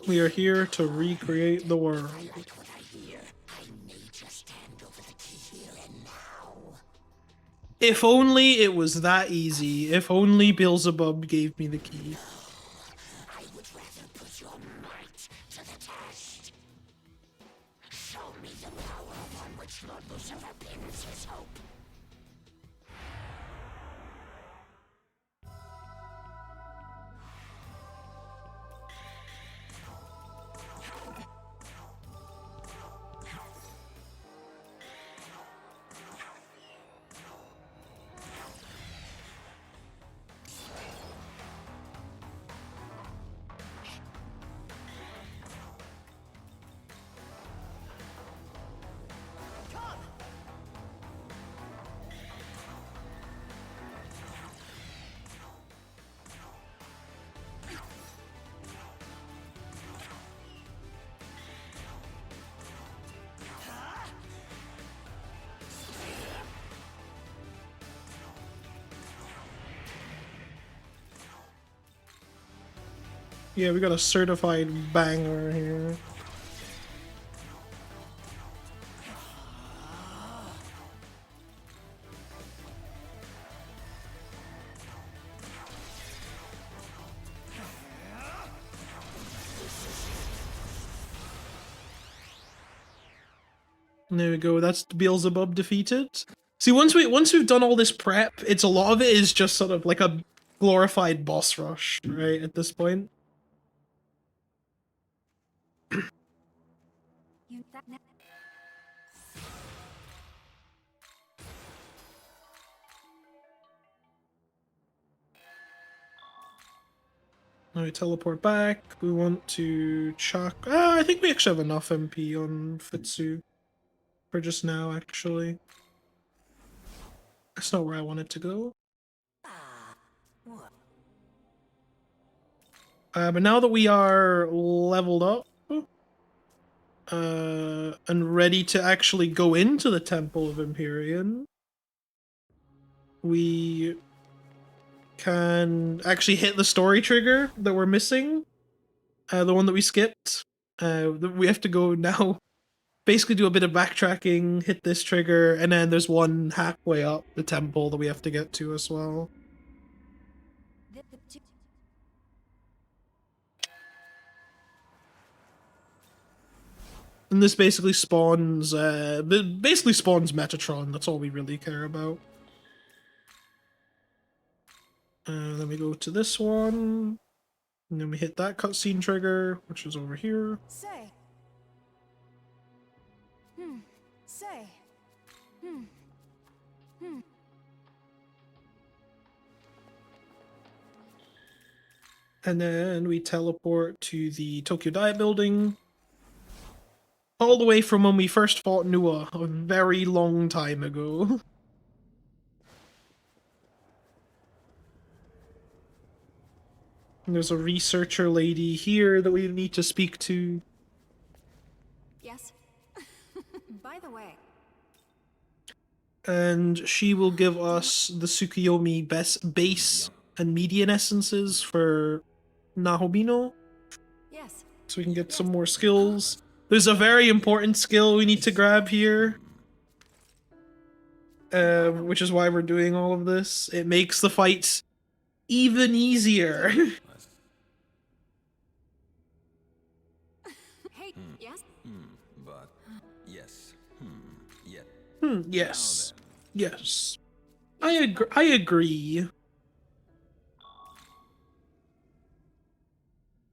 [SPEAKER 1] We are here to recreate the world.
[SPEAKER 8] I like what I hear. I may just hand over the key here and now.
[SPEAKER 1] If only it was that easy. If only Beelzebub gave me the key.
[SPEAKER 8] I would rather put your might to the test. Show me the power upon which Lord Lucifer pins his hope.
[SPEAKER 1] Yeah, we got a certified banger here. And there we go, that's Beelzebub defeated. See, once we've done all this prep, it's a lot of it is just sort of like a glorified boss rush, right, at this point. Now we teleport back. We want to chuck. I think we actually have enough MP on Futsu for just now, actually. That's not where I wanted to go. But now that we are leveled up and ready to actually go into the Temple of Empyrean, we can actually hit the story trigger that we're missing, the one that we skipped. We have to go now, basically do a bit of backtracking, hit this trigger, and then there's one halfway up the temple that we have to get to as well. And this basically spawns, Metatron. That's all we really care about. Then we go to this one, and then we hit that cutscene trigger, which is over here.
[SPEAKER 7] Say. Say.
[SPEAKER 1] And then we teleport to the Tokyo Diet Building. All the way from when we first fought Nua a very long time ago. And there's a researcher lady here that we need to speak to.
[SPEAKER 5] Yes? By the way.
[SPEAKER 1] And she will give us the Tsukuyomi base and median essences for Nahobino,
[SPEAKER 5] Yes.
[SPEAKER 1] so we can get some more skills. There's a very important skill we need to grab here, which is why we're doing all of this. It makes the fights even easier.
[SPEAKER 5] Hey, yes?
[SPEAKER 4] But yes. Yeah.
[SPEAKER 1] Yes. Yes. I agree.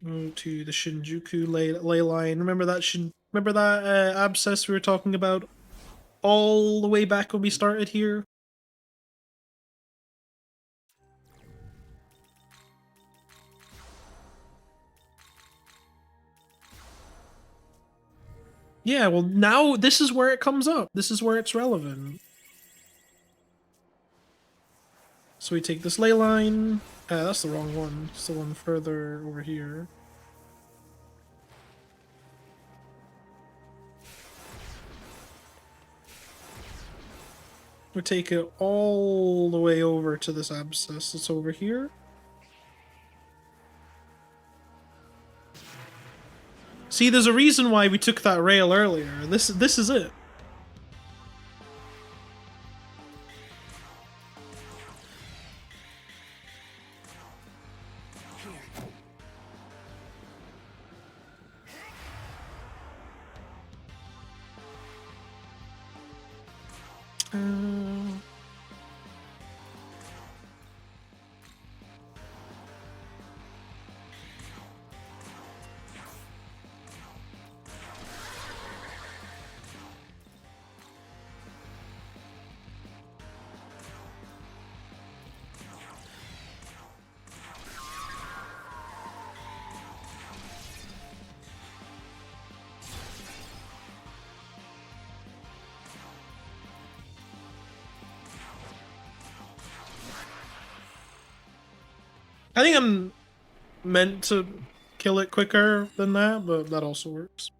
[SPEAKER 1] Go to the Shinjuku ley line. Remember that abscess we were talking about all the way back when we started here? Yeah, well now this is where it comes up. This is where it's relevant. So we take this ley line. That's the wrong one. It's the one further over here. We take it all the way over to this abscess that's over here. See, there's a reason why we took that rail earlier. This is it. I think I'm meant to kill it quicker than that, but that also works.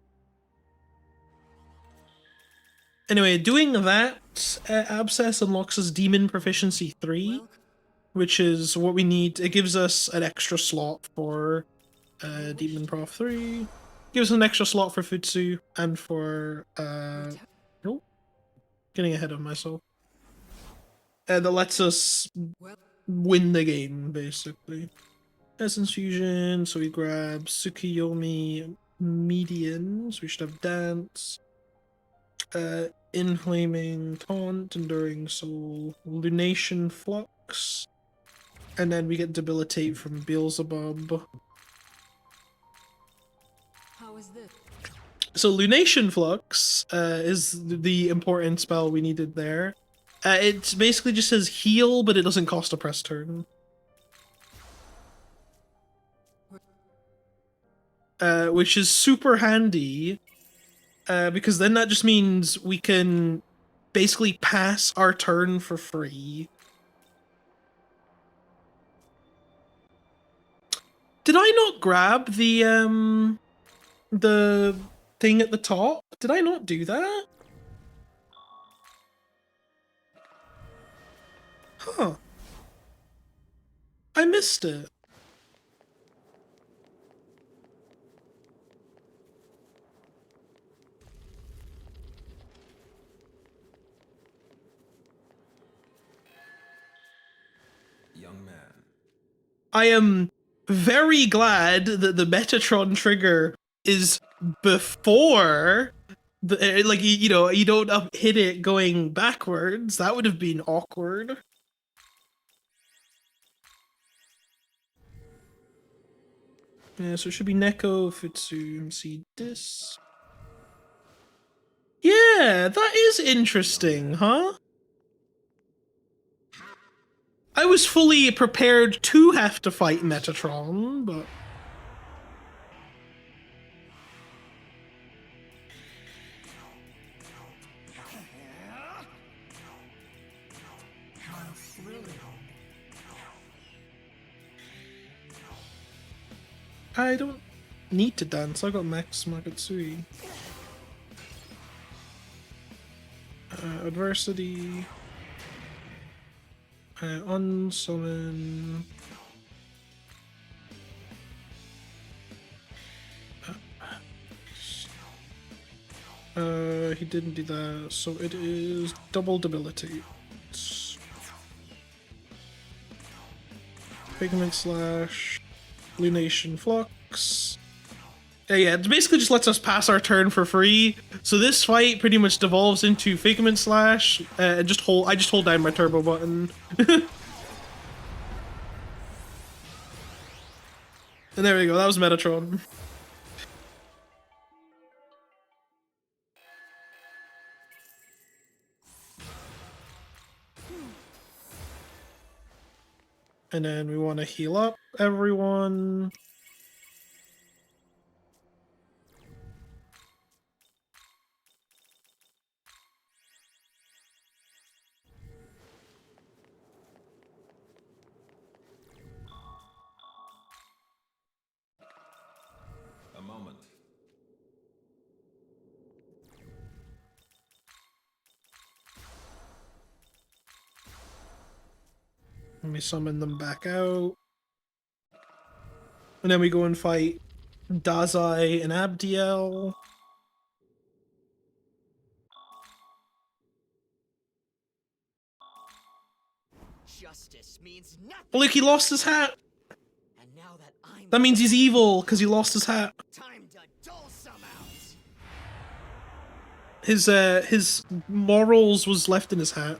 [SPEAKER 1] Anyway, doing that abscess unlocks us Demon Proficiency 3, which is what we need. It gives us an extra slot for Demon Prof 3. Gives us an extra slot for Futsu and for nope. Getting ahead of myself. That lets us win the game, basically. Essence Fusion, so we grab Tsukuyomi Median, so we should have Dance. Inflaming Taunt, Enduring Soul, Lunation Flux, and then we get Debilitate from Beelzebub.
[SPEAKER 5] How is this?
[SPEAKER 1] So Lunation Flux is the important spell we needed there. It basically just says heal, but it doesn't cost a press turn. Which is super handy, because then that just means we can basically pass our turn for free. Did I not grab the thing at the top? Did I not do that? Huh. I missed it.
[SPEAKER 4] Young man.
[SPEAKER 1] I am very glad that the Metatron trigger is before the, like, you know, you don't hit it going backwards. That would have been awkward. Yeah, so it should be Neko, Futsu, see this. Yeah, that is interesting, huh? I was fully prepared to have to fight Metatron, but... I don't need to dance, I got Max Magutsui. Adversity... Unsummon. He didn't do that, so it is double debilitate. Pigment Slash, Lunation Flux. Yeah, it basically just lets us pass our turn for free. So this fight pretty much devolves into Figment Slash. I just hold down my turbo button. And there we go, that was Metatron. And then we want to heal up everyone.
[SPEAKER 4] A moment.
[SPEAKER 1] Let me summon them back out. And then we go and fight Dazai and Abdiel.
[SPEAKER 10] Justice means nothing.
[SPEAKER 1] Oh, look, he lost his hat.
[SPEAKER 10] And now that I'm
[SPEAKER 1] That means he's evil because he lost his hat.
[SPEAKER 10] time to dole some out.
[SPEAKER 1] His morals was left in his hat.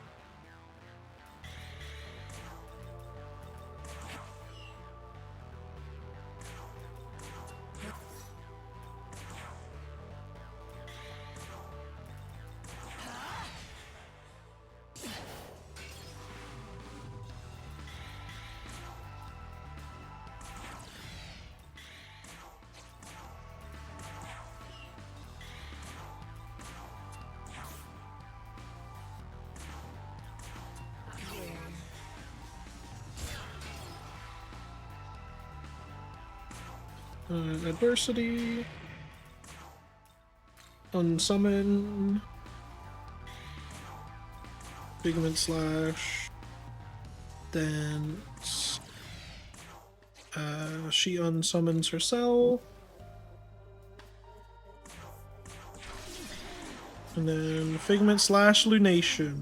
[SPEAKER 1] Adversity. Unsummon. Pigment Slash. Dance. She unsummons herself. And then Figment Slash Lunation.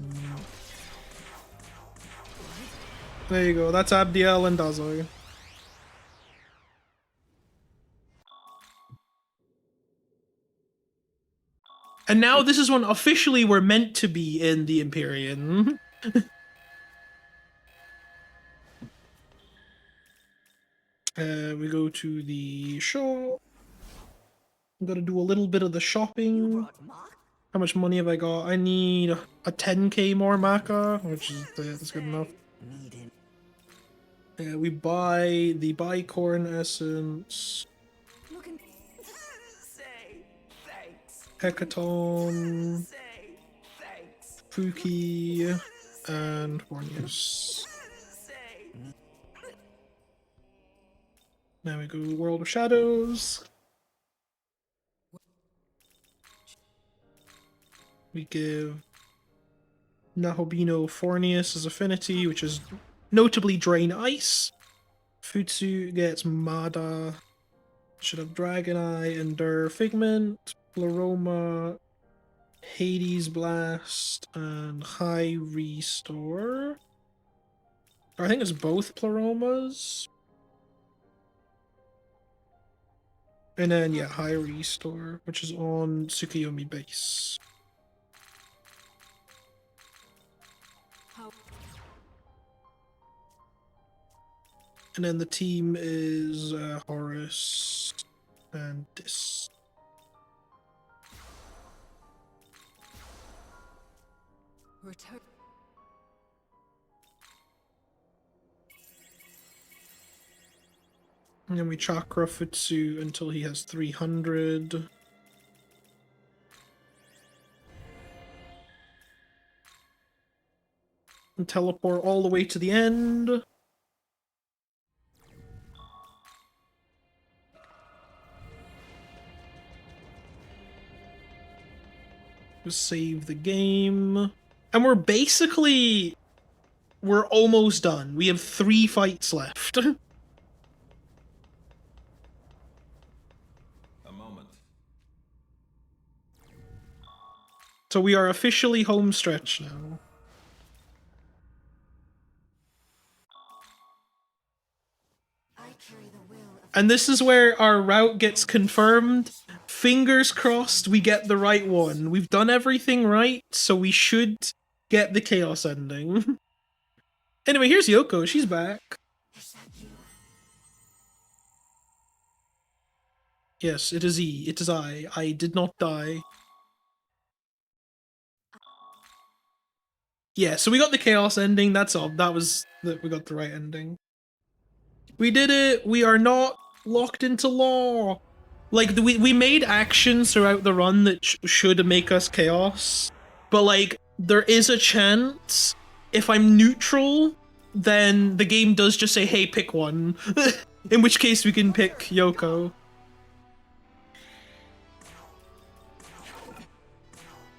[SPEAKER 1] There you go, that's Abdiel and Dazai. And now this is when officially we're meant to be in the Empyrean. We go to the shop. I'm gonna do a little bit of the shopping. How much money have I got? I need a 10k more maca, which is that's good enough. We buy the bicorn essence.
[SPEAKER 10] Say thanks.
[SPEAKER 1] Hecaton,
[SPEAKER 10] Say thanks.
[SPEAKER 1] Fuki, and Hornius.
[SPEAKER 10] Say.
[SPEAKER 1] Now we go World of Shadows. We give Nahobino Fornius his affinity, which is notably Drain Ice. Futsu gets Mada. Should have Dragon Eye, Endure Figment, Pleroma, Hades Blast, and High Restore. I think it's both Pleromas. And then, yeah, High Restore, which is on Tsukiyomi base. And then the team is Horus and Dis.
[SPEAKER 5] Return.
[SPEAKER 1] And then we Chakra Futsu until he has 300. And teleport all the way to the end. Just save the game. And we're basically We're almost done. We have 3 fights left.
[SPEAKER 6] A moment.
[SPEAKER 1] So we are officially home stretch now. And this is where our route gets confirmed. Fingers crossed we get the right one. We've done everything right, so we should get the chaos ending. Anyway, here's Yoko. She's back. Yes, it is he. It is I. I did not die. Yeah, so we got the chaos ending. That's all. That was that. We got the right ending. We did it. We are not locked into law. Like, we made actions throughout the run that should make us chaos, but like there is a chance if I'm neutral, then the game does just say, hey, pick one. In which case we can pick Yoko.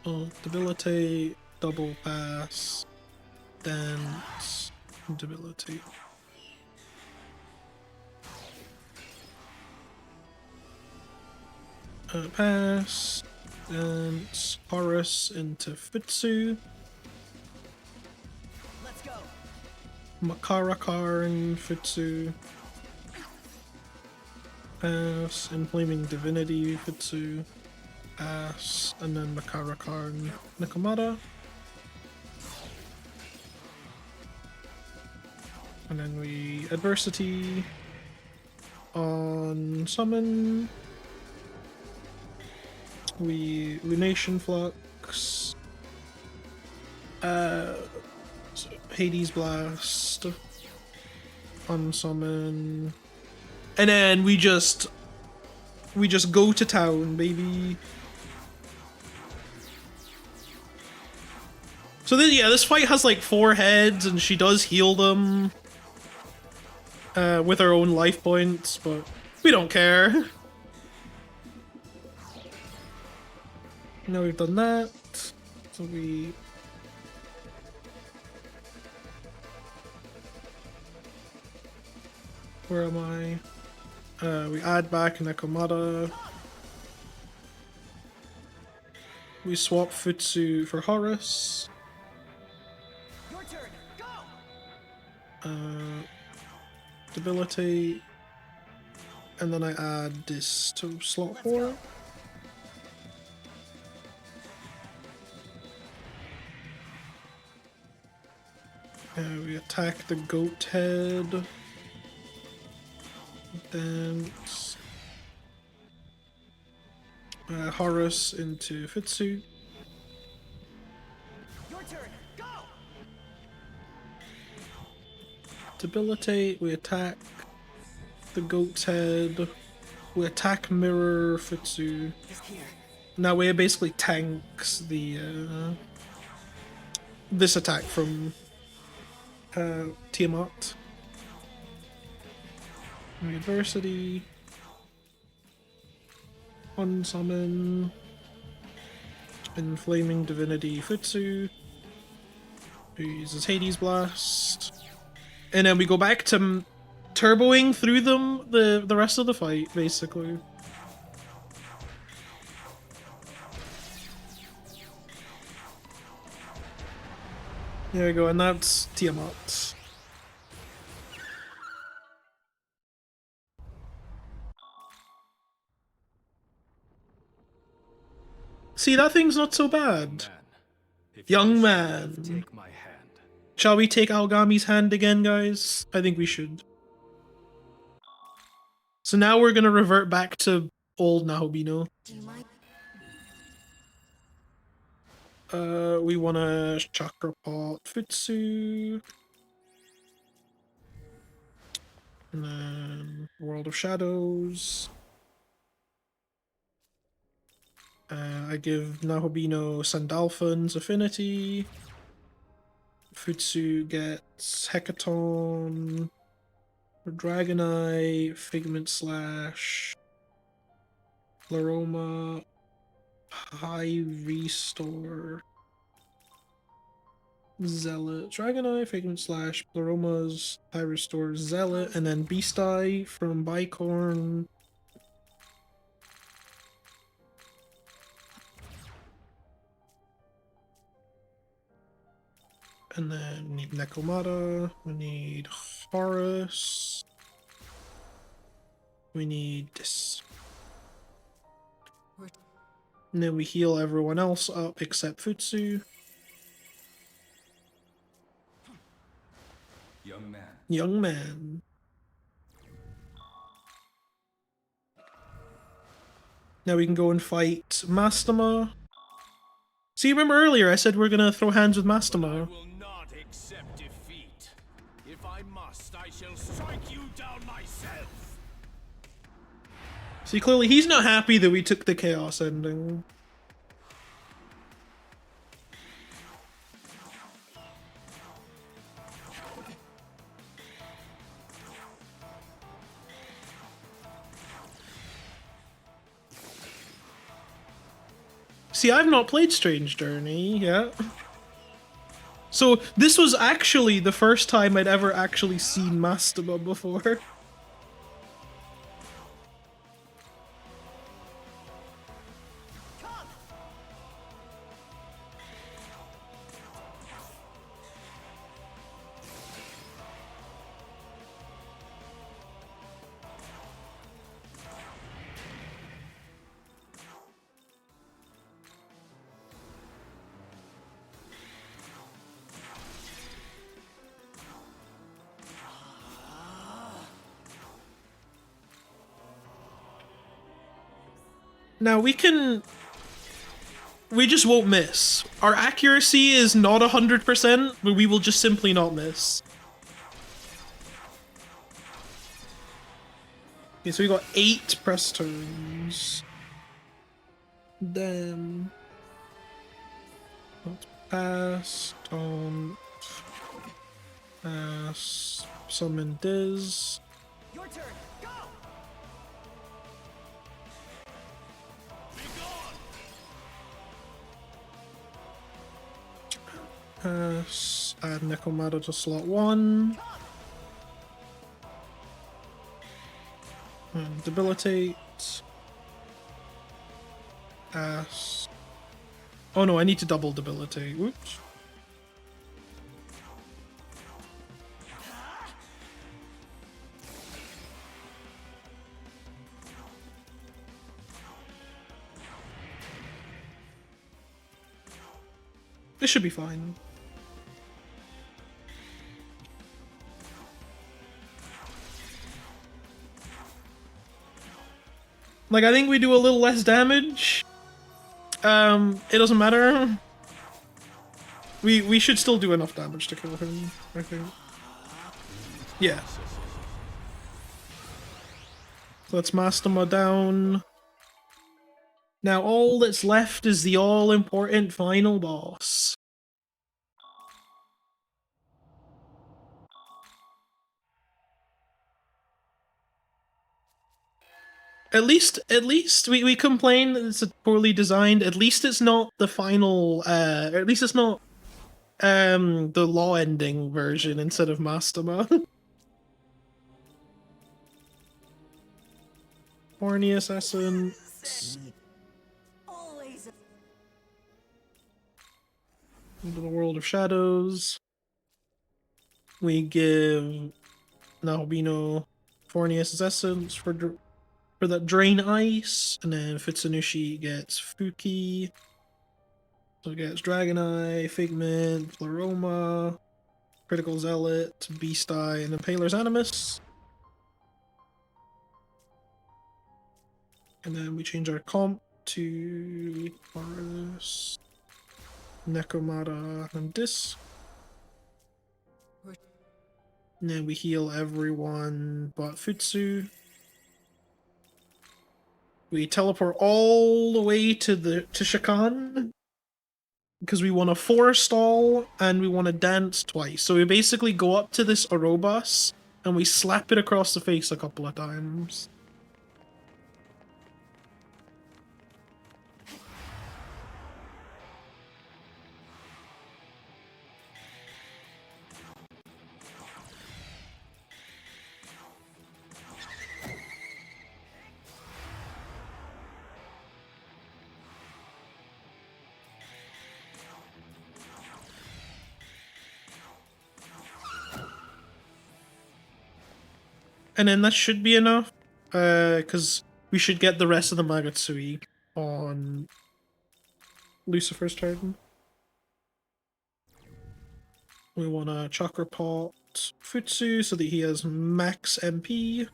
[SPEAKER 1] Oh, debilitate, double pass, dance, debilitate. Pass, dance, Horus into Futsu.
[SPEAKER 10] Let's go.
[SPEAKER 1] Makarakar and Futsu. Pass, Inflaming Divinity, Futsu. Pass, and then Makarakar and Nakamata. And then we Adversity on Summon. We Lunation Flux. Hades Blast. Unsummon. And then we just go to town, baby. So this fight has like 4 heads, and she does heal them with her own life points, but we don't care. Now we've done that, so we... Where am I? We add back Nakamata. We swap Futsu for Horus.
[SPEAKER 10] Your turn. Go.
[SPEAKER 1] Debilitate. And then I add this to slot 4. We attack the goat head. Dance. Horus into Futsu.
[SPEAKER 10] Your turn. Go.
[SPEAKER 1] Debilitate. We attack the goat's head. We attack mirror Futsu.
[SPEAKER 10] Just here.
[SPEAKER 1] Now we basically tanks the this attack from Tiamat. Adversity. Unsummon. Inflaming Divinity Futsu. Who uses Hades Blast. And then we go back to turboing through them the rest of the fight, basically. There we go, and that's Tiamat. See, that thing's not so bad. Young man.
[SPEAKER 6] Take my hand.
[SPEAKER 1] Shall we take Aogami's hand again, guys? I think we should. So now we're gonna revert back to old Nahobino. We wanna Chakra Pot Futsu. And then World of Shadows. I give Nahobino Sandalphon's Affinity. Futsu gets Hecaton, Dragonite, Figment Slash, Laroma, High Restore. Zealot, Dragoneye, Figment Slash, Pleromas, High Restore, Zealot, and then Beast Eye from Bicorn. And then we need Nekomata, we need Horus, we need this. And then we heal everyone else up except Futsu.
[SPEAKER 6] Young man.
[SPEAKER 1] Young man. Now we can go and fight Mastema. See, remember earlier I said we're gonna throw hands with Mastema.
[SPEAKER 10] I will not accept defeat. If I must, I shall strike you down myself.
[SPEAKER 1] See, clearly he's not happy that we took the Chaos ending. See, I've not played Strange Journey yet. So this was actually the first time I'd ever actually seen Mastema before. Now we just won't miss. Our accuracy is not 100%, but we will just simply not miss. Okay, so we got 8 press turns. Then pass, don't pass, summon Diz.
[SPEAKER 10] Your turn. Go.
[SPEAKER 1] Pass, add Nekomata to slot 1. And debilitate. Pass. Oh no, I need to double debilitate. Oops. This should be fine. Like, I think we do a little less damage. It doesn't matter. We should still do enough damage to kill him, I think. Yeah. So let's Mastema down. Now all that's left is the all-important final boss. At least we complain that it's poorly designed. At least it's not the final, at least it's not the law ending version instead of Mastema. Hornius Essence. Into the World of Shadows. We give Naobino Fornius' Essence for that Drain Ice, and then Fitsunushi gets Fuki. So it gets Dragoneye, Figment, Pleroma, Critical Zealot, Beast Eye, and Impaler's Animus. And then we change our comp to Horus, Nekomata, and this. And then we heal everyone but Futsu. We teleport all the way to Shakan because we want to forestall and we want to dance twice. So we basically go up to this Orobas and we slap it across the face a couple of times. And then that should be enough, because we should get the rest of the Magatsui on Lucifer's turn. We want to Chakra Pot Futsu so that he has max MP.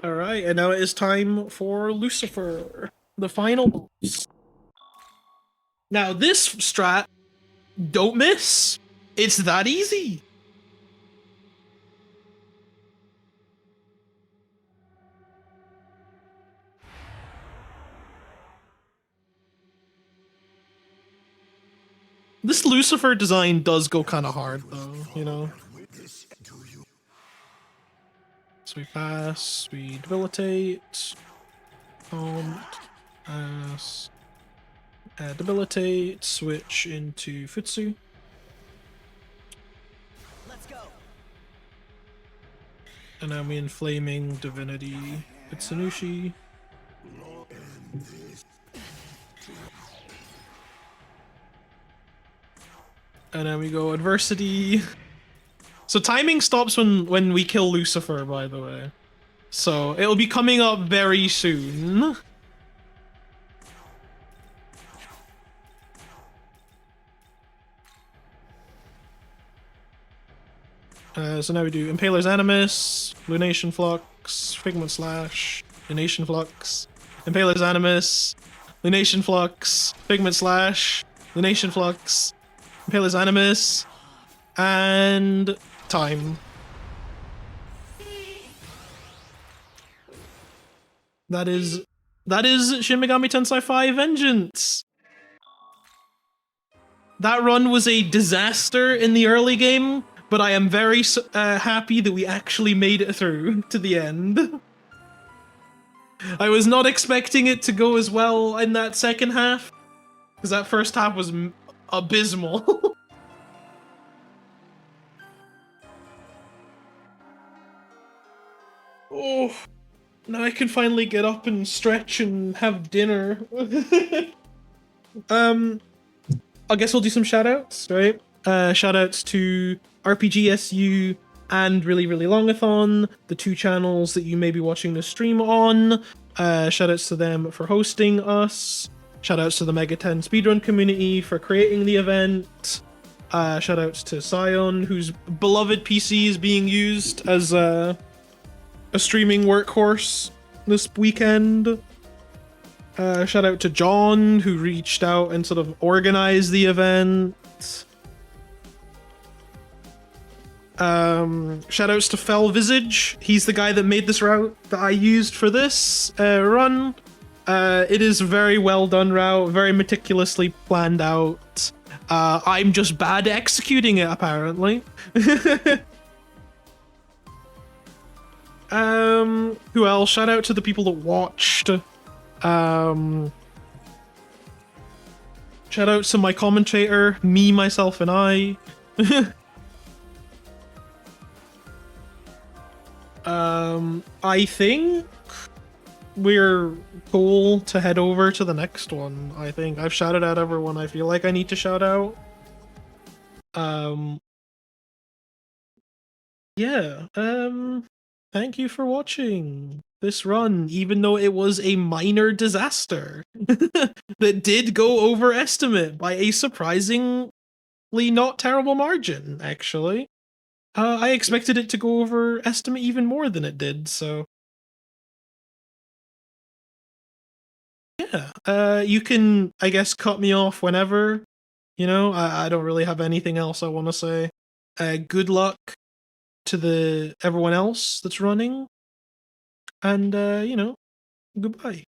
[SPEAKER 1] Alright, and now it is time for Lucifer, the final boss. Now this strat, don't miss. It's that easy. This Lucifer design does go kind of hard though, you know? So we pass, we debilitate, pass, debilitate, switch into Futsu.
[SPEAKER 10] Let's go.
[SPEAKER 1] And now we Inflaming Divinity Utsunushi. And then we go Adversity. So timing stops when we kill Lucifer, by the way. So it'll be coming up very soon. So now we do Impaler's Animus, Lunation Flux, Figment Slash, Lunation Flux, Impaler's Animus, Lunation Flux, Figment Slash, Lunation Flux, Impaler's Animus, and time. That is Shin Megami Tensei 5 Vengeance. That run was a disaster in the early game, but I am very happy that we actually made it through to the end. I was not expecting it to go as well in that second half, because that first half was abysmal. Oh, now I can finally get up and stretch and have dinner. I guess we'll do some shoutouts, right? Shoutouts to RPGSU and Really Really Longathon, the two channels that you may be watching the stream on. Shoutouts to them for hosting us. Shoutouts to the Megaten speedrun community for creating the event. Shoutouts to Sion, whose beloved PC is being used as a streaming workhorse this weekend. Shout out to John, who reached out and sort of organized the event. Shout outs to Fell Visage. He's the guy that made this route that I used for this run. It is a very well done route, very meticulously planned out. I'm just bad at executing it, apparently. Who else? Shout out to the people that watched. Shout out to my commentator, me, myself, and I. I think we're cool to head over to the next one. I think I've shouted out everyone I feel like I need to shout out. Yeah, thank you for watching this run, even though it was a minor disaster that did go over estimate by a surprisingly not terrible margin, actually. I expected it to go over estimate even more than it did, so yeah, you can, I guess, cut me off whenever, you know. I don't really have anything else I want to say. Good luck to everyone else that's running, and you know, goodbye.